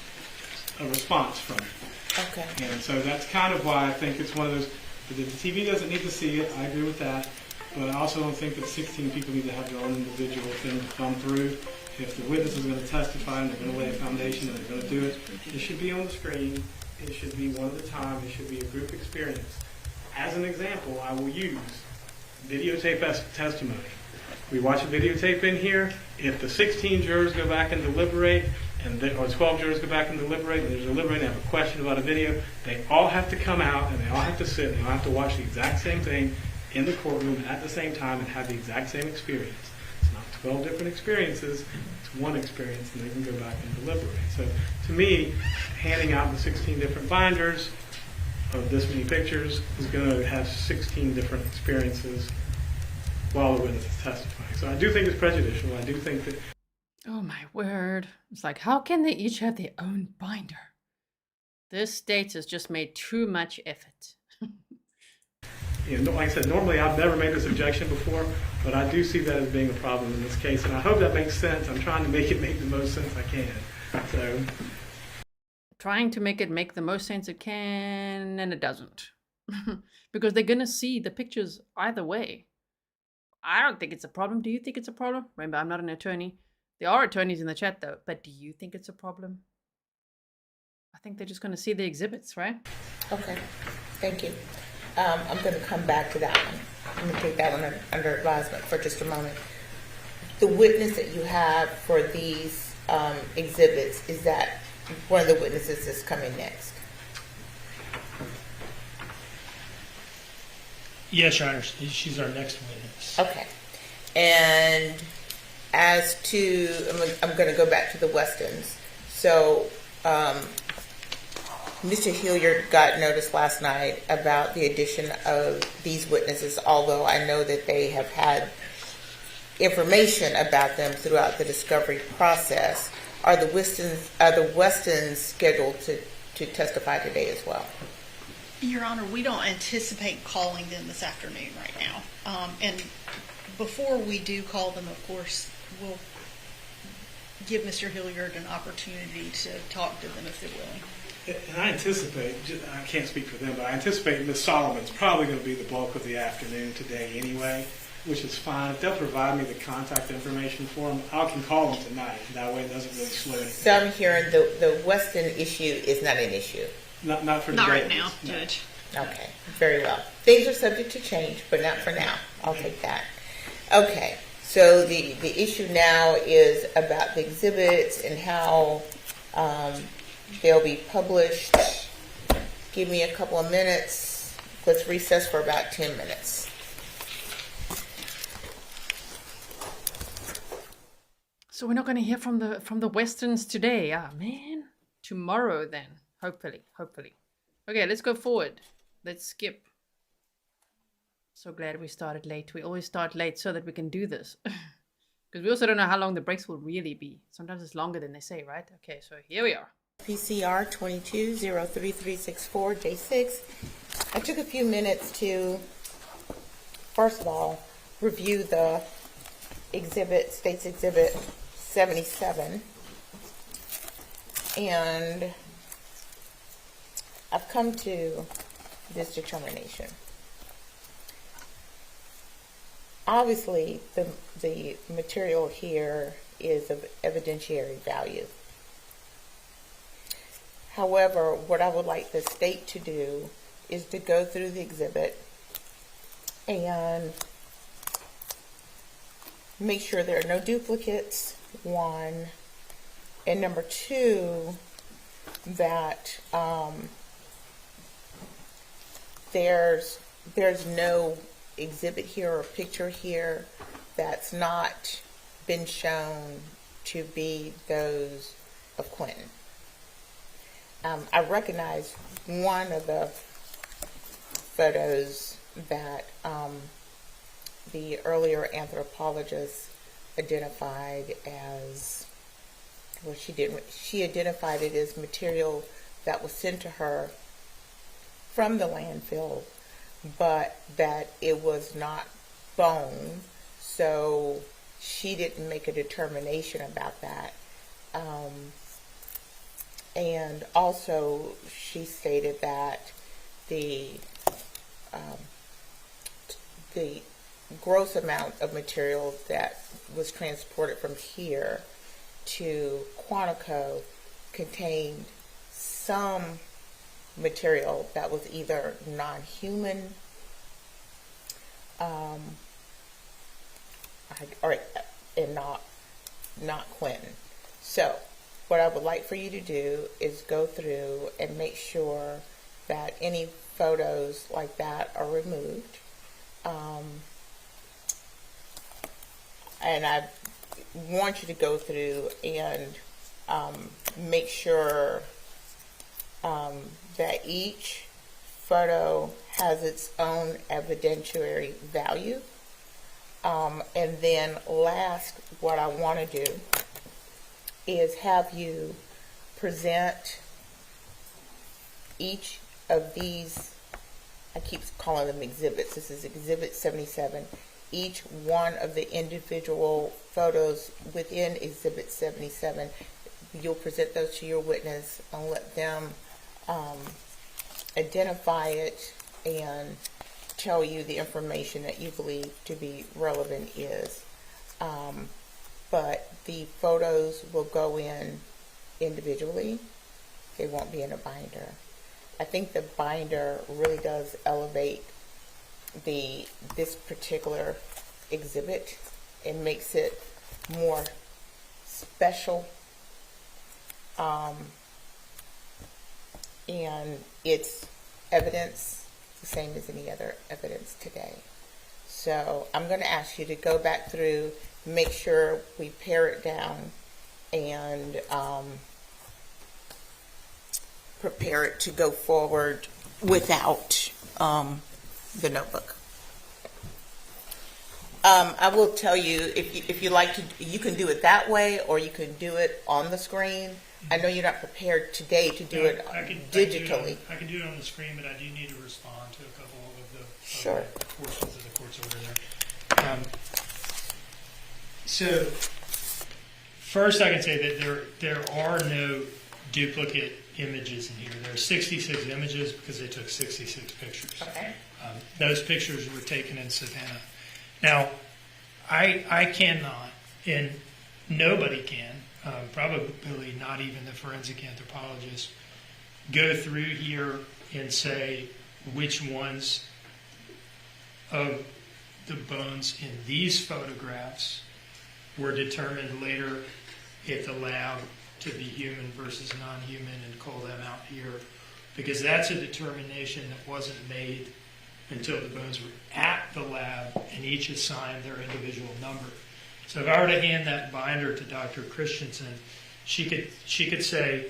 a response from you. Okay. And so that's kind of why I think it's one of those, the TV doesn't need to see it, I agree with that, but I also don't think that 16 people need to have their own individual thing to thumb through. If the witness is going to testify and they're going to lay a foundation and they're going to do it, it should be on the screen, it should be one at a time, it should be a group experience. As an example, I will use videotape testimony. We watch a videotape in here, if the 16 jurors go back and deliberate, or 12 jurors go back and deliberate, and there's a deliberate and have a question about a video, they all have to come out and they all have to sit and they all have to watch the exact same thing in the courtroom at the same time and have the exact same experience. It's not 12 different experiences, it's one experience, and they can go back and deliberate. So to me, handing out the 16 different binders of this many pictures is going to have 16 different experiences while the witness is testifying. So I do think it's prejudicial. I do think that... Oh my word. It's like, how can they each have their own binder? This state has just made too much effort. Like I said, normally I've never made this objection before, but I do see that as being a problem in this case, and I hope that makes sense. I'm trying to make it make the most sense I can. So, trying to make it make the most sense it can, and it doesn't. Because they're going to see the pictures either way. I don't think it's a problem. Do you think it's a problem? Remember, I'm not an attorney. There are attorneys in the chat, though. But do you think it's a problem? I think they're just going to see the exhibits, right? Okay. Thank you. I'm going to come back to that one. I'm going to take that one under advisement for just a moment. The witness that you have for these exhibits, is that one of the witnesses that's coming next? Yes, Your Honor. She's our next witness. Okay. And as to, I'm going to go back to the Westons. So, Mr. Hilliard got notice last night about the addition of these witnesses, although I know that they have had information about them throughout the discovery process. Are the Westons scheduled to testify today as well? Your Honor, we don't anticipate calling them this afternoon right now. And before we do call them, of course, we'll give Mr. Hilliard an opportunity to talk to them if they're willing. And I anticipate, I can't speak for them, but I anticipate Ms. Solomon's probably going to be the bulk of the afternoon today anyway, which is fine. If they'll provide me the contact information for them, I can call them tonight. That way it doesn't really slow anything. So I'm hearing the Weston issue is not an issue. Not for not today. Right now, Judge. Okay, very well. Things are subject to change, but not for now. I'll take that. Okay, so the issue now is about the exhibits and how they'll be published. Give me a couple of minutes. Let's recess for about 10 minutes. So we're not going to hear from the Westerns today. Ah, man. Tomorrow then. Hopefully. Okay, let's go forward. Let's skip. So glad we started late. We always start late so that we can do this. Because we also don't know how long the breaks will really be. Sometimes it's longer than they say, right? Okay, so here we are. PCR 22-03364 J6. I took a few minutes to, first of all, review the exhibit, State's Exhibit 77. And I've come to this determination. Obviously, the material here is of evidentiary value. However, what I would like the state to do is to go through the exhibit and make sure there are no duplicates, one, and number two, that there's no exhibit here or picture here that's not been shown to be those of Quinton. I recognize one of the photos that the earlier anthropologist identified as, well, she identified it as material that was sent to her from the landfill, but that it was not bone, so she didn't make a determination about that. And also she stated that the gross amount of material that was transported from here to Quantico contained some material that was either non-human and not Quinton. So what I would like for you to do is go through and make sure that any photos like that are removed. And I want you to go through and make sure that each photo has its own evidentiary value. And then last, what I want to do is have you present each of these, I keep calling them exhibits, this is Exhibit 77, each one of the individual photos within Exhibit 77, you'll present those to your witness and let them identify it and tell you the information that you believe to be relevant is. But the photos will go in individually. They won't be in a binder. I think the binder really does elevate this particular exhibit and makes it more special. And it's evidence the same as any other evidence today. So I'm going to ask you to go back through, make sure we pare it down, and prepare it to go forward without the notebook. I will tell you, if you like to, you can do it that way, or you can do it on the screen. I know you're not prepared today to do it digitally. I can do it on the screen, but I do need to respond to a couple of the Sure. portions of the court's order there. So first, I can say that there are no duplicate images in here. There are 66 images because they took 66 pictures. Okay. Those pictures were taken in Savannah. Now, I cannot, and nobody can, probably not even the forensic anthropologist, go through here and say which ones of the bones in these photographs were determined later at the lab to be human versus non-human and call them out here, because that's a determination that wasn't made until the bones were at the lab and each assigned their individual number. So if I were to hand that binder to Dr. Christensen, she could say,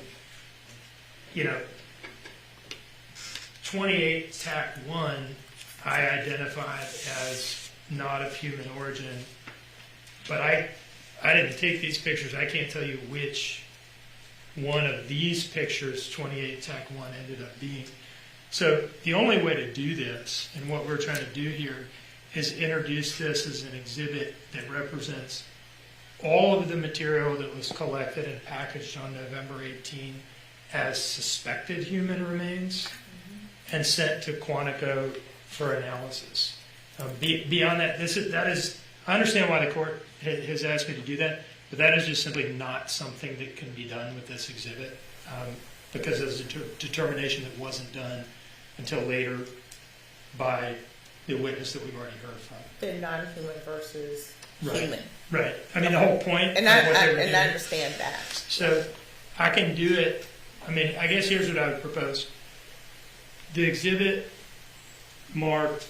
28 TAC 1 I identified as not of human origin, but I didn't take these pictures. I can't tell you which one of these pictures 28 TAC 1 ended up being. So the only way to do this, and what we're trying to do here, is introduce this as an exhibit that represents all of the material that was collected and packaged on November 18 as suspected human remains and sent to Quantico for analysis. Beyond that, I understand why the court has asked me to do that, but that is just simply not something that can be done with this exhibit, because there's a determination that wasn't done until later by the witness that we've already heard from. The non-human versus Right. human. Right. I mean, the whole point And of what they were I doing. understand that. So I can do it. I mean, I guess here's what I would propose. The exhibit marked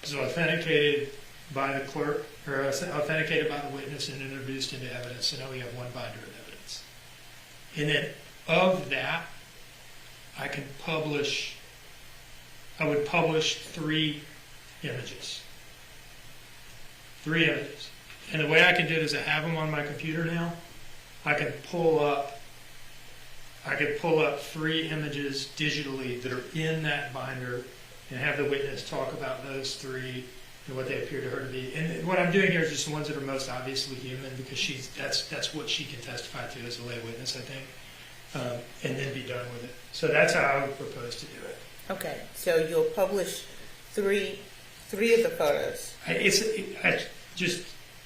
is authenticated by the clerk, or authenticated by the witness and introduced into evidence. So now we have one binder of evidence. And then of that, I would publish 3 images. 3 images. And the way I can do it is I have them on my computer now. I can pull up 3 images digitally that are in that binder and have the witness talk about those 3 and what they appear to her to be. And what I'm doing here is just the ones that are most obviously human, because that's what she can testify to as a lay witness, I think, and then be done with it. So that's how I would propose to do it. Okay, so you'll publish three of the photos.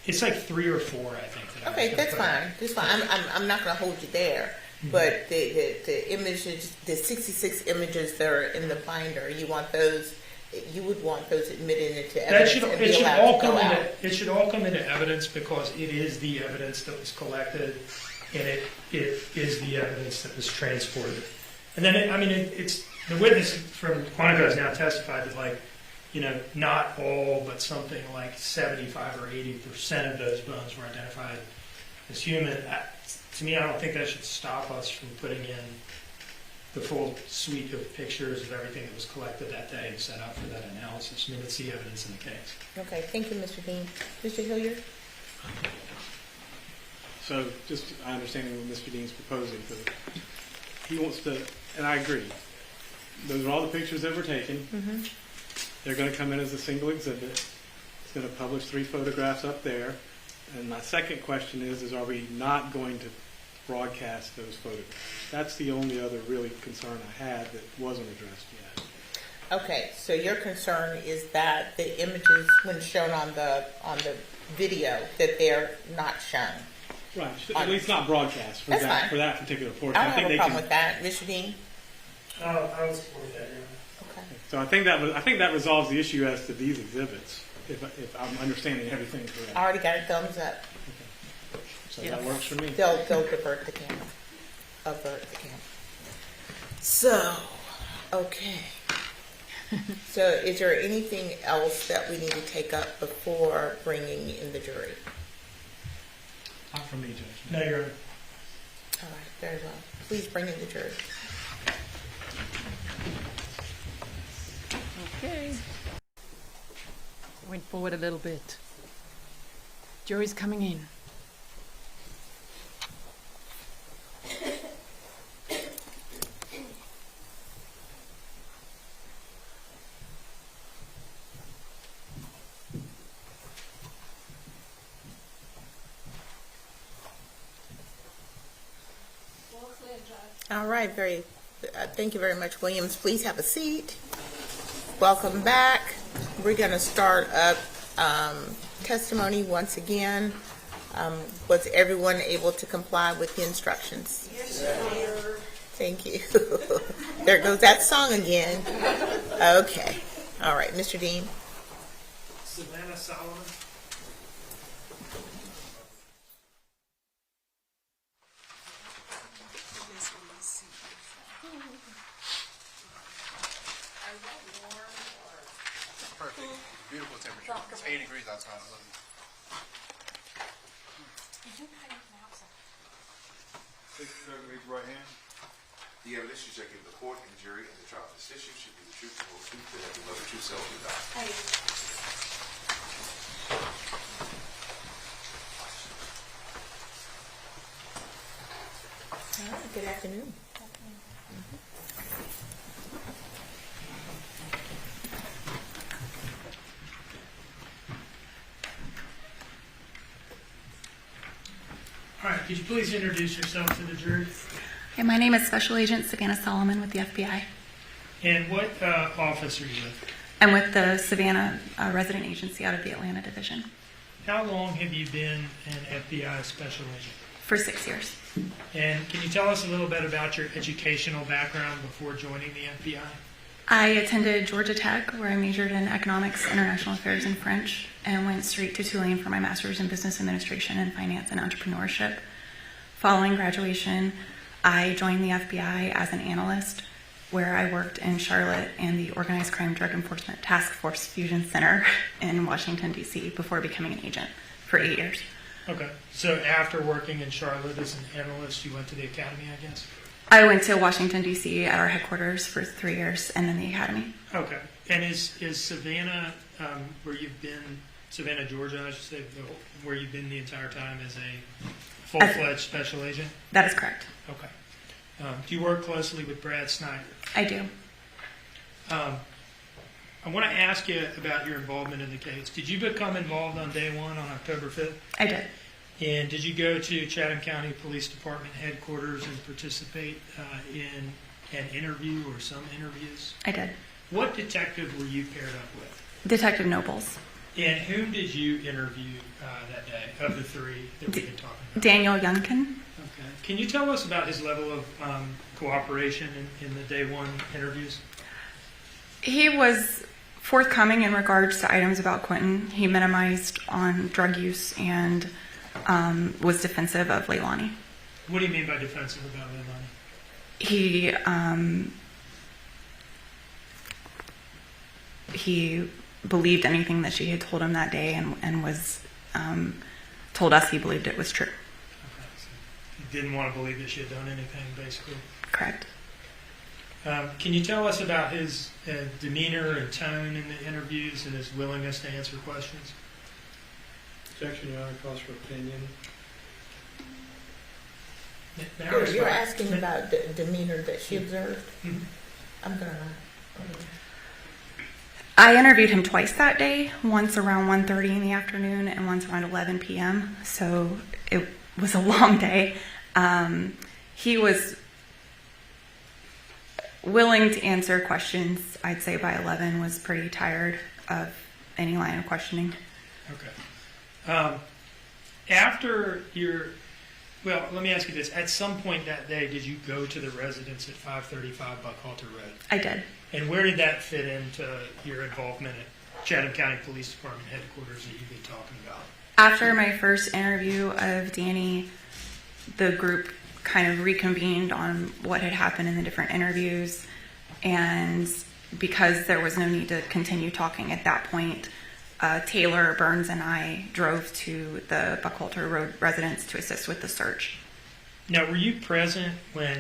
It's like 3 or 4, I think. Okay, that's fine. That's fine. I'm not going to hold you there. Mm-hmm. But the images, the 66 images that are in the binder, you would want those admitted into evidence. It should all come into evidence, because it is the evidence that was collected, and it is the evidence that was transported. And then, it's the witness from Quantico has now testified that, not all, but something like 75 or 80% of those bones were identified as human. To me, I don't think that should stop us from putting in the full suite of pictures of everything that was collected that day and set up for that analysis. It's the evidence in the case. Okay, thank you, Mr. Dean. Mr. Hilliard? So, just I understand what Mr. Dean's proposing. He wants to, and I agree, those are all the pictures that were taken. Mm-hmm. They're going to come in as a single exhibit. It's going to publish 3 photographs up there. And my second question is are we not going to broadcast those photographs? That's the only other really concern I had that wasn't addressed yet. Okay, so your concern is that the images, when shown on the video, that they're not shown. Right, at least not broadcast for that particular portion. I don't have a problem with that, Mr. Dean. I would support that. Okay. So I think that resolves the issue as to these exhibits, if I'm understanding everything correct. I already got a thumbs up. Okay. So that works for me. They'll divert the camera. Avert the camera. So, okay. So is there anything else that we need to take up before bringing in the jury? Not for me, Judge. No, you're right. All right, very well. Please bring in the jury. Okay. Went forward a little bit. Jury's coming in. All right, thank you very much, Williams. Please have a seat. Welcome back. We're going to start up testimony once again. Was everyone able to comply with the instructions? Yes, sir. Thank you. There goes that song again. Okay. All right, Mr. Dean. Savannah Solomon. Perfect. Beautiful temperature. It's 80 degrees outside. I love it. Please raise your right hand. The evidence you shall give the court and jury in the trial of this issue should be the truth, the whole truth, and nothing but the true self of God. All right, good afternoon. All right, could you please introduce yourself to the jury? Okay, my name is Special Agent Savannah Solomon with the FBI. And what office are you with? I'm with the Savannah Resident Agency out of the Atlanta Division. How long have you been an FBI special agent? For 6 years. And can you tell us a little bit about your educational background before joining the FBI? I attended Georgia Tech, where I majored in economics, international affairs, and French, and went straight to Tulane for my master's in business administration and finance and entrepreneurship. Following graduation, I joined the FBI as an analyst where I worked in Charlotte and the Organized Crime Drug Enforcement Task Force Fusion Center in Washington, D.C. before becoming an agent for 8 years. Okay. So after working in Charlotte as an analyst, you went to the academy, I guess? I went to Washington, D.C. at our headquarters for 3 years and then the academy. Okay. And is Savannah, where you've been, Savannah, Georgia, I should say, where you've been the entire time as a full-fledged special agent? That is correct. Okay. Do you work closely with Brad Snider? I do. I want to ask you about your involvement in the case. Did you become involved on day one on October 5th? I did. And did you go to Chatham County Police Department headquarters and participate in an interview or some interviews? I did. What detective were you paired up with? Detective Nobles. And whom did you interview that day of the three that we've been talking about? Daniel Youngkin. Okay. Can you tell us about his level of cooperation in the day one interviews? He was forthcoming in regards to items about Quinton. He minimized on drug use and was defensive of Leilani. What do you mean by defensive about Leilani? He believed anything that she had told him that day and was told us he believed it was true. Okay. So he didn't want to believe that she had done anything, basically. Correct. Can you tell us about his demeanor and tone in the interviews and his willingness to answer questions? Objection, Your Honor, calls for opinion. You're asking about the demeanor that she observed? Mm-hmm. I'm gonna. I interviewed him twice that day, once around 1:30 in the afternoon and once around 11 p.m. So it was a long day. He was willing to answer questions. I'd say by 11 was pretty tired of any line of questioning. Okay. After your, well, let me ask you this. At some point that day, did you go to the residence at 535 Buckhalter Road? I did. And where did that fit into your involvement at Chatham County Police Department headquarters that you've been talking about? After my first interview of Danny, the group kind of reconvened on what had happened in the different interviews, and because there was no need to continue talking at that point, Taylor, Burns, and I drove to the Buckhalter Road residence to assist with the search. Now, were you present when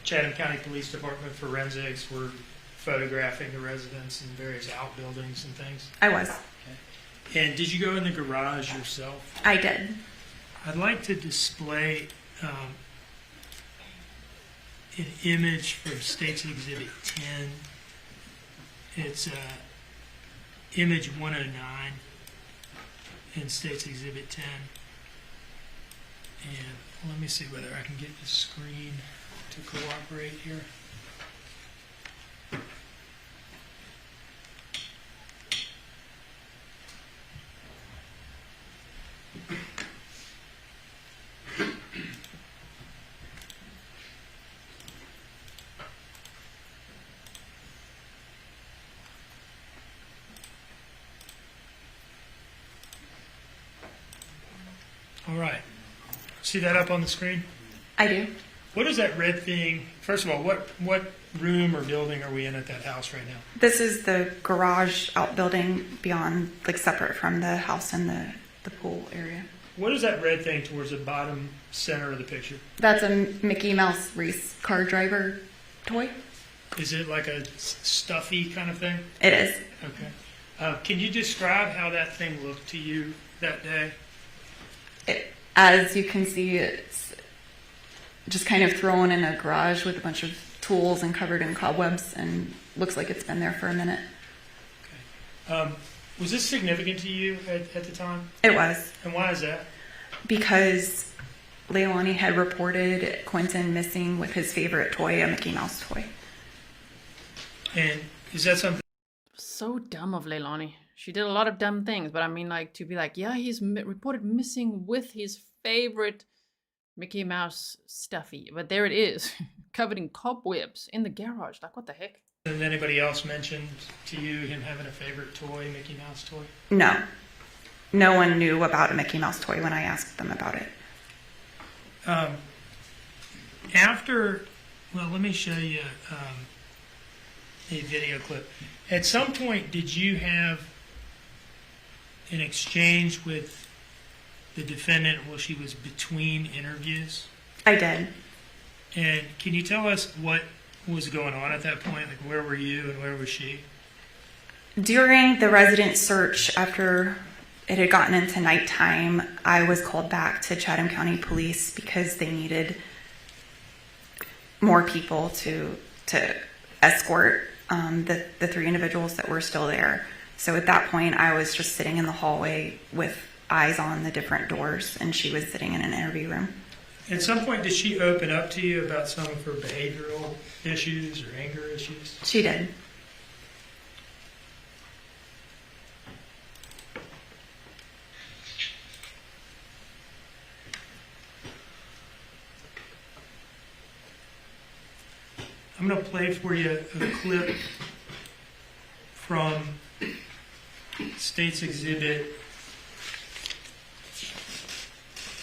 Chatham County Police Department forensics were photographing the residence and various outbuildings and things? I was. Okay. And did you go in the garage yourself? I did. I'd like to display an image from State's Exhibit 10. It's image 109 in State's Exhibit 10. And let me see whether I can get the screen to cooperate here. All right. See that up on the screen? I do. What is that red thing? First of all, what room or building are we in at that house right now? This is the garage outbuilding beyond, like separate from the house and the pool area. What is that red thing towards the bottom center of the picture? That's a Mickey Mouse race car driver toy. Is it like a stuffy kind of thing? It is. Okay. Can you describe how that thing looked to you that day? As you can see, it's just kind of thrown in a garage with a bunch of tools and covered in cobwebs, and looks like it's been there for a minute. Okay. Was this significant to you at the time? It was. And why is that? Because Leilani had reported Quinton missing with his favorite toy, a Mickey Mouse toy. And is that something? So dumb of Leilani. She did a lot of dumb things, but I mean, like, to be like, yeah, he's reported missing with his favorite Mickey Mouse stuffy. But there it is, covered in cobwebs in the garage. Like, what the heck? Did anybody else mention to you him having a favorite toy, Mickey Mouse toy? No. No one knew about a Mickey Mouse toy when I asked them about it. After Well, let me show you a video clip. At some point, did you have an exchange with the defendant while she was between interviews? I did. And can you tell us what was going on at that point? Like, where were you and where was she? During the resident search, after it had gotten into nighttime, I was called back to Chatham County Police because they needed more people to escort the three individuals that were still there. So at that point, I was just sitting in the hallway with eyes on the different doors, and she was sitting in an interview room. At some point, did she open up to you about some of her behavioral issues or anger issues? She did. I'm going to play for you a clip from State's Exhibit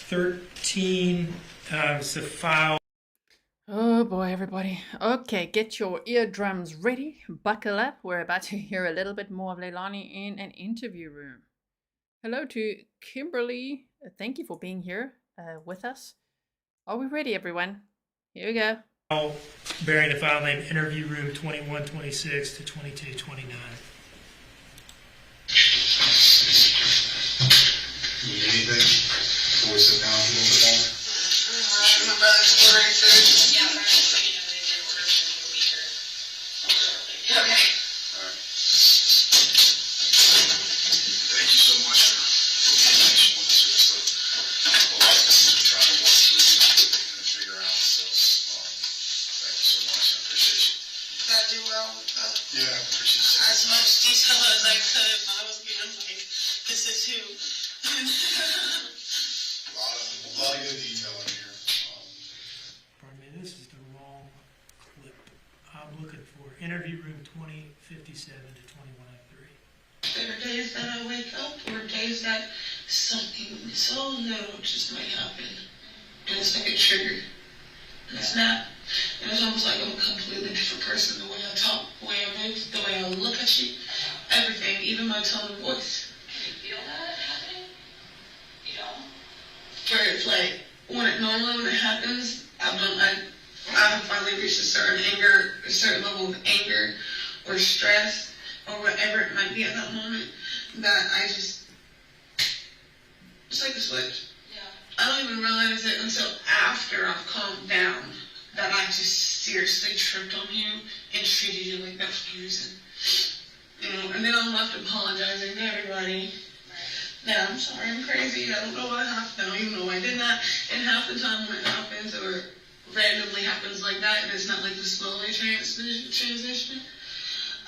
13. It's a file. Oh boy, everybody. Okay, get your eardrums ready. Buckle up. We're about to hear a little bit more of Leilani in an interview room. Hello to Kimberly. Thank you for being here with us. Are we ready, everyone? Here we go. Bearing the file name Interview Room 2126 to 2229. Need anything? Before we sit down a little bit longer? My brother's ordering food. Okay. All right. Thank you so much for being patient with us. There's a lot of things we're trying to work through and figure out. So, thank you so much. I appreciate you. Did I do well? Yeah, I appreciate you. As much detail as I could. I was being like, this is who. A lot of good detail in here. Pardon me, this is the wrong clip. I'm looking for Interview Room 2057 to 2103. There are days that I wake up or days that something so little just might happen. And it's like a trigger. And it's not. And it's almost like I'm a completely different person. The way I talk, the way I move, the way I look at you, everything, even my tone of voice. You feel that happening? You don't? Where it's like, when it happens, I have finally reached a certain anger, a certain level of anger or stress or whatever it might be at that moment that I just, it's like a switch. Yeah. I don't even realize it until after I've calmed down that I just seriously tripped on you and treated you like that for no reason. You know, and then I'm left apologizing to everybody. Yeah, I'm sorry, I'm crazy. I don't know what happened. I don't even know why I did that. And half the time when it happens or randomly happens like that, and it's not like the slowly transition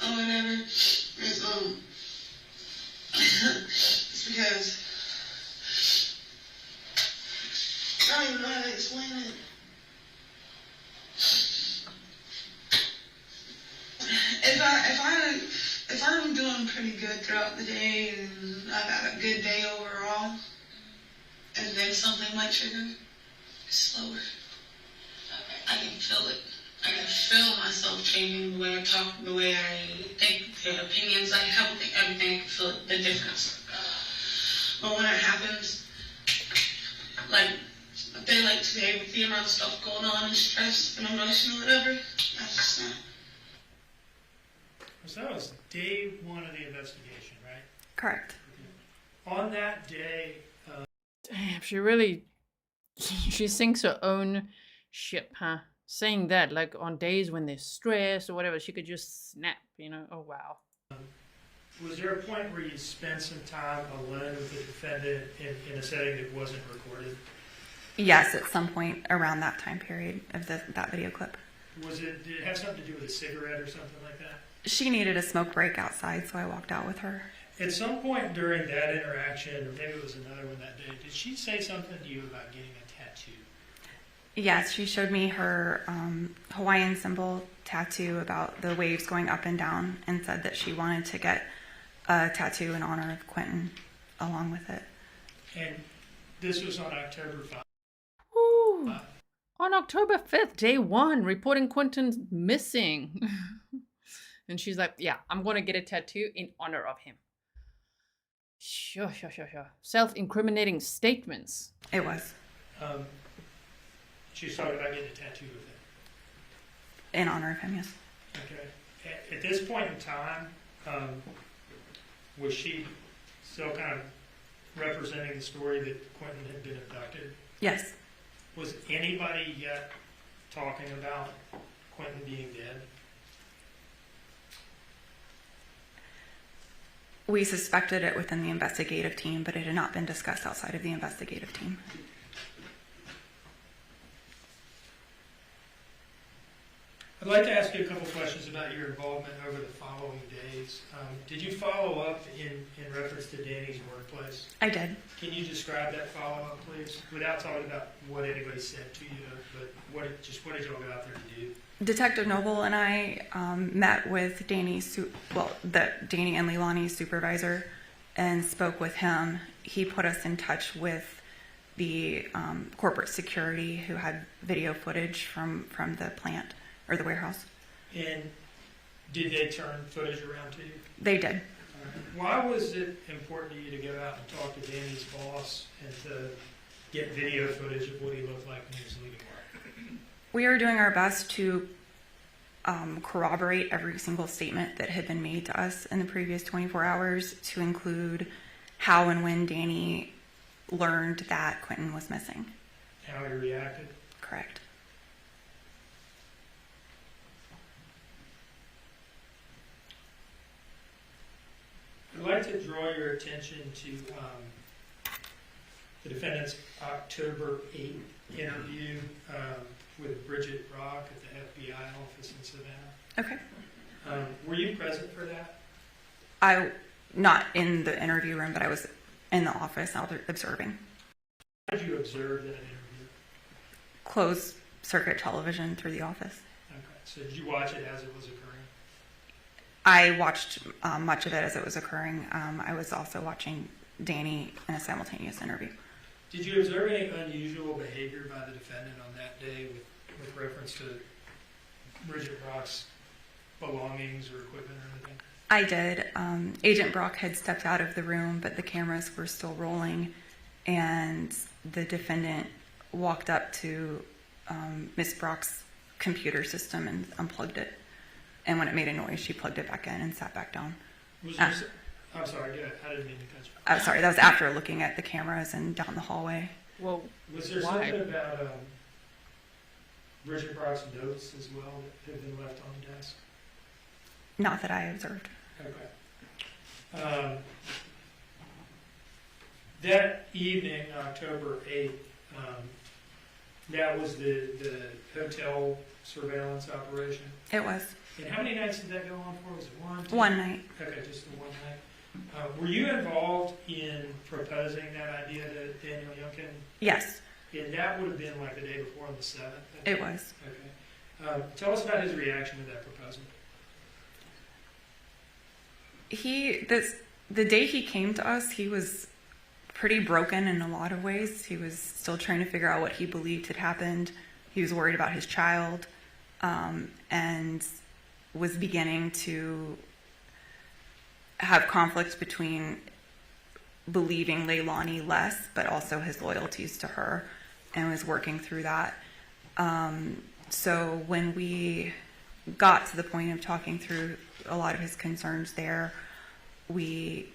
or whatever, it's because I don't even know how to explain it. If I'm doing pretty good throughout the day and I got a good day overall, and then something might trigger, it's slower. Okay. I can feel it. I can feel myself changing the way I talk, the way I think, the opinions I have, everything. I can feel the difference. But when it happens, like a day like today, with the amount of stuff going on and stress and emotion or whatever, that's just not. So that was day one of the investigation, right? Correct. On that day, Damn, she sinks her own ship, huh? Saying that, like on days when they're stressed or whatever, she could just snap, you know? Oh, wow. was there a point where you spent some time alone with the defendant in a setting that wasn't recorded? Yes, at some point around that time period of that video clip. Did it have something to do with a cigarette or something like that? She needed a smoke break outside, so I walked out with her. At some point during that interaction, or maybe it was another one that day, did she say something to you about getting a tattoo? Yes, she showed me her Hawaiian symbol tattoo about the waves going up and down and said that she wanted to get a tattoo in honor of Quinton along with it. And this was on October 5. Woo. On October 5th, day 1, reporting Quinton's missing. And she's like, yeah, I'm going to get a tattoo in honor of him. Sure. Self-incriminating statements. It was. She was talking about getting a tattoo with him. In honor of him, yes. Okay. At this point in time, was she still kind of representing the story that Quinton had been abducted? Yes. Was anybody yet talking about Quinton being dead? We suspected it within the investigative team, but it had not been discussed outside of the investigative team. I'd like to ask you a couple questions about your involvement over the following days. Did you follow up in reference to Danny's workplace? I did. Can you describe that follow-up, please, without talking about what anybody said to you, but what did y'all go out there to do? Detective Noble and I met with Danny and Leilani's supervisor and spoke with him. He put us in touch with the corporate security who had video footage from the plant or the warehouse. And did they turn footage around to you? They did. Why was it important to you to go out and talk to Danny's boss and to get video footage of what he looked like when he was leaving work? We are doing our best to corroborate every single statement that had been made to us in the previous 24 hours, to include how and when Danny learned that Quinton was missing. How he reacted? Correct. I'd like to draw your attention to the defendant's October 8th interview with Bridget Rock at the FBI office in Savannah. Okay. Were you present for that? Not in the interview room, but I was in the office observing. How did you observe that interview? Closed circuit television through the office. Okay. So did you watch it as it was occurring? I watched much of it as it was occurring. I was also watching Danny in a simultaneous interview. Did you observe any unusual behavior by the defendant on that day with reference to Bridget Brock's belongings or equipment or anything? I did. Agent Brock had stepped out of the room, but the cameras were still rolling, and the defendant walked up to Miss Brock's computer system and unplugged it. And when it made a noise, she plugged it back in and sat back down. I'm sorry, I didn't mean to cut you. I'm sorry, that was after looking at the cameras and down the hallway. Well, was there something about Bridget Brock's notes as well that had been left on the desk? Not that I observed. Okay. That evening, October 8th, that was the hotel surveillance operation? It was. And how many nights did that go on for? Was it one? Two? One night. Okay, just the one night. Were you involved in proposing that idea to Daniel Youngkin? Yes. And that would have been like the day before on the 7th? It was. Okay. Tell us about his reaction to that proposal. The day he came to us, he was pretty broken in a lot of ways. He was still trying to figure out what he believed had happened. He was worried about his child, and was beginning to have conflicts between believing Leilani less, but also his loyalties to her, and was working through that. So when we got to the point of talking through a lot of his concerns there, he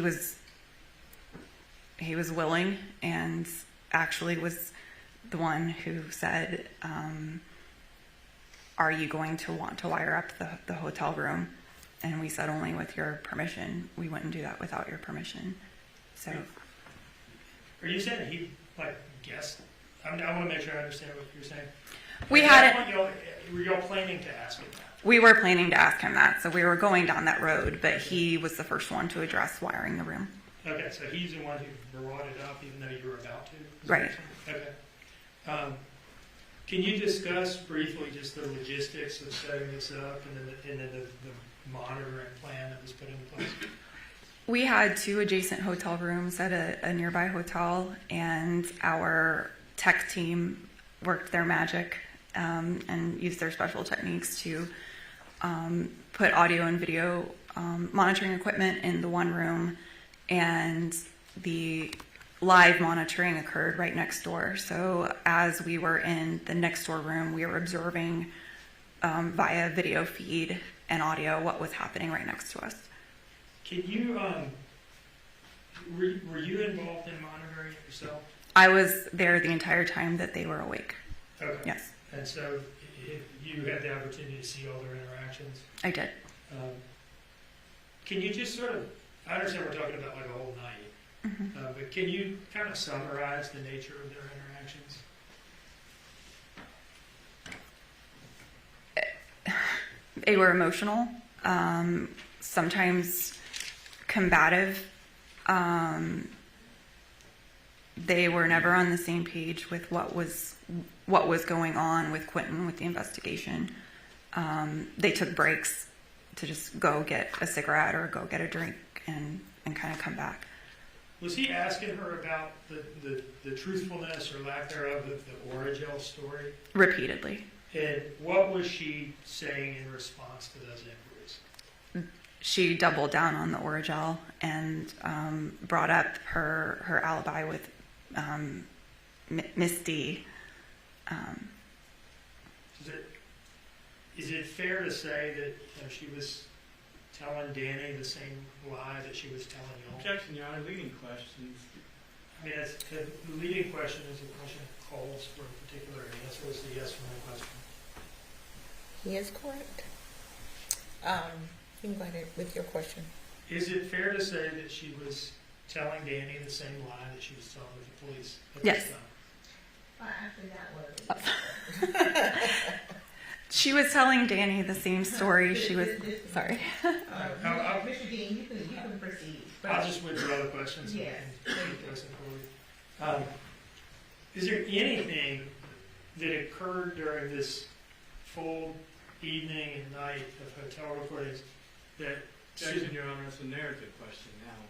was willing, and actually was the one who said, are you going to want to wire up the hotel room? And we said, only with your permission. We wouldn't do that without your permission. So, are you saying he guessed? I want to make sure I understand what you're saying. Were y'all planning to ask him that? We were planning to ask him that, so we were going down that road, but he was the first one to address wiring the room. Okay, so he's the one who brought it up, even though you were about to? Right. Okay. Can you discuss briefly just the logistics of setting this up and then the monitoring plan that was put into place? We had 2 adjacent hotel rooms at a nearby hotel, and our tech team worked their magic and used their special techniques to put audio and video monitoring equipment in the one room, and the live monitoring occurred right next door. So as we were in the next door room, we were observing via video feed and audio what was happening right next to us. Can you, were you involved in monitoring it yourself? I was there the entire time that they were awake. Okay. Yes. And so you had the opportunity to see all their interactions? I did. Can you just sort of, I understand we're talking about like a whole night, but can you kind of summarize the nature of their interactions? They were emotional, sometimes combative. They were never on the same page with what was going on with Quinton, with the investigation. They took breaks to just go get a cigarette or go get a drink and kind of come back. Was he asking her about the truthfulness or lack thereof of the Origel story? Repeatedly. And what was she saying in response to those inquiries? She doubled down on the Origel and brought up her alibi with Miss D. Is it fair to say that she was telling Danny the same lie that she was telling y'all? Objection, Your Honor. Leading questions. I mean, the leading question is a question that calls for a particular answer. It's a yes or no question. He is correct. You can go ahead with your question. Is it fair to say that she was telling Danny the same lie that she was telling the police at Yes. this time? She was telling Danny the same story. She was sorry. Mr. Dean, you can proceed. I'll just withdraw the questions. Yes. Is there anything that occurred during this full evening and night of hotel recordings that... Objection, Your Honor. It's a narrative question now.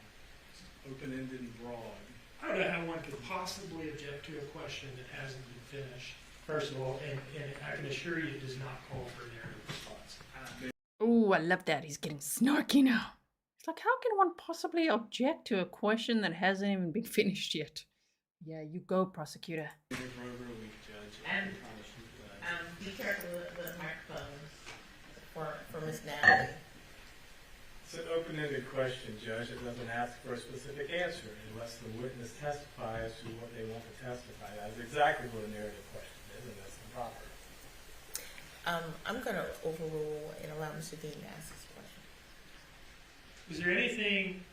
It's open-ended and broad. I don't know how one could possibly object to a question that hasn't been finished, first of all, and I can assure you it does not call for a narrative response. Ooh, I love that. He's getting snarky now. It's like, how can one possibly object to a question that hasn't even been finished yet? Yeah, you go, prosecutor. And be careful with the microphones for Miss Natalie. It's an open-ended question, Judge. It doesn't ask for a specific answer unless the witness testifies to what they want to testify. That's exactly what a narrative question is, and that's improper. I'm going to overrule and allow Mr. Dean to ask his question. Was there anything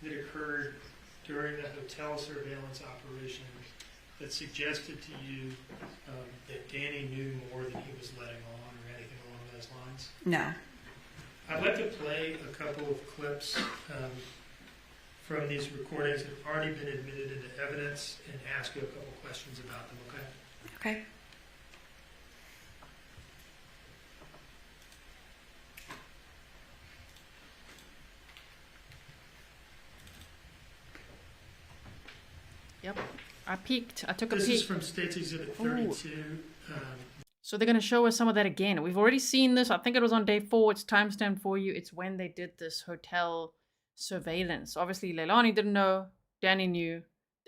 that occurred during the hotel surveillance operation that suggested to you that Danny knew more than he was letting on or anything along those lines? No. I'd like to play a couple of clips from these recordings that have already been admitted into evidence and ask you a couple questions about them, okay? Okay. Yep. I peeked. I took a This peek. is from State's Exhibit 32. So they're going to show us some of that again. We've already seen this. I think it was on day 4. It's timestamped for you. It's when they did this hotel surveillance. Obviously, Leilani didn't know. Danny knew.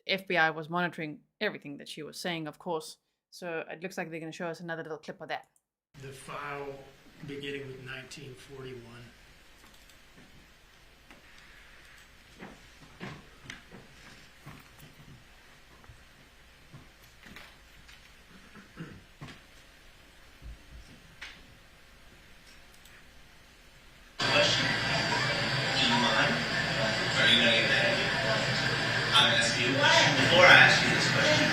The FBI was monitoring everything that she was saying, of course. So it looks like they're going to show us another little clip of that. The file beginning with 1941. Before I ask you this question.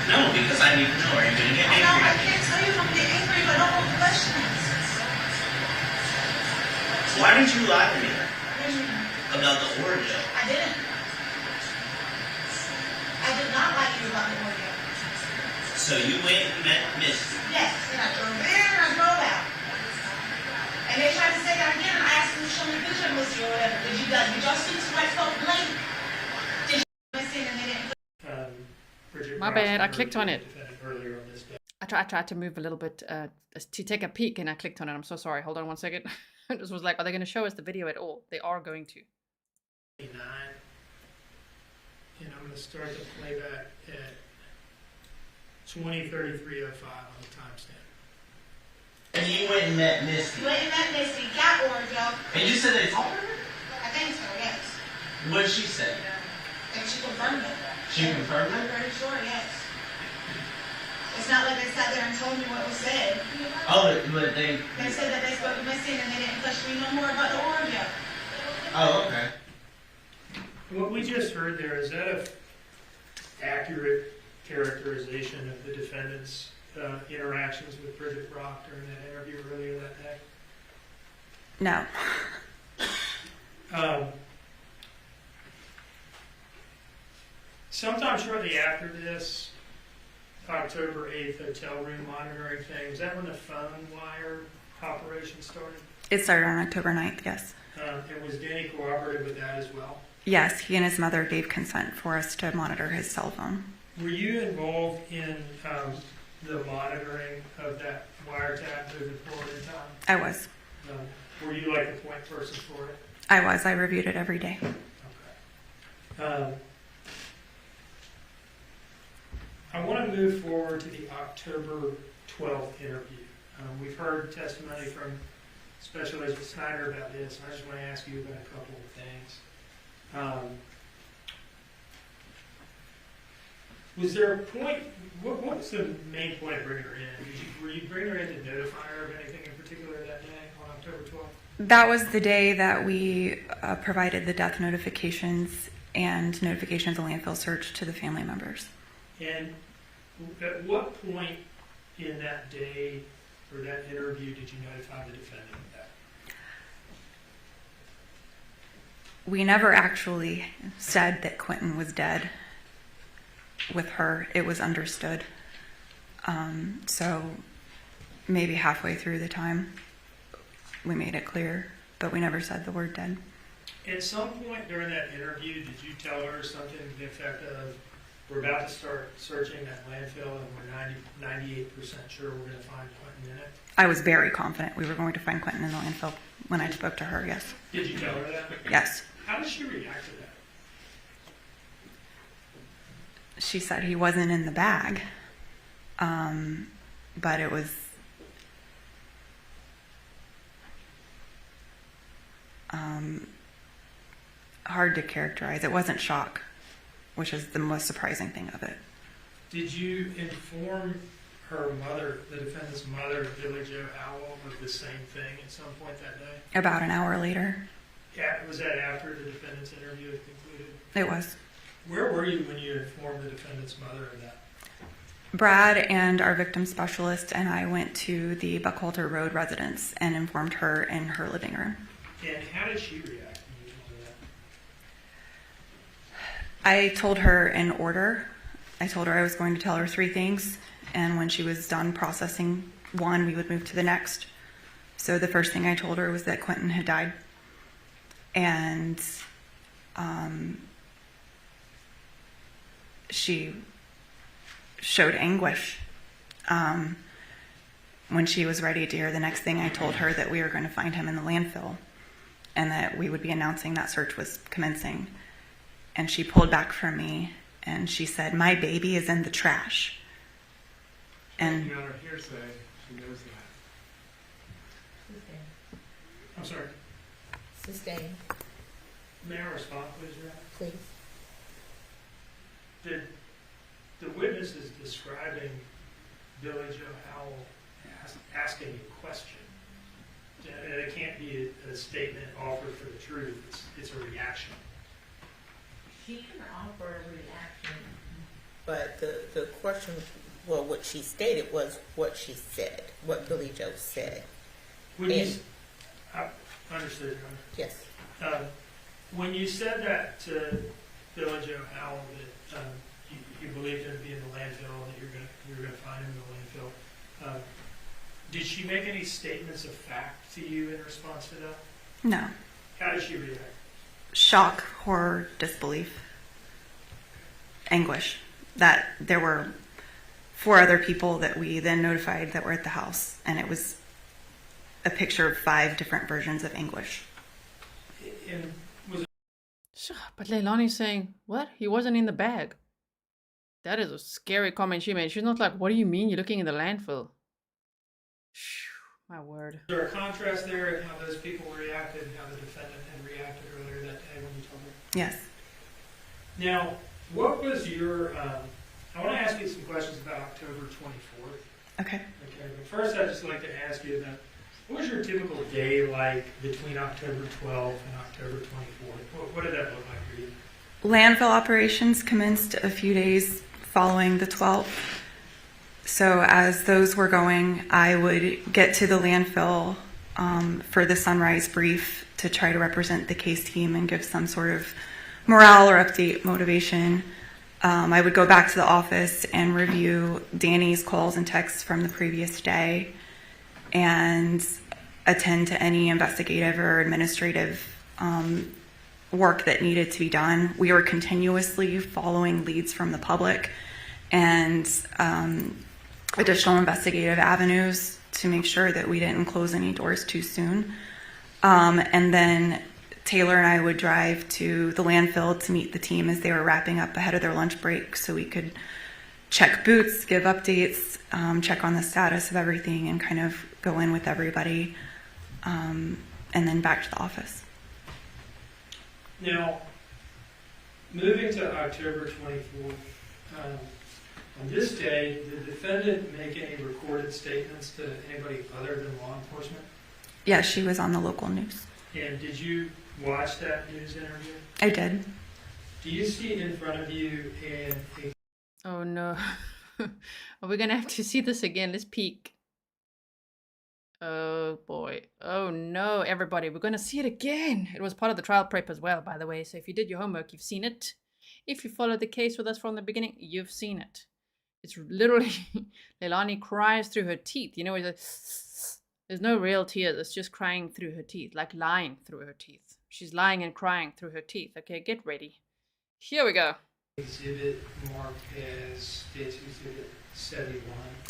No, because I need to know. Are you going to get angry? I can't tell you if I'm getting angry, but I don't want questions. Why did you lie to me about the Oreo? I didn't. I did not like you about the Oreo. So you went and met Misty. Yes, and I drove in and I drove out. And they tried to say that again, and I asked them to show me a picture of Missy or whatever. Did y'all speak to white folk late? Did you listen and they didn't? My bad. I Councilmember clicked on it. defendant earlier on this day. I tried to move a little bit to take a peek, and I clicked on it. I'm so sorry. Hold on one second. I just was like, are they going to show us the video at all? They are going to. 9, and I'm going to start the playback at 20:33:05 on the timestamp. And you went and met Misty. Went and met Misty, got Orville. And you said they told her? I think so, yes. What did she say? And she confirmed it. She confirmed I'm it? pretty sure, yes. It's not like they sat there and told me what was said. Oh, but they... They said that they spoke to Misty and then they didn't question me no more about the Orville. Oh, okay. What we just heard there, is that a accurate characterization of the defendant's interactions with Bridget Brock during that interview earlier that day? No. Sometime shortly after this October 8th hotel room monitoring thing, was that when the phone wire operation started? It started on October 9th, yes. And was Danny cooperative with that as well? Yes, he and his mother gave consent for us to monitor his cell phone. Were you involved in the monitoring of that wiretap moving forward in time? I was. Were you like the point person for it? I was. I reviewed it every day. I want to move forward to the October 12th interview. We've heard testimony from Special Agent Snider about this, and I just want to ask you about a couple of things. Was there a point, what was the main point of bringing her in? Were you bringing her in to notify her of anything in particular that day on October 12th? That was the day that we provided the death notifications and notifications of landfill search to the family members. And at what point in that day or that interview did you notify the defendant of that? We never actually said that Quinton was dead with her. It was understood. So maybe halfway through the time, we made it clear, but we never said the word dead. At some point during that interview, did you tell her something to the effect of, we're about to start searching that landfill and we're 98% sure we're going to find Quinton in it? I was very confident we were going to find Quinton in the landfill when I spoke to her, yes. Did you tell her that? Yes. How did she react to that? She said he wasn't in the bag, but it was hard to characterize. It wasn't shock, which is the most surprising thing of it. Did you inform her mother, the defendant's mother, Billy Joe Howell, of the same thing at some point that day? About an hour later. Yeah, was that after the defendant's interview had concluded? It was. Where were you when you informed the defendant's mother of that? Brad and our victim specialist and I went to the Buckhalter Road residence and informed her in her living room. And how did she react when you told her that? I told her in order. I told her I was going to tell her 3 things, and when she was done processing one, we would move to the next. So the first thing I told her was that Quinton had died. And she showed anguish. When she was ready to hear the next thing, I told her that we were going to find him in the landfill and that we would be announcing that search was commencing. And she pulled back from me and she said, "My baby is in the trash." And Your Honor, hearsay, she knows that. I'm sorry. Sustained. May I respond, please, Your Honor? Please. Did the witnesses describing Billy Joe Howell asking a question? And it can't be a statement offered for the truth. It's a reaction. She can offer a reaction. But the question, well, what she stated was what she said, what Billy Joe said. I understood, Your Honor. Yes. When you said that to Billy Joe Howell, that you believed him to be in the landfill and that you were going to find him in the landfill, did she make any statements of fact to you in response to that? no. How did she react? Shock, horror, disbelief, anguish. that there were 4 other people that we then notified that were at the house, and it was a picture of 5 different versions of English. But Leilani's saying, what? He wasn't in the bag. That is a scary comment she made. She's not like, what do you mean you're looking in the landfill? My word. Is there a contrast there in how those people reacted and how the defendant had reacted earlier that day when you told her? Yes. Now, what was your, I want to ask you some questions about October 24th. Okay. Okay, but first I'd just like to ask you about, what was your typical day like between October 12th and October 24th? What did that look like for you? Landfill operations commenced a few days following the 12th. So as those were going, I would get to the landfill for the sunrise brief to try to represent the case team and give some sort of morale or update motivation. I would go back to the office and review Danny's calls and texts from the previous day and attend to any investigative or administrative work that needed to be done. We were continuously following leads from the public and additional investigative avenues to make sure that we didn't close any doors too soon. And then Taylor and I would drive to the landfill to meet the team as they were wrapping up ahead of their lunch break so we could check boots, give updates, check on the status of everything, and kind of go in with everybody, and then back to the office. Now, moving to October 24th, on this day, did the defendant make any recorded statements to anybody other than law enforcement? Yeah, she was on the local news. And did you watch that news interview? I did. Do you see in front of you a... Oh no. Are we gonna have to see this again? Let's peek. Oh boy. Oh no, everybody. We're gonna see it again. It was part of the trial prep as well, by the way. So if you did your homework, you've seen it. If you followed the case with us from the beginning, you've seen it. It's literally, Leilani cries through her teeth. You know, there's no real tears. It's just crying through her teeth, like lying through her teeth. She's lying and crying through her teeth. Okay, get ready. Here we go. Exhibit marked as State's Exhibit 71.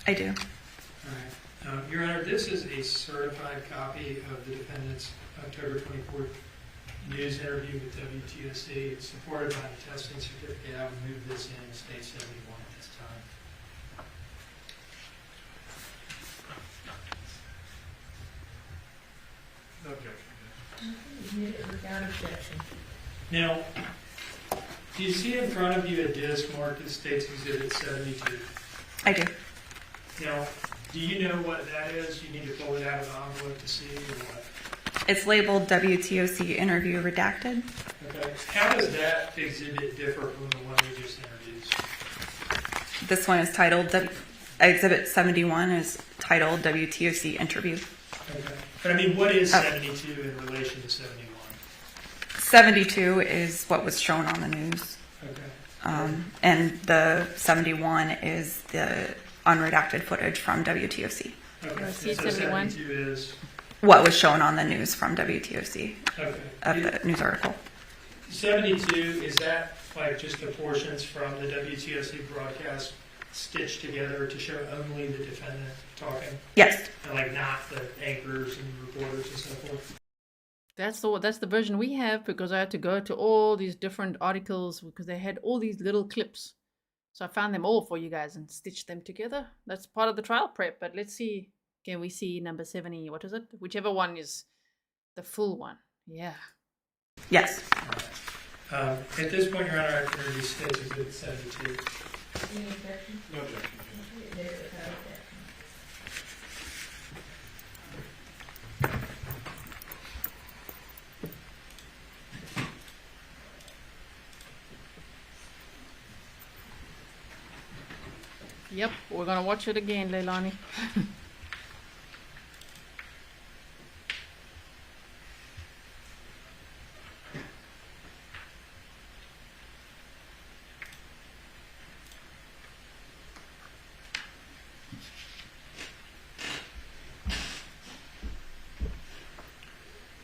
I do. All right. Your Honor, this is a certified copy of the defendant's October 24th news interview with WTOC. It's supported by a testing certificate. I would move this in State 71 at this time. No objection. Without objection. Now, do you see in front of you a disc marked as State's Exhibit 72? I do. Now, do you know what that is? You need to pull it out of the envelope to see, or what? It's labeled WTOC interview redacted. Okay. How does that exhibit differ from the one we just introduced? This one is titled, Exhibit 71 is titled WTOC interview. Okay. But I mean, what is 72 in relation to 71? 72 is what was shown on the news. Okay. And the 71 is the unredacted footage from WTOC. Okay. See So 71? 72 is... What was shown on the news from WTOC Okay. of the news article. 72, is that like just the portions from the WTOC broadcast stitched together to show only the defendant talking? Yes. And like not the anchors and reporters and so forth? That's the version we have, because I had to go to all these different articles because they had all these little clips. So I found them all for you guys and stitched them together. That's part of the trial prep, but let's see. Can we see number 70? What is it? Whichever one is the full one. Yeah. Yes. At this point, Your Honor, I can introduce State's Exhibit 72. No objection. Yep, we're gonna watch it again, Leilani.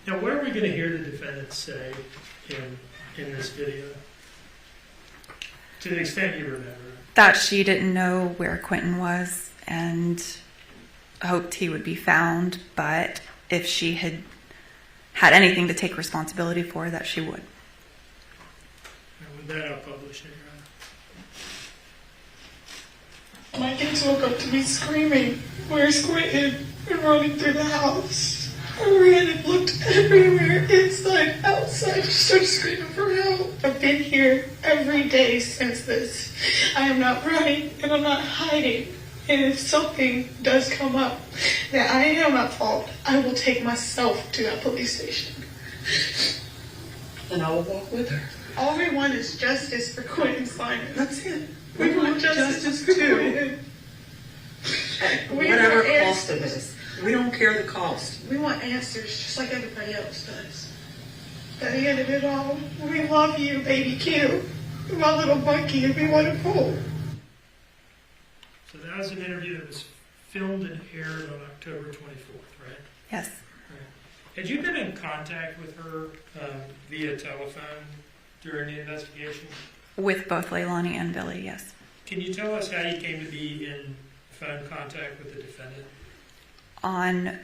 Now, what are we going to hear the defendant say in this video? To the extent you remember. That she didn't know where Quinton was and hoped he would be found, but if she had had anything to take responsibility for, that she would. And with that, I'll publish it. My kids woke up to me screaming, "Where's Quinton?" and running through the house. I ran and looked everywhere, inside, outside, just started screaming for help. I've been here every day since this. I am not running and I'm not hiding. And if something does come up that I am at fault, I will take myself to that police station. And I will walk with her. All we want is justice for Quinton Simon. That's it. We want justice for Quinton. Whatever cost of this. We don't care the cost. We want answers just like everybody else does. At the end of it all, we love you, baby Q. My little monkey, and we want to pull. So that was an interview that was filmed and aired on October 24th, right? Yes. Right. Had you been in contact with her via telephone during the investigation? With both Leilani and Billy, yes. Can you tell us how you came to be in phone contact with the defendant? On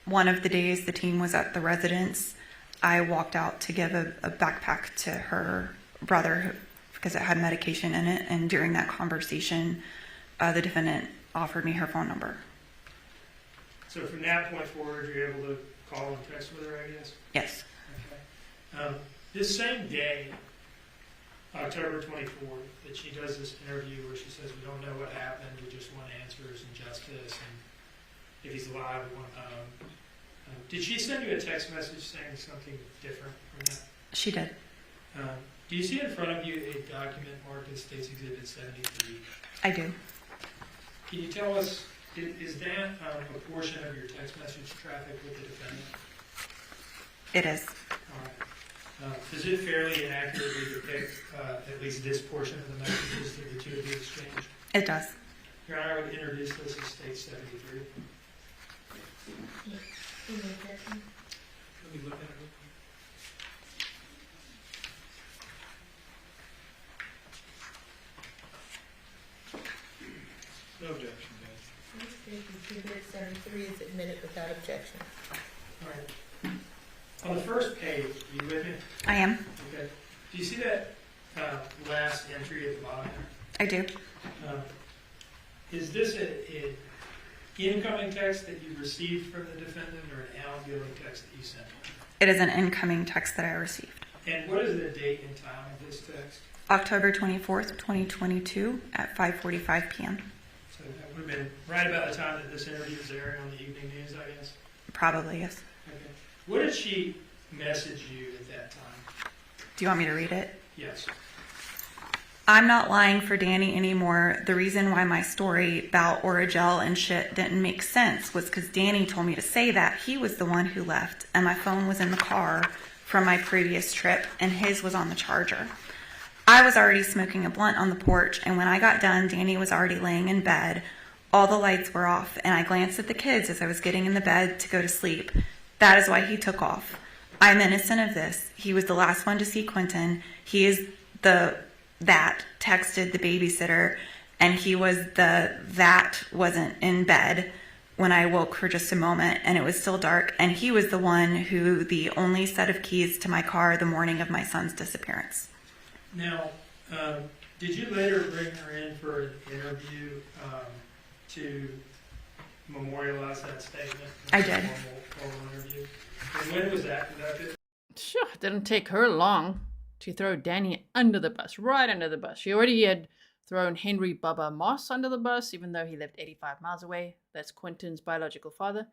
one of the days the team was at the residence, I walked out to give a backpack to her brother because it had medication in it, and during that conversation, the defendant offered me her phone number. So from that point forward, you're able to call and text with her, I guess? Yes. Okay. This same day, October 24th, that she does this interview where she says, "We don't know what happened, we just want answers and justice, and if he's alive, we want to know." Did she send you a text message saying something different from that? She did. Do you see in front of you a document marked as State's Exhibit 73? I do. Can you tell us, is that a portion of your text message traffic with the defendant? It is. All right. Does it fairly and accurately depict at least this portion of the messages that the two of you exchanged? It does. Your Honor, I would introduce this as State 73. Let me look at it real quick. No objection, Judge. Exhibit 73 is admitted without objection. All right. On the first page, are you with me? I am. Okay. Do you see that last entry at the bottom there? I do. Is this an incoming text that you received from the defendant or an outgoing text that you sent? It is an incoming text that I received. And what is the date and time of this text? October 24th, 2022 at 5:45 p.m. So that would have been right about the time that this interview was airing on the evening news, I guess? Probably, yes. Okay. What did she message you at that time? Do you want me to read it? Yes. I'm not lying for Danny anymore. The reason why my story about Oragel and shit didn't make sense was because Danny told me to say that. He was the one who left, and my phone was in the car from my previous trip, and his was on the charger. I was already smoking a blunt on the porch, and when I got done, Danny was already laying in bed. All the lights were off, and I glanced at the kids as I was getting in the bed to go to sleep. That is why he took off. I'm innocent of this. He was the last one to see Quinton. He is that texted the babysitter, and he was that wasn't in bed when I woke for just a moment, and it was still dark, and he was the one who the only set of keys to my car the morning of my son's disappearance. Now, did you later bring her in for an interview to memorialize that statement? I did. Formal interview. And when was that conducted? Sure, it didn't take her long to throw Danny under the bus, right under the bus. She already had thrown Henry Bubba Moss under the bus, even though he lived 85 miles away. That's Quinton's biological father.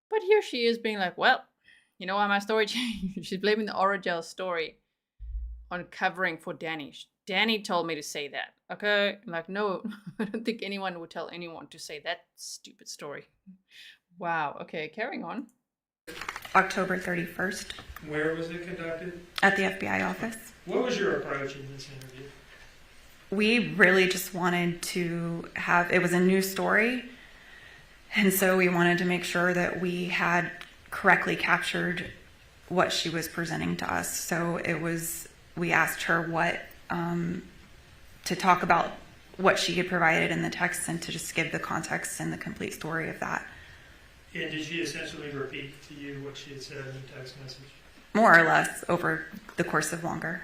But here she is being like, well, you know why my story changed? She's blaming the Oragel story on covering for Danny. Danny told me to say that, okay? Like, no, I don't think anyone would tell anyone to say that stupid story. Wow, okay, carrying on. October 31st. Where was it conducted? At the FBI office. What was your approach in this interview? We really just wanted to have, it was a new story, and so we wanted to make sure that we had correctly captured what she was presenting to us. So it was, we asked her what, to talk about what she had provided in the text and to just give the context and the complete story of that. And did she essentially repeat to you what she had said in the text message? More or less over the course of longer.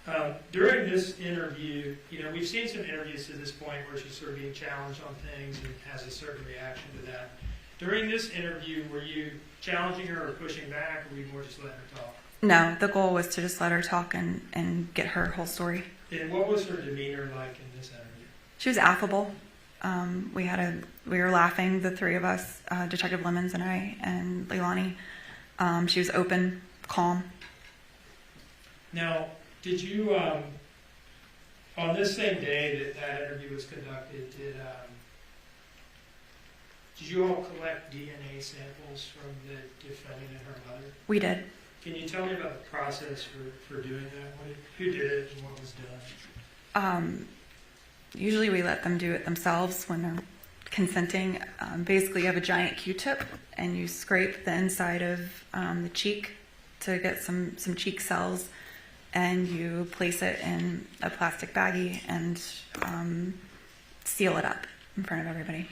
Okay. During this interview, we've seen some interviews to this point where she's sort of being challenged on things and has a certain reaction to that. During this interview, were you challenging her or pushing back, or were you more just letting her talk? No, the goal was to just let her talk and get her whole story. And what was her demeanor like in this interview? She was affable. We were laughing, the three of us, Detective Lemons and I, and Leilani. She was open, calm. Now, did you, on this same day that interview was conducted, did you all collect DNA samples from the defendant and her mother? We did. Can you tell me about the process for doing that? Who did it and what was done? Usually we let them do it themselves when they're consenting. Basically, you have a giant Q-tip and you scrape the inside of the cheek to get some cheek cells, and you place it in a plastic baggie and seal it up in front of everybody.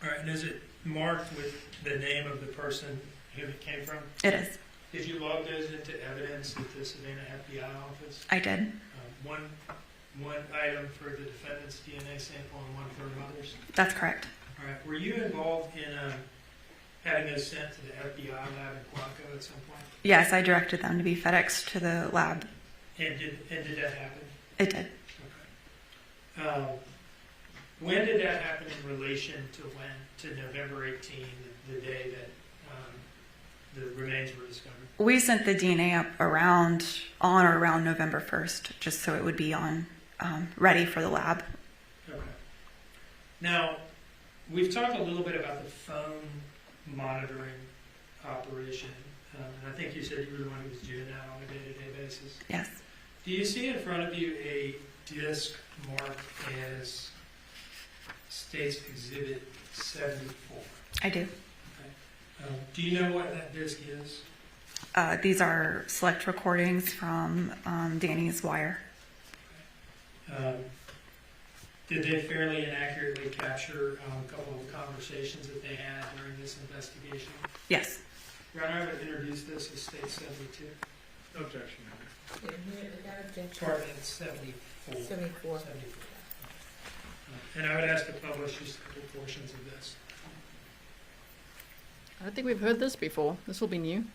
All right, and is it marked with the name of the person who it came from? It is. Did you log those into evidence at the Savannah FBI office? I did. One item for the defendant's DNA sample and one for her mother's? That's correct. All right. Were you involved in having those sent to the FBI lab in Quantico at some point? Yes, I directed them to be FedExed to the lab. And did that happen? It did. Okay. When did that happen in relation to November 18, the day that the remains were discovered? We sent the DNA up on or around November 1st, just so it would be ready for the lab. Okay. Now, we've talked a little bit about the phone monitoring operation, and I think you said you were the one who was doing that on a day-to-day basis. Yes. Do you see in front of you a disc marked as State's Exhibit 74? I do. Okay. Do you know what that disc is? These are select recordings from Danny's wire. Did they fairly and accurately capture a couple of conversations that they had during this investigation? Yes. Your Honor, I would introduce this as State 72. Objection. Department 74. 74. And I would ask to publish just a couple portions of this. I don't think we've heard this before. This will be new.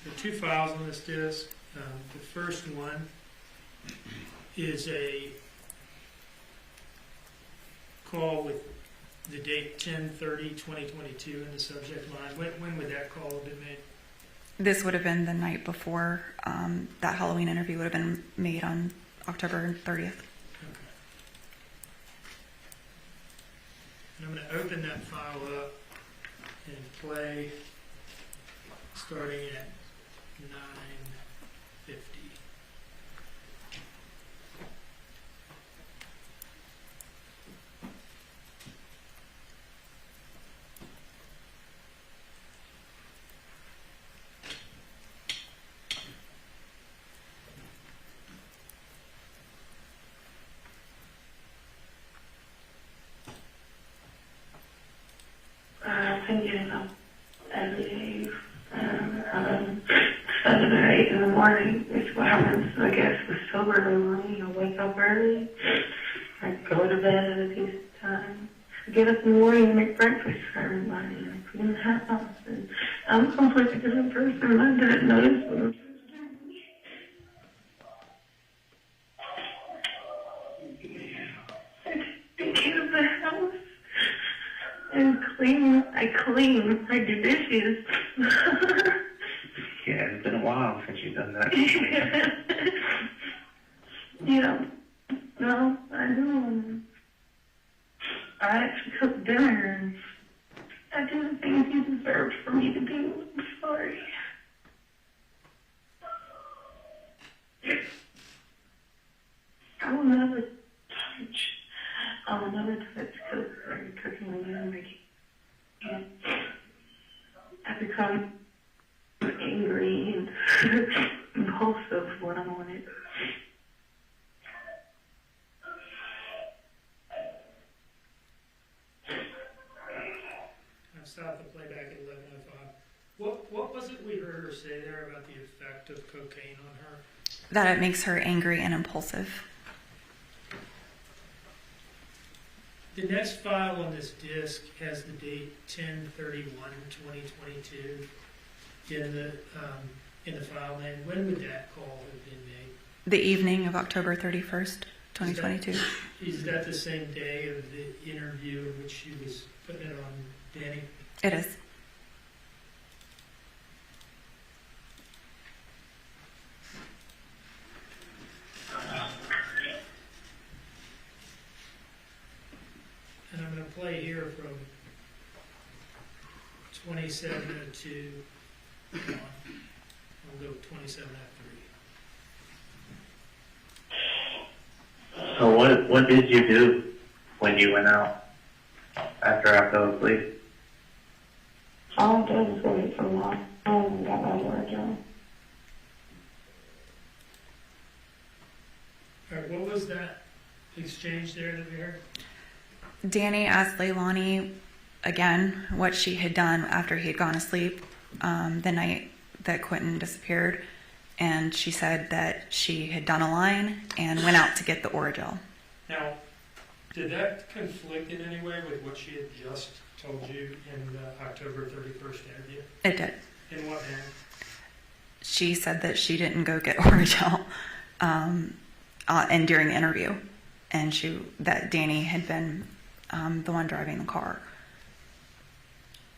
There are two files on this disc. The first one is a call with the date 10/30/2022 in the subject line. When would that call have been made? This would have been the night before that Halloween interview would have been made on October 30th. Okay. And I'm going to open that file up and play starting at 9:50. I've been getting up every day. 7 or 8 in the morning. It's what happens, I guess, with sober in the morning. I wake up early. I go to bed at a decent time. I get up in the morning and make breakfast for everybody. And I clean the house. And I'm a completely different person. I didn't notice when I take care of the house. And clean. I do dishes. Yeah, it's been a while since you've done that. Yeah. No, I do. I actually cook dinner and I do the things you deserve for me to do. I'm sorry. I will never touch. I will never touch cook or cooking with you. I it. I've stopped the playback at 11:05. What was it we heard her say there about the effect of cocaine on her? That it makes her angry and impulsive. The next file on this disc has the date 10/31/2022 in the file name. When would that call have been made? The evening of October 31st, 2022. Is that the same day of the interview in which she was putting it on Danny? It is. And I'm going to play here from 27:02 on. I'll go 27:03. So what did you do when you went out after I fell asleep? All I did was wait for my home and got my work done. All right, what was that exchange there that we heard? Danny asked Leilani again what she had done after he had gone to sleep the night that Quinton disappeared, and she said that she had done a line and went out to get the Orajel. Now, did that conflict in any way with what she had just told you in the October 31st interview? It did. In what manner? She said that she didn't go get Orajel and during the interview, and that Danny had been the one driving the car.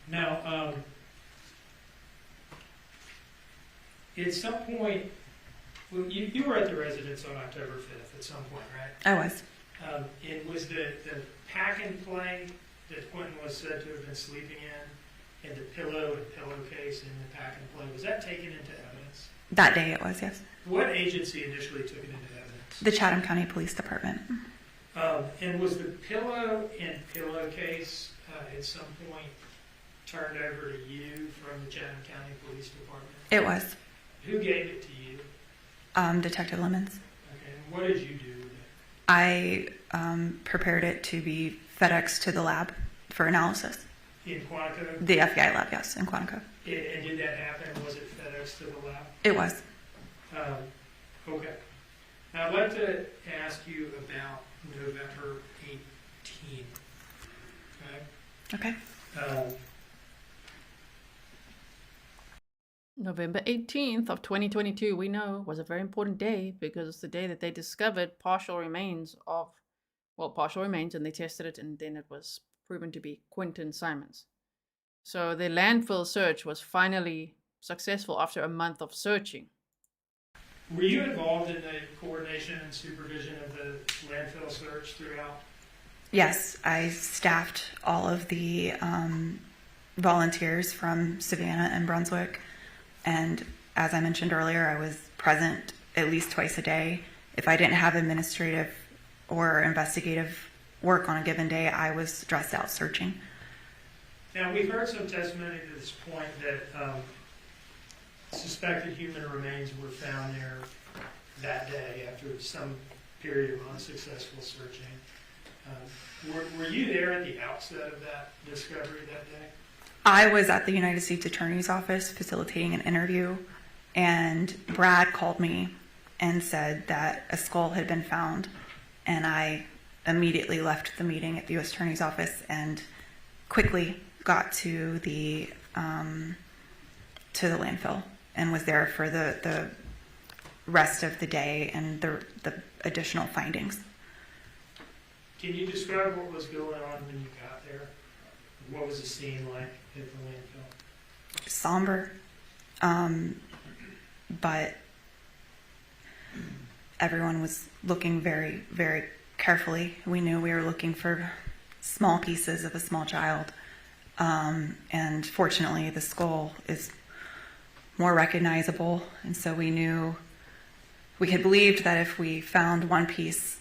Now, at some point, well, you were at the residence on October 5th at some point, right? I was. And was the pack and play that Quinton was said to have been sleeping in, and the pillow and pillowcase in the pack and play, was that taken into evidence? That day it was, yes. What agency initially took it into evidence? The Chatham County Police Department. And was the pillow and pillowcase at some point turned over to you from the Chatham County Police Department? It was. Who gave it to you? Detective Lemons. Okay, and what did you do with it? I prepared it to be FedEx to the lab for analysis. In Quantico? The FBI lab, yes, in Quantico. And did that happen? Was it FedEx to the lab? It was. Okay. Now I'd like to ask you about November 18th. Okay. November 18th of 2022, we know, was a very important day because it's the day that they discovered partial remains, and they tested it, and then it was proven to be Quinton Simon's. So the landfill search was finally successful after a month of searching. Were you involved in the coordination and supervision of the landfill search throughout? Yes, I staffed all of the volunteers from Savannah and Brunswick. And as I mentioned earlier, I was present at least twice a day. If I didn't have administrative or investigative work on a given day, I was dressed out searching. Now, we've heard some testimony to this point that suspected human remains were found there that day after some period of unsuccessful searching. Were you there at the outset of that discovery that day? I was at the United States Attorney's Office facilitating an interview, and Brad called me and said that a skull had been found, and I immediately left the meeting at the U.S. Attorney's Office and quickly got to the landfill and was there for the rest of the day and the additional findings. Can you describe what was going on when you got there? What was the scene like at the landfill? Somber, but everyone was looking very, very carefully. We knew we were looking for small pieces of a small child, and fortunately the skull is more recognizable, and so we had believed that if we found one piece,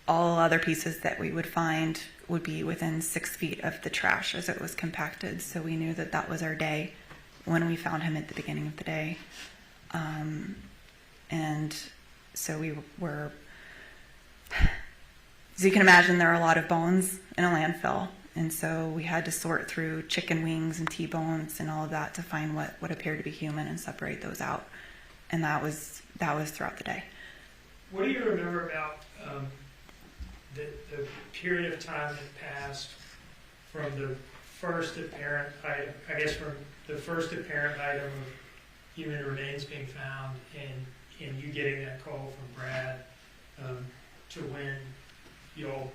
all other pieces that we would find would be within 6 feet of the trash as it was compacted. So we knew that that was our day when we found him at the beginning of the day. And So we were, as you can imagine, there are a lot of bones in a landfill. And so we had to sort through chicken wings and T-bones and all of that to find what appeared to be human and separate those out. And that was throughout the day. What do you remember about the period of time that passed from the first apparent item, I guess from the first apparent item of human remains being found and you getting that call from Brad to when you all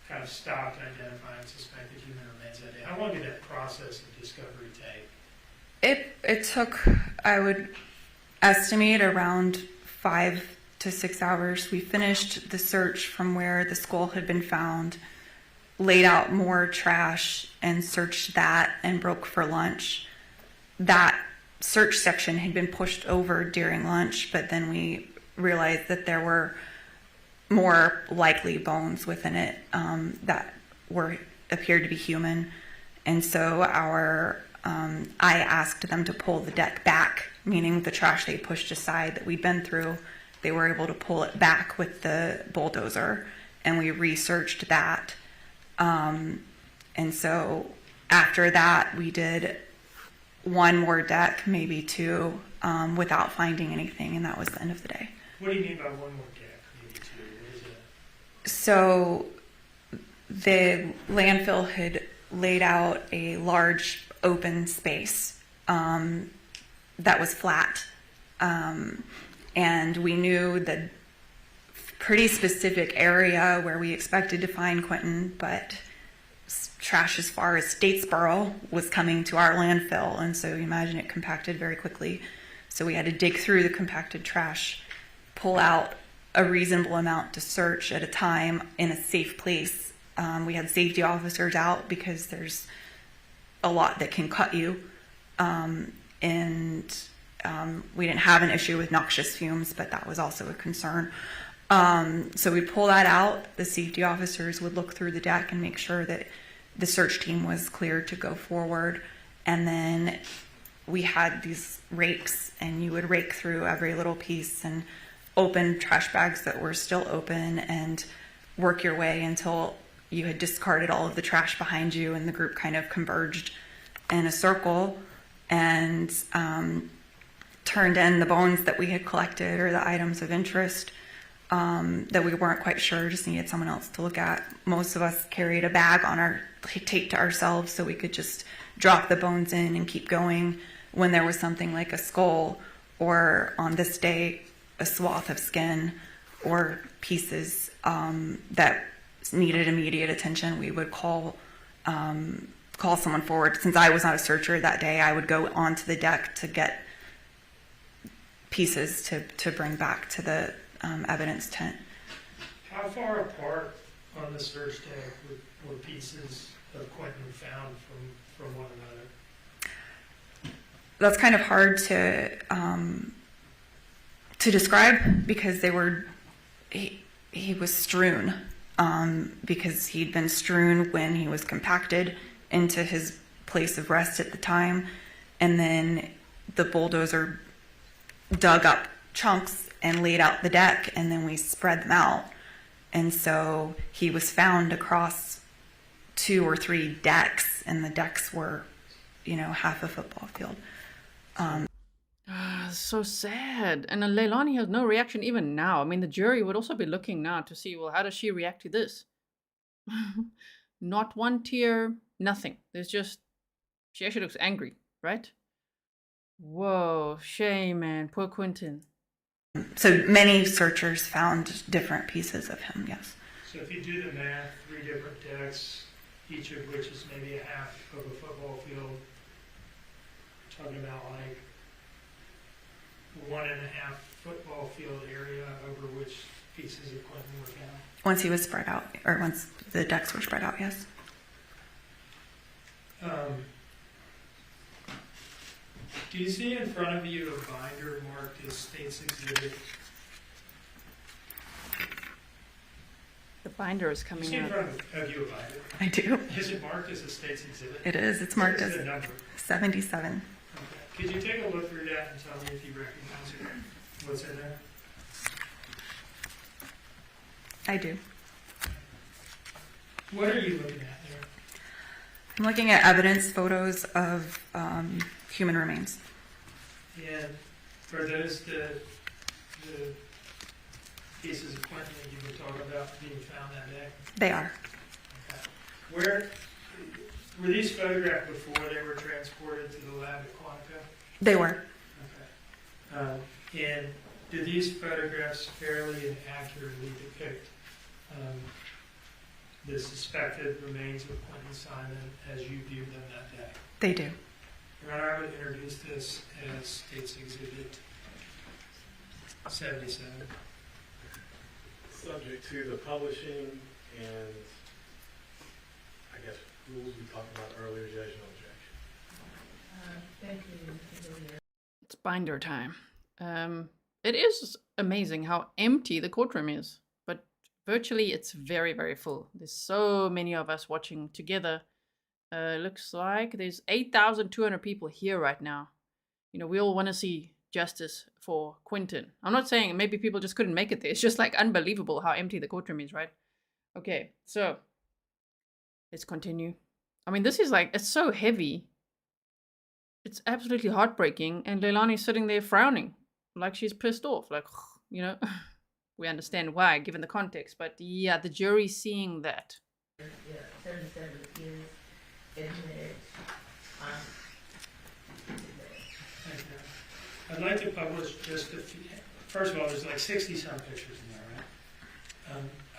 kind of stopped identifying suspected human remains that day? How long did that process of discovery take? It took, I would estimate, around 5 to 6 hours. We finished the search from where the skull had been found, laid out more trash and searched that and broke for lunch. That search section had been pushed over during lunch, but then we realized that there were more likely bones within it that appeared to be human. And so I asked them to pull the deck back, meaning the trash they pushed aside that we'd been through, they were able to pull it back with the bulldozer, and we researched that. And so after that, we did one more deck, maybe two, without finding anything, and that was the end of the day. What do you mean by one more deck, maybe two? What is it? So the landfill had laid out a large open space that was flat. And we knew the pretty specific area where we expected to find Quinton, but trash as far as Statesboro was coming to our landfill, and so you imagine it compacted very quickly. So we had to dig through the compacted trash, pull out a reasonable amount to search at a time in a safe place. We had safety officers out because there's a lot that can cut you, and we didn't have an issue with noxious fumes, but that was also a concern. So we'd pull that out. The safety officers would look through the deck and make sure that the search team was cleared to go forward. And then we had these rakes, and you would rake through every little piece and open trash bags that were still open and work your way until you had discarded all of the trash behind you, and the group kind of converged in a circle and turned in the bones that we had collected or the items of interest that we weren't quite sure, just needed someone else to look at. Most of us carried a bag on our taped to ourselves so we could just drop the bones in and keep going when there was something like a skull, or on this day a swath of skin or pieces that needed immediate attention. We would call someone forward. Since I was not a searcher that day, I would go onto the deck to get pieces to bring back to the evidence tent. How far apart on the search deck were pieces of Quinton found from one another? That's kind of hard to describe because he was strewn because he'd been strewn when he was compacted into his place of rest at the time, and then the bulldozer dug up chunks and laid out the deck, and then we spread them out. And so he was found across 2 or 3 decks, and the decks were, half a football field. So sad. And Leilani has no reaction even now. I mean, the jury would also be looking now to see, well, how does she react to this? Not one tear, nothing. There's just, she actually looks angry, right? Whoa, shame, man. Poor Quinton. So many searchers found different pieces of him, yes. So if you do the math, 3 different decks, each of which is maybe a half of a football field, talking about like 1.5 football field area over which pieces of Quinton were found. Once he was spread out, or once the decks were spread out, yes. Do you see in front of you a binder marked as State's Exhibit? The binder is coming out. Do you see in front of you a binder? I do. Is it marked as a State's Exhibit? It is. It's marked as the number? 77. Okay. Could you take a look through that and tell me if you recognize it? What's in there? I do. What are you looking at there? I'm looking at evidence photos of human remains. And are those the pieces of Quinton that you were talking about being found that day? They are. Okay. Where were these photographed before they were transported to the lab at Quantico? They were. Okay. And do these photographs fairly and accurately depict the suspected remains of Quinton Simon as you viewed them that day? They do. Your Honor, I would introduce this as State's Exhibit 77. Subject to the publishing and, I guess, rules we talked about earlier, Judge, no objection. Thank you. It's binder time. It is amazing how empty the courtroom is, but virtually it's very, very full. There's so many of us watching together. Looks like there's 8,200 people here right now. You know, we all want to see justice for Quinton. I'm not saying maybe people just couldn't make it there. It's just like unbelievable how empty the courtroom is, right? Okay, so let's continue. I mean, this is like, it's so heavy. It's absolutely heartbreaking. And Leilani's sitting there frowning, like she's pissed off. Like, you know, we understand why, given the context. But yeah, the jury seeing that. Yeah, 77 years admitted. I'd like to publish just a few. First of all, there's like 60-some pictures in there, right?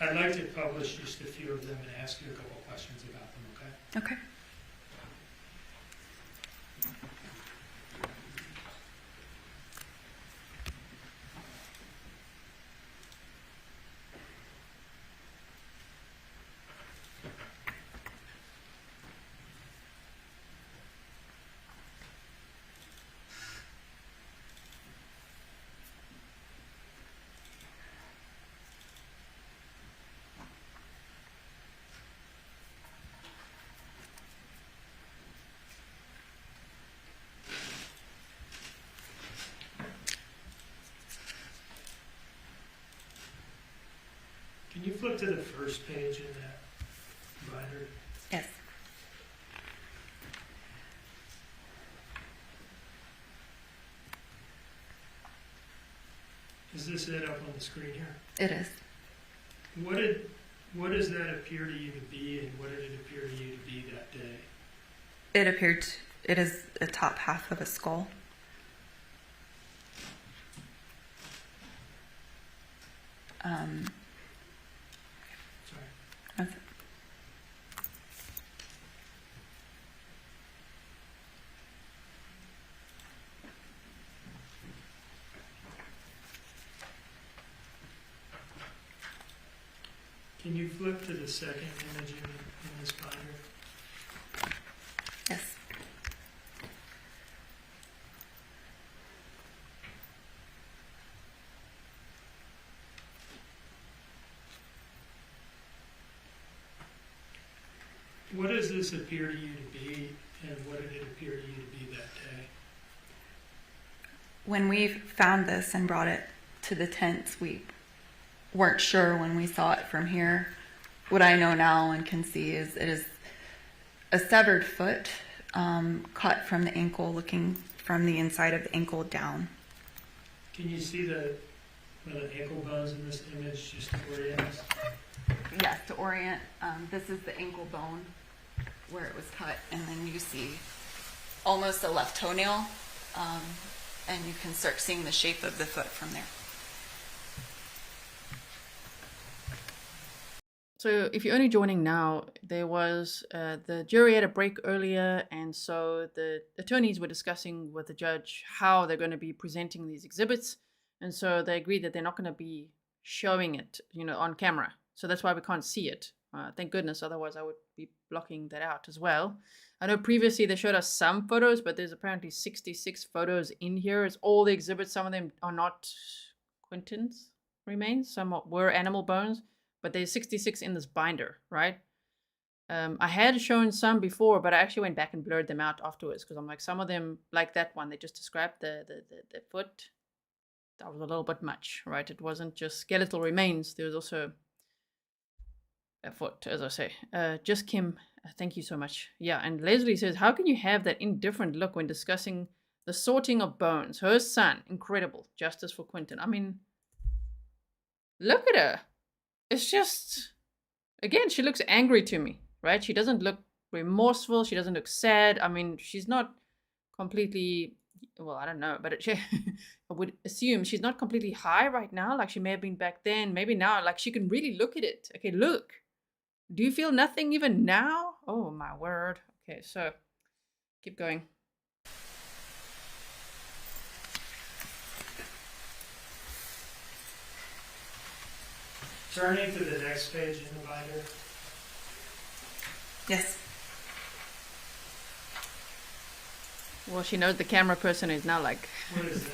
I'd like to publish just a few of them and ask you a couple questions about them, okay? Okay. Can you flip to the first page in that binder? Yes. Is this it up on the screen here? It is. What does that appear to you to be, and what did it appear to you to be that day? It is the top half of a skull. Sorry. That's it. Can you flip to the second image in this binder? Yes. What does this appear to you to be, and what did it appear to you to be that day? When we found this and brought it to the tents, we weren't sure when we saw it from here. What I know now and can see is it is a severed foot cut from the ankle, looking from the inside of the ankle down. Can you see the ankle bones in this image, just to orient us? Yes, to orient, this is the ankle bone where it was cut, and then you see almost a left toenail, and you can start seeing the shape of the foot from there. So if you're only joining now, there was the jury had a break earlier, and so the attorneys were discussing with the judge how they're going to be presenting these exhibits, and so they agreed that they're not going to be showing it, on camera. So that's why we can't see it. Thank goodness, otherwise I would be blocking that out as well. I know previously they showed us some photos, but there's apparently 66 photos in here. It's all the exhibits. Some of them are not Quinton's remains. Some were animal bones. But there's 66 in this binder, right? I had shown some before, but I actually went back and blurred them out afterwards because I'm like, some of them, like that one, they just described the foot. That was a little bit much, right? It wasn't just skeletal remains. There was also foot, as I say. Just Kim, thank you so much. Yeah, and Leslie says, how can you have that indifferent look when discussing the sorting of bones? Her son, incredible. Justice for Quinton. I mean, look at her. It's just, again, she looks angry to me, right? She doesn't look remorseful. She doesn't look sad. I mean, she's not completely, well, I don't know, but I would assume she's not completely high right now, like she may have been back then. Maybe now, like she can really look at it. Okay, look. Do you feel nothing even now? Oh, my word. Okay, so keep going. Turning to the next page in the binder. Yes. Well, she knows the camera person is now like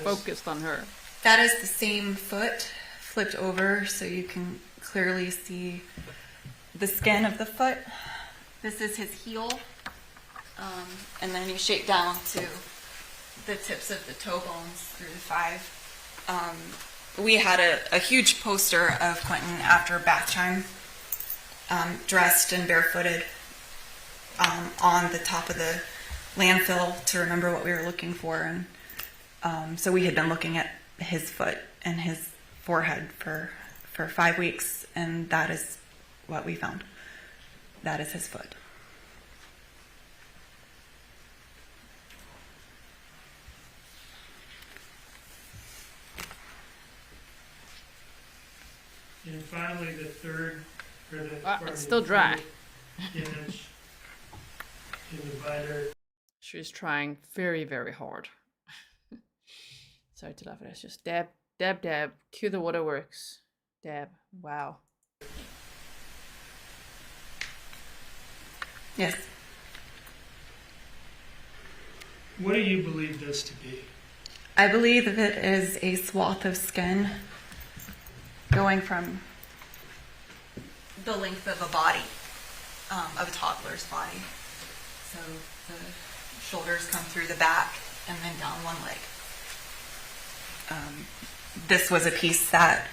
focused on her. That is the same foot flipped over so you can clearly see the skin of the foot. This is his heel. And then you shake down to the tips of the toe bones through the 5. We had a huge poster of Quinton after bath time, dressed and barefooted on the top of the landfill to remember what we were looking for. And so we had been looking at his foot and his forehead for 5 weeks, and that is what we found. That is his foot. And finally, the third, or the it's still dry. Image in the binder. She's trying very, very hard. Sorry to laugh at it. It's just dab, dab, dab. Cue the waterworks. Dab. Wow. Yes. What do you believe this to be? I believe that it is a swath of skin going from the length of a body, of a toddler's body. So the shoulders come through the back and then down one leg. This was a piece that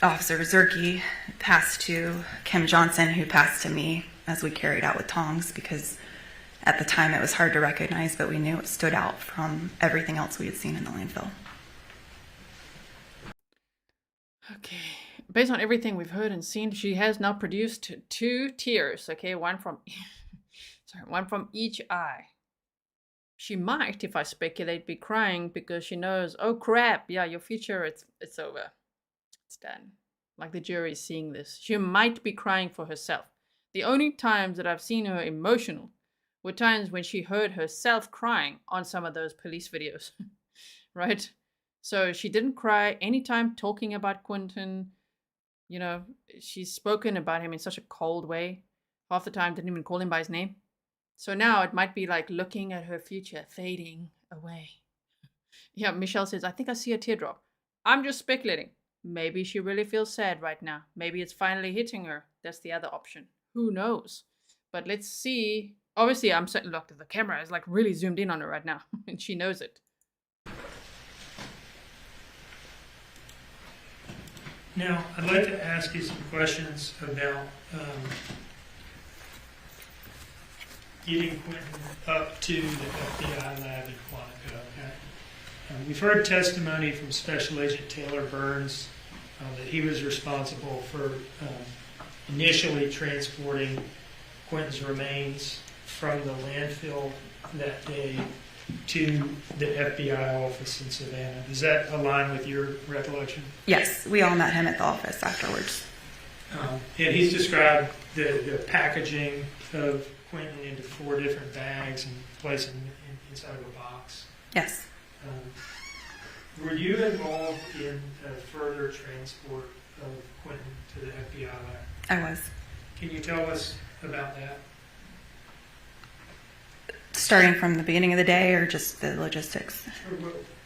Officer Zerke passed to Kim Johnson, who passed to me as we carried out with tongs, because at the time it was hard to recognize, but we knew it stood out from everything else we had seen in the landfill. Okay. Based on everything we've heard and seen, she has now produced 2 tears. Okay, one from each eye. She might, if I speculate, be crying because she knows, oh crap, yeah, your future, it's over. It's done. Like the jury is seeing this. She might be crying for herself. The only times that I've seen her emotional were times when she heard herself crying on some of those police videos, right? So she didn't cry anytime talking about Quinton. You know, she's spoken about him in such a cold way. Half the time didn't even call him by his name. So now it might be like looking at her future fading away. Yeah, Michelle says, I think I see a teardrop. I'm just speculating. Maybe she really feels sad right now. Maybe it's finally hitting her. That's the other option. Who knows? But let's see. Obviously, I'm certain, look, the camera is like really zoomed in on her right now. And she knows it. Now, I'd like to ask you some questions about getting Quinton up to the FBI lab in Quantico. Okay? We've heard testimony from Special Agent Taylor Burns that he was responsible for initially transporting Quinton's remains from the landfill that day to the FBI office in Savannah. Does that align with your recollection? Yes, we all met him at the office afterwards. And he's described the packaging of Quinton into 4 different bags and placing him inside of a box. Yes. Were you involved in further transport of Quinton to the FBI lab? I was. Can you tell us about that? Starting from the beginning of the day, or just the logistics?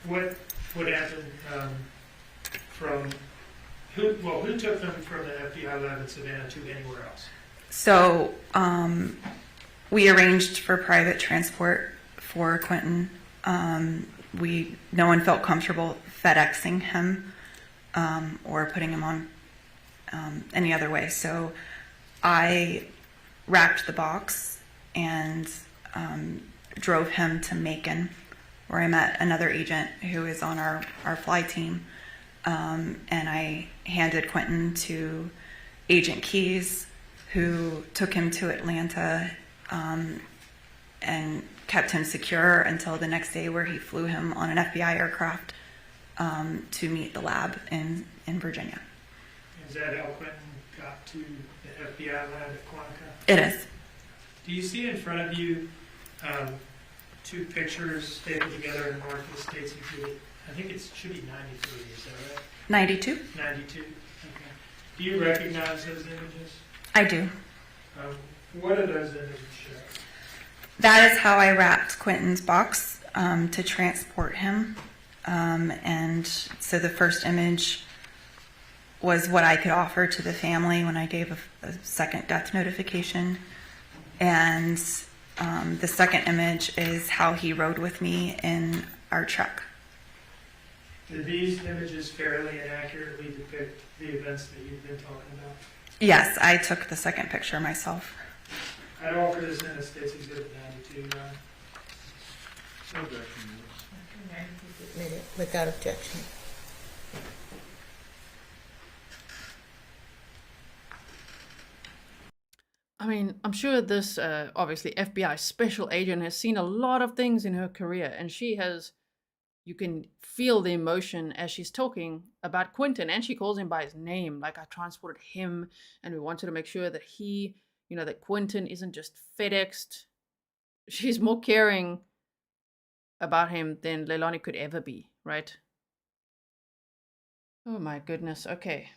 What happened from who took them from the FBI lab in Savannah to anywhere else? So we arranged for private transport for Quinton. No one felt comfortable FedExing him or putting him on any other way. So I wrapped the box and drove him to Macon, where I met another agent who is on our fly team. And I handed Quinton to Agent Keys, who took him to Atlanta and kept him secure until the next day, where he flew him on an FBI aircraft to meet the lab in Virginia. Is that how Quinton got to the FBI lab at Quantico? It is. Do you see in front of you two pictures stapled together and marked as states included? I think it should be 93, is that right? 92. 92, okay. Do you recognize those images? I do. What do those images show? That is how I wrapped Quinton's box to transport him. And so the first image was what I could offer to the family when I gave a second death notification. And the second image is how he rode with me in our truck. Do these images fairly and accurately depict the events that you've been talking about? Yes, I took the second picture myself. I'd offer this in a State's Exhibit 92, Ryan. No objection. Without objection. I mean, I'm sure this, obviously, FBI special agent has seen a lot of things in her career, and she has, you can feel the emotion as she's talking about Quinton, and she calls him by his name, like, I transported him, and we wanted to make sure that he, you know, that Quinton isn't just FedExed. She's more caring about him than Leilani could ever be, right? Oh my goodness, okay.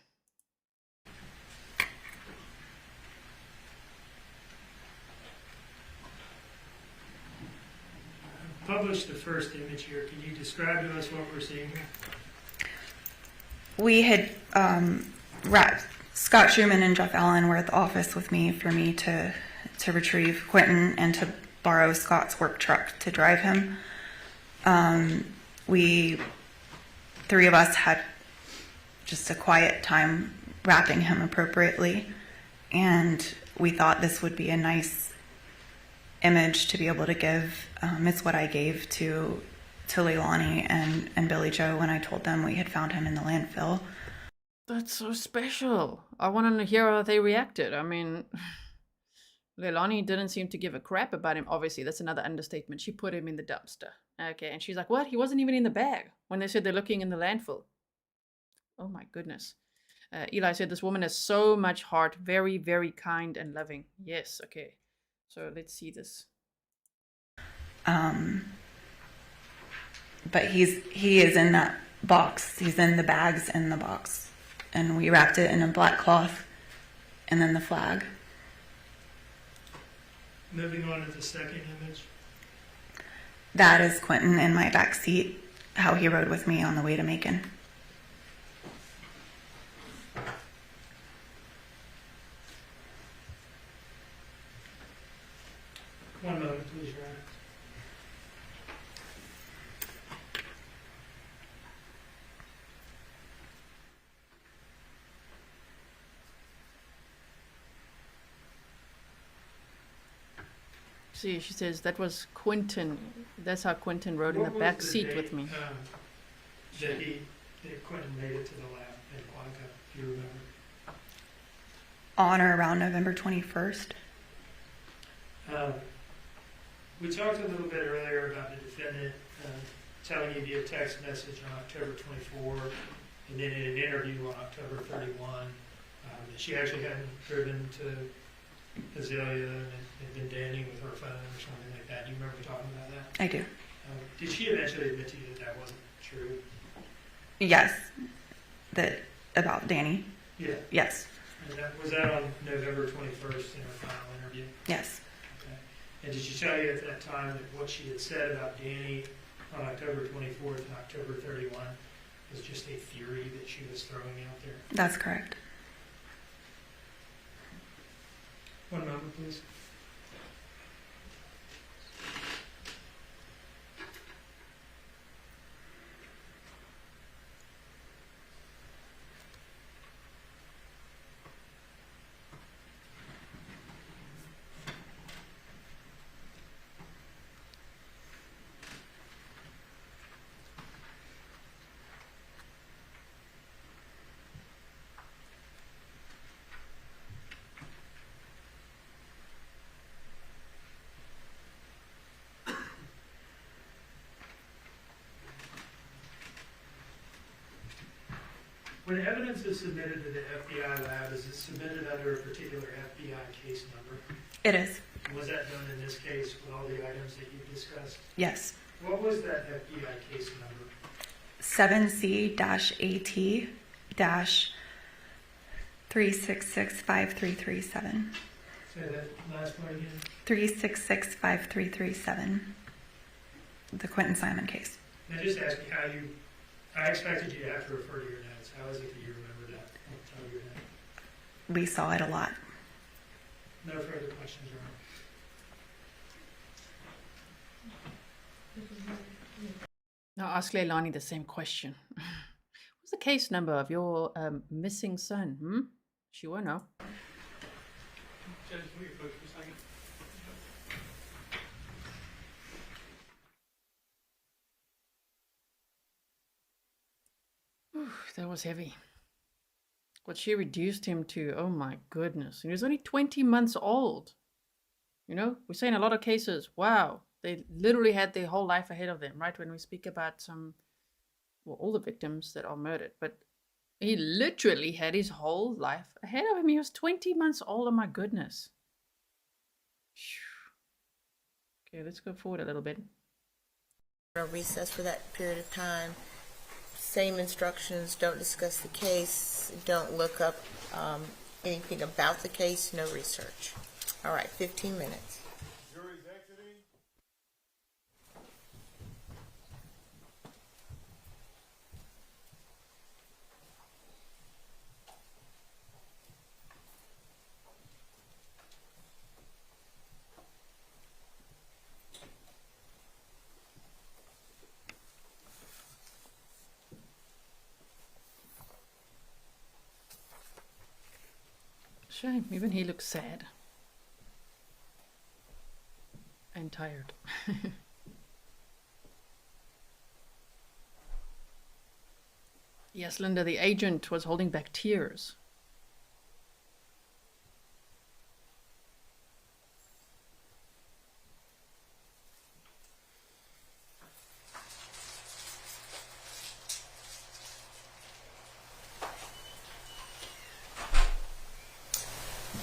Publish the first image here. Can you describe to us what we're seeing here? We had Scott Schumann and Jeff Allen were at the office with me for me to retrieve Quinton and to borrow Scott's work truck to drive him. We, three of us, had just a quiet time wrapping him appropriately, and we thought this would be a nice image to be able to give. It's what I gave to Leilani and Billy Joe when I told them we had found him in the landfill. That's so special. I want to hear how they reacted. I mean, Leilani didn't seem to give a crap about him. Obviously, that's another understatement. She put him in the dumpster. Okay, and she's like, what? He wasn't even in the bag when they said they're looking in the landfill. Oh my goodness. Eli said this woman has so much heart. Very, very kind and loving. Yes, okay. So let's see this. But he is in that box. He's in the bags in the box. And we wrapped it in a black cloth and then the flag. Moving on to the second image. That is Quinton in my back seat, how he rode with me on the way to Macon. One moment, please, Ryan. See, she says that was Quinton. That's how Quinton rode in the back seat with me. That Quinton made it to the lab in Quantico, do you remember? On or around November 21st. We talked a little bit earlier about the defendant telling you via text message on October 24, and then in an interview on October 31, that she actually hadn't driven to Azalea and had been dancing with her phone or something like that. Do you remember talking about that? I do. Did she eventually admit to you that that wasn't true? Yes. That about Danny? Yeah. Yes. And was that on November 21st in her final interview? Yes. Okay. And did she tell you at that time that what she had said about Danny on October 24th and October 31 was just a theory that she was throwing out there? That's correct. One moment, please. When evidence is submitted to the FBI lab, is it submitted under a particular FBI case number? It is. Was that done in this case with all the items that you discussed? Yes. What was that FBI case number? 7C-AT-3665337. Say that last part again. 3665337. The Quinton Simon case. Now just ask me how you, I expected you to have to refer to your notes. How is it that you remember that off the top of your head? We saw it a lot. No further questions, Your Honor. Now ask Leilani the same question. What's the case number of your missing son? She won't know. Judge, can we approach for a second? That was heavy. What she reduced him to, oh my goodness. He was only 20 months old. You know, we're saying a lot of cases, wow, they literally had their whole life ahead of them, right? When we speak about all the victims that are murdered, but he literally had his whole life ahead of him. He was 20 months old, oh my goodness. Okay, let's go forward a little bit. A recess for that period of time. Same instructions, don't discuss the case, don't look up anything about the case, no research. All right, 15 minutes. Jury's exiting. Shame, even he looks sad. And tired. Yes, Linda, the agent was holding back tears.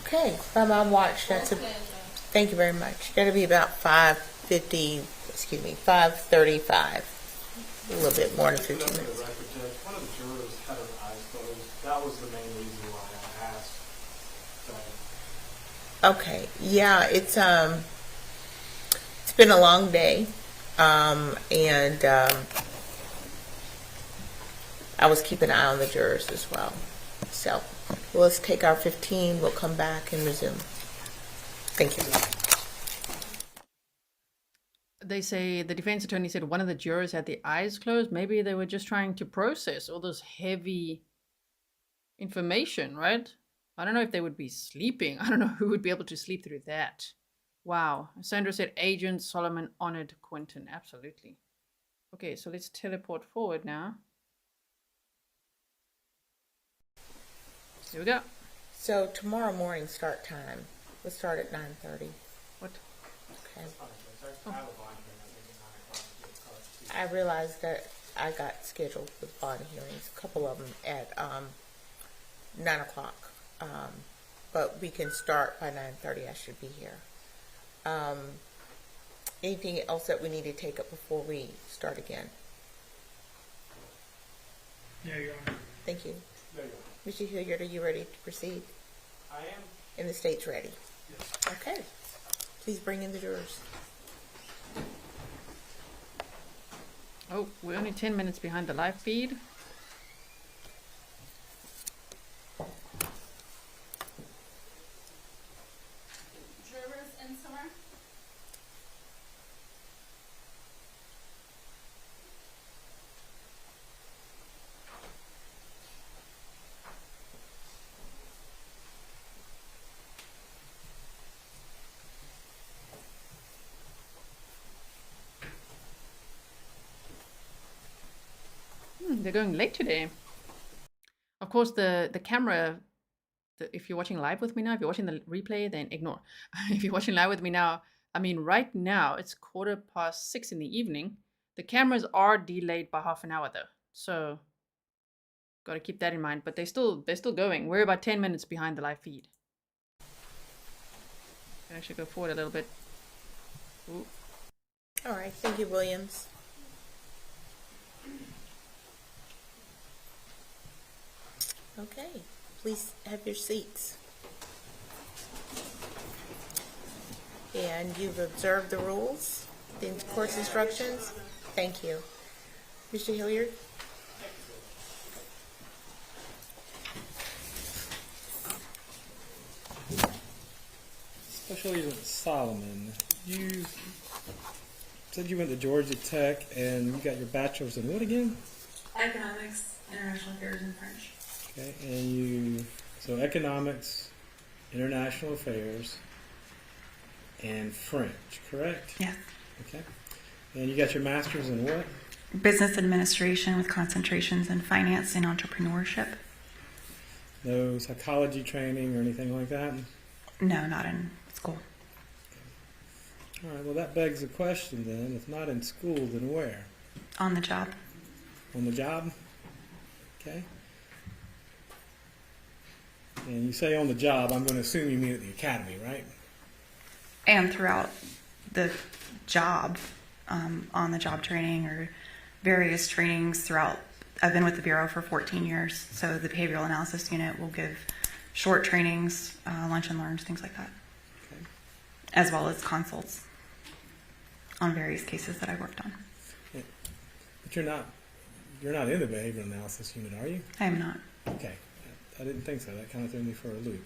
Okay, by my watch, thank you very much. That'll be about 5:35. A little bit more than 15 minutes. One of the jurors had her eyes closed. That was the main reason why I asked. Okay, yeah, it's been a long day, and I was keeping an eye on the jurors as well. So let's take our 15. We'll come back and resume. Thank you. They say, the defense attorney said one of the jurors had their eyes closed. Maybe they were just trying to process all this heavy information, right? I don't know if they would be sleeping. I don't know who would be able to sleep through that. Wow. Sandra said Agent Solomon honored Quinton. Absolutely. Okay, so let's teleport forward now. Here we go. So tomorrow morning start time. We'll start at 9:30. What? Okay. I realized that I got scheduled with bond hearings, a couple of them at 9 o'clock. But we can start by 9:30. I should be here. Anything else that we need to take up before we start again? There you are. Thank you. There you are. Mr. Hilliard, are you ready to proceed? I am. And the state's ready? Yes. Okay. Please bring in the jurors. Oh, we're only 10 minutes behind the live feed. Jurors in somewhere? They're going late today. Of course, the camera, if you're watching live with me now, if you're watching the replay, then ignore. If you're watching live with me now, I mean, right now, it's 6:15 in the evening. The cameras are delayed by half an hour, though. So Got to keep that in mind. But they're still going. We're about 10 minutes behind the live feed. Can actually go forward a little bit. Ooh. All right, thank you, Williams. Okay, please have your seats. And you've observed the rules, the course instructions? Thank you. Mr. Hilliard? Special Agent Solomon, you said you went to Georgia Tech and you got your bachelor's in what again? Economics, International Affairs, and French. Okay, and so economics, international affairs, and French, correct? Yeah. Okay. And you got your master's in what? Business administration with concentrations in finance and entrepreneurship. No psychology training or anything like that? No, not in school. All right, well, that begs the question then. If not in school, then where? On the job. On the job? Okay. And you say on the job, I'm going to assume you mean at the academy, right? And throughout the job, on the job training or various trainings throughout. I've been with the Bureau for 14 years, so the Behavioral Analysis Unit will give short trainings, lunch and learns, things like that, okay. As well as consults on various cases that I worked on. Yeah. But you're not in the Behavioral Analysis Unit, are you? I am not. Okay. I didn't think so. That kind of threw me for a loop.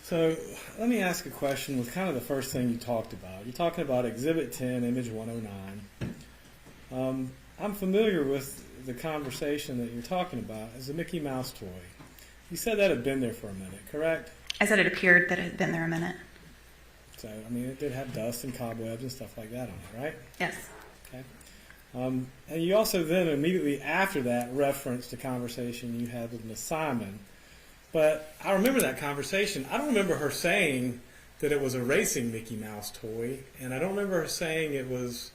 So let me ask a question with kind of the first thing you talked about. You're talking about Exhibit 10, Image 109. I'm familiar with the conversation that you're talking about as a Mickey Mouse toy. You said that had been there for a minute, correct? I said it appeared that it had been there a minute. So, I mean, it did have dust and cobwebs and stuff like that on it, right? Yes. Okay. And you also then immediately after that referenced a conversation you had with Miss Simon. But I remember that conversation. I don't remember her saying that it was a racing Mickey Mouse toy, and I don't remember her saying it was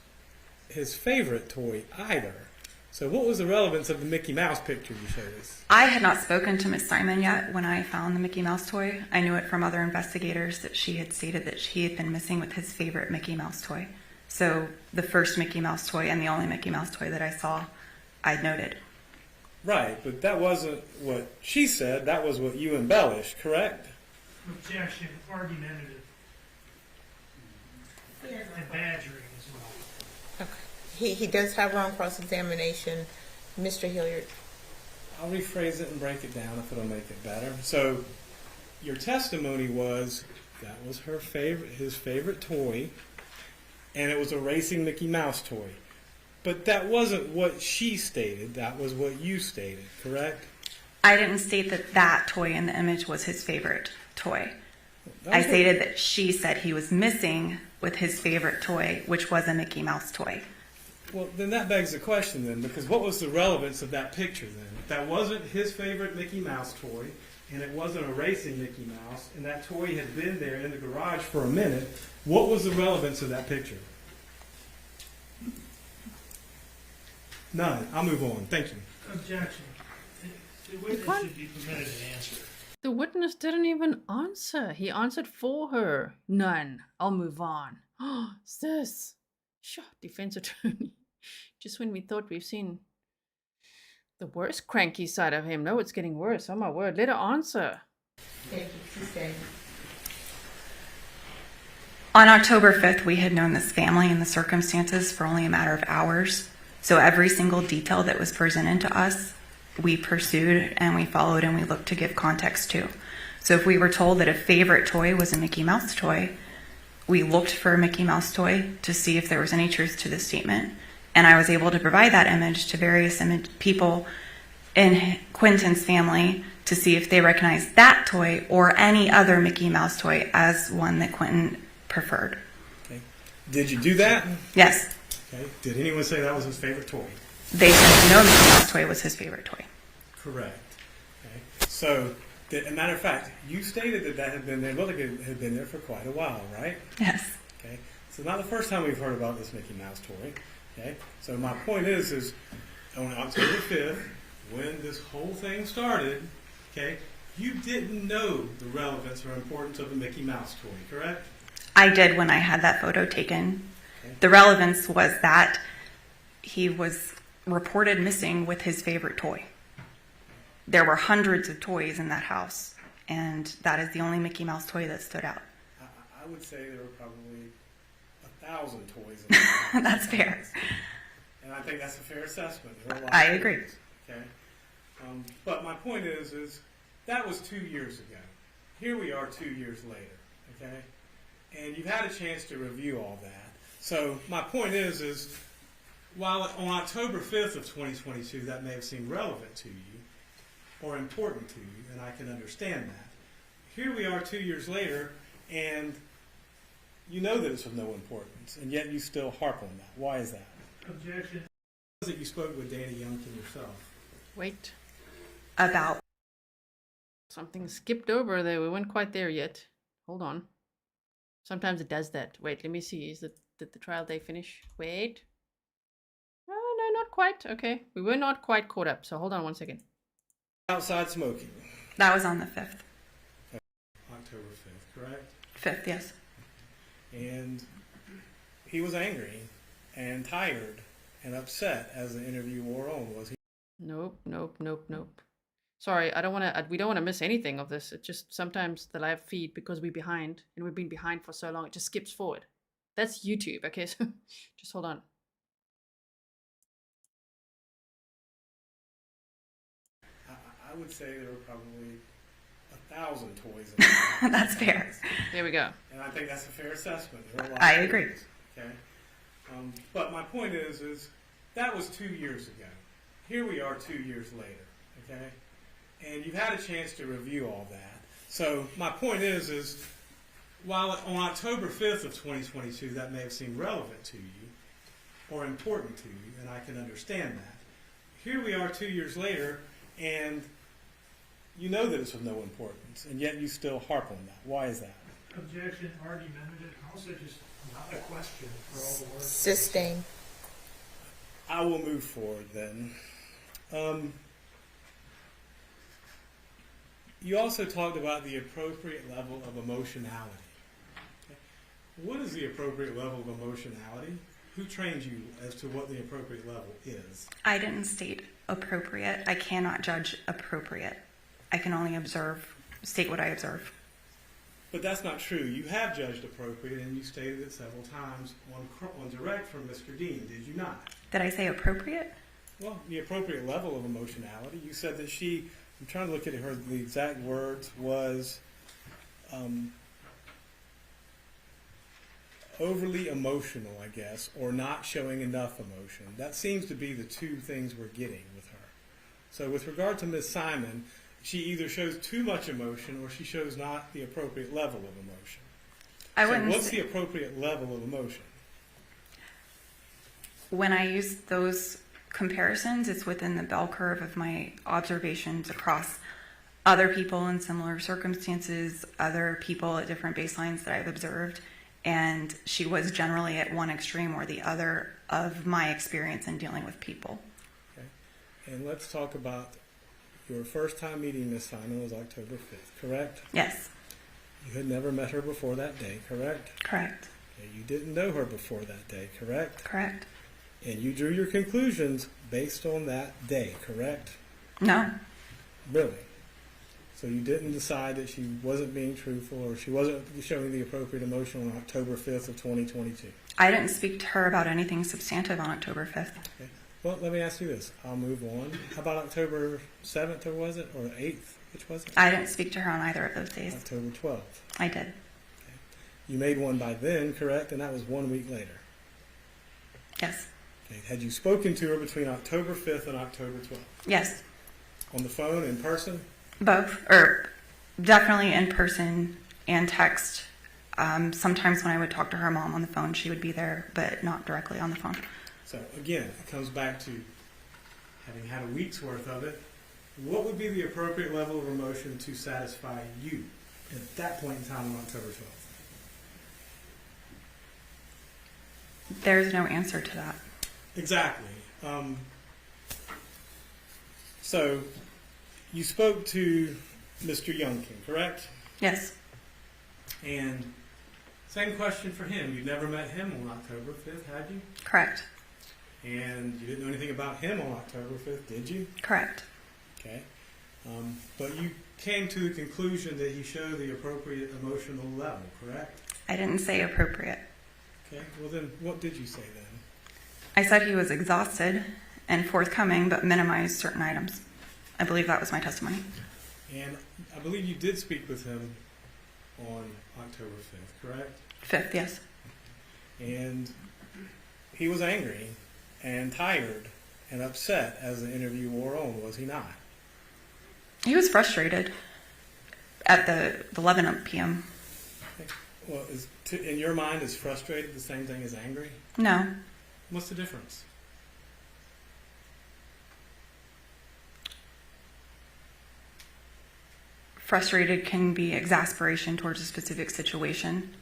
his favorite toy either. So what was the relevance of the Mickey Mouse picture you showed us? I had not spoken to Miss Simon yet when I found the Mickey Mouse toy. I knew it from other investigators that she had stated that he had been missing with his favorite Mickey Mouse toy. So the first Mickey Mouse toy and the only Mickey Mouse toy that I saw, I'd noted. Right, but that wasn't what she said. That was what you embellished, correct? Objection, argumentative, and badgering as well. Okay. He does have her on cross-examination. Mr. Hilliard. I'll rephrase it and break it down if it'll make it better. So your testimony was that was his favorite toy, and it was a racing Mickey Mouse toy. But that wasn't what she stated. That was what you stated, correct? I didn't state that that toy in the image was his favorite toy. I stated that she said he was missing with his favorite toy, which was a Mickey Mouse toy. Well, then that begs the question then, because what was the relevance of that picture then? If that wasn't his favorite Mickey Mouse toy, and it wasn't a racing Mickey Mouse, and that toy had been there in the garage for a minute, what was the relevance of that picture? None. I'll move on. Thank you. Objection. The witness should be permitted to answer. The witness didn't even answer. He answered for her. None. I'll move on. Oh, sis. Sure, defense attorney. Just when we thought we've seen the worst cranky side of him. No, it's getting worse. Oh my word. Let her answer. Thank you. Please stay. On October 5th, we had known this family and the circumstances for only a matter of hours. So every single detail that was presented to us, we pursued and we followed and we looked to give context to. So if we were told that a favorite toy was a Mickey Mouse toy, we looked for a Mickey Mouse toy to see if there was any truth to the statement. And I was able to provide that image to various people in Quinton's family to see if they recognized that toy or any other Mickey Mouse toy as one that Quinton preferred. Okay. Did you do that? Yes. Okay. Did anyone say that was his favorite toy? They said no Mickey Mouse toy was his favorite toy. Correct. Okay. So, as a matter of fact, you stated that had been there. Well, it had been there for quite a while, right? Yes. Okay. So not the first time we've heard about this Mickey Mouse toy. Okay. So my point is on October 5th, when this whole thing started, okay, you didn't know the relevance or importance of a Mickey Mouse toy, correct? I did when I had that photo taken. The relevance was that he was reported missing with his favorite toy. There were hundreds of toys in that house, and that is the only Mickey Mouse toy that stood out. I would say there were probably 1,000 toys in there. That's fair. And I think that's a fair assessment. There were a lot I of agree. toys, okay? But my point is that was 2 years ago. Here we are 2 years later, okay? And you've had a chance to review all that. So my point is while on October 5th of 2022 that may have seemed relevant to you or important to you, and I can understand that, here we are 2 years later, and you know that it's of no importance, and yet you still harp on that. Why is that? Objection. Was it you spoke with Danny Youngkin yourself? Wait. About Something skipped over there. We weren't quite there yet. Hold on. Sometimes it does that. Wait, let me see. Did the trial day finish? Wait. Oh, no, not quite. Okay. We were not quite caught up. So hold on one second. Outside smoking. that was on the 5th. October 5th, correct? 5th, yes. And he was angry and tired and upset as the interview wore on, was he? Nope. Sorry, we don't want to miss anything of this. It just sometimes the live feed, because we're behind and we've been behind for so long, it just skips forward. That's YouTube, okay? So just hold on. I would say there were probably 1,000 toys in there. That's fair. There we go. And I think that's a fair assessment. There were a lot I of agree. toys, okay? But my point is that was 2 years ago. Here we are 2 years later, okay? And you've had a chance to review all that. So my point is while on October 5th of 2022 that may have seemed relevant to you or important to you, and I can understand that, here we are 2 years later, and you know that it's of no importance, and yet you still harp on that. Why is that? Objection, argumentative, also just not a question for all the words. Sustain. I will move forward then. You also talked about the appropriate level of emotionality. Okay. What is the appropriate level of emotionality? Who trained you as to what the appropriate level is? I didn't state appropriate. I cannot judge appropriate. I can only state what I observe. But that's not true. You have judged appropriate, and you stated it several times on direct from Mr. Dean, did you not? Did I say appropriate? Well, the appropriate level of emotionality. You said that I'm trying to look at her, the exact words was overly emotional, I guess, or not showing enough emotion. That seems to be the two things we're getting with her. So with regard to Ms. Simon, she either shows too much emotion or she shows not the appropriate level of emotion. What's the appropriate level of emotion? When I use those comparisons, it's within the bell curve of my observations across other people in similar circumstances, other people at different baselines that I've observed, and she was generally at one extreme or the other of my experience in dealing with people. Okay. And let's talk about your first time meeting Ms. Simon was October 5th, correct? Yes. You had never met her before that day, correct? Correct. Okay. You didn't know her before that day, correct? Correct. And you drew your conclusions based on that day, correct? No. Really? So you didn't decide that she wasn't being truthful or she wasn't showing the appropriate emotion on October 5th of 2022? I didn't speak to her about anything substantive on October 5th. Okay. Well, let me ask you this. I'll move on. How about October 7th, or was it? Or 8th? Which was it? I didn't speak to her on either of those days. October 12th. I did. Okay. You made one by then, correct? And that was 1 week later. Yes. Okay. Had you spoken to her between October 5th and October 12th? Yes. On the phone, in person? Both, or definitely in person and text. Sometimes when I would talk to her mom on the phone, she would be there, but not directly on the phone. So again, it comes back to having had a week's worth of it. What would be the appropriate level of emotion to satisfy you at that point in time on October 12th? There's no answer to that. Exactly. So, you spoke to Mr. Youngkin, correct? Yes. And same question for him. You never met him on October 5th, had you? Correct. And you didn't know anything about him on October 5th, did you? Correct. Okay. But you came to the conclusion that he showed the appropriate emotional level, correct? I didn't say appropriate. Okay. Well, then what did you say then? I said he was exhausted and forthcoming, but minimized certain items. I believe that was my testimony. And I believe you did speak with him on October 5th, correct? 5th, yes. And he was angry and tired and upset as the interview wore on, was he not? He was frustrated at the 11 p.m. Well, in your mind, is frustrated the same thing as angry? No. What's the difference? Frustrated can be exasperation towards a specific situation,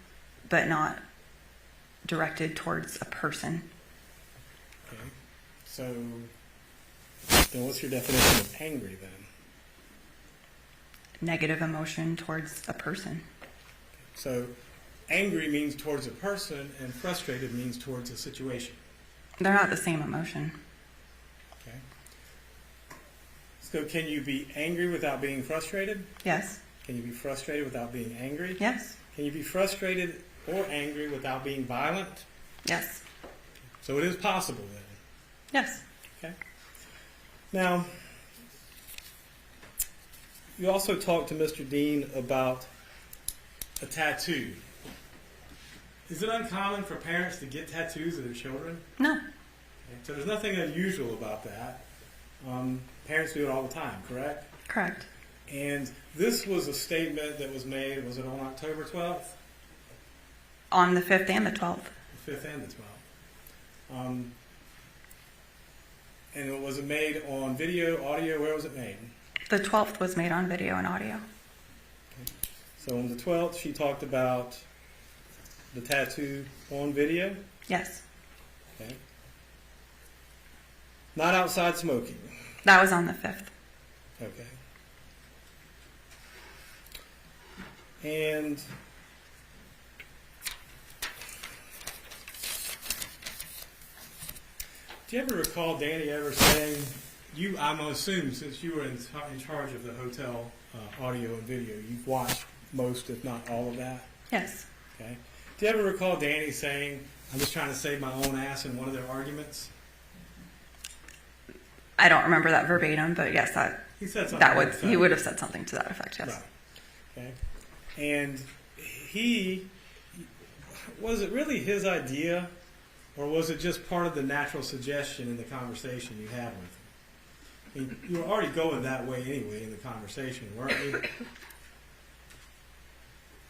but not directed towards a person. Okay. So, then what's your definition of angry then? Negative emotion towards a person. So, angry means towards a person, and frustrated means towards a situation. They're not the same emotion. Okay. So, can you be angry without being frustrated? Yes. Can you be frustrated without being angry? Yes. Can you be frustrated or angry without being violent? Yes. So it is possible then? Yes. Okay. Now, you also talked to Mr. Dean about a tattoo. Is it uncommon for parents to get tattoos of their children? No. Okay. So there's nothing unusual about that. Parents do it all the time, correct? Correct. And this was a statement that was made, was it on October 12th? On the 5th and the 12th. The 5th and the 12th. And was it made on video, audio? Where was it made? The 12th was made on video and audio. Okay. So on the 12th, she talked about the tattoo on video? Yes. Okay. Not outside smoking? That was on the 5th. Okay. And do you ever recall Danny ever saying, I'm going to assume since you were in charge of the hotel audio and video, you've watched most, if not all of that? Yes. Okay. Do you ever recall Danny saying, I'm just trying to save my own ass in one of their arguments? I don't remember that verbatim, but yes, he said something he would have said something to that effect, yes. Right. Okay. And was it really his idea, or was it just part of the natural suggestion in the conversation you had with him? I mean, you were already going that way anyway in the conversation, weren't you?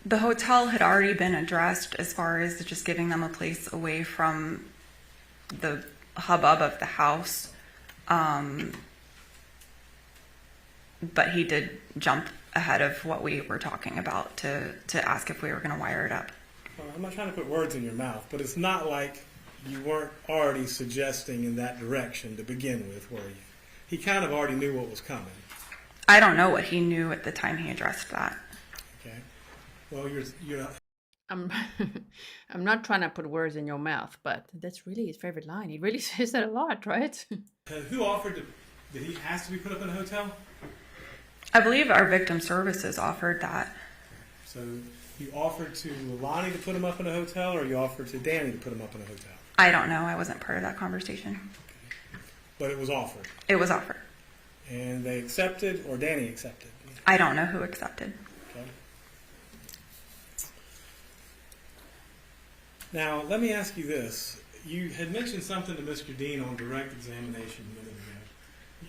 The hotel had already been addressed as far as just giving them a place away from the hubbub of the house. But he did jump ahead of what we were talking about to ask if we were going to wire it up. Well, I'm not trying to put words in your mouth, but it's not like you weren't already suggesting in that direction to begin with, were you? He kind of already knew what was coming. I don't know what he knew at the time he addressed that. Okay. Well, you're not. I'm not trying to put words in your mouth, but that's really his favorite line. He really says that a lot, right? Who offered did he ask to be put up in a hotel? I believe our victim services offered that. So you offered to Leilani to put him up in a hotel, or you offered to Danny to put him up in a hotel? I don't know. I wasn't part of that conversation. Okay. But it was offered? It was offered. And they accepted, or Danny accepted? I don't know who accepted. Okay. Now, let me ask you this. You had mentioned something to Mr. Dean on direct examination a minute ago.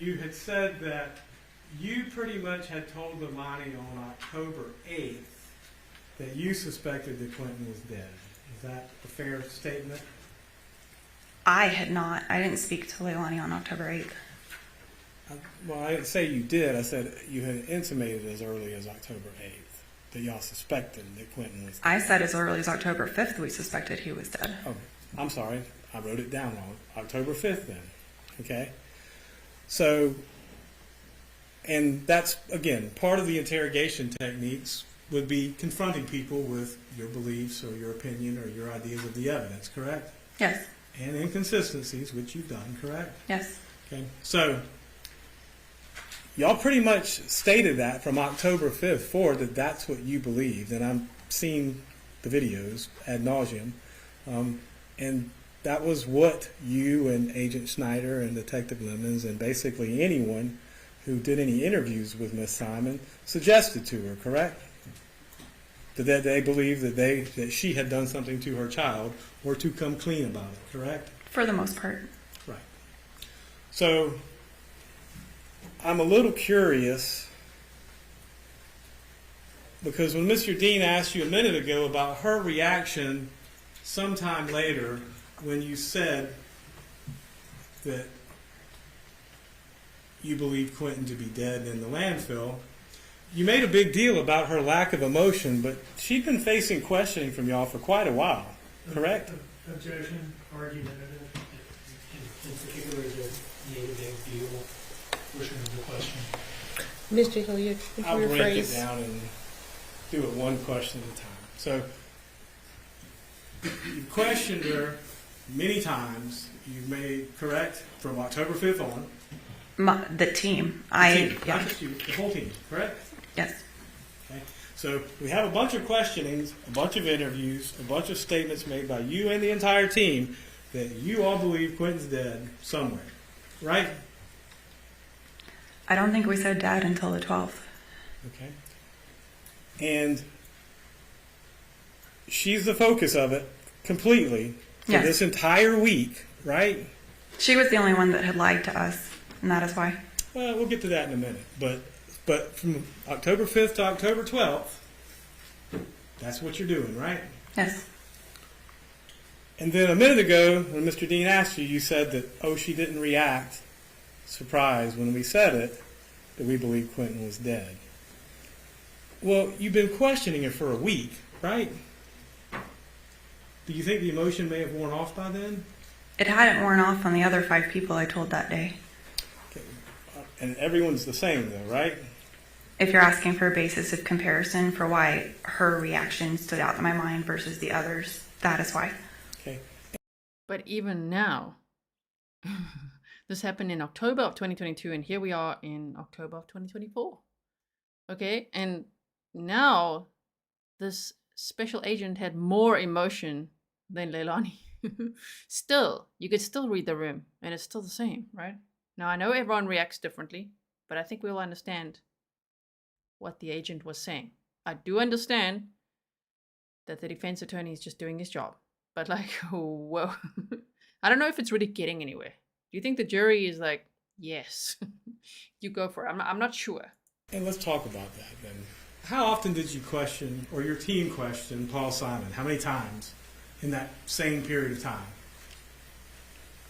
You had said that you pretty much had told Leilani on October 8th that you suspected that Quinton was dead. Is that a fair statement? I had not. I didn't speak to Leilani on October 8th. Well, I didn't say you did. I said you had intimated as early as October 8th that y'all suspected that Quinton was dead. I said as early as October 5th we suspected he was dead. Oh, I'm sorry. I wrote it down wrong. October 5th then. Okay? So And that's, again, part of the interrogation techniques would be confronting people with your beliefs or your opinion or your ideas of the evidence, correct? Yes. And inconsistencies, which you've done, correct? Yes. Okay. So, y'all pretty much stated that from October 5th forward that that's what you believed. And I'm seeing the videos ad nauseum. And that was what you and Agent Snider and Detective Lemons and basically anyone who did any interviews with Miss Simon suggested to her, correct? That they believed that she had done something to her child or to come clean about it, correct? For the most part. Right. So I'm a little curious because when Mr. Dean asked you a minute ago about her reaction sometime later when you said that you believe Quinton to be dead in the landfill, you made a big deal about her lack of emotion, but she'd been facing questioning from y'all for quite a while, correct? Objection, argumentative, in particular the negative view portion of the question. Mr. Hilliard, I'll your break phrase. it down and do it one question at a time. So you questioned her many times. You've made, correct, from October 5th on. The team. Yeah. Yeah. Not just you, the whole team, correct? Yes. Okay. So we have a bunch of questionings, a bunch of interviews, a bunch of statements made by you and the entire team that you all believe Quinton's dead somewhere, right? I don't think we said dad until the 12th. Okay. And she's the focus of it completely for Yes. this entire week, right? She was the only one that had lied to us, and that is why. Well, we'll get to that in a minute. But from October 5th to October 12th, that's what you're doing, right? Yes. And then a minute ago, when Mr. Dean asked you, you said that, she didn't react surprised when we said it, that we believe Quinton was dead. Well, you've been questioning her for a week, right? Do you think the emotion may have worn off by then? It hadn't worn off on the other 5 people I told that day. Okay. And everyone's the same, though, right? If you're asking for a basis of comparison for why her reaction stood out in my mind versus the others, that is why. Okay. But even now, this happened in October of 2022, and here we are in October of 2024. Okay, and now this special agent had more emotion than Leilani. Still, you could still read the room, and it's still the same, right? Now, I know everyone reacts differently, but I think we'll understand what the agent was saying. I do understand that the defense attorney is just doing his job, but like, whoa. I don't know if it's really getting anywhere. Do you think the jury is like, yes, you go for it? I'm not sure. And let's talk about that then. How often did you question, or your team questioned, Paul Simon? How many times in that same period of time?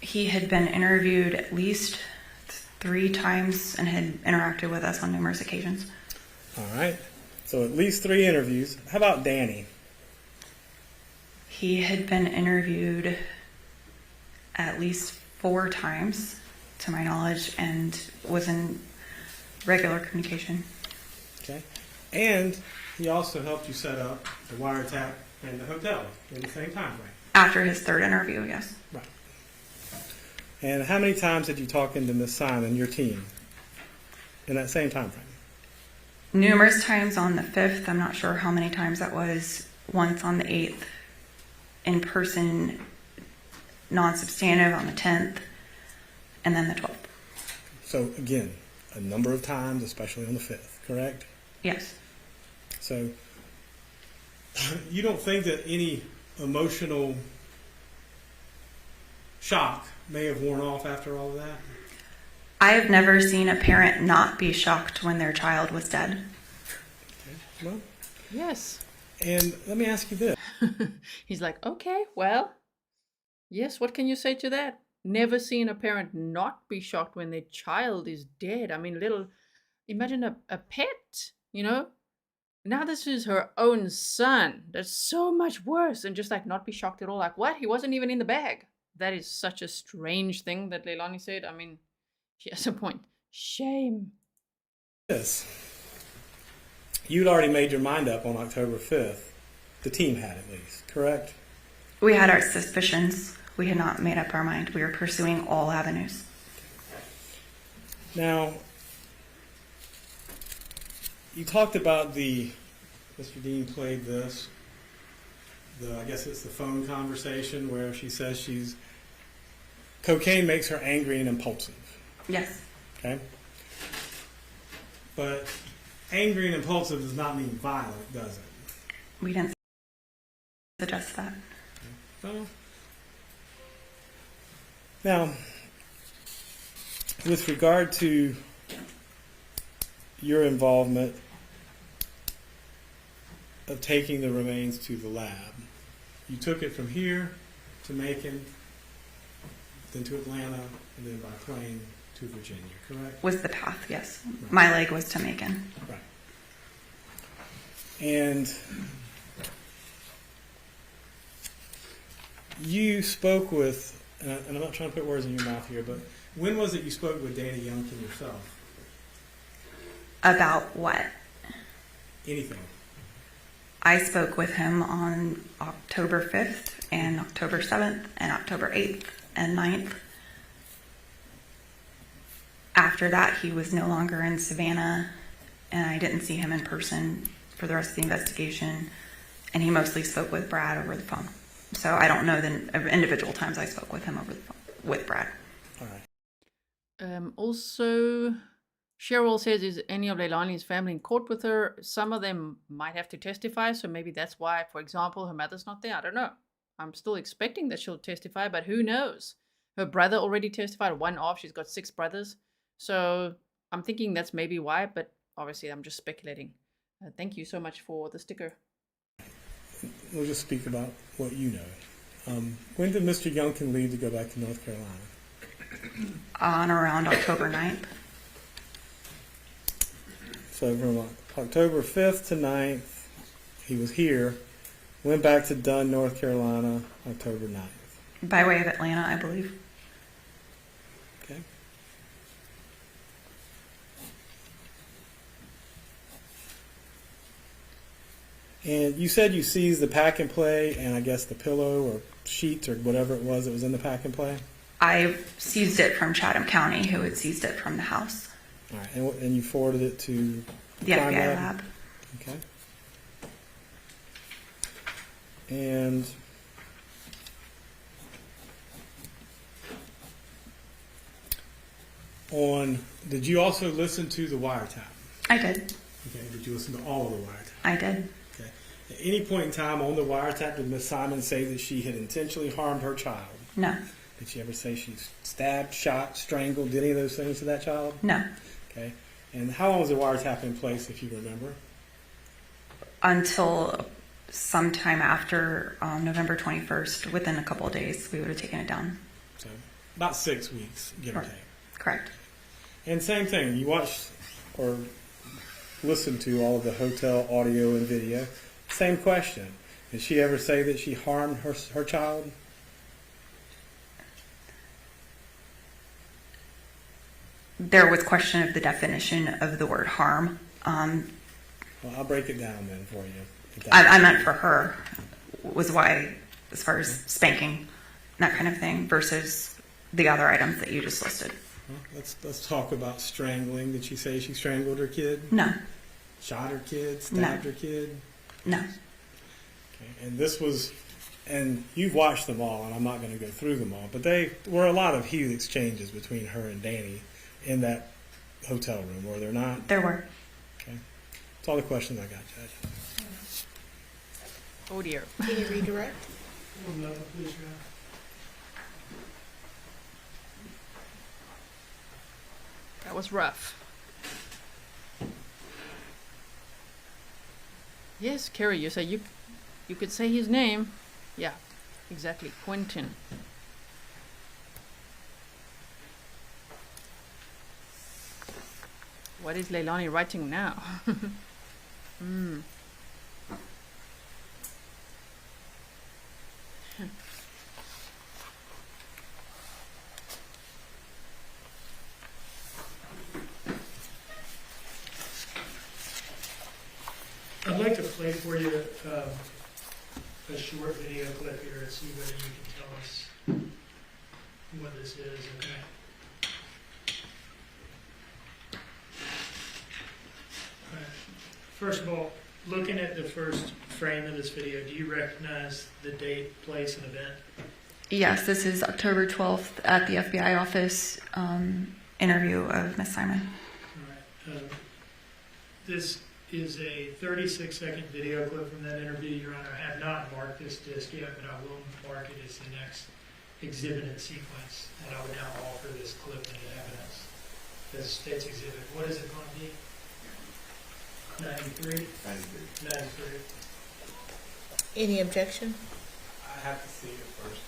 He had been interviewed at least 3 times and had interacted with us on numerous occasions. All right. So at least 3 interviews. How about Danny? He had been interviewed at least 4 times, to my knowledge, and was in regular communication. Okay. And he also helped you set up the wiretap and the hotel in the same time frame. After his 3rd interview, yes. Right. And how many times did you talk into Miss Simon, your team, in that same time frame? Numerous times on the 5th. I'm not sure how many times that was. Once on the 8th, in person, non-substantive on the 10th, and then the 12th. So again, a number of times, especially on the 5th, correct? Yes. So you don't think that any emotional shock may have worn off after all of that? I have never seen a parent not be shocked when their child was dead. Okay. Well, yes. And let me ask you this. He's like, okay, well, yes, what can you say to that? Never seen a parent not be shocked when their child is dead. I mean, imagine a pet, you know? Now this is her own son. That's so much worse. And just like not be shocked at all. Like, what? He wasn't even in the bag. That is such a strange thing that Leilani said. I mean, she has a point. Shame. this. You'd already made your mind up on October 5th. The team had, at least, correct? We had our suspicions. We had not made up our mind. We were pursuing all avenues. Now, you talked about Mr. Dean played this, I guess it's the phone conversation where she says cocaine makes her angry and impulsive. Yes. Okay? But angry and impulsive does not mean violent, does it? We didn't suggest that. Well, now, with regard to your involvement of taking the remains to the lab, you took it from here to Macon, then to Atlanta, and then by plane to Virginia, correct? Was the path, yes. Right. My leg was to Macon. Right. And you spoke with, and I'm not trying to put words in your mouth here, but when was it you spoke with Danny Youngkin yourself? About what? Anything. I spoke with him on October 5th and October 7th and October 8th and 9th. After that, he was no longer in Savannah, and I didn't see him in person for the rest of the investigation, and he mostly spoke with Brad over the phone. So I don't know the individual times I spoke with him over the phone with Brad. All right. Also, Cheryl says, is any of Leilani's family in court with her? Some of them might have to testify, so maybe that's why, for example, her mother's not there. I don't know. I'm still expecting that she'll testify, but who knows? Her brother already testified, one off. She's got 6 brothers. So I'm thinking that's maybe why, but obviously I'm just speculating. Thank you so much for the sticker. We'll just speak about what you know. When did Mr. Youngkin leave to go back to North Carolina? On around October 9th. So from October 5th to 9th, he was here, went back to Dunn, North Carolina, October 9th. By way of Atlanta, I believe. Okay. And you said you seized the pack and play and I guess the pillow or sheets or whatever it was that was in the pack and play? I seized it from Chatham County, who had seized it from the house. All right. And you forwarded it to The crime FBI lab. Okay. And did you also listen to the wiretap? I did. Okay. Did you listen to all of the wiretap? I did. Okay. At any point in time on the wiretap, did Miss Simon say that she had intentionally harmed her child? No. Did she ever say she stabbed, shot, strangled, did any of those things to that child? No. Okay. And how long was the wiretap in place, if you remember? Until sometime after November 21st, within a couple of days, we would have taken it down. So about 6 weeks, give or take. Correct. And same thing, you watched or listened to all of the hotel audio and video. Same question. Did she ever say that she harmed her child? There was question of the definition of the word harm. Well, I'll break it down then for you. I meant for her, was why, as far as spanking, that kind of thing, versus the other items that you just listed. Well, let's talk about strangling. Did she say she strangled her kid? No. Shot her kid? Stabbed her kid? No. Okay. And this was, and you've watched them all, and I'm not going to go through them all, but they were a lot of heated exchanges between her and Danny in that hotel room, were there not? There were. Okay. That's all the questions I got, Judge. Oh dear. Can you redirect? No, please, That was rough. Yes, Carrie, you say you could say his name. Yeah, exactly. Quinton. What is Leilani writing now? like to play for you a short video clip here and see whether you can tell us what this is. Okay. All right. First of all, looking at the first frame of this video, do you recognize the date, place, and event? Yes, this is October 12th at the FBI office, interview of Miss Simon. All right. This is a 36-second video clip from that interview, Your Honor. I have not marked this disc yet, but I will mark it as the next exhibit in sequence, and I would now offer this clip into evidence as a state's exhibit. What is it going to be? 93? 93. Any objection? I have to see it first.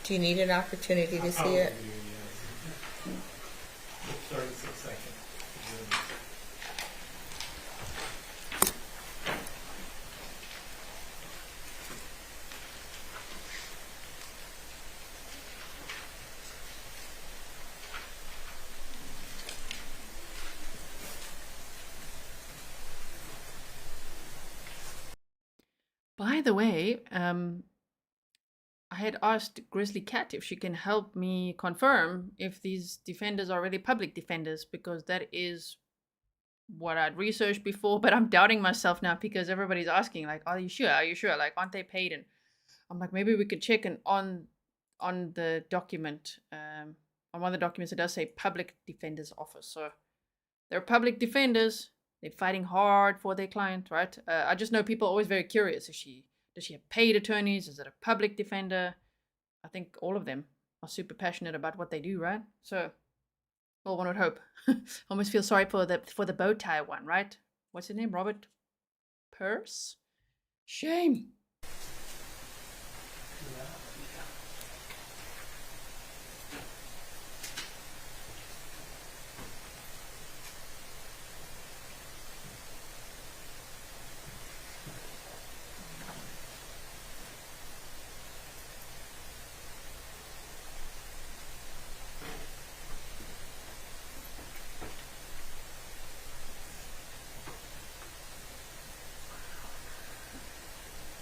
Do you need an opportunity to see it? 36 seconds. By the way, I had asked Grizzly Cat if she can help me confirm if these defenders are really public defenders, because that is what I'd researched before, but I'm doubting myself now because everybody's asking, like, are you sure? Are you sure? Like, aren't they paid? And I'm like, maybe we could check on the document. On one of the documents, it does say Public Defender's Office. So they're public defenders. They're fighting hard for their client, right? I just know people are always very curious. Does she have paid attorneys? Is it a public defender? I think all of them are super passionate about what they do, right? So, well, one would hope. Almost feel sorry for the bow tie one, right? What's his name? Robert Purse? Shame.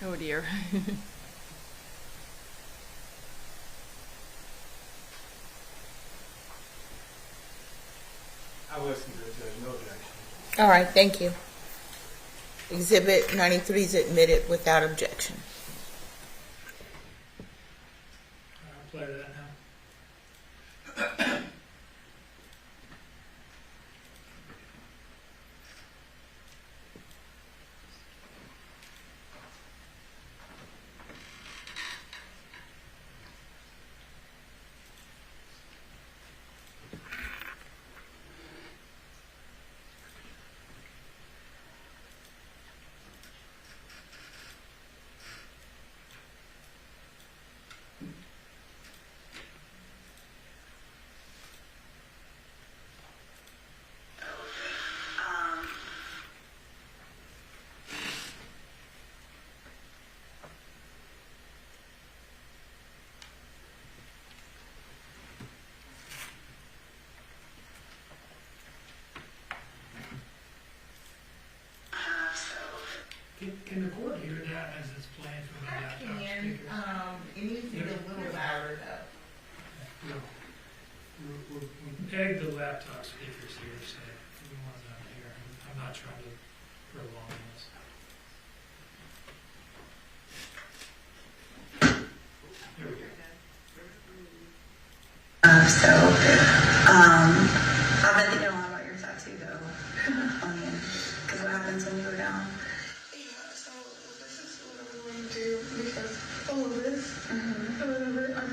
Oh dear. I listened to it, Judge. No objection. All right, thank you. Exhibit 93 is admitted without objection. I'll play that now. Can the court hear that as it's playing from the laptop speaker? It needs to be a little louder though. We'll peg the laptop speakers here, so the ones out here. I'm not trying to prolong this. There we go. I've been thinking a lot about your tattoo though, because what happens when you go down? So this is what I'm going to do, because all of this, whenever I'm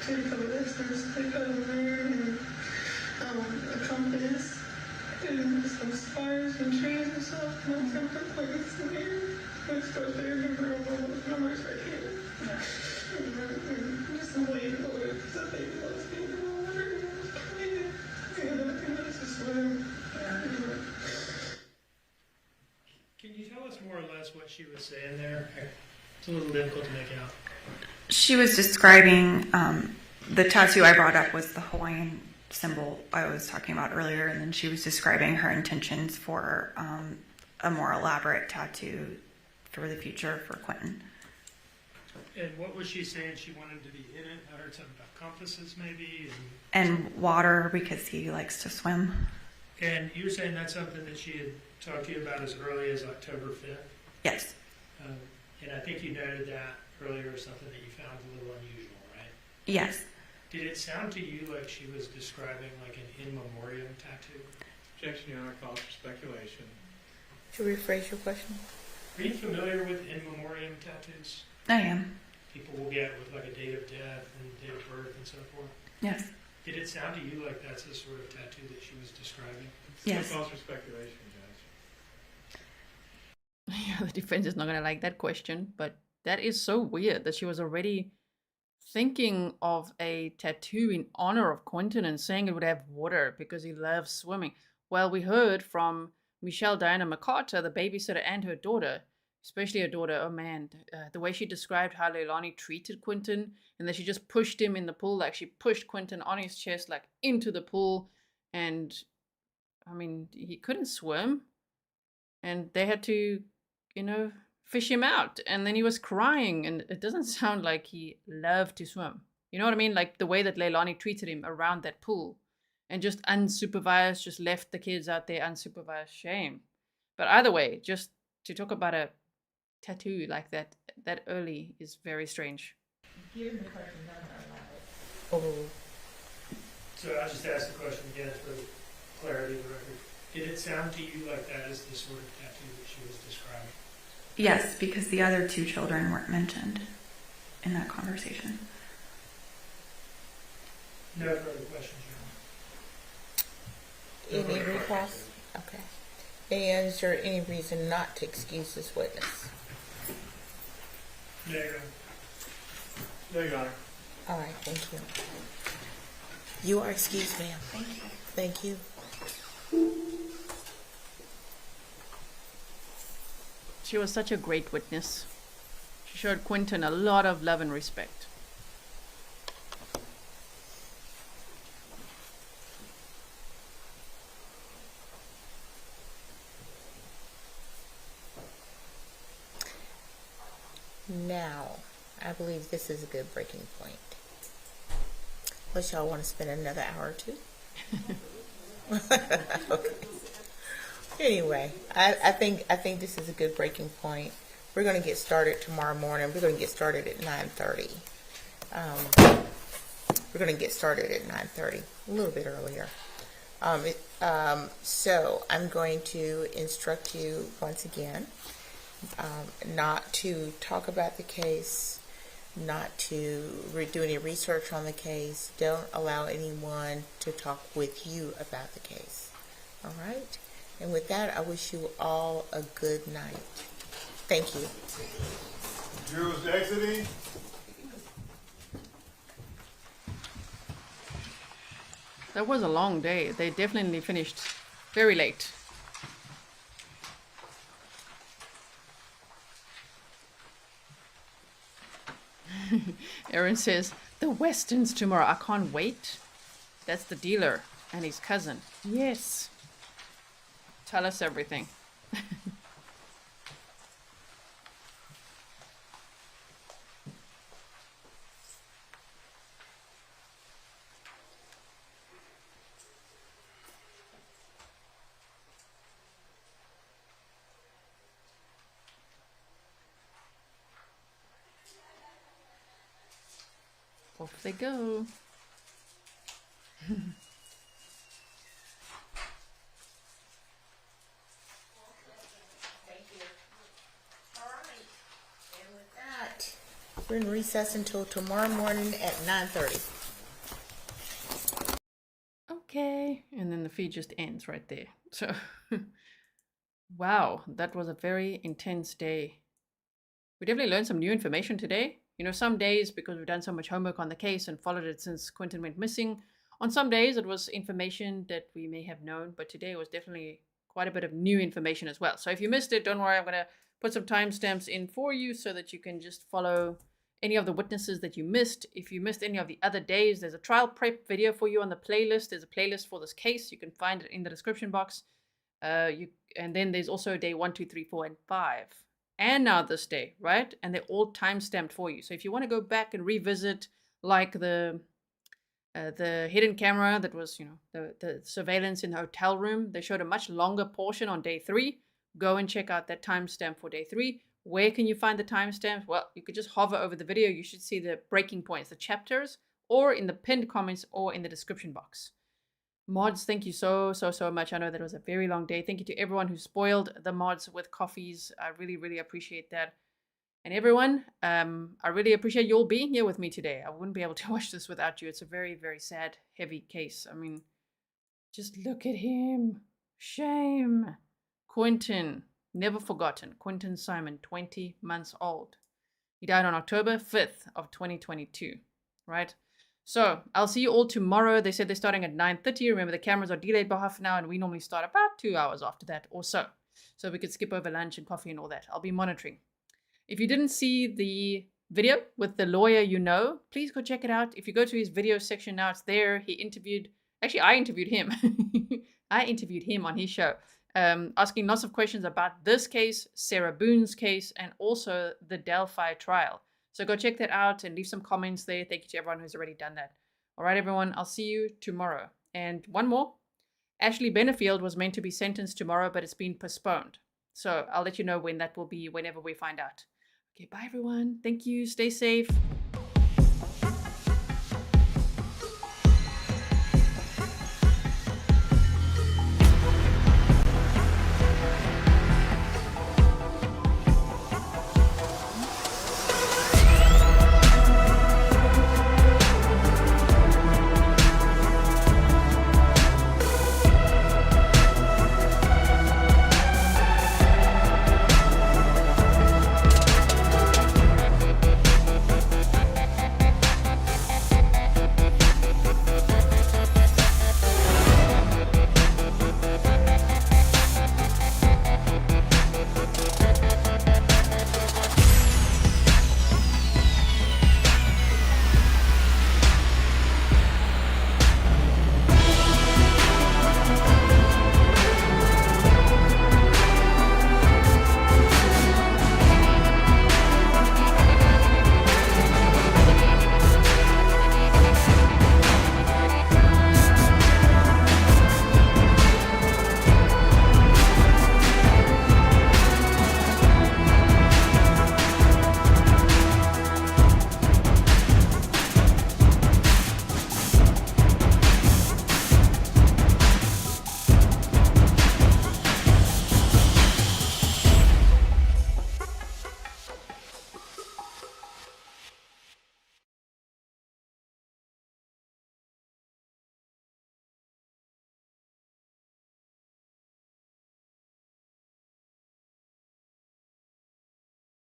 take some of this, there's like a mirror and a compass and some stars and trees and stuff, and I'm going to put like this in here, and start there and remember all those numbers right here. And just wait for it, because I think most people will wonder, and that's just what I'm, Can you tell us more or less what she was saying there? It's a little difficult to make out. She was describing the tattoo I brought up was the Hawaiian symbol I was talking about earlier, and then she was describing her intentions for a more elaborate tattoo for the future for Quinton. And what was she saying she wanted to be in it? I heard something about compasses maybe. And water, because he likes to swim. And you're saying that's something that she had talked to you about as early as October 5th? Yes. And I think you noted that earlier, something that you found a little unusual, right? Yes. Did it sound to you like she was describing like an in memoriam tattoo? Objection, Your Honor, calls for speculation. To rephrase your question? Are you familiar with in memoriam tattoos? I am. People will get with like a date of death and date of birth and so forth. Yes. Did it sound to you like that's the sort of tattoo that she was describing? Yes. Still calls for speculation, Judge. Yeah, the defense is not going to like that question, but that is so weird that she was already thinking of a tattoo in honor of Quinton and saying it would have water because he loves swimming. Well, we heard from Michelle Diana McCarter, the babysitter, and her daughter, especially her daughter, oh man, the way she described how Leilani treated Quinton, and that she just pushed him in the pool, like she pushed Quinton on his chest, like into the pool, and I mean, he couldn't swim, and they had to, fish him out, and then he was crying, and it doesn't sound like he loved to swim. You know what I mean? Like the way that Leilani treated him around that pool, and just unsupervised, just left the kids out there unsupervised. Shame. But either way, just to talk about a tattoo like that early is very strange. Oh. So I'll just ask the question again for clarity of the record. Did it sound to you like that is the sort of tattoo that she was describing? Yes, because the other two children weren't mentioned in that conversation. No further questions, Your Honor. Any recalls? Okay. And is there any reason not to excuse this witness? No, Your Honor. No, Your Honor. All right, thank you. You are excused, ma'am. Thank you. Thank you. She was such a great witness. She showed Quinton a lot of love and respect. Now, I believe this is a good breaking point. Unless y'all want to spend another hour or two. Okay. Anyway, I think this is a good breaking point. We're going to get started tomorrow morning. We're going to get started at 9:30. We're going to get started at 9:30, a little bit earlier. So I'm going to instruct you once again not to talk about the case, not to do any research on the case. Don't allow anyone to talk with you about the case. All right? And with that, I wish you all a good night. Thank you. Jurors exiting. That was a long day. They definitely finished very late. Aaron says, the Westons tomorrow. I can't wait. That's the dealer and his cousin. Yes. Tell us everything. Off they go. We're in recess until tomorrow morning at 9:30. Okay. And then the feed just ends right there. So, wow, that was a very intense day. We definitely learned some new information today. You know, some days, because we've done so much homework on the case and followed it since Quinton went missing, on some days it was information that we may have known, but today was definitely quite a bit of new information as well. So if you missed it, don't worry, I'm going to put some timestamps in for you so that you can just follow any of the witnesses that you missed. If you missed any of the other days, there's a trial prep video for you on the playlist. There's a playlist for this case. You can find it in the description box. And then there's also day 1, 2, 3, 4, and 5. And now this day, right? And they're all time-stamped for you. So if you want to go back and revisit, like the hidden camera that was, the surveillance in the hotel room, they showed a much longer portion on day 3. Go and check out that timestamp for day 3. Where can you find the timestamps? Well, you could just hover over the video. You should see the breaking points, the chapters, or in the pinned comments or in the description box. Mods, thank you so much. I know that was a very long day. Thank you to everyone who spoiled the mods with coffees. I really appreciate that. And everyone, I really appreciate you all being here with me today. I wouldn't be able to watch this without you. It's a very sad, heavy case. I mean, just look at him. Shame. Quinton, never forgotten. Quinton Simon, 20 months old. He died on October 5th of 2022, right? So I'll see you all tomorrow. They said they're starting at 9:30. Remember, the cameras are delayed by half an hour, and we normally start about 2 hours after that or so. So we could skip over lunch and coffee and all that. I'll be monitoring. If you didn't see the video with the lawyer you know, please go check it out. If you go to his video section now, it's there. I interviewed him. I interviewed him on his show, asking lots of questions about this case, Sarah Boone's case, and also the Delphi trial. So go check that out and leave some comments there. Thank you to everyone who's already done that. All right, everyone, I'll see you tomorrow. And one more. Ashley Benefield was meant to be sentenced tomorrow, but it's been postponed. So I'll let you know when that will be, whenever we find out. Okay, bye, everyone. Thank you. Stay safe.